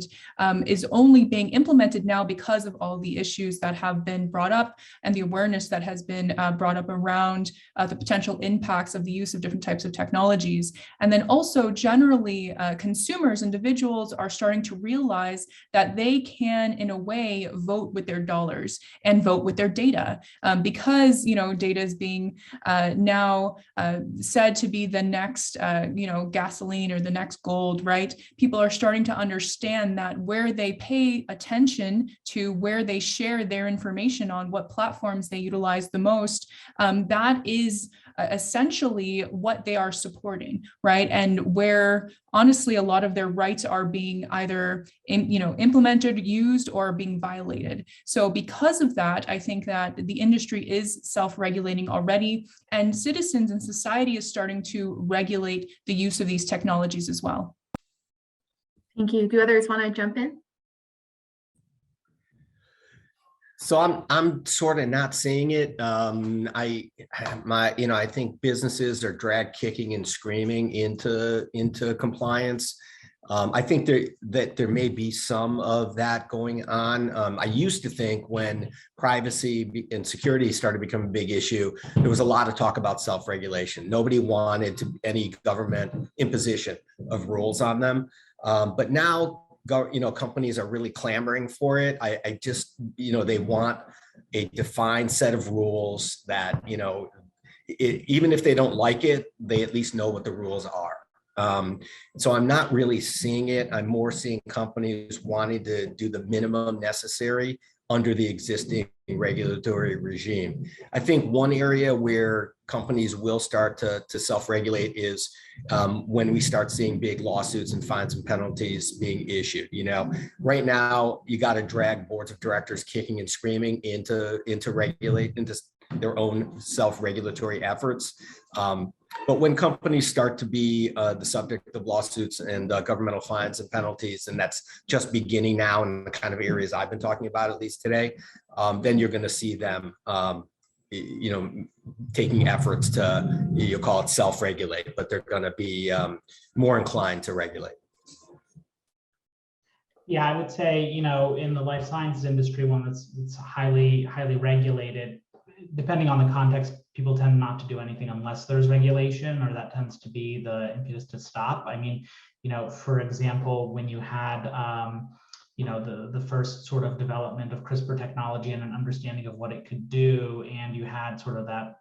is only being implemented now because of all the issues that have been brought up and the awareness that has been brought up around the potential impacts of the use of different types of technologies. And then also generally consumers, individuals are starting to realize that they can, in a way, vote with their dollars and vote with their data, because, you know, data is being now said to be the next, you know, gasoline or the next gold, right? People are starting to understand that where they pay attention to, where they share their information on, what platforms they utilize the most, that is essentially what they are supporting, right? And where honestly a lot of their rights are being either implemented, used, or being violated. So because of that, I think that the industry is self-regulating already, and citizens and society is starting to regulate the use of these technologies as well. Thank you. Do others want to jump in? So I'm sort of not seeing it. I think businesses are drag kicking and screaming into compliance. I think that there may be some of that going on. I used to think when privacy and security started to become a big issue, there was a lot of talk about self-regulation. Nobody wanted any government imposition of rules on them. But now, companies are really clamoring for it. I just, they want a defined set of rules that, even if they don't like it, they at least know what the rules are. So I'm not really seeing it. I'm more seeing companies wanting to do the minimum necessary under the existing regulatory regime. I think one area where companies will start to self-regulate is when we start seeing big lawsuits and fines and penalties being issued. Right now you got to drag boards of directors kicking and screaming into their own self-regulatory efforts. But when companies start to be the subject of lawsuits and governmental fines and penalties, and that's just beginning now in the kind of areas I've been talking about, at least today, then you're going to see them, taking efforts to, you call it self-regulate, but they're going to be more inclined to regulate. Yeah, I would say, in the life sciences industry, one that's highly regulated, depending on the context, people tend not to do anything unless there's regulation, or that tends to be the impetus to stop. I mean, for example, when you had, the first sort of development of CRISPR technology and an understanding of what it could do, and you had sort of that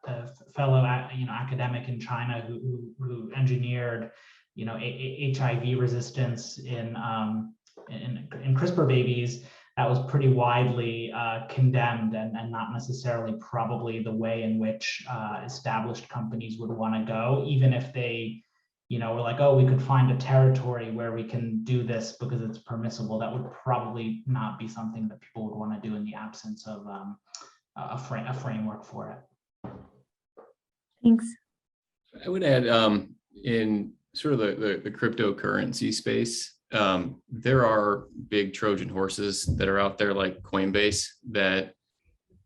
fellow, academic in China who engineered, HIV resistance in CRISPR babies, that was pretty widely condemned and not necessarily probably the way in which established companies would want to go, even if they, were like, oh, we could find a territory where we can do this because it's permissible. That would probably not be something that people would want to do in the absence of a framework for it. Thanks. I would add, in sort of the cryptocurrency space, there are big Trojan horses that are out there like Coinbase that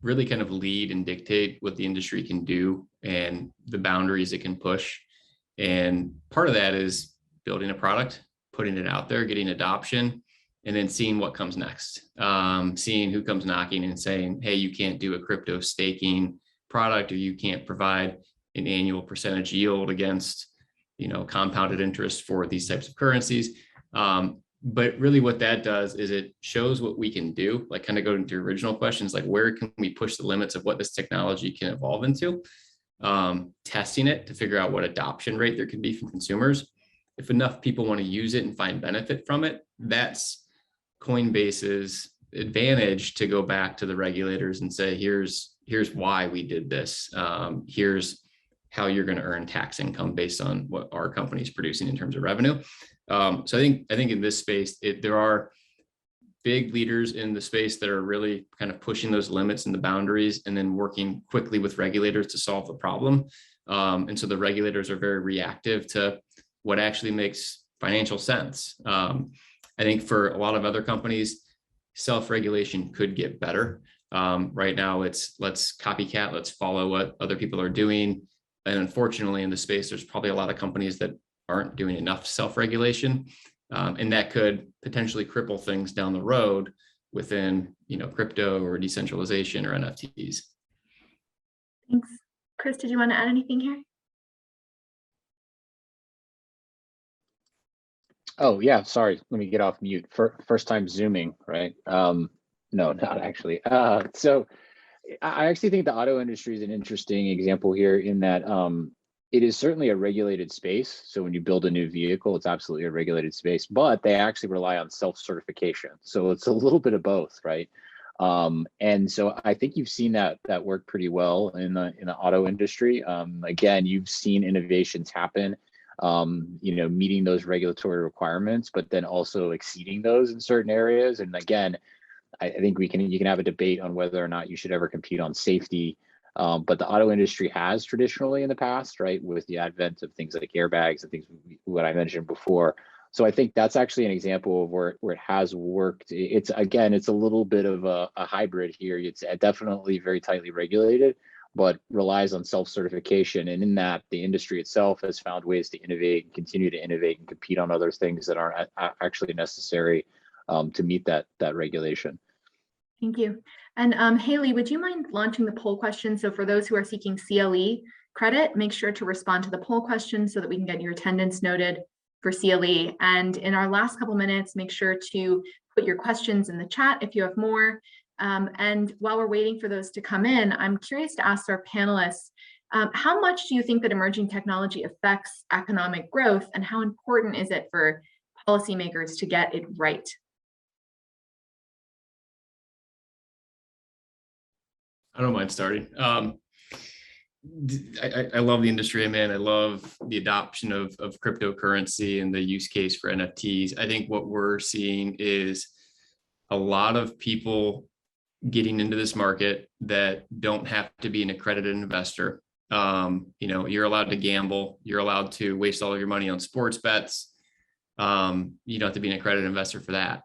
really kind of lead and dictate what the industry can do and the boundaries it can push. And part of that is building a product, putting it out there, getting adoption, and then seeing what comes next. Seeing who comes knocking and saying, hey, you can't do a crypto staking product, or you can't provide an annual percentage yield against, compounded interest for these types of currencies. But really what that does is it shows what we can do, like kind of going to original questions, like where can we push the limits of what this technology can evolve into, testing it to figure out what adoption rate there can be from consumers. If enough people want to use it and find benefit from it, that's Coinbase's advantage to go back to the regulators and say, here's why we did this. Here's how you're going to earn tax income based on what our company is producing in terms of revenue. So I think in this space, there are big leaders in the space that are really kind of pushing those limits and the boundaries, and then working quickly with regulators to solve the problem. And so the regulators are very reactive to what actually makes financial sense. I think for a lot of other companies, self-regulation could get better. Right now, it's let's copycat, let's follow what other people are doing. And unfortunately, in the space, there's probably a lot of companies that aren't doing enough self-regulation, and that could potentially cripple things down the road within, crypto or decentralization or NFTs. Thanks. Chris, did you want to add anything here? Oh yeah, sorry. Let me get off mute. First time Zooming, right? No, not actually. So I actually think the auto industry is an interesting example here in that it is certainly a regulated space. So when you build a new vehicle, it's absolutely a regulated space, but they actually rely on self-certification. So it's a little bit of both, right? And so I think you've seen that work pretty well in the auto industry. Again, you've seen innovations happen, meeting those regulatory requirements, but then also exceeding those in certain areas. And again, I think you can have a debate on whether or not you should ever compete on safety. But the auto industry has traditionally in the past, right, with the advent of things like airbags and things what I mentioned before. So I think that's actually an example of where it has worked. It's a little bit of a hybrid here. It's definitely very tightly regulated, but relies on self-certification. And in that, the industry itself has found ways to innovate and continue to innovate and compete on other things that aren't actually necessary to meet that regulation. Thank you. And Haley, would you mind launching the poll question? So for those who are seeking CLE credit, make sure to respond to the poll question so that we can get your attendance noted for CLE. And in our last couple minutes, make sure to put your questions in the chat if you have more. And while we're waiting for those to come in, I'm curious to ask our panelists, how much do you think that emerging technology affects economic growth, and how important is it for policymakers to get it right? I don't mind starting. I love the industry I'm in. I love the adoption of cryptocurrency and the use case for NFTs. I think what we're seeing is a lot of people getting into this market that don't have to be an accredited investor. You're allowed to gamble. You're allowed to waste all of your money on sports bets. You don't have to be an accredited investor for that.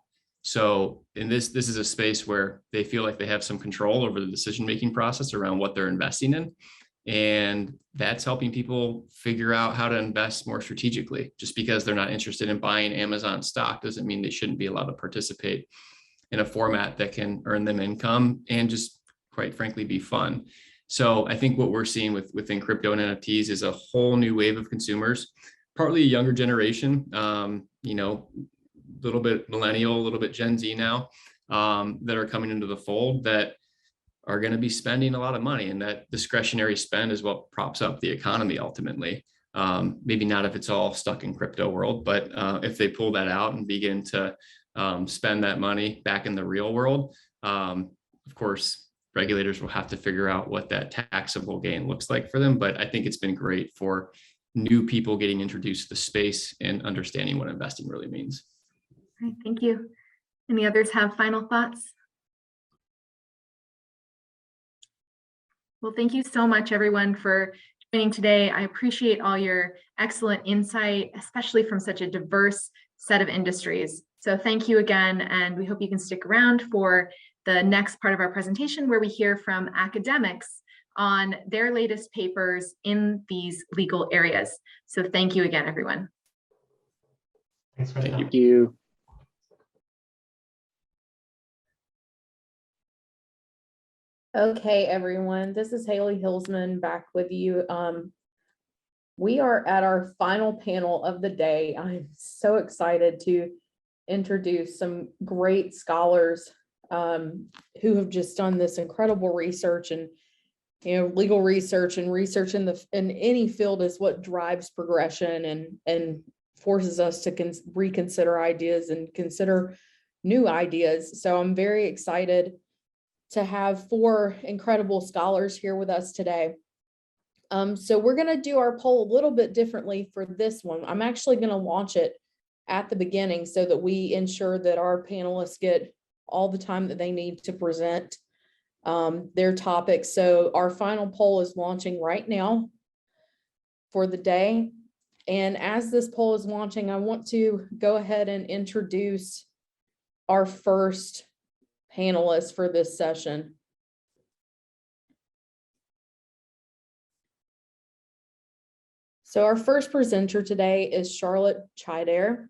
So in this is a space where they feel like they have some control over the decision-making process around what they're investing in. And that's helping people figure out how to invest more strategically. Just because they're not interested in buying Amazon stock doesn't mean they shouldn't be allowed to participate in a format that can earn them income and just, quite frankly, be fun. So I think what we're seeing within crypto and NFTs is a whole new wave of consumers, partly a younger generation, you know, a little bit millennial, a little bit Gen Z now, that are coming into the fold that are going to be spending a lot of money, and that discretionary spend is what props up the economy ultimately. Maybe not if it's all stuck in crypto world, but if they pull that out and begin to spend that money back in the real world, of course, regulators will have to figure out what that taxable gain looks like for them. But I think it's been great for new people getting introduced to the space and understanding what investing really means. All right, thank you. Any others have final thoughts? Well, thank you so much, everyone, for joining today. I appreciate all your excellent insight, especially from such a diverse set of industries. So thank you again, and we hope you can stick around for the next part of our presentation, where we hear from academics on their latest papers in these legal areas. So thank you again, everyone. Thanks, Krista. Thank you. Okay, everyone, this is Haley Hillsman back with you. We are at our final panel of the day. I'm so excited to introduce some great scholars who have just done this incredible research. And legal research and research in any field is what drives progression and forces us to reconsider ideas and consider new ideas. So I'm very excited to have 4 incredible scholars here with us today. So we're going to do our poll a little bit differently for this one. I'm actually going to launch it at the beginning so that we ensure that our panelists get all the time that they need to present their topics. So our final poll is launching right now for the day. And as this poll is launching, I want to go ahead and introduce our first panelist for this session. So our first presenter today is Charlotte Chidair.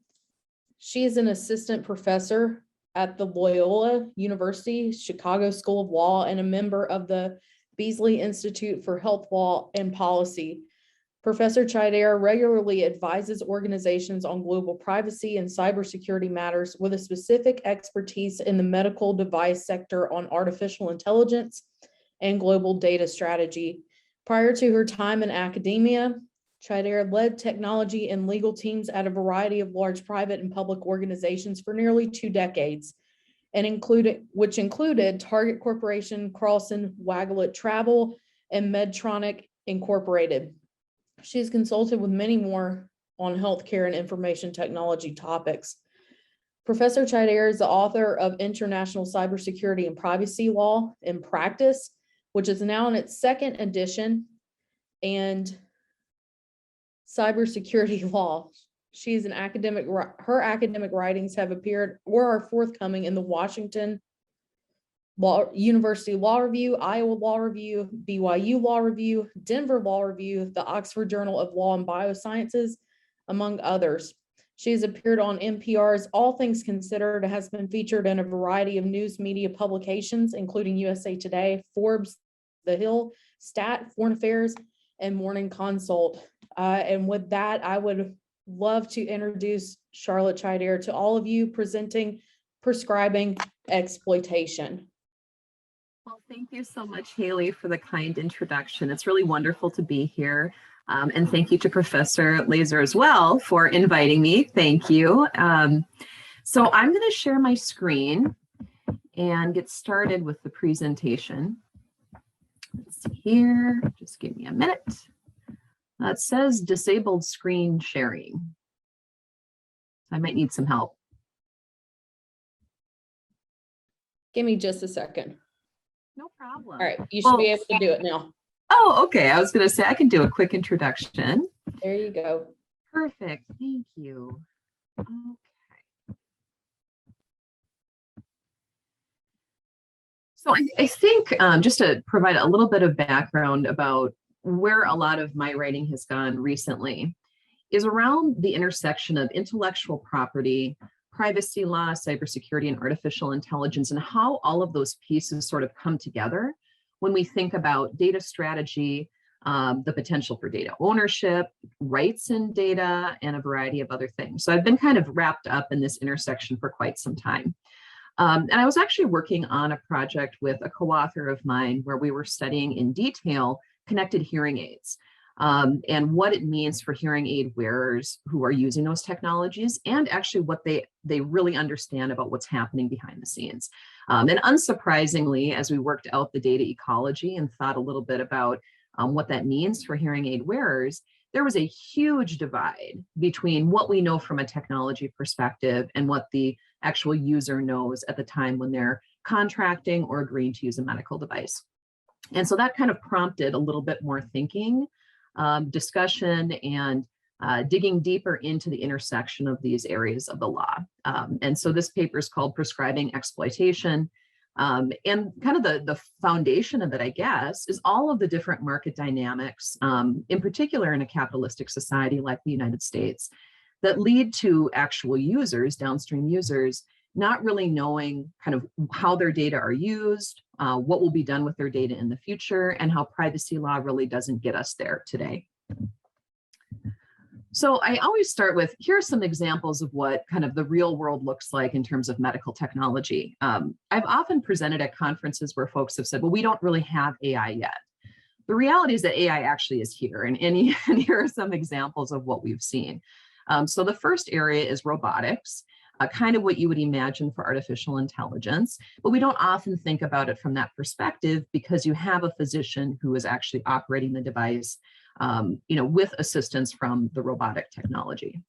She is an assistant professor at the Loyola University Chicago School of Law and a member of the Beasley Institute for Health Law and Policy. Professor Chidair regularly advises organizations on global privacy and cybersecurity matters with a specific expertise in the medical device sector on artificial intelligence and global data strategy. Prior to her time in academia, Chidair led technology and legal teams at a variety of large private and public organizations for nearly 2 decades, and which included Target Corporation, Carlson Wagglet Travel, and Medtronic Incorporated. She's consulted with many more on healthcare and information technology topics. Professor Chidair is the author of International Cybersecurity and Privacy Law in Practice, which is now in its 2nd edition, and Cybersecurity Law. She's an academic. Her academic writings have appeared or are forthcoming in the Washington University Law Review, Iowa Law Review, BYU Law Review, Denver Law Review, the Oxford Journal of Law and Biosciences, among others. She has appeared on NPR's All Things Considered, has been featured in a variety of news media publications, including USA Today, Forbes, The Hill, Stat, Foreign Affairs, and Morning Consult. And with that, I would love to introduce Charlotte Chidair to all of you, presenting Prescribing Exploitation. Well, thank you so much, Haley, for the kind introduction. It's really wonderful to be here. And thank you to Professor Laser as well for inviting me. Thank you. So I'm going to share my screen and get started with the presentation. Let's see here. Just give me a minute. It says disabled screen sharing. I might need some help. Give me just a second. No problem. All right, you should be able to do it now. Oh, okay. I was going to say I can do a quick introduction. There you go. Perfect. Thank you. Okay. So I think just to provide a little bit of background about where a lot of my writing has gone recently is around the intersection of intellectual property, privacy law, cybersecurity, and artificial intelligence, and how all of those pieces sort of come together when we think about data strategy, the potential for data ownership, rights in data, and a variety of other things. So I've been kind of wrapped up in this intersection for quite some time. And I was actually working on a project with a co-author of mine where we were studying in detail connected hearing aids and what it means for hearing aid wearers who are using those technologies, and actually what they really understand about what's happening behind the scenes. And unsurprisingly, as we worked out the data ecology and thought a little bit about what that means for hearing aid wearers, there was a huge divide between what we know from a technology perspective and what the actual user knows at the time when they're contracting or agreeing to use a medical device. And so that kind of prompted a little bit more thinking, discussion, and digging deeper into the intersection of these areas of the law. And so this paper is called Prescribing Exploitation. And kind of the foundation of it, I guess, is all of the different market dynamics, in particular in a capitalistic society like the United States, that lead to actual users, downstream users, not really knowing kind of how their data are used, what will be done with their data in the future, and how privacy law really doesn't get us there today. So I always start with, here are some examples of what kind of the real world looks like in terms of medical technology. I've often presented at conferences where folks have said, well, we don't really have AI yet. The reality is that AI actually is here, and here are some examples of what we've seen. So the first area is robotics, kind of what you would imagine for artificial intelligence, but we don't often think about it from that perspective because you have a physician who is actually operating the device, with assistance from the robotic technology.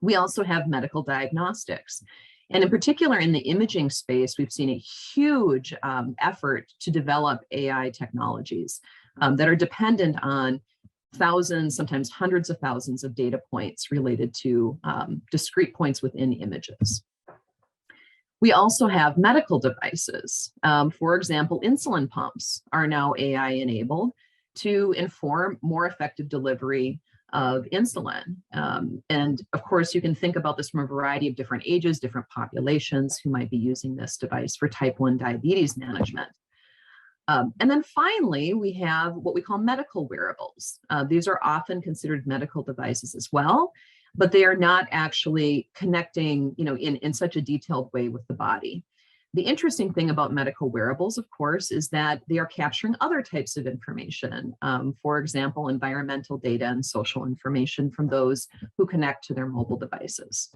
We also have medical diagnostics. And in particular, in the imaging space, we've seen a huge effort to develop AI technologies that are dependent on thousands, sometimes hundreds of thousands of data points related to discrete points within images. We also have medical devices. For example, insulin pumps are now AI enabled to inform more effective delivery of insulin. And of course, you can think about this from a variety of different ages, different populations who might be using this device for type 1 diabetes management. And then finally, we have what we call medical wearables. These are often considered medical devices as well, but they are not actually connecting, in such a detailed way with the body. The interesting thing about medical wearables, of course, is that they are capturing other types of information. For example, environmental data and social information from those who connect to their mobile devices.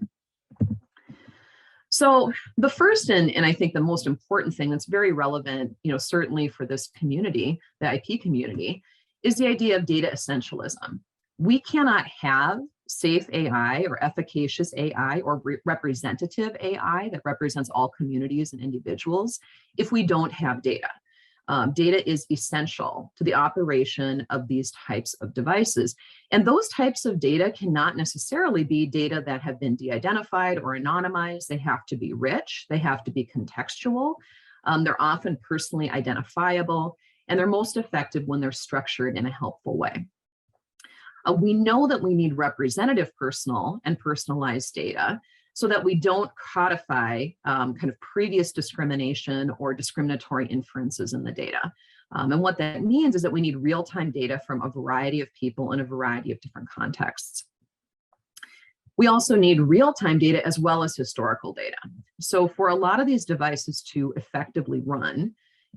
So the first and I think the most important thing that's very relevant, certainly for this community, the IP community, is the idea of data essentialism. We cannot have safe AI or efficacious AI or representative AI that represents all communities and individuals if we don't have data. Data is essential to the operation of these types of devices. And those types of data cannot necessarily be data that have been de-identified or anonymized. They have to be rich, they have to be contextual, they're often personally identifiable, and they're most effective when they're structured in a helpful way. We know that we need representative personal and personalized data so that we don't codify kind of previous discrimination or discriminatory inferences in the data. And what that means is that we need real-time data from a variety of people in a variety of different contexts. We also need real-time data as well as historical data. So for a lot of these devices to effectively run,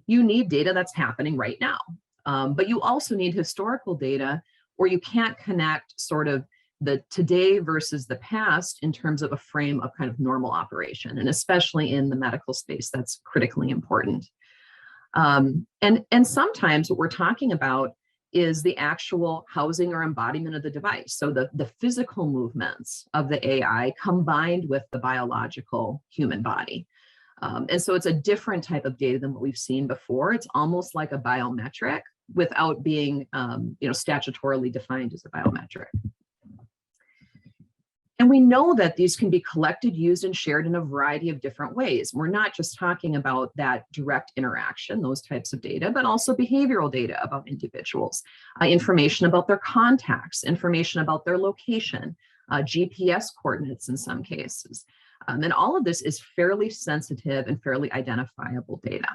you need data that's happening right now. But you also need historical data, or you can't connect sort of the today versus the past in terms of a frame of kind of normal operation. And especially in the medical space, that's critically important. And sometimes what we're talking about is the actual housing or embodiment of the device. So the physical movements of the AI combined with the biological human body. And so it's a different type of data than what we've seen before. It's almost like a biometric without being statutorily defined as a biometric. And we know that these can be collected, used, and shared in a variety of different ways. We're not just talking about that direct interaction, those types of data, but also behavioral data about individuals, information about their contacts, information about their location, GPS coordinates in some cases. And all of this is fairly sensitive and fairly identifiable data.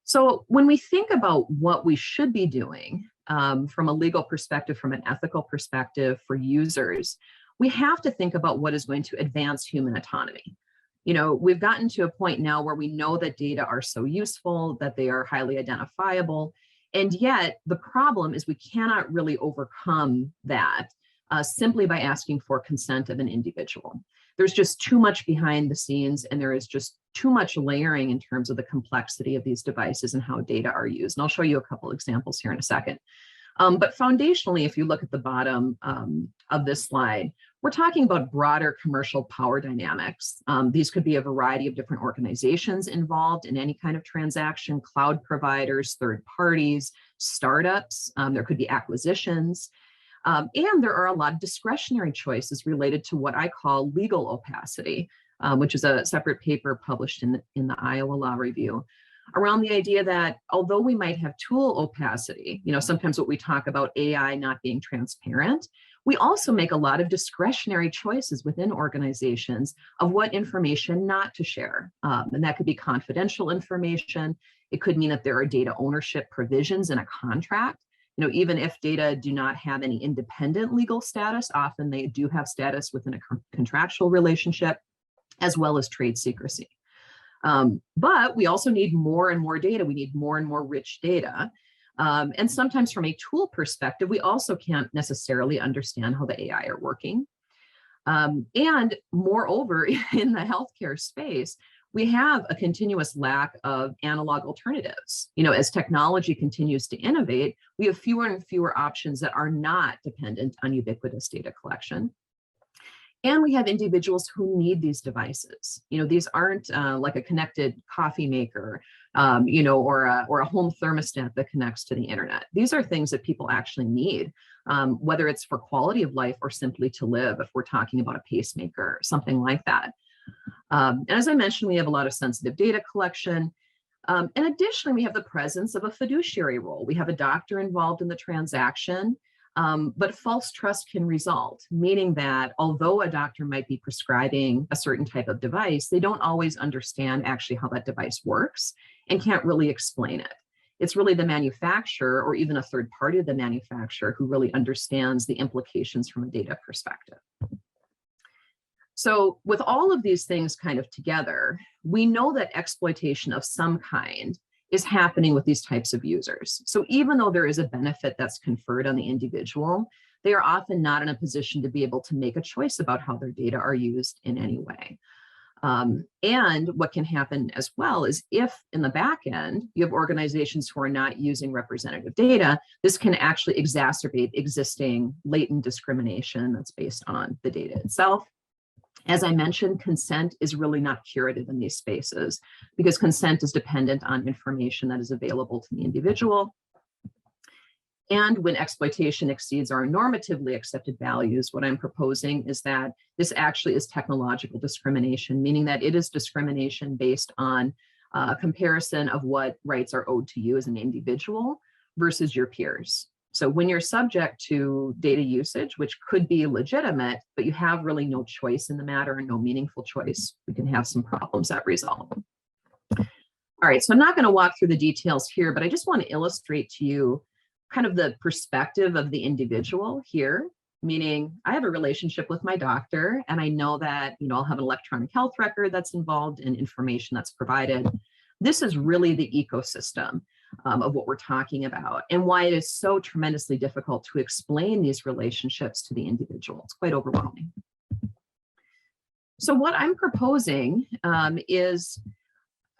So when we think about what we should be doing from a legal perspective, from an ethical perspective for users, we have to think about what is going to advance human autonomy. You know, we've gotten to a point now where we know that data are so useful, that they are highly identifiable. And yet the problem is we cannot really overcome that simply by asking for consent of an individual. There's just too much behind the scenes, and there is just too much layering in terms of the complexity of these devices and how data are used. And I'll show you a couple examples here in a second. But foundationally, if you look at the bottom of this slide, we're talking about broader commercial power dynamics. These could be a variety of different organizations involved in any kind of transaction: cloud providers, third parties, startups. There could be acquisitions. And there are a lot of discretionary choices related to what I call legal opacity, which is a separate paper published in the Iowa Law Review, around the idea that although we might have tool opacity, you know, sometimes what we talk about AI not being transparent, we also make a lot of discretionary choices within organizations of what information not to share. And that could be confidential information. It could mean that there are data ownership provisions in a contract. You know, even if data do not have any independent legal status, often they do have status within a contractual relationship, as well as trade secrecy. But we also need more and more data. We need more and more rich data. And sometimes from a tool perspective, we also can't necessarily understand how the AI are working. And moreover, in the healthcare space, we have a continuous lack of analog alternatives. You know, as technology continues to innovate, we have fewer and fewer options that are not dependent on ubiquitous data collection. And we have individuals who need these devices. You know, these aren't like a connected coffee maker, you know, or a home thermostat that connects to the internet. These are things that people actually need, whether it's for quality of life or simply to live, if we're talking about a pacemaker, something like that. And as I mentioned, we have a lot of sensitive data collection. And additionally, we have the presence of a fiduciary role. We have a doctor involved in the transaction, but false trust can result, meaning that although a doctor might be prescribing a certain type of device, they don't always understand actually how that device works and can't really explain it. It's really the manufacturer or even a third party of the manufacturer who really understands the implications from a data perspective. So with all of these things kind of together, we know that exploitation of some kind is happening with these types of users. So even though there is a benefit that's conferred on the individual, they are often not in a position to be able to make a choice about how their data are used in any way. And what can happen as well is if in the back end, you have organizations who are not using representative data, this can actually exacerbate existing latent discrimination that's based on the data itself. As I mentioned, consent is really not curative in these spaces because consent is dependent on information that is available to the individual. And when exploitation exceeds our normatively accepted values, what I'm proposing is that this actually is technological discrimination, meaning that it is discrimination based on a comparison of what rights are owed to you as an individual versus your peers. So when you're subject to data usage, which could be legitimate, but you have really no choice in the matter and no meaningful choice, we can have some problems that result. All right, so I'm not going to walk through the details here, but I just want to illustrate to you kind of the perspective of the individual here, meaning I have a relationship with my doctor and I know that, you know, I'll have an electronic health record that's involved in information that's provided. This is really the ecosystem of what we're talking about and why it is so tremendously difficult to explain these relationships to the individual. It's quite overwhelming. So what I'm proposing is,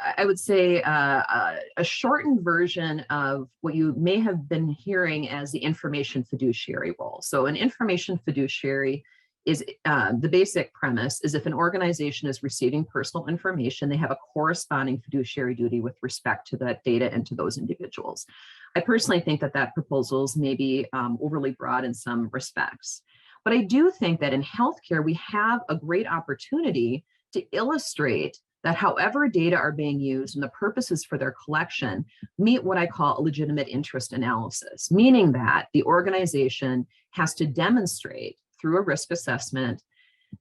I would say, a shortened version of what you may have been hearing as the information fiduciary role. So an information fiduciary is the basic premise is if an organization is receiving personal information, they have a corresponding fiduciary duty with respect to that data and to those individuals. I personally think that that proposal is maybe overly broad in some respects. But I do think that in healthcare, we have a great opportunity to illustrate that however data are being used and the purposes for their collection meet what I call a legitimate interest analysis, meaning that the organization has to demonstrate through a risk assessment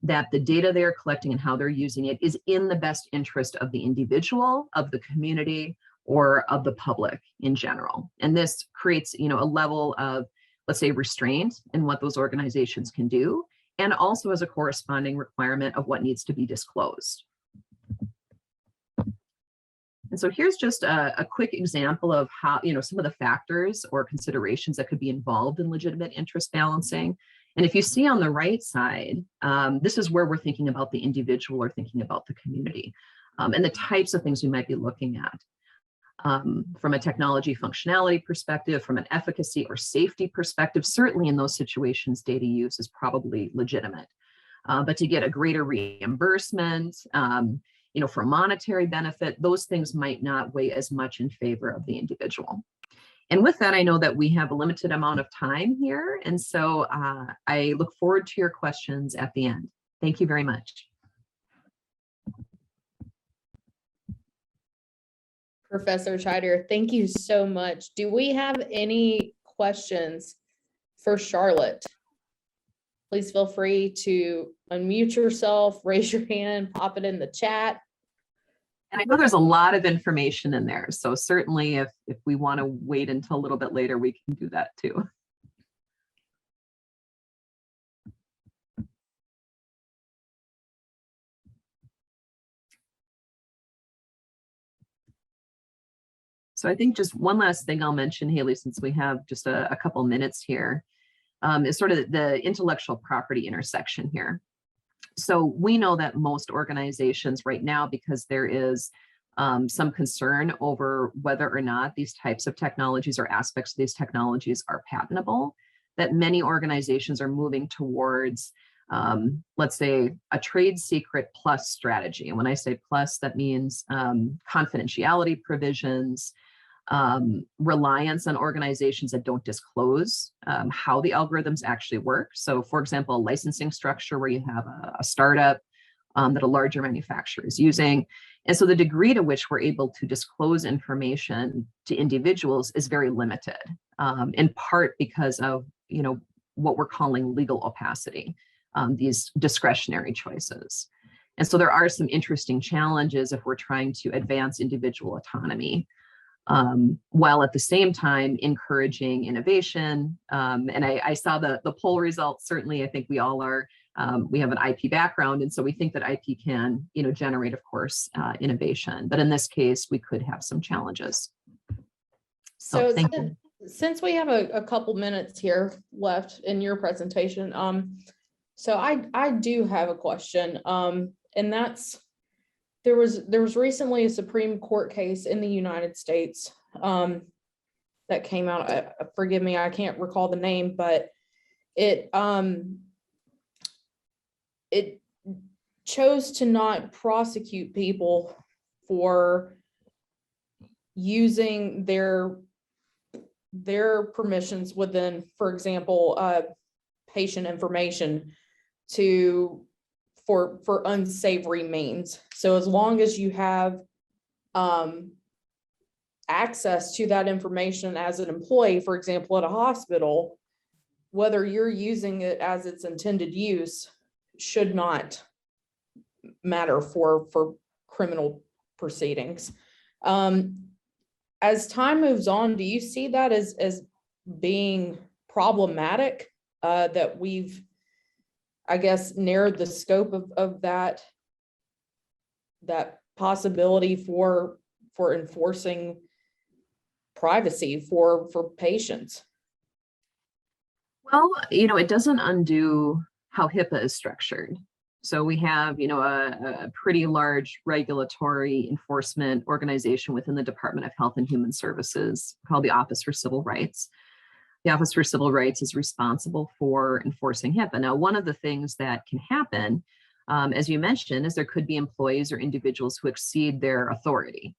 that the data they are collecting and how they're using it is in the best interest of the individual, of the community, or of the public in general. And this creates, a level of, let's say, restraint in what those organizations can do, and also as a corresponding requirement of what needs to be disclosed. And so here's just a quick example of how, some of the factors or considerations that could be involved in legitimate interest balancing. And if you see on the right side, this is where we're thinking about the individual or thinking about the community, and the types of things we might be looking at. From a technology functionality perspective, from an efficacy or safety perspective, certainly in those situations, data use is probably legitimate. But to get a greater reimbursement, for monetary benefit, those things might not weigh as much in favor of the individual. And with that, I know that we have a limited amount of time here. And so I look forward to your questions at the end. Thank you very much. Professor Scheider, thank you so much. Do we have any questions for Charlotte? Please feel free to unmute yourself, raise your hand, pop it in the chat. And I know there's a lot of information in there. So certainly if we want to wait until a little bit later, we can do that too. So I think just one last thing I'll mention, Haley, since we have just a couple minutes here, is sort of the intellectual property intersection here. So we know that most organizations right now, because there is some concern over whether or not these types of technologies or aspects of these technologies are patentable, that many organizations are moving towards, let's say, a trade secret plus strategy. And when I say plus, that means confidentiality provisions, reliance on organizations that don't disclose how the algorithms actually work. So for example, a licensing structure where you have a startup that a larger manufacturer is using. And so the degree to which we're able to disclose information to individuals is very limited, in part because of, what we're calling legal opacity, these discretionary choices. And so there are some interesting challenges if we're trying to advance individual autonomy, while at the same time encouraging innovation. And I saw the poll results. Certainly, I think we all are, we have an IP background. And so we think that IP can, generate, of course, innovation. But in this case, we could have some challenges. So thank you. Since we have a couple minutes here left in your presentation, so I do have a question, and that's, there was recently a Supreme Court case in the United States that came out. Forgive me, I can't recall the name, but it chose to not prosecute people for using their permissions within, for example, patient information for unsavory means. So as long as you have access to that information as an employee, for example, at a hospital, whether you're using it as its intended use should not matter for criminal proceedings. As time moves on, do you see that as being problematic, that we've, I guess, narrowed the scope of that possibility for enforcing privacy for patients? Well, it doesn't undo how HIPAA is structured. So we have, a pretty large regulatory enforcement organization within the Department of Health and Human Services called the Office for Civil Rights. The Office for Civil Rights is responsible for enforcing HIPAA. Now, one of the things that can happen, as you mentioned, is there could be employees or individuals who exceed their authority.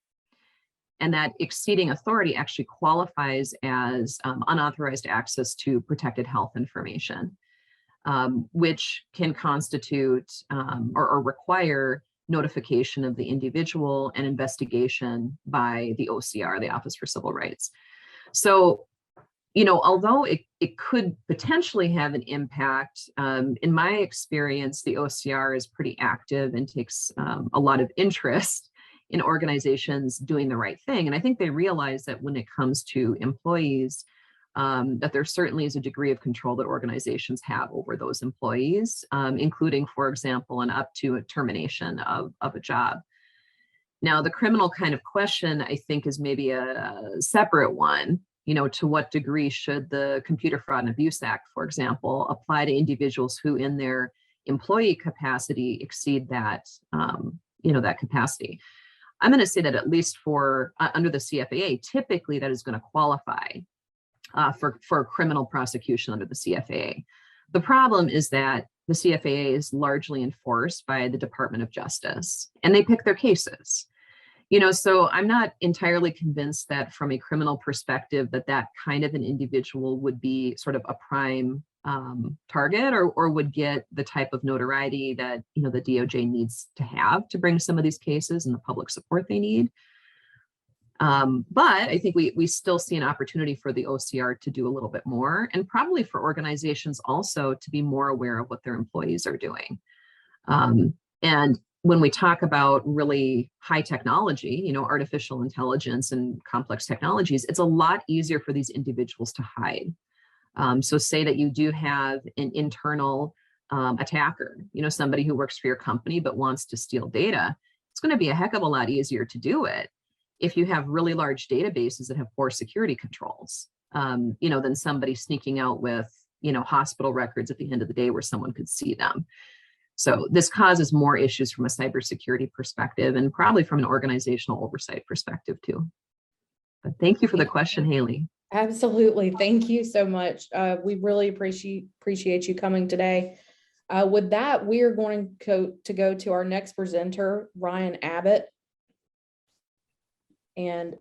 And that exceeding authority actually qualifies as unauthorized access to protected health information, which can constitute or require notification of the individual and investigation by the OCR, the Office for Civil Rights. So, although it could potentially have an impact, in my experience, the OCR is pretty active and takes a lot of interest in organizations doing the right thing. And I think they realize that when it comes to employees, that there certainly is a degree of control that organizations have over those employees, including, for example, an up to a termination of a job. Now, the criminal kind of question, I think, is maybe a separate one. You know, to what degree should the Computer Fraud and Abuse Act, for example, apply to individuals who in their employee capacity exceed that, that capacity? I'm going to say that at least for under the CFAA, typically that is going to qualify for criminal prosecution under the CFAA. The problem is that the CFAA is largely enforced by the Department of Justice, and they pick their cases. So I'm not entirely convinced that from a criminal perspective that kind of an individual would be sort of a prime target or would get the type of notoriety that, the DOJ needs to have to bring some of these cases and the public support they need. But I think we still see an opportunity for the OCR to do a little bit more, and probably for organizations also to be more aware of what their employees are doing. And when we talk about really high technology, artificial intelligence and complex technologies, it's a lot easier for these individuals to hide. So say that you do have an internal attacker, somebody who works for your company but wants to steal data. It's going to be a heck of a lot easier to do it if you have really large databases that have poor security controls, than somebody sneaking out with, hospital records at the end of the day where someone could see them. So this causes more issues from a cybersecurity perspective and probably from an organizational oversight perspective too. But thank you for the question, Haley. Absolutely. Thank you so much. We really appreciate you coming today. With that, we are going to go to our next presenter, Ryan Abbott. And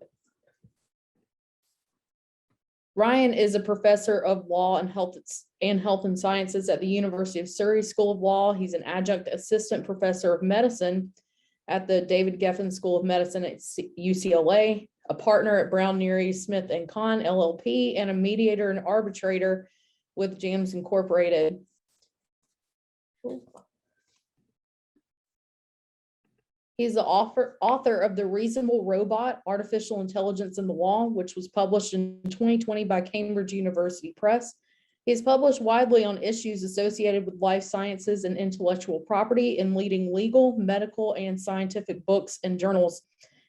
Ryan is a professor of law and health and sciences at the University of Surrey School of Law. He's an adjunct assistant professor of medicine at the David Geffen School of Medicine at UCLA, a partner at Brown, Neary, Smith & Kahn, LLP, and a mediator and arbitrator with JAMS Incorporated. He's the author of The Reasonable Robot, Artificial Intelligence in the Law, which was published in 2020 by Cambridge University Press. He has published widely on issues associated with life sciences and intellectual property in leading legal, medical, and scientific books and journals.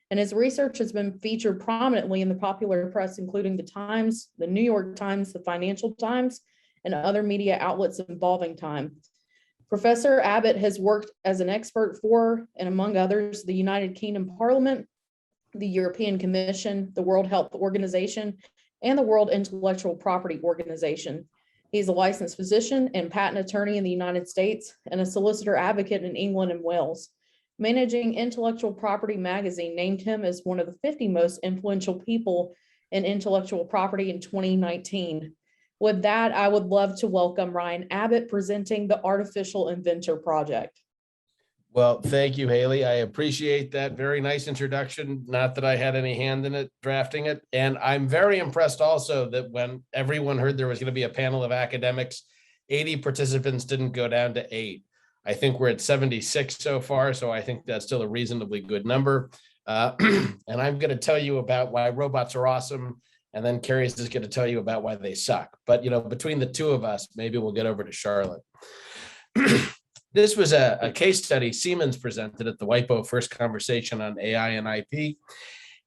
And his research has been featured prominently in the popular press, including the Times, the New York Times, the Financial Times, and other media outlets involving time. Professor Abbott has worked as an expert for, and among others, the United Kingdom Parliament, the European Commission, the World Health Organization, and the World Intellectual Property Organization. He's a licensed physician and patent attorney in the United States and a solicitor advocate in England and Wales. Managing Intellectual Property magazine named him as one of the 50 most influential people in intellectual property in 2019. With that, I would love to welcome Ryan Abbott presenting the Artificial Inventor Project. Well, thank you, Haley. I appreciate that very nice introduction. Not that I had any hand in it, drafting it. And I'm very impressed also that when everyone heard there was going to be a panel of academics, 80 participants didn't go down to 8. I think we're at 76 so far, so I think that's still a reasonably good number. And I'm going to tell you about why robots are awesome. And then Carrie's just going to tell you about why they suck. But, between the two of us, maybe we'll get over to Charlotte. This was a case study Siemens presented at the WIPO First Conversation on AI and IP.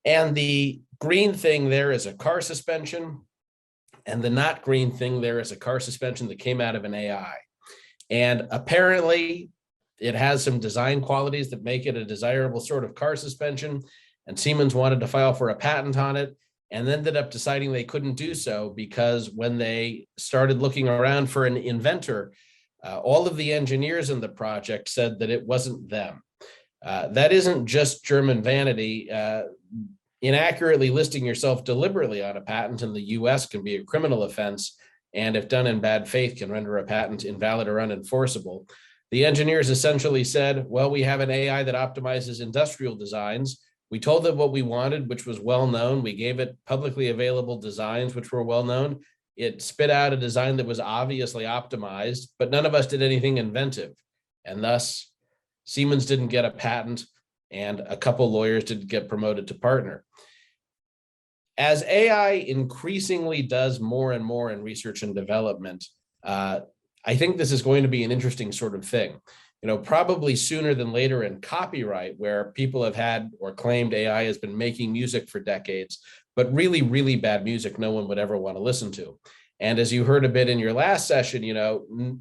And the green thing there is a car suspension. And the not green thing there is a car suspension that came out of an AI. And apparently, it has some design qualities that make it a desirable sort of car suspension. And Siemens wanted to file for a patent on it, and ended up deciding they couldn't do so because when they started looking around for an inventor, all of the engineers in the project said that it wasn't them. That isn't just German vanity. Inaccurately listing yourself deliberately on a patent in the US can be a criminal offense, and if done in bad faith can render a patent invalid or unenforceable. The engineers essentially said, well, we have an AI that optimizes industrial designs. We told them what we wanted, which was well known. We gave it publicly available designs, which were well known. It spit out a design that was obviously optimized, but none of us did anything inventive. And thus, Siemens didn't get a patent, and a couple lawyers did get promoted to partner. As AI increasingly does more and more in research and development, I think this is going to be an interesting sort of thing. Probably sooner than later in copyright, where people have had or claimed AI has been making music for decades, but really, really bad music no one would ever want to listen to. And as you heard a bit in your last session,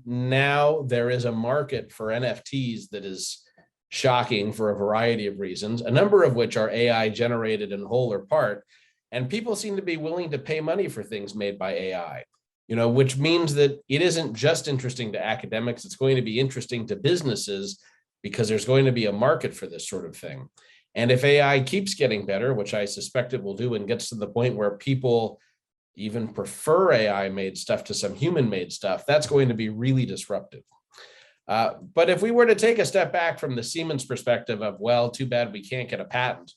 now there is a market for NFTs that is shocking for a variety of reasons, a number of which are AI generated in whole or part. And people seem to be willing to pay money for things made by AI, which means that it isn't just interesting to academics, it's going to be interesting to businesses because there's going to be a market for this sort of thing. And if AI keeps getting better, which I suspect it will do, and gets to the point where people even prefer AI-made stuff to some human-made stuff, that's going to be really disruptive. But if we were to take a step back from the Siemens perspective of, well, too bad we can't get a patent,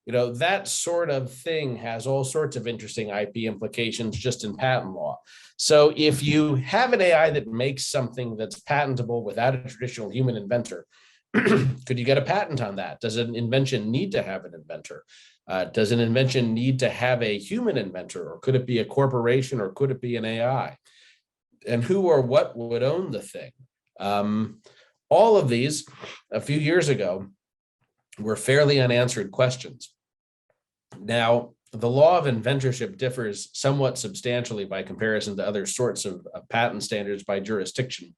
that sort of thing has all sorts of interesting IP implications just in patent law. So if you have an AI that makes something that's patentable without a traditional human inventor, could you get a patent on that? Does an invention need to have an inventor? Does an invention need to have a human inventor, or could it be a corporation, or could it be an AI? And who or what would own the thing? All of these, a few years ago, were fairly unanswered questions. Now, the law of inventorship differs somewhat substantially by comparison to other sorts of patent standards by jurisdiction.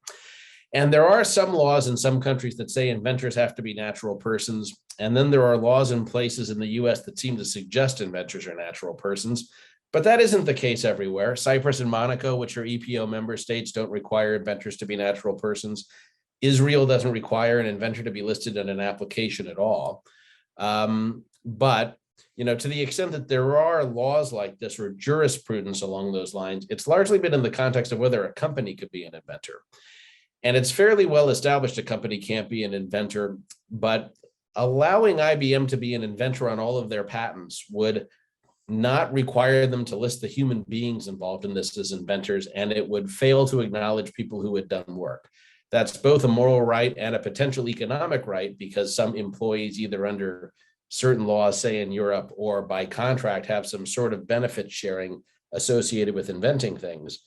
And there are some laws in some countries that say inventors have to be natural persons. And then there are laws in places in the US that seem to suggest inventors are natural persons. But that isn't the case everywhere. Cyprus and Monaco, which are EPO member states, don't require inventors to be natural persons. Israel doesn't require an inventor to be listed in an application at all. But to the extent that there are laws like this or jurisprudence along those lines, it's largely been in the context of whether a company could be an inventor. And it's fairly well established a company can't be an inventor, but allowing IBM to be an inventor on all of their patents would not require them to list the human beings involved in this as inventors, and it would fail to acknowledge people who had done work. That's both a moral right and a potential economic right, because some employees, either under certain laws, say in Europe, or by contract, have some sort of benefit sharing associated with inventing things.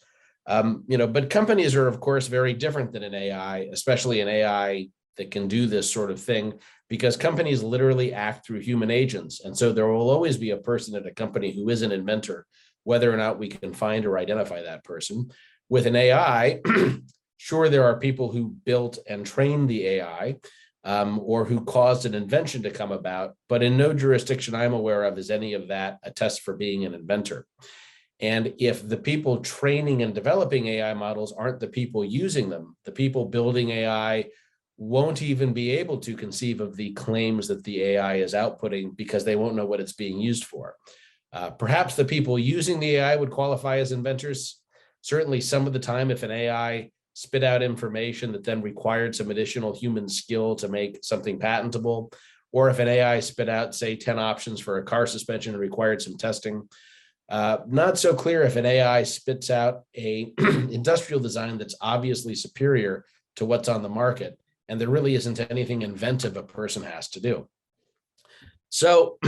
But companies are, of course, very different than an AI, especially an AI that can do this sort of thing, because companies literally act through human agents. And so there will always be a person at a company who is an inventor, whether or not we can find or identify that person. With an AI, sure, there are people who built and trained the AI, or who caused an invention to come about, but in no jurisdiction I'm aware of is any of that a test for being an inventor. And if the people training and developing AI models aren't the people using them, the people building AI won't even be able to conceive of the claims that the AI is outputting because they won't know what it's being used for. Perhaps the people using the AI would qualify as inventors. Certainly some of the time, if an AI spit out information that then required some additional human skill to make something patentable, or if an AI spit out, say, 10 options for a car suspension and required some testing. Not so clear if an AI spits out a industrial design that's obviously superior to what's on the market, and there really isn't anything inventive a person has to do. So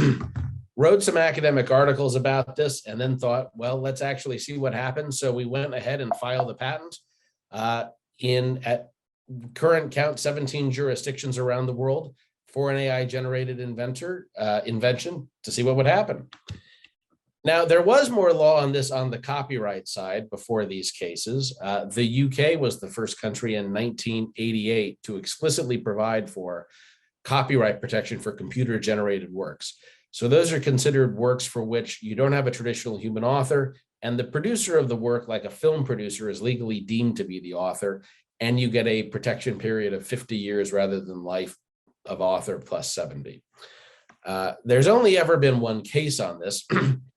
wrote some academic articles about this and then thought, well, let's actually see what happens. So we went ahead and filed the patent at current count 17 jurisdictions around the world for an AI generated invention to see what would happen. Now, there was more law on this on the copyright side before these cases. The UK was the first country in 1988 to explicitly provide for copyright protection for computer-generated works. So those are considered works for which you don't have a traditional human author, and the producer of the work, like a film producer, is legally deemed to be the author, and you get a protection period of 50 years rather than life of author plus 70. There's only ever been one case on this.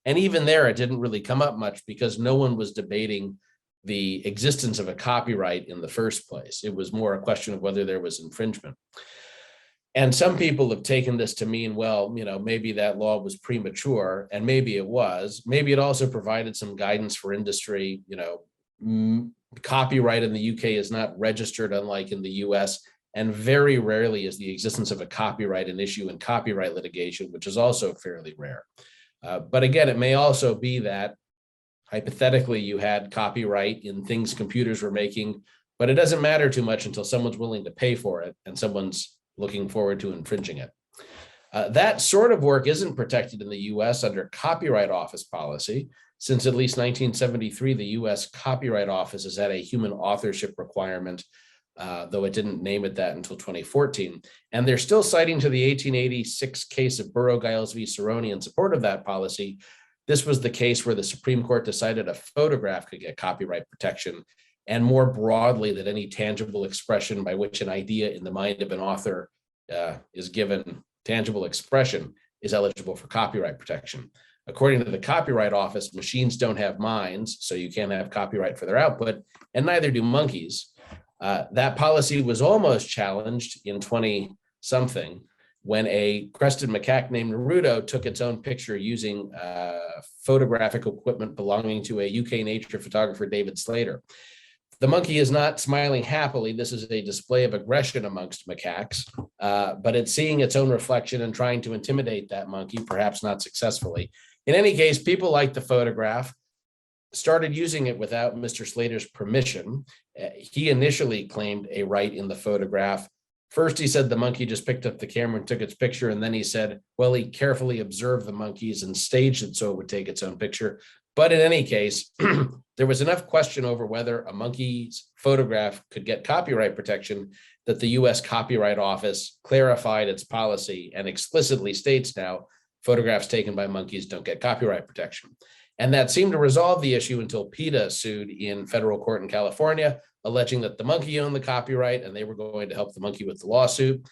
And even there, it didn't really come up much because no one was debating the existence of a copyright in the first place. It was more a question of whether there was infringement. And some people have taken this to mean, well, maybe that law was premature, and maybe it was. Maybe it also provided some guidance for industry. Copyright in the UK is not registered, unlike in the US, And very rarely is the existence of a copyright an issue in copyright litigation, which is also fairly rare. But again, it may also be that hypothetically you had copyright in things computers were making, but it doesn't matter too much until someone's willing to pay for it and someone's looking forward to infringing it. That sort of work isn't protected in the US under Copyright Office policy. Since at least 1973, the US Copyright Office has had a human authorship requirement, though it didn't name it that until 2014. And they're still citing to the 1886 case of Burrough Giles v. Cerrone in support of that policy. This was the case where the Supreme Court decided a photograph could get copyright protection, and more broadly that any tangible expression by which an idea in the mind of an author is given tangible expression is eligible for copyright protection. According to the Copyright Office, machines don't have minds, so you can't have copyright for their output, and neither do monkeys. That policy was almost challenged in 20-something when a crested macaque named Naruto took its own picture using photographic equipment belonging to a UK nature photographer, David Slater. The monkey is not smiling happily. This is a display of aggression amongst macaques, but it's seeing its own reflection and trying to intimidate that monkey, perhaps not successfully. In any case, people like the photograph, started using it without Mr. Slater's permission. He initially claimed a right in the photograph. First, he said the monkey just picked up the camera and took its picture. And then he said, well, he carefully observed the monkeys and staged it so it would take its own picture. But in any case, there was enough question over whether a monkey's photograph could get copyright protection that the US Copyright Office clarified its policy and explicitly states now photographs taken by monkeys don't get copyright protection. And that seemed to resolve the issue until PETA sued in federal court in California, alleging that the monkey owned the copyright and they were going to help the monkey with the lawsuit.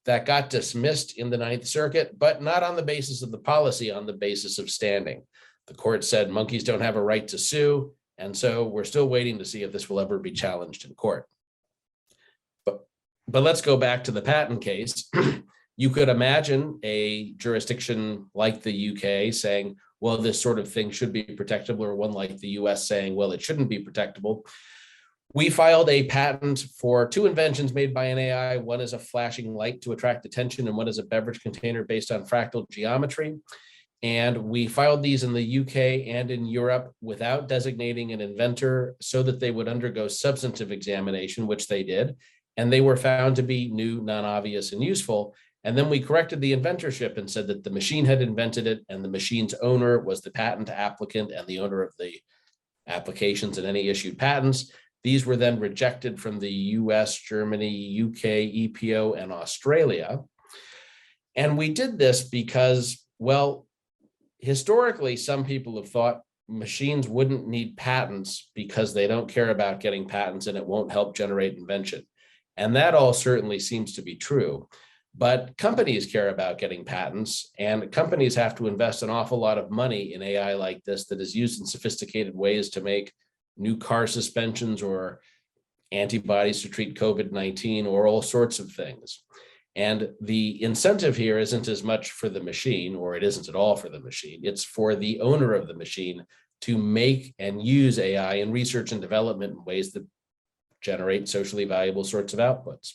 That got dismissed in the Ninth Circuit, but not on the basis of the policy, on the basis of standing. The court said monkeys don't have a right to sue, and so we're still waiting to see if this will ever be challenged in court. But let's go back to the patent case. You could imagine a jurisdiction like the UK saying, well, this sort of thing should be protectable, or one like the US saying, well, it shouldn't be protectable. We filed a patent for two inventions made by an AI. One is a flashing light to attract attention, and one is a beverage container based on fractal geometry. And we filed these in the UK and in Europe without designating an inventor so that they would undergo substantive examination, which they did. And they were found to be new, non-obvious, and useful. And then we corrected the inventorship and said that the machine had invented it and the machine's owner was the patent applicant and the owner of the applications and any issued patents. These were then rejected from the US, Germany, UK, EPO, and Australia. And we did this because, well, historically, some people have thought machines wouldn't need patents because they don't care about getting patents and it won't help generate invention. And that all certainly seems to be true. But companies care about getting patents, and companies have to invest an awful lot of money in AI like this that is used in sophisticated ways to make new car suspensions or antibodies to treat COVID-19 or all sorts of things. And the incentive here isn't as much for the machine, or it isn't at all for the machine. It's for the owner of the machine to make and use AI in research and development in ways that generate socially valuable sorts of outputs.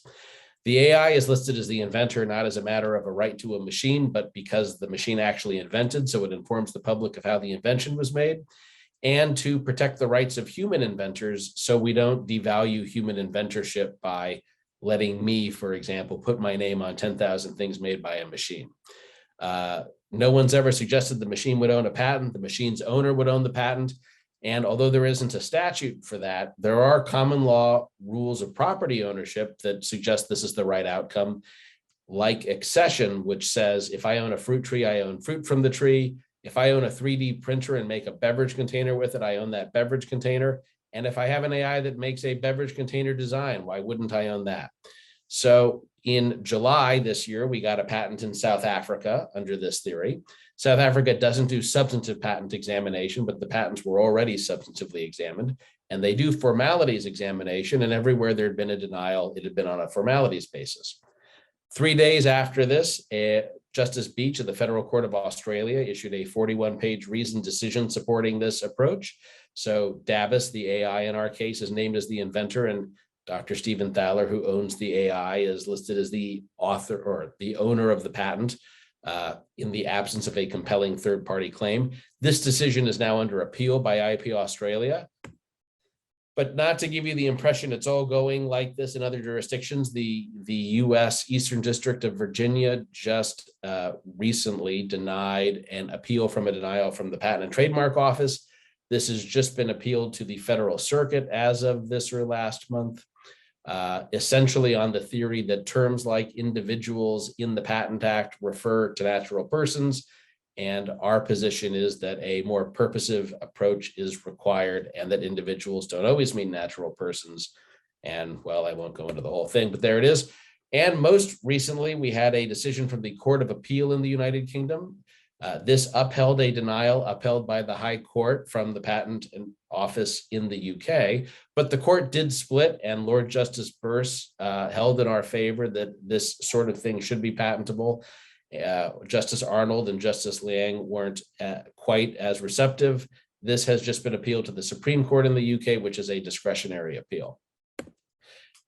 The AI is listed as the inventor, not as a matter of a right to a machine, but because the machine actually invented, so it informs the public of how the invention was made, and to protect the rights of human inventors so we don't devalue human inventorship by letting me, for example, put my name on 10,000 things made by a machine. No one's ever suggested the machine would own a patent. The machine's owner would own the patent. And although there isn't a statute for that, there are common law rules of property ownership that suggest this is the right outcome, like accession, which says if I own a fruit tree, I own fruit from the tree. If I own a 3D printer and make a beverage container with it, I own that beverage container. And if I have an AI that makes a beverage container design, why wouldn't I own that? So in July this year, we got a patent in South Africa under this theory. South Africa doesn't do substantive patent examination, but the patents were already substantively examined. And they do formalities examination, and everywhere there had been a denial, it had been on a formalities basis. 3 days after this, Justice Beach of the Federal Court of Australia issued a 41-page reasoned decision supporting this approach. So Davis, the AI in our case, is named as the inventor, and Dr. Stephen Thaler, who owns the AI, is listed as the author or the owner of the patent in the absence of a compelling third-party claim. This decision is now under appeal by IPTA Australia. But not to give you the impression it's all going like this in other jurisdictions, the US Eastern District of Virginia just recently denied an appeal from a denial from the Patent and Trademark Office. This has just been appealed to the Federal Circuit as of this or last month, essentially on the theory that terms like individuals in the Patent Act refer to natural persons. And our position is that a more purposive approach is required and that individuals don't always mean natural persons. And well, I won't go into the whole thing, but there it is. And most recently, we had a decision from the Court of Appeal in the United Kingdom. This upheld a denial upheld by the High Court from the Patent Office in the UK, but the court did split, and Lord Justice Burse held in our favor that this sort of thing should be patentable. Justice Arnold and Justice Liang weren't quite as receptive. This has just been appealed to the Supreme Court in the UK, which is a discretionary appeal.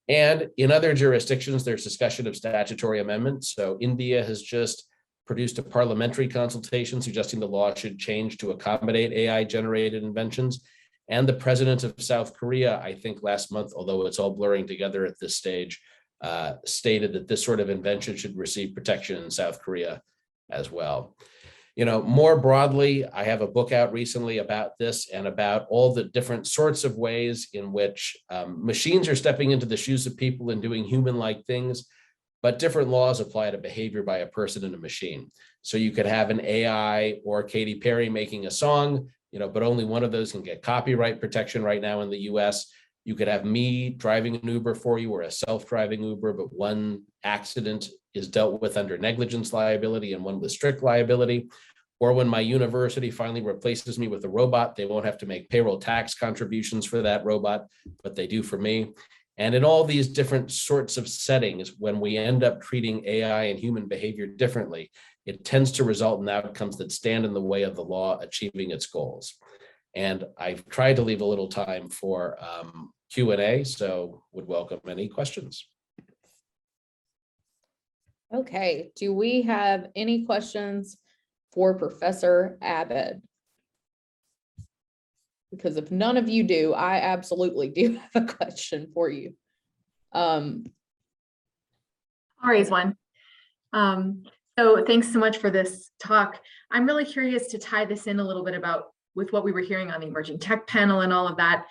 And in other jurisdictions, there's discussion of statutory amendments. So India has just produced a parliamentary consultation suggesting the law should change to accommodate AI-generated inventions. And the president of South Korea, I think last month, although it's all blurring together at this stage, stated that this sort of invention should receive protection in South Korea as well. You know, more broadly, I have a book out recently about this and about all the different sorts of ways in which machines are stepping into the shoes of people and doing human-like things, but different laws apply to behavior by a person and a machine. So you could have an AI or Katy Perry making a song, you know, but only one of those can get copyright protection right now in the US. You could have me driving an Uber for you or a self-driving Uber, but one accident is dealt with under negligence liability and one with strict liability. Or when my university finally replaces me with a robot, they won't have to make payroll tax contributions for that robot, but they do for me. And in all these different sorts of settings, when we end up treating AI and human behavior differently, it tends to result in outcomes that stand in the way of the law achieving its goals. And I've tried to leave a little time for Q&A, so would welcome any questions. Okay, do we have any questions for Professor Abbott? Because if none of you do, I absolutely do have a question for you. I'll raise one. So thanks so much for this talk. I'm really curious to tie this in a little bit with what we were hearing on the emerging tech panel and all of that.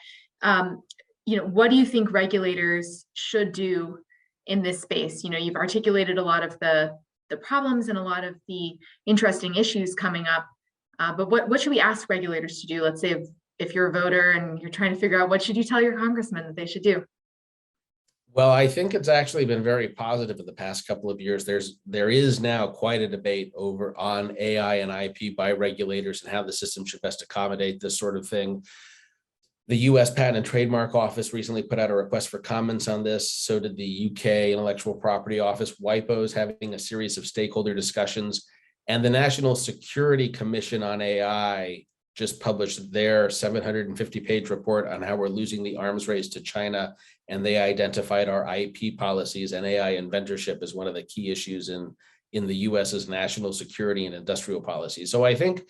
You know, what do you think regulators should do in this space? You know, you've articulated a lot of the problems and a lot of the interesting issues coming up, but what should we ask regulators to do? Let's say if you're a voter and you're trying to figure out what should you tell your congressman that they should do? Well, I think it's actually been very positive in the past couple of years. There is now quite a debate on AI and IP by regulators and how the system should best accommodate this sort of thing. The US Patent and Trademark Office recently put out a request for comments on this. So did the UK Intellectual Property Office. WIPO is having a series of stakeholder discussions. And the National Security Commission on AI just published their 750-page report on how we're losing the arms race to China. And they identified our IP policies and AI inventorship as one of the key issues in the US's national security and industrial policy. So I think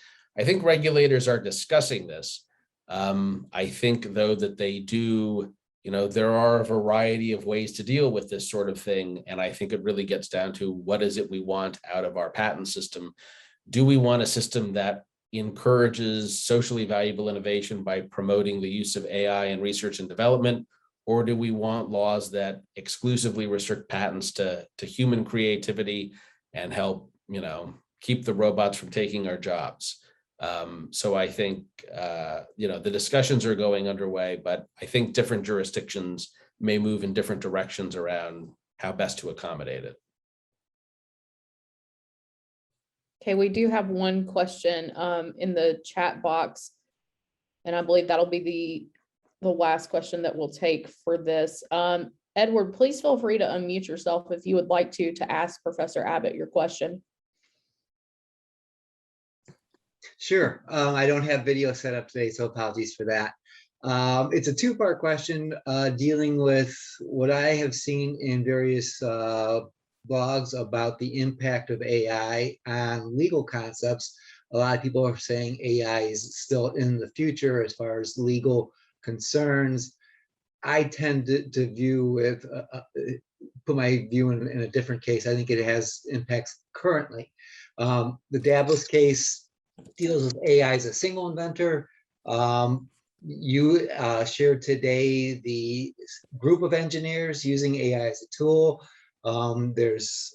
regulators are discussing this. I think, though, that they do, you know, there are a variety of ways to deal with this sort of thing. And I think it really gets down to what is it we want out of our patent system? Do we want a system that encourages socially valuable innovation by promoting the use of AI in research and development? Or do we want laws that exclusively restrict patents to human creativity and help, you know, keep the robots from taking our jobs? So I think, you know, the discussions are going underway, but I think different jurisdictions may move in different directions around how best to accommodate it. Okay, we do have one question in the chat box, and I believe that'll be the last question that we'll take for this. Edward, please feel free to unmute yourself if you would like to ask Professor Abbott your question. Sure. I don't have video set up today, so apologies for that. It's a two-part question dealing with what I have seen in various blogs about the impact of AI on legal concepts. A lot of people are saying AI is still in the future as far as legal concerns. I tend to view with, put my view in a different case. I think it has impacts currently. The Dablis case deals with AI as a single inventor. You shared today the group of engineers using AI as a tool. There's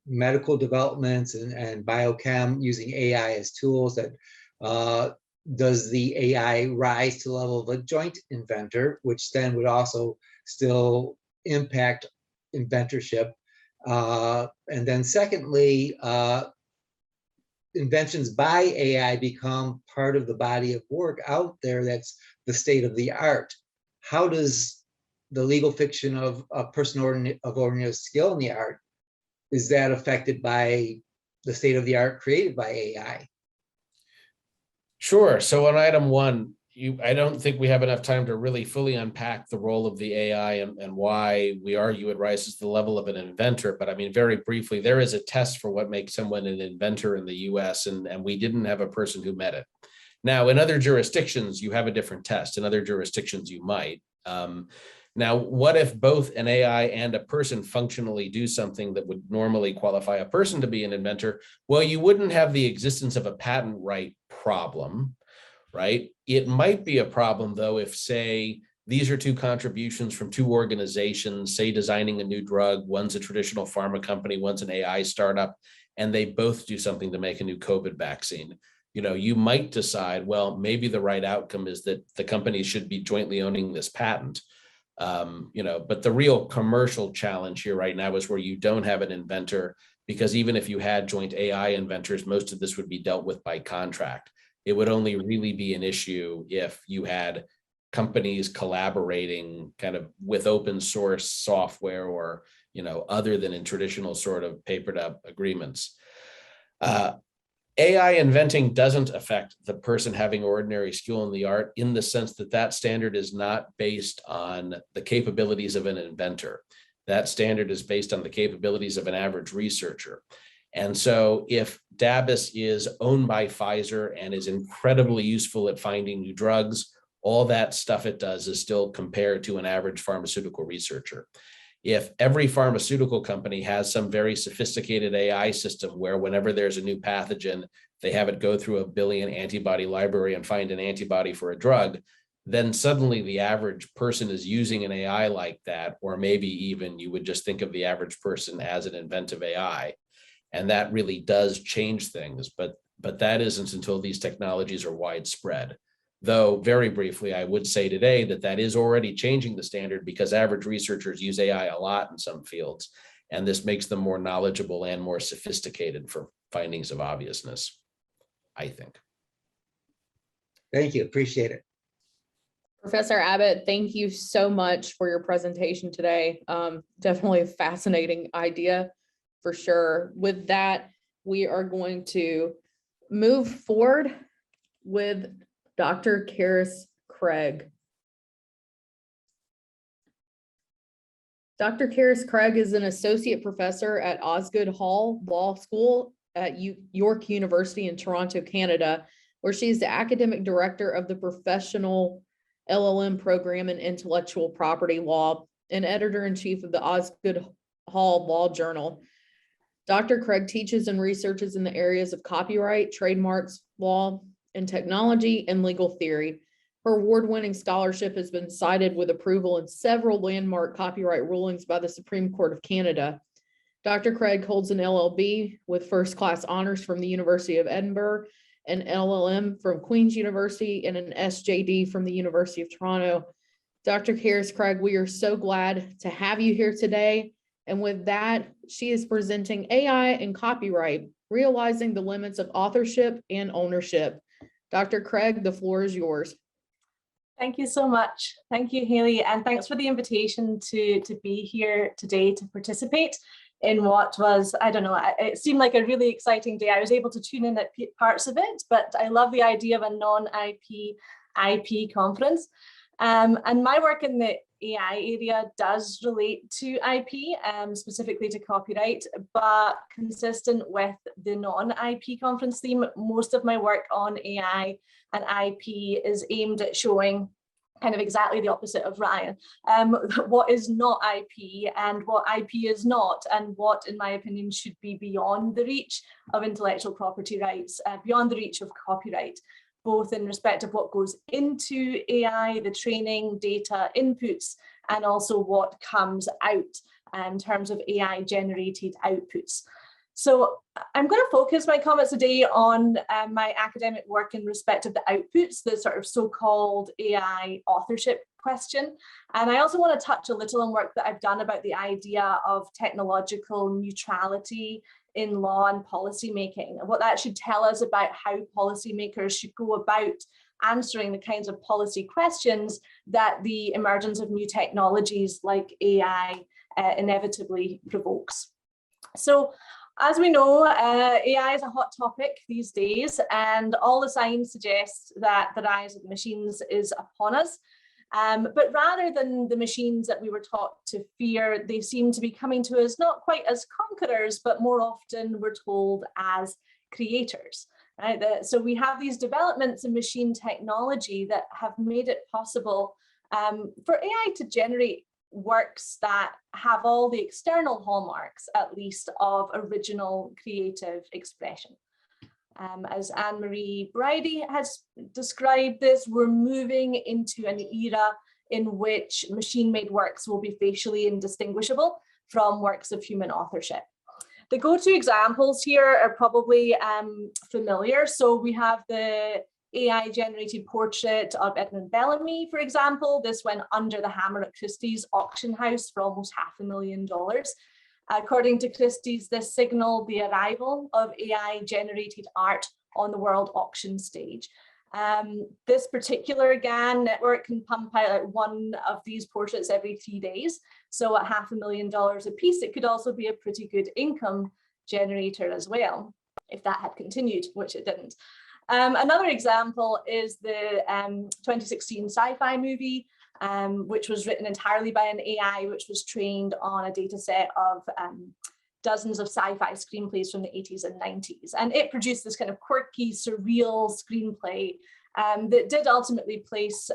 medical developments and biochem using AI as tools that does the AI rise to the level of a joint inventor, which then would also still impact inventorship. And then secondly, inventions by AI become part of the body of work out there that's the state of the art. How does the legal fiction of a person of ordinary skill in the art, is that affected by the state of the art created by AI? Sure. So on item one, I don't think we have enough time to really fully unpack the role of the AI and why we argue it rises to the level of an inventor. But I mean, very briefly, there is a test for what makes someone an inventor in the US, and we didn't have a person who met it. Now, in other jurisdictions, you have a different test. In other jurisdictions, you might. Now, what if both an AI and a person functionally do something that would normally qualify a person to be an inventor? Well, you wouldn't have the existence of a patent right problem, right? It might be a problem, though, if, say, these are two contributions from two organizations, say, designing a new drug. One's a traditional pharma company, one's an AI startup, and they both do something to make a new COVID vaccine. You know, you might decide, well, maybe the right outcome is that the companies should be jointly owning this patent. You know, but the real commercial challenge here right now is where you don't have an inventor, because even if you had joint AI inventors, most of this would be dealt with by contract. It would only really be an issue if you had companies collaborating kind of with open source software or, you know, other than in traditional sort of papered up agreements. AI inventing doesn't affect the person having ordinary skill in the art, in the sense that that standard is not based on the capabilities of an inventor. That standard is based on the capabilities of an average researcher. And so if Dablis is owned by Pfizer and is incredibly useful at finding new drugs, all that stuff it does is still compared to an average pharmaceutical researcher. If every pharmaceutical company has some very sophisticated AI system where whenever there's a new pathogen, they have it go through a billion antibody library and find an antibody for a drug, then suddenly the average person is using an AI like that, or maybe even you would just think of the average person as an inventive AI. And that really does change things, but that isn't until these technologies are widespread. Though very briefly, I would say today that that is already changing the standard, because average researchers use AI a lot in some fields, and this makes them more knowledgeable and more sophisticated for findings of obviousness, I think. Thank you, appreciate it. Professor Abbott, thank you so much for your presentation today. Definitely a fascinating idea for sure. With that, we are going to move forward with Dr. Karis Craig. Dr. Karis Craig is an associate professor at Osgoode Hall Law School at York University in Toronto, Canada, where she is the academic director of the professional LLM program in intellectual property law and editor-in-chief of the Osgoode Hall Law Journal. Dr. Craig teaches and researches in the areas of copyright, trademarks, law, and technology and legal theory. Her award-winning scholarship has been cited with approval in several landmark copyright rulings by the Supreme Court of Canada. Dr. Craig holds an LLB with first-class honors from the University of Edinburgh, an LLM from Queen's University, and an SJD from the University of Toronto. Dr. Karis Craig, we are so glad to have you here today. And with that, she is presenting AI and copyright, realizing the limits of authorship and ownership. Dr. Craig, the floor is yours. Thank you so much. Thank you, Haley, and thanks for the invitation to be here today to participate in what was, I don't know, it seemed like a really exciting day. I was able to tune in at parts of it, but I love the idea of a non-IP IP conference. And my work in the AI area does relate to IP, specifically to copyright, but consistent with the non-IP conference theme, most of my work on AI and IP is aimed at showing kind of exactly the opposite of Ryan, what is not IP and what IP is not, and what, in my opinion, should be beyond the reach of intellectual property rights, beyond the reach of copyright, both in respect of what goes into AI, the training, data, inputs, and also what comes out in terms of AI generated outputs. So I'm going to focus my comments today on my academic work in respect of the outputs, the sort of so-called AI authorship question. And I also want to touch a little on work that I've done about the idea of technological neutrality in law and policy making, and what that should tell us about how policymakers should go about answering the kinds of policy questions that the emergence of new technologies like AI inevitably provokes. So, as we know, AI is a hot topic these days, and all the signs suggest that the rise of machines is upon us. But rather than the machines that we were taught to fear, they seem to be coming to us not quite as conquerors, but more often we're told as creators. Right? So we have these developments in machine technology that have made it possible for AI to generate works that have all the external hallmarks, at least, of original creative expression. As Anne-Marie Bridie has described this, we're moving into an era in which machine-made works will be facially indistinguishable from works of human authorship. The go-to examples here are probably familiar. So we have the AI-generated portrait of Edmund Bellamy, for example. This went under the hammer at Christie's auction house for almost $500,000. According to Christie's, this signaled the arrival of AI-generated art on the world auction stage. This particular GAN network can pump out one of these portraits every 3 days. So at $500,000 a piece, it could also be a pretty good income generator as well, if that had continued, which it didn't. Another example is the 2016 sci-fi movie, which was written entirely by an AI, which was trained on a data set of dozens of sci-fi screenplays from the 80s and 90s. And it produced this kind of quirky, surreal screenplay that did ultimately place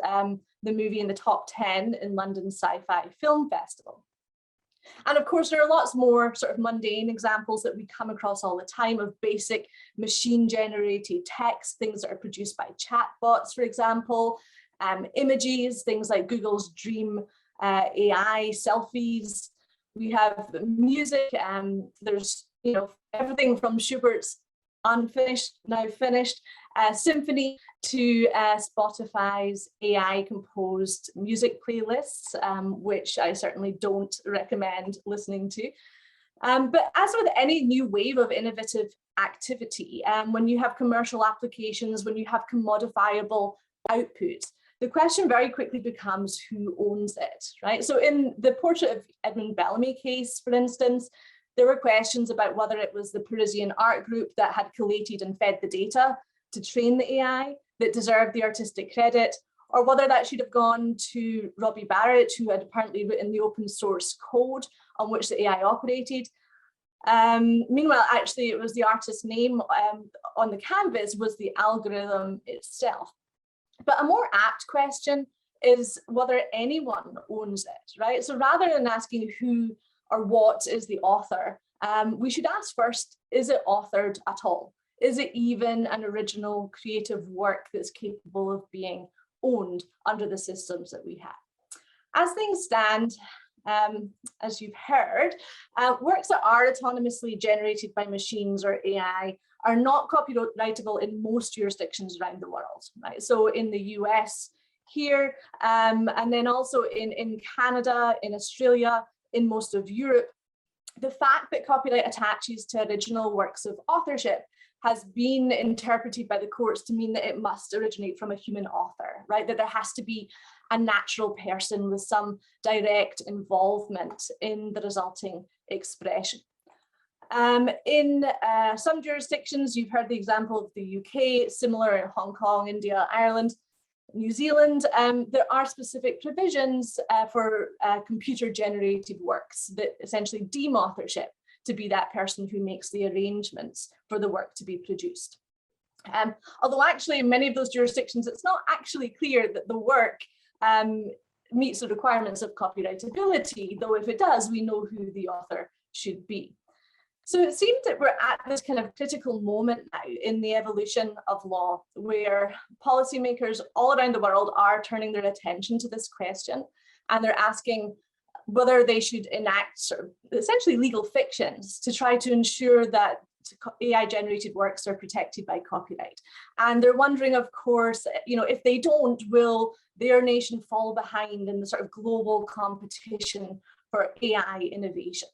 the movie in the top 10 in London's Sci-Fi Film Festival. And of course, there are lots more sort of mundane examples that we come across all the time of basic machine-generated text, things that are produced by chatbots, for example, images, things like Google's Dream AI selfies. We have music, there's everything from Schubert's Unfinished, Now Finished, Symphony, to Spotify's AI-composed music playlists, which I certainly don't recommend listening to. But as with any new wave of innovative activity, when you have commercial applications, when you have commodifiable outputs, the question very quickly becomes who owns it, right? So in the portrait of Edmund Bellamy case, for instance, there were questions about whether it was the Parisian art group that had collated and fed the data to train the AI that deserved the artistic credit, or whether that should have gone to Robbie Barrett, who had apparently written the open source code on which the AI operated. Meanwhile, actually, it was the artist's name on the canvas was the algorithm itself. But a more apt question is whether anyone owns it, right? So rather than asking who or what is the author, we should ask first, is it authored at all? Is it even an original creative work that's capable of being owned under the systems that we have? As things stand, as you've heard, works that are autonomously generated by machines or AI are not copyrightable in most jurisdictions around the world, right? So in the US here, and then also in Canada, in Australia, in most of Europe, the fact that copyright attaches to original works of authorship has been interpreted by the courts to mean that it must originate from a human author, right? That there has to be a natural person with some direct involvement in the resulting expression. In some jurisdictions, you've heard the example of the UK, similar in Hong Kong, India, Ireland, New Zealand, there are specific provisions for computer-generated works that essentially deem authorship to be that person who makes the arrangements for the work to be produced. Although actually in many of those jurisdictions, it's not actually clear that the work meets the requirements of copyrightability, though if it does, we know who the author should be. So it seems that we're at this kind of critical moment now in the evolution of law, where policymakers all around the world are turning their attention to this question, and they're asking whether they should enact sort of essentially legal fictions to try to ensure that AI-generated works are protected by copyright. And they're wondering, of course, if they don't, will their nation fall behind in the sort of global competition for AI innovation?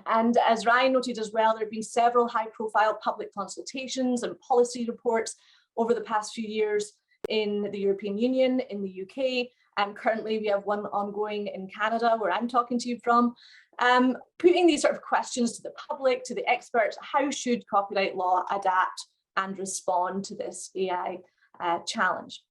And as Ryan noted as well, there have been several high-profile public consultations and policy reports over the past few years in the European Union, in the UK, and currently we have one ongoing in Canada, where I'm talking to you from, putting these sort of questions to the public, to the experts: how should copyright law adapt and respond to this AI challenge?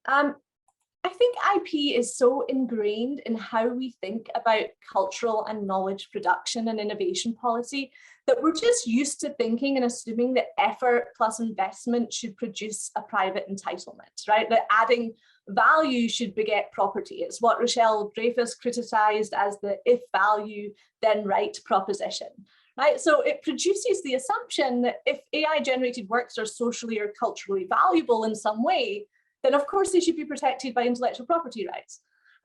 I think IP is so ingrained in how we think about cultural and knowledge production and innovation policy that we're just used to thinking and assuming that effort plus investment should produce a private entitlement, right? That adding value should beget property. It's what Rochelle Dreyfus criticized as the if value, then right proposition. Right? So it produces the assumption that if AI generated works are socially or culturally valuable in some way, then of course they should be protected by intellectual property rights.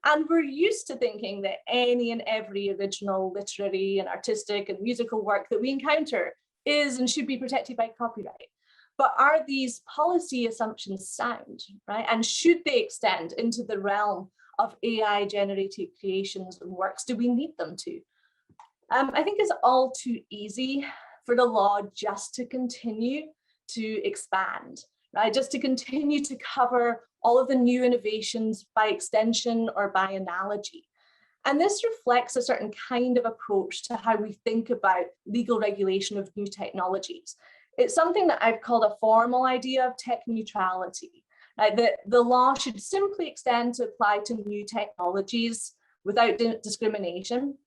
And we're used to thinking that any and every original literary and artistic and musical work that we encounter is and should be protected by copyright. But are these policy assumptions sound, right? And should they extend into the realm of AI generated creations and works? Do we need them to? I think it's all too easy for the law just to continue to expand, right? Just to continue to cover all of the new innovations by extension or by analogy. And this reflects a certain kind of approach to how we think about legal regulation of new technologies. It's something that I've called a formal idea of tech neutrality, right? That the law should simply extend to apply to new technologies without discrimination,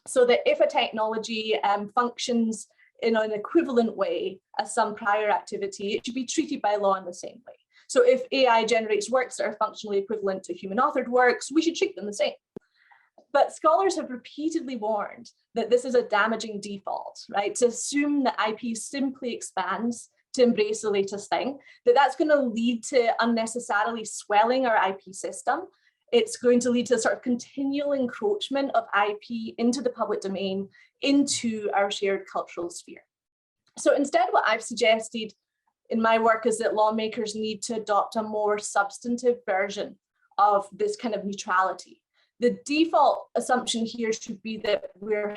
so that if a technology functions in an equivalent way as some prior activity, it should be treated by law in the same way. So if AI generates works that are functionally equivalent to human authored works, we should treat them the same. But scholars have repeatedly warned that this is a damaging default, right? To assume that IP simply expands to embrace the latest thing, that's going to lead to unnecessarily swelling our IP system. It's going to lead to a sort of continual encroachment of IP into the public domain, into our shared cultural sphere. So instead, what I've suggested in my work is that lawmakers need to adopt a more substantive version of this kind of neutrality. The default assumption here should be that we're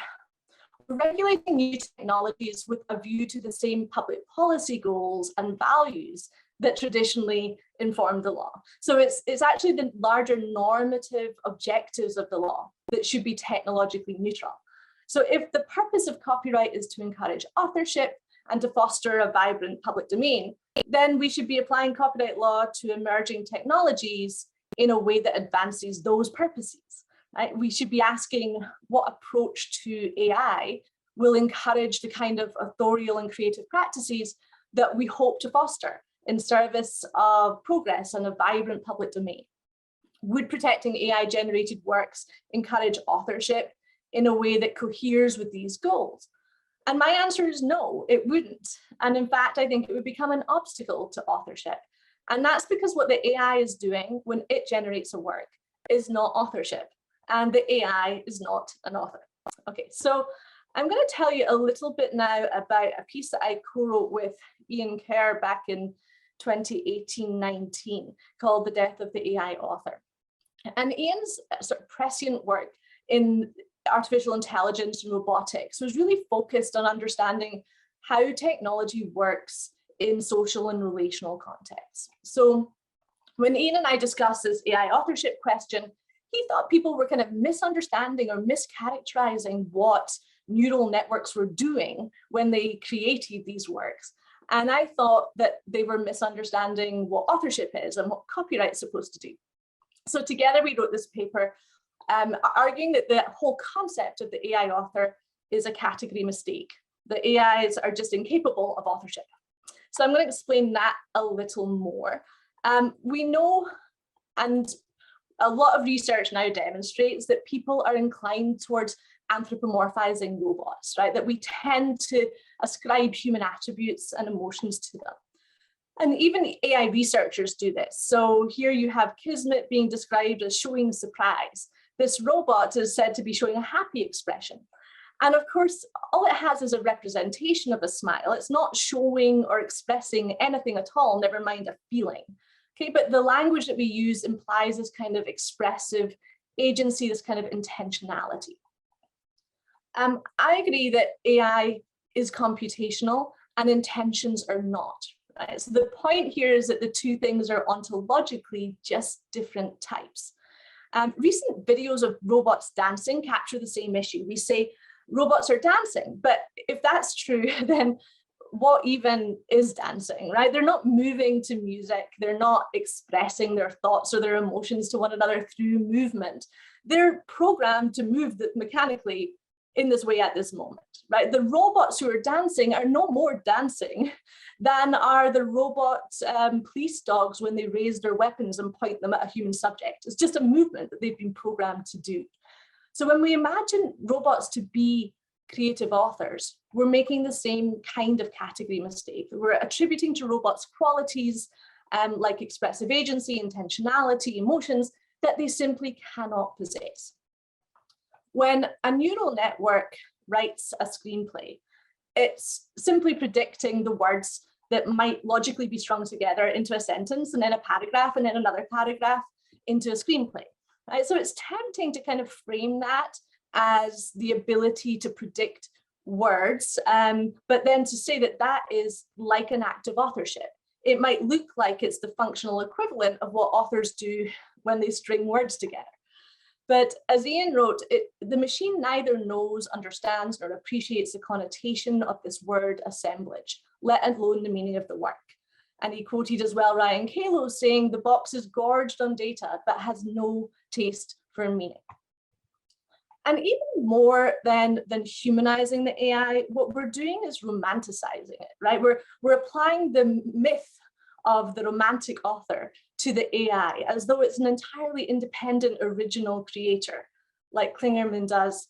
regulating new technologies with a view to the same public policy goals and values that traditionally inform the law. So it's actually the larger normative objectives of the law that should be technologically neutral. So if the purpose of copyright is to encourage authorship and to foster a vibrant public domain, then we should be applying copyright law to emerging technologies in a way that advances those purposes. Right? We should be asking what approach to AI will encourage the kind of authorial and creative practices that we hope to foster in service of progress and a vibrant public domain. Would protecting AI-generated works encourage authorship in a way that coheres with these goals? And my answer is no, it wouldn't. And in fact, I think it would become an obstacle to authorship. And that's because what the AI is doing when it generates a work is not authorship. And the AI is not an author. Okay, so I'm going to tell you a little bit now about a piece that I co-wrote with Ian Kerr back in 2018-19 called The Death of the AI Author. And Ian's sort of prescient work in artificial intelligence and robotics was really focused on understanding how technology works in social and relational contexts. So when Ian and I discussed this AI authorship question, he thought people were kind of misunderstanding or mischaracterizing what neural networks were doing when they created these works. And I thought that they were misunderstanding what authorship is and what copyright is supposed to do. So together we wrote this paper arguing that the whole concept of the AI author is a category mistake. The AIs are just incapable of authorship. So I'm going to explain that a little more. We know, and a lot of research now demonstrates, that people are inclined towards anthropomorphizing robots, right? That we tend to ascribe human attributes and emotions to them. And even AI researchers do this. So here you have Kismet being described as showing surprise. This robot is said to be showing a happy expression. And of course, all it has is a representation of a smile. It's not showing or expressing anything at all, never mind a feeling. Okay, but the language that we use implies this kind of expressive agency, this kind of intentionality. I agree that AI is computational and intentions are not. Right? So the point here is that the two things are ontologically just different types. Recent videos of robots dancing capture the same issue. We say robots are dancing, but if that's true, then what even is dancing, right? They're not moving to music. They're not expressing their thoughts or their emotions to one another through movement. They're programmed to move mechanically in this way at this moment, right? The robots who are dancing are no more dancing than are the robot police dogs when they raise their weapons and point them at a human subject. It's just a movement that they've been programmed to do. So when we imagine robots to be creative authors, we're making the same kind of category mistake. We're attributing to robots qualities like expressive agency, intentionality, emotions that they simply cannot possess. When a neural network writes a screenplay, it's simply predicting the words that might logically be strung together into a sentence and then a paragraph and then another paragraph into a screenplay. Right? So it's tempting to kind of frame that as the ability to predict words, but then to say that that is like an act of authorship. It might look like it's the functional equivalent of what authors do when they string words together. But as Ian wrote, the machine neither knows, understands, nor appreciates the connotation of this word assemblage, let alone the meaning of the work. And he quoted as well Ryan Calo saying, the box is gorged on data, but has no taste for meaning. And even more than humanizing the AI, what we're doing is romanticizing it, right? We're applying the myth of the romantic author to the AI as though it's an entirely independent original creator, like Klingerman does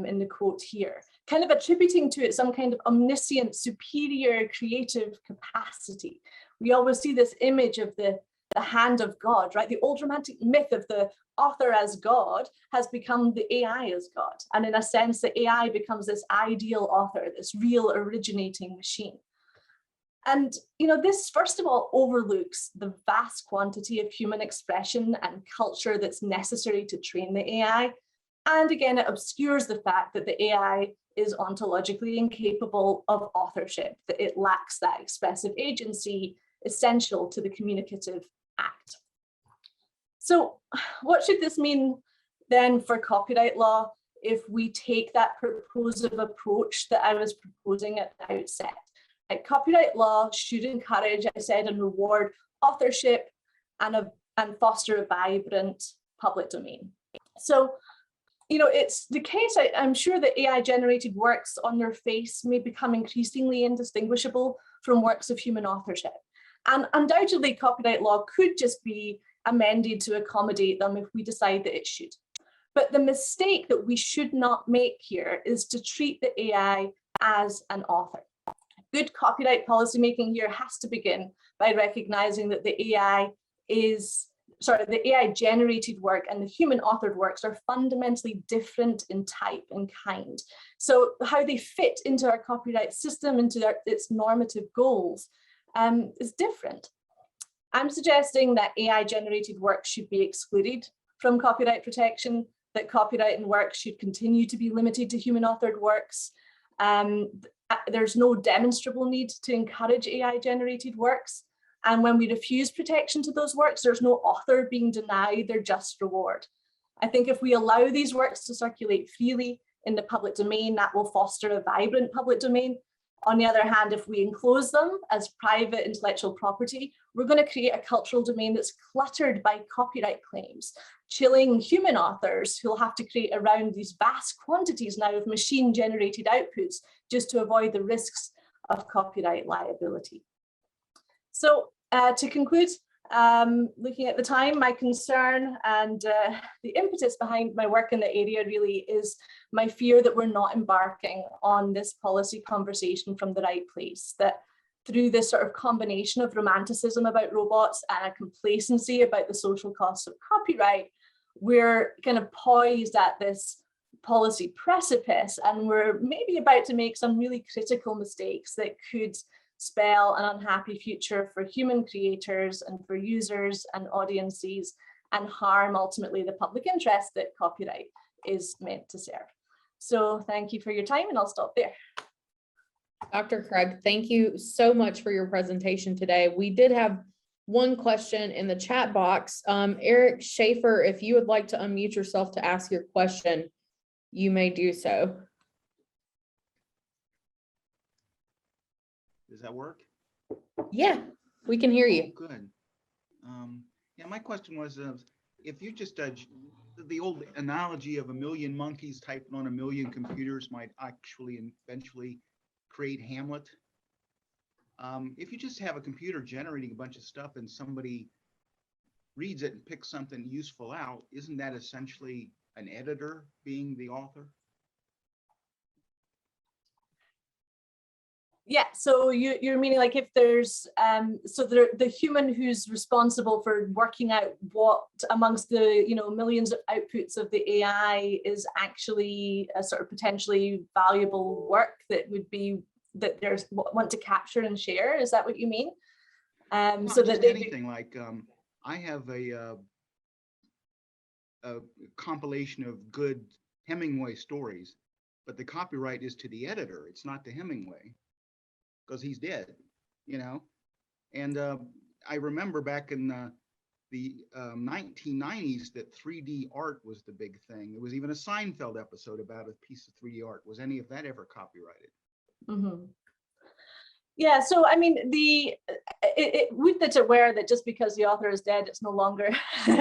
in the quote here, kind of attributing to it some kind of omniscient, superior creative capacity. We always see this image of the hand of God, right? The old romantic myth of the author as God has become the AI as God. And in a sense, the AI becomes this ideal author, this real originating machine. And this, first of all, overlooks the vast quantity of human expression and culture that's necessary to train the AI. And again, it obscures the fact that the AI is ontologically incapable of authorship, that it lacks that expressive agency essential to the communicative act. So what should this mean then for copyright law if we take that purposive approach that I was proposing at the outset? Copyright law should encourage, I said, and reward authorship and foster a vibrant public domain. So, it's the case, I'm sure that AI-generated works on their face may become increasingly indistinguishable from works of human authorship. And undoubtedly, copyright law could just be amended to accommodate them if we decide that it should. But the mistake that we should not make here is to treat the AI as an author. Good copyright policymaking here has to begin by recognizing that the AI-generated work and the human-authored works are fundamentally different in type and kind. So how they fit into our copyright system, into its normative goals, is different. I'm suggesting that AI-generated work should be excluded from copyright protection, that copyright and work should continue to be limited to human-authored works. There's no demonstrable need to encourage AI-generated works. And when we refuse protection to those works, there's no author being denied their just reward. I think if we allow these works to circulate freely in the public domain, that will foster a vibrant public domain. On the other hand, if we enclose them as private intellectual property, we're going to create a cultural domain that's cluttered by copyright claims, chilling human authors who'll have to create around these vast quantities now of machine-generated outputs just to avoid the risks of copyright liability. So to conclude, looking at the time, my concern and the impetus behind my work in the area really is my fear that we're not embarking on this policy conversation from the right place, that through this sort of combination of romanticism about robots and a complacency about the social costs of copyright, we're kind of poised at this policy precipice, and we're maybe about to make some really critical mistakes that could spell an unhappy future for human creators and for users and audiences, and harm ultimately the public interest that copyright is meant to serve. So thank you for your time, and I'll stop there. Dr. Craig, thank you so much for your presentation today. We did have one question in the chat box. Eric Schaefer, if you would like to unmute yourself to ask your question, you may do so. Does that work? Yeah, we can hear you. Good. Yeah, my question was, if you just, the old analogy of a million monkeys typing on a million computers might actually eventually create Hamlet. If you just have a computer generating a bunch of stuff and somebody reads it and picks something useful out, isn't that essentially an editor being the author? Yeah, so you're meaning like if there's so the human who's responsible for working out what amongst the millions of outputs of the AI is actually a sort of potentially valuable work that would be that there's want to capture and share. Is that what you mean? So that anything like I have a compilation of good Hemingway stories, but the copyright is to the editor. It's not to Hemingway, because he's dead, And I remember back in the 1990s that 3D art was the big thing. There was even a Seinfeld episode about a piece of 3D art. Was any of that ever copyrighted? Mm-hmm. Yeah, so I mean, it's aware that just because the author is dead, it's no longer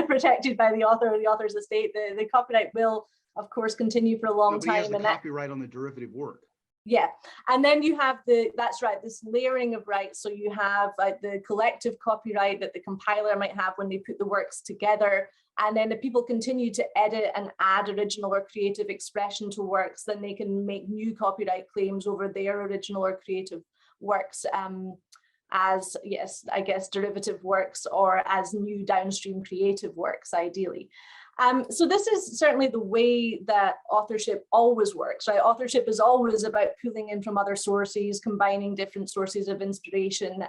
protected by the author or the author's estate. The copyright will, of course, continue for a long time. He has the copyright on the derivative work. Yeah, and then you have that's right, this layering of rights. So you have like the collective copyright that the compiler might have when they put the works together. And then if people continue to edit and add original or creative expression to works, then they can make new copyright claims over their original or creative works as, yes, I guess, derivative works or as new downstream creative works, ideally. So this is certainly the way that authorship always works, right? Authorship is always about pulling in from other sources, combining different sources of inspiration,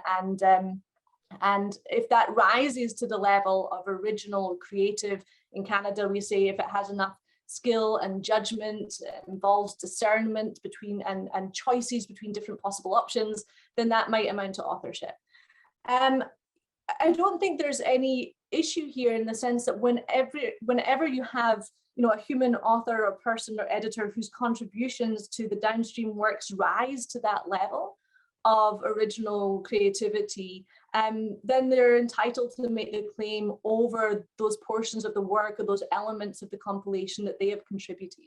and if that rises to the level of original creative, in Canada we say if it has enough skill and judgment, involves discernment between and choices between different possible options, then that might amount to authorship. I don't think there's any issue here in the sense that whenever you have a human author or person or editor whose contributions to the downstream works rise to that level of original creativity, then they're entitled to make the claim over those portions of the work or those elements of the compilation that they have contributed.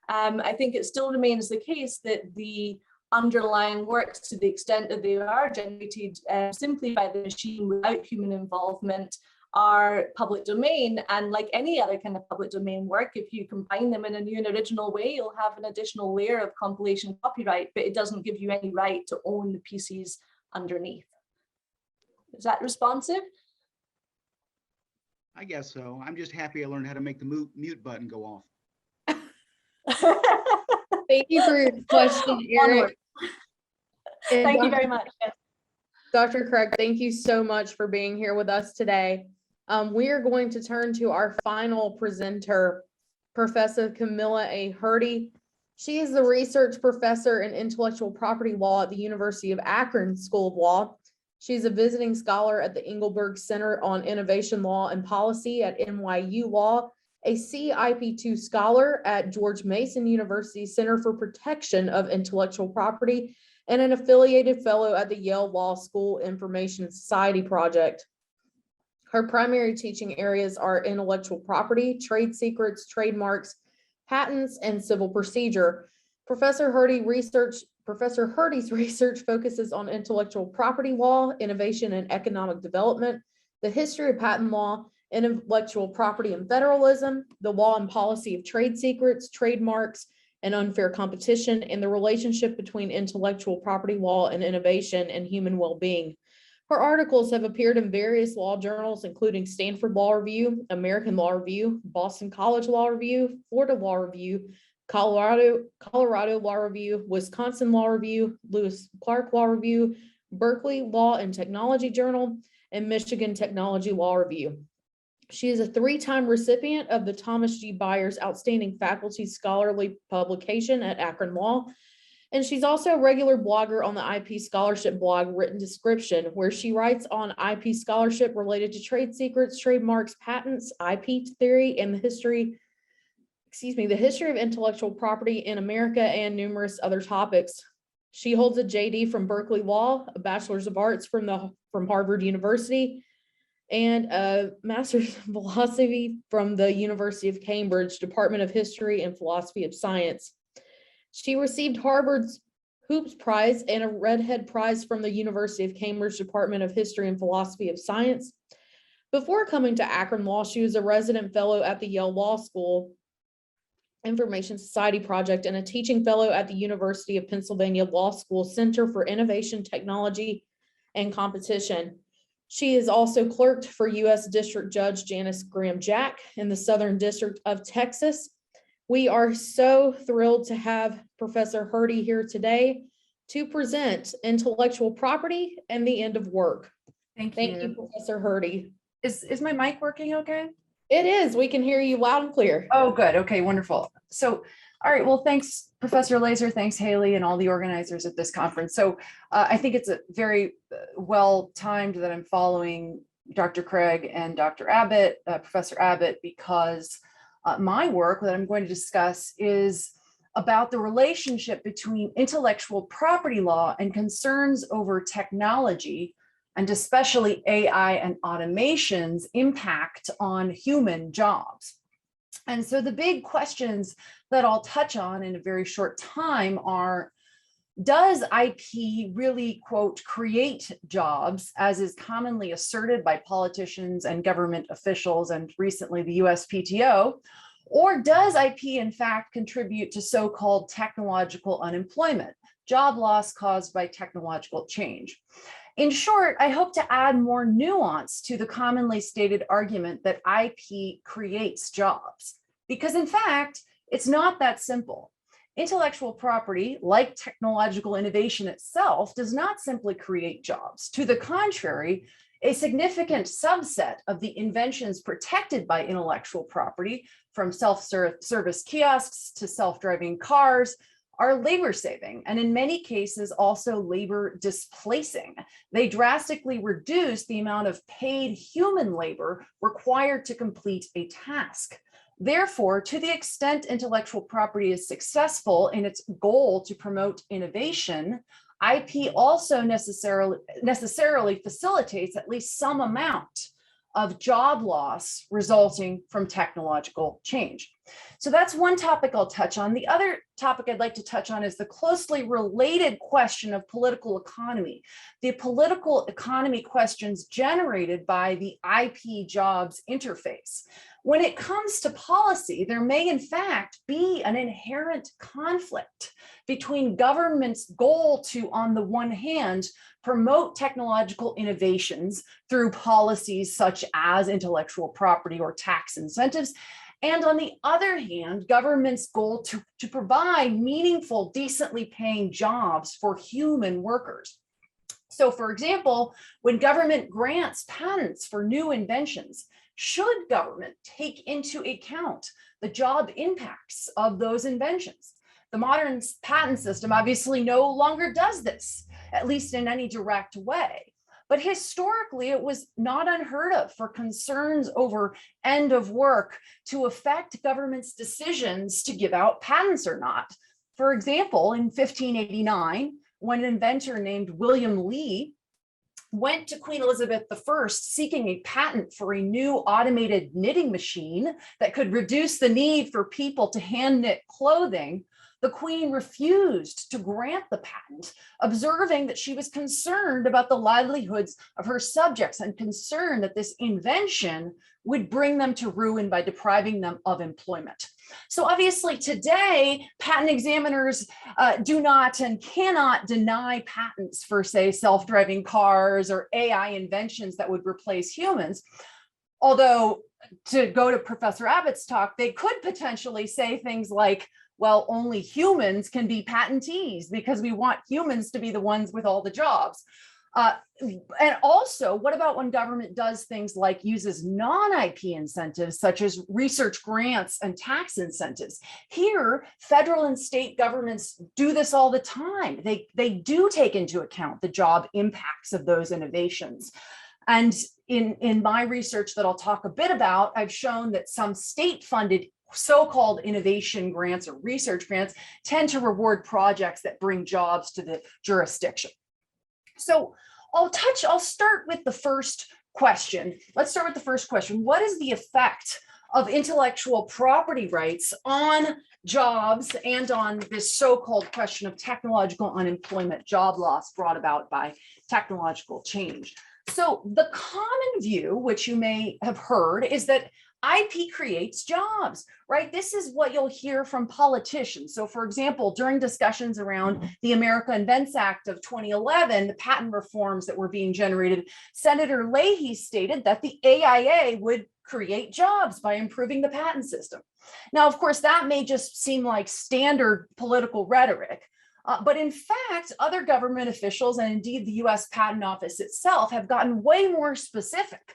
I think it still remains the case that the underlying works, to the extent that they are generated simply by the machine without human involvement, are public domain, and like any other kind of public domain work, if you combine them in a new and original way, you'll have an additional layer of compilation copyright, but it doesn't give you any right to own the pieces underneath. Is that responsive? I guess so. I'm just happy I learned how to make the mute button go off. Thank you for your question, Eric. Thank you very much. Yes. Dr. Craig, thank you so much for being here with us today. We are going to turn to our final presenter, Professor Camilla A. Hurdy. She is the research professor in intellectual property law at the University of Akron School of Law. She's a visiting scholar at the Engelberg Center on Innovation Law and Policy at NYU Law, a CIP2 scholar at George Mason University Center for Protection of Intellectual Property, and an affiliated fellow at the Yale Law School Information Society Project. Her primary teaching areas are intellectual property, trade secrets, trademarks, patents, and civil procedure. Professor Hurdy's research focuses on intellectual property law, innovation and economic development, the history of patent law, intellectual property and federalism, the law and policy of trade secrets, trademarks, and unfair competition, and the relationship between intellectual property law and innovation and human well-being. Her articles have appeared in various law journals, including Stanford Law Review, American Law Review, Boston College Law Review, Florida Law Review, Colorado Law Review, Wisconsin Law Review, Lewis Clark Law Review, Berkeley Law and Technology Journal, and Michigan Technology Law Review. She is a 3-time recipient of the Thomas G. Byers Outstanding Faculty Scholarly Publication at Akron Law. And she's also a regular blogger on the IP Scholarship blog Written Description, where she writes on IP scholarship related to trade secrets, trademarks, patents, IP theory, and the history of intellectual property in America and numerous other topics. She holds a JD from Berkeley Law, a Bachelor's of Arts from Harvard University, and a Master's of Philosophy from the University of Cambridge, Department of History and Philosophy of Science. She received Harvard's Hoops Prize and a Redhead Prize from the University of Cambridge Department of History and Philosophy of Science. Before coming to Akron Law, she was a resident fellow at the Yale Law School Information Society Project and a teaching fellow at the University of Pennsylvania Law School Center for Innovation, Technology, and Competition. She is also clerked for U.S. District Judge Janice Graham-Jack in the Southern District of Texas. We are so thrilled to have Professor Hurdy here today to present Intellectual Property and the End of Work. Thank you, Professor Hurdy. Is my mic working okay? It is. We can hear you loud and clear. Oh, good. Okay, wonderful. So, all right. Well, thanks, Professor Laser. Thanks, Haley, and all the organizers of this conference. So I think it's a very well timed that I'm following Dr. Craig and Dr. Abbott, Professor Abbott, because my work that I'm going to discuss is about the relationship between intellectual property law and concerns over technology, and especially AI and automation's impact on human jobs. And so the big questions that I'll touch on in a very short time are, does IP really, quote, create jobs, as is commonly asserted by politicians and government officials and recently the USPTO? Or does IP in fact contribute to so-called technological unemployment, job loss caused by technological change? In short, I hope to add more nuance to the commonly stated argument that IP creates jobs, because in fact, it's not that simple. Intellectual property, like technological innovation itself, does not simply create jobs. To the contrary, a significant subset of the inventions protected by intellectual property, from self-service kiosks to self-driving cars, are labor saving, and in many cases also labor displacing. They drastically reduce the amount of paid human labor required to complete a task. Therefore, to the extent intellectual property is successful in its goal to promote innovation, IP also necessarily facilitates at least some amount of job loss resulting from technological change. So that's one topic I'll touch on. The other topic I'd like to touch on is the closely related question of political economy, the political economy questions generated by the IP jobs interface. When it comes to policy, there may in fact be an inherent conflict between government's goal to, on the one hand, promote technological innovations through policies such as intellectual property or tax incentives, and on the other hand, government's goal to provide meaningful, decently paying jobs for human workers. So for example, when government grants patents for new inventions, should government take into account the job impacts of those inventions? The modern patent system obviously no longer does this, at least in any direct way. But historically, it was not unheard of for concerns over end of work to affect government's decisions to give out patents or not. For example, in 1589, when an inventor named William Lee went to Queen Elizabeth I seeking a patent for a new automated knitting machine that could reduce the need for people to hand knit clothing. The Queen refused to grant the patent, observing that she was concerned about the livelihoods of her subjects and concerned that this invention would bring them to ruin by depriving them of employment. So obviously today, patent examiners do not and cannot deny patents for, say, self-driving cars or AI inventions that would replace humans. Although, to go to Professor Abbott's talk, they could potentially say things like, well, only humans can be patentees because we want humans to be the ones with all the jobs. And also, what about when government does things like uses non-IP incentives, such as research grants and tax incentives? Here, federal and state governments do this all the time. They do take into account the job impacts of those innovations. And in my research that I'll talk a bit about, I've shown that some state-funded so-called innovation grants or research grants tend to reward projects that bring jobs to the jurisdiction. So I'll start with the first question. Let's start with the first question. What is the effect of intellectual property rights on jobs and on this so-called question of technological unemployment, job loss brought about by technological change? So the common view, which you may have heard, is that IP creates jobs, right? This is what you'll hear from politicians. So for example, during discussions around the America Invents Act of 2011, the patent reforms that were being generated, Senator Leahy stated that the AIA would create jobs by improving the patent system. Now, of course, that may just seem like standard political rhetoric, but in fact, other government officials and indeed the US Patent Office itself have gotten way more specific.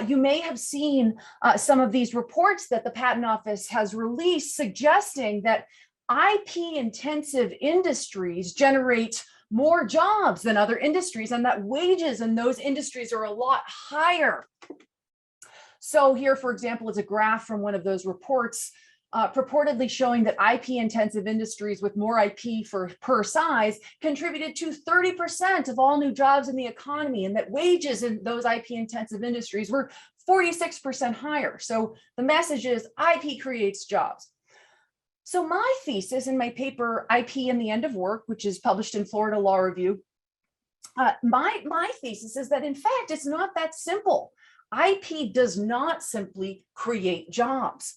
You may have seen some of these reports that the Patent Office has released suggesting that IP-intensive industries generate more jobs than other industries and that wages in those industries are a lot higher. So here, for example, is a graph from one of those reports purportedly showing that IP-intensive industries with more IP per size contributed to 30% of all new jobs in the economy, and that wages in those IP-intensive industries were 46% higher. So the message is IP creates jobs. So my thesis in my paper, IP and the End of Work, which is published in Florida Law Review, my thesis is that in fact, it's not that simple. IP does not simply create jobs.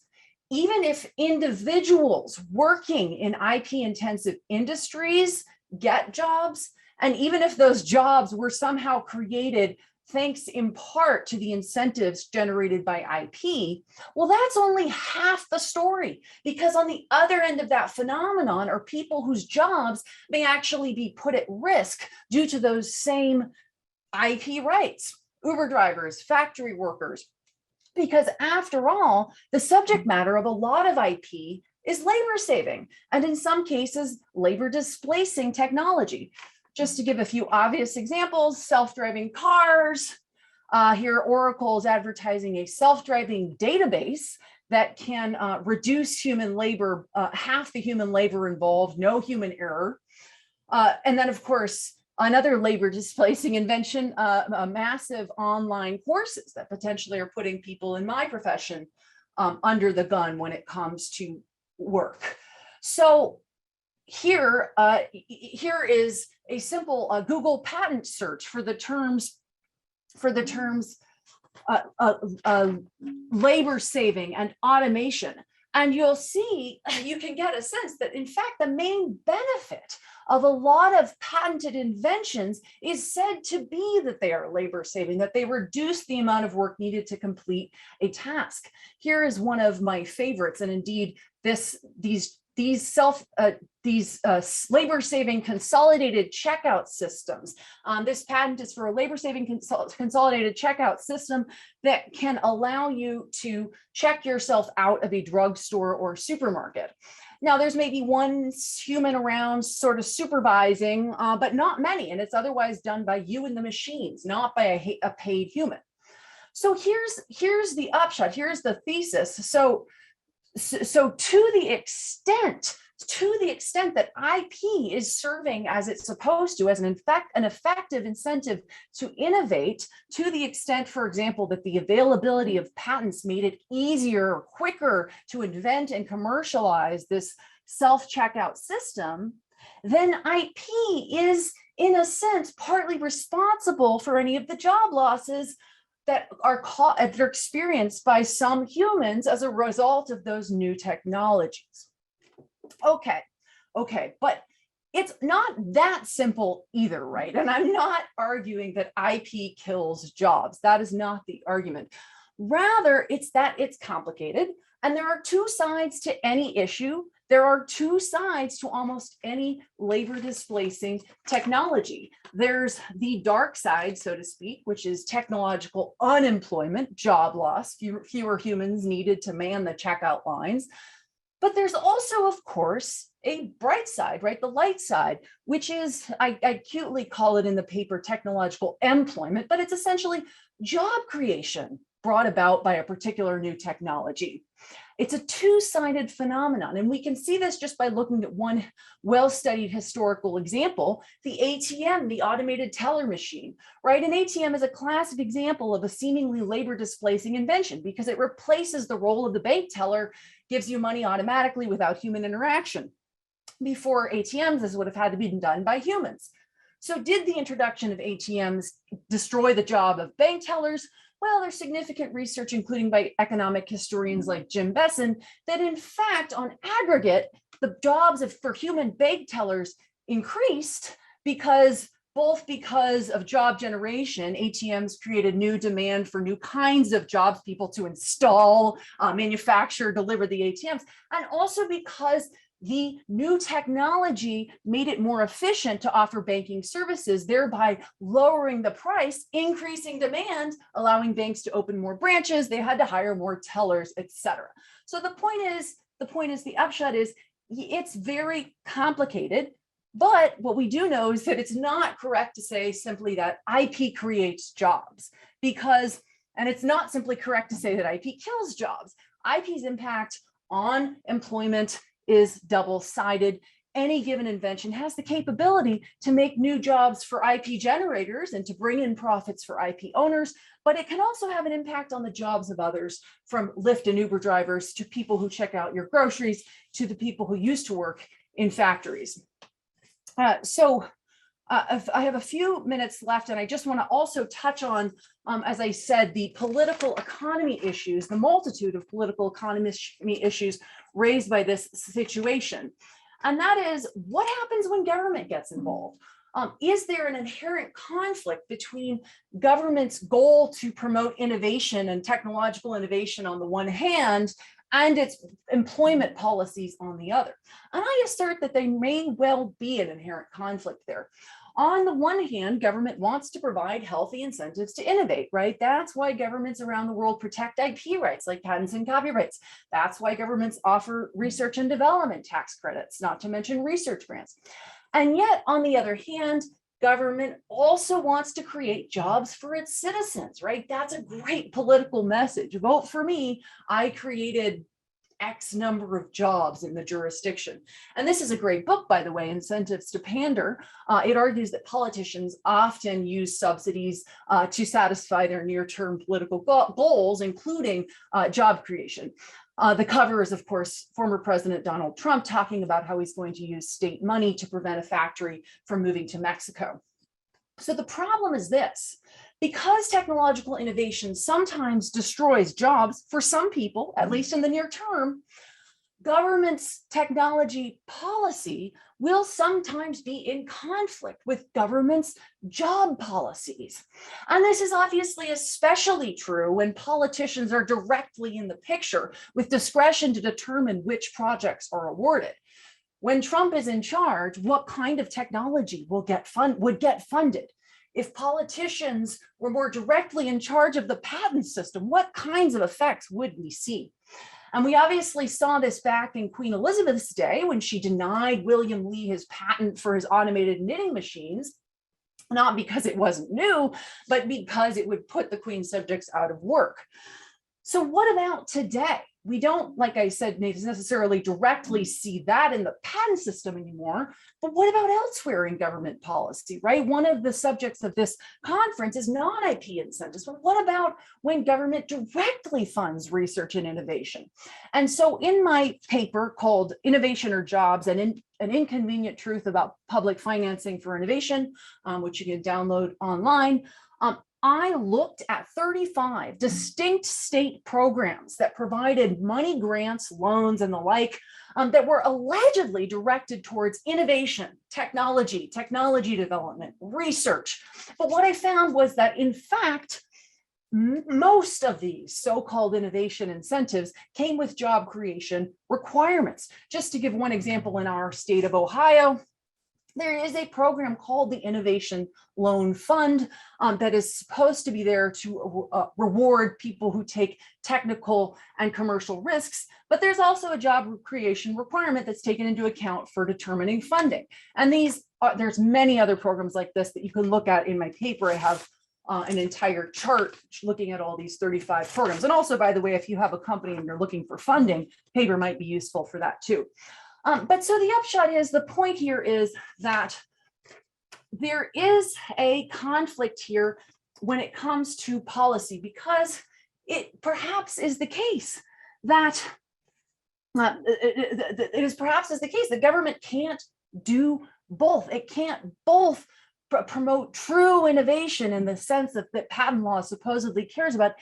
Even if individuals working in IP-intensive industries get jobs, and even if those jobs were somehow created thanks in part to the incentives generated by IP, well, that's only half the story, because on the other end of that phenomenon are people whose jobs may actually be put at risk due to those same IP rights. Uber drivers, factory workers, because after all, the subject matter of a lot of IP is labor saving, and in some cases, labor displacing technology. Just to give a few obvious examples, self-driving cars. Here, Oracle is advertising a self-driving database that can reduce human labor, half the human labor involved, no human error. And then, of course, another labor displacing invention, massive online courses that potentially are putting people in my profession under the gun when it comes to work. So here is a simple Google patent search for the terms labor saving and automation. And you'll see, you can get a sense that in fact, the main benefit of a lot of patented inventions is said to be that they are labor saving, that they reduce the amount of work needed to complete a task. Here is one of my favorites, and indeed these labor-saving consolidated checkout systems. This patent is for a labor-saving consolidated checkout system that can allow you to check yourself out of a drugstore or supermarket. Now, there's maybe one human around sort of supervising, but not many, and it's otherwise done by you and the machines, not by a paid human. So here's the upshot, here's the thesis. So to the extent to the extent that IP is serving as it's supposed to, as an effective incentive to innovate, to the extent, for example, that the availability of patents made it easier or quicker to invent and commercialize this self-checkout system, then IP is, in a sense, partly responsible for any of the job losses that are experienced by some humans as a result of those new technologies. Okay, but it's not that simple either, right? And I'm not arguing that IP kills jobs. That is not the argument. Rather, it's that it's complicated, and there are two sides to any issue. There are two sides to almost any labor displacing technology. There's the dark side, so to speak, which is technological unemployment, job loss, fewer humans needed to man the checkout lines. But there's also, of course, a bright side, right? The light side, which is, I cutely call it in the paper, technological employment, but it's essentially job creation brought about by a particular new technology. It's a two-sided phenomenon, and we can see this just by looking at one well-studied historical example, the ATM, the automated teller machine, right? An ATM is a classic example of a seemingly labor-displacing invention because it replaces the role of the bank teller, gives you money automatically without human interaction. Before ATMs, this would have had to be done by humans. So did the introduction of ATMs destroy the job of bank tellers? Well, there's significant research, including by economic historians like Jim Besson, that in fact, on aggregate, the jobs for human bank tellers increased both because of job generation. ATMs created new demand for new kinds of jobs, people to install, manufacture, deliver the ATMs, and also because the new technology made it more efficient to offer banking services, thereby lowering the price, increasing demand, allowing banks to open more branches. They had to hire more tellers, etc. So the upshot is, it's very complicated. But what we do know is that it's not correct to say simply that IP creates jobs, and it's not simply correct to say that IP kills jobs. IP's impact on employment is double-sided. Any given invention has the capability to make new jobs for IP generators and to bring in profits for IP owners, but it can also have an impact on the jobs of others, from Lyft and Uber drivers to people who check out your groceries to the people who used to work in factories. I have a few minutes left, and I just want to also touch on, as I said, the political economy issues, the multitude of political economy issues raised by this situation. And that is, what happens when government gets involved? Is there an inherent conflict between government's goal to promote innovation and technological innovation on the one hand, and its employment policies on the other? And I assert that there may well be an inherent conflict there. On the one hand, government wants to provide healthy incentives to innovate, right? That's why governments around the world protect IP rights like patents and copyrights. That's why governments offer research and development tax credits, not to mention research grants. And yet, on the other hand, government also wants to create jobs for its citizens, right? That's a great political message. Vote for me. I created X number of jobs in the jurisdiction. And this is a great book, by the way, Incentives to Pander. It argues that politicians often use subsidies to satisfy their near-term political goals, including job creation. The cover is, of course, former President Donald Trump talking about how he's going to use state money to prevent a factory from moving to Mexico. So the problem is this: because technological innovation sometimes destroys jobs for some people, at least in the near term, government's technology policy will sometimes be in conflict with government's job policies. And this is obviously especially true when politicians are directly in the picture with discretion to determine which projects are awarded. When Trump is in charge, what kind of technology would get funded? If politicians were more directly in charge of the patent system, what kinds of effects would we see? And we obviously saw this back in Queen Elizabeth's day when she denied William Lee his patent for his automated knitting machines, not because it wasn't new, but because it would put the Queen's subjects out of work. So what about today? we don't, like I said, necessarily directly see that in the patent system anymore, but what about elsewhere in government policy, right? One of the subjects of this conference is non-IP incentives, but what about when government directly funds research and innovation? And so in my paper called Innovation or Jobs, an Inconvenient Truth About Public Financing for Innovation, which you can download online, I looked at 35 distinct state programs that provided money, grants, loans, and the like that were allegedly directed towards innovation, technology development, research. But what I found was that, in fact, most of these so-called innovation incentives came with job creation requirements. Just to give one example, in our state of Ohio, there is a program called the Innovation Loan Fund that is supposed to be there to reward people who take technical and commercial risks, but there's also a job creation requirement that's taken into account for determining funding. And there's many other programs like this that you can look at in my paper. I have an entire chart looking at all these 35 programs. And also, by the way, if you have a company and you're looking for funding, paper might be useful for that too. But so the upshot is, the point here is that there is a conflict here when it comes to policy, because it perhaps is the case that the government can't do both. It can't both promote true innovation in the sense that patent law supposedly cares about,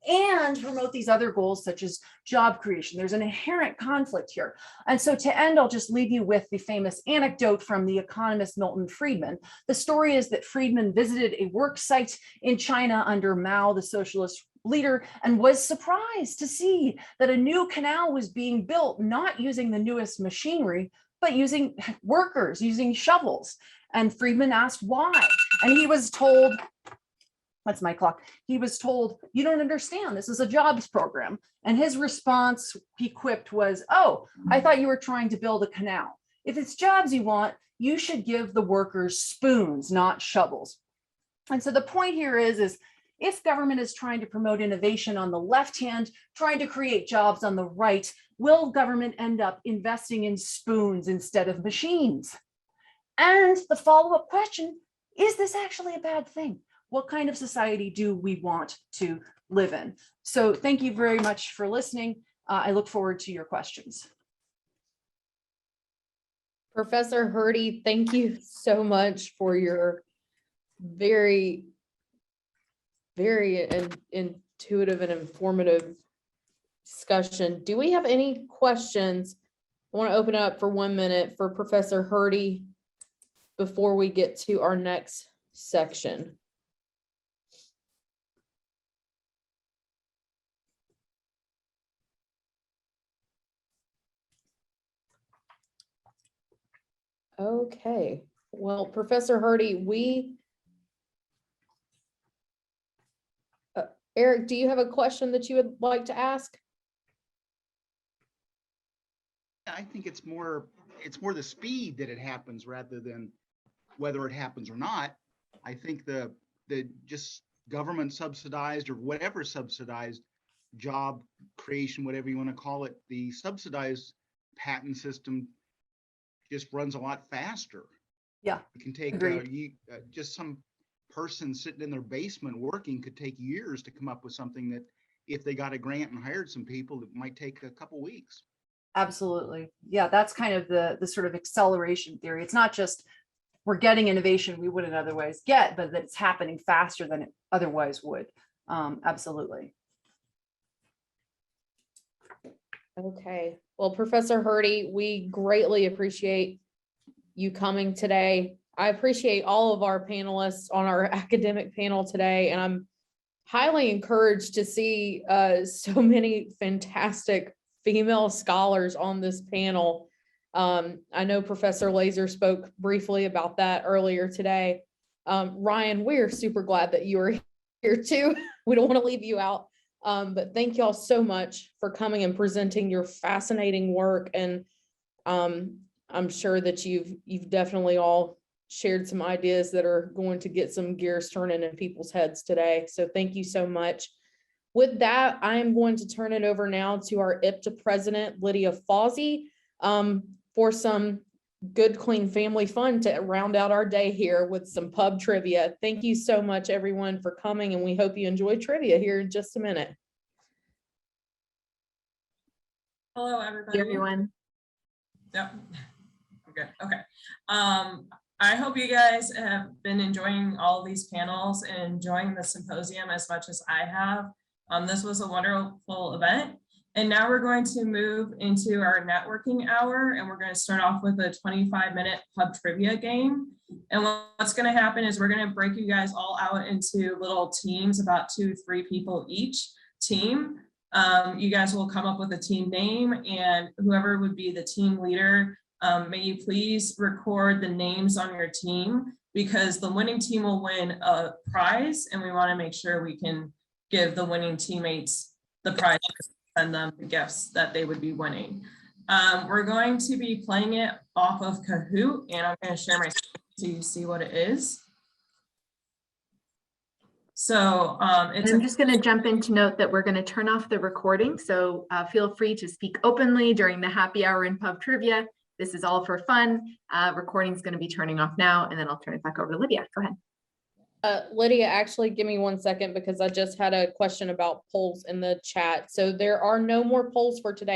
and promote these other goals such as job creation. There's an inherent conflict here. And so to end, I'll just leave you with the famous anecdote from the economist Milton Friedman. The story is that Friedman visited a work site in China under Mao, the socialist leader, and was surprised to see that a new canal was being built, not using the newest machinery, but using workers, using shovels. And Friedman asked why. And he was told, that's my clock. He was told, you don't understand, this is a jobs program. And his response, he quipped, was, oh, I thought you were trying to build a canal. If it's jobs you want, you should give the workers spoons, not shovels. And so the point here is if government is trying to promote innovation on the left hand, trying to create jobs on the right, will government end up investing in spoons instead of machines? And the follow-up question, is this actually a bad thing? What kind of society do we want to live in? So thank you very much for listening. I look forward to your questions. Professor Hurdy, thank you so much for your very, very intuitive and informative discussion. Do we have any questions? I want to open it up for 1 minute for Professor Hurdy before we get to our next section. Okay, well, Professor Hurdy, Eric, do you have a question that you would like to ask? I think it's more the speed that it happens rather than whether it happens or not. I think the just government subsidized or whatever subsidized job creation, whatever you want to call it, the subsidized patent system just runs a lot faster. Yeah, it can take just some person sitting in their basement working could take years to come up with something that, if they got a grant and hired some people, it might take a couple weeks. Absolutely. Yeah, that's kind of the sort of acceleration theory. It's not just we're getting innovation we wouldn't otherwise get, but that it's happening faster than it otherwise would. Absolutely. Okay, well, Professor Hurdy, we greatly appreciate you coming today. I appreciate all of our panelists on our academic panel today, and I'm highly encouraged to see so many fantastic female scholars on this panel. I know Professor Laser spoke briefly about that earlier today. Ryan, we're super glad that you are here too. We don't want to leave you out. But thank you all so much for coming and presenting your fascinating work. And I'm sure that you've definitely all shared some ideas that are going to get some gears turning in people's heads today. So thank you so much. With that, I am going to turn it over now to our IPTA president, Lydia Fuzi, for some good, clean family fun to round out our day here with some pub trivia. Thank you so much, everyone, for coming, and we hope you enjoy trivia here in just a minute. Hello, everybody. Hey, everyone. Yep. Okay. Okay. I hope you guys have been enjoying all of these panels and enjoying the symposium as much as I have. This was a wonderful event. And now we're going to move into our networking hour, and we're going to start off with a 25-minute pub trivia game. And what's going to happen is we're going to break you guys all out into little teams, about 2 to 3 people each team. You guys will come up with a team name, and whoever would be the team leader, may you please record the names on your team, because the winning team will win a prize, and we want to make sure we can give the winning teammates the prize, send them the gifts that they would be winning. We're going to be playing it off of Kahoot, and I'm going to share my screen so you see what it is. So I'm just going to jump in to note that we're going to turn off the recording. So feel free to speak openly during the happy hour in pub trivia. This is all for fun. Recording is going to be turning off now, and then I'll turn it back over to Lydia. Go ahead. Lydia, actually, give me 1 second because I just had a question about polls in the chat. So there are no more polls for today.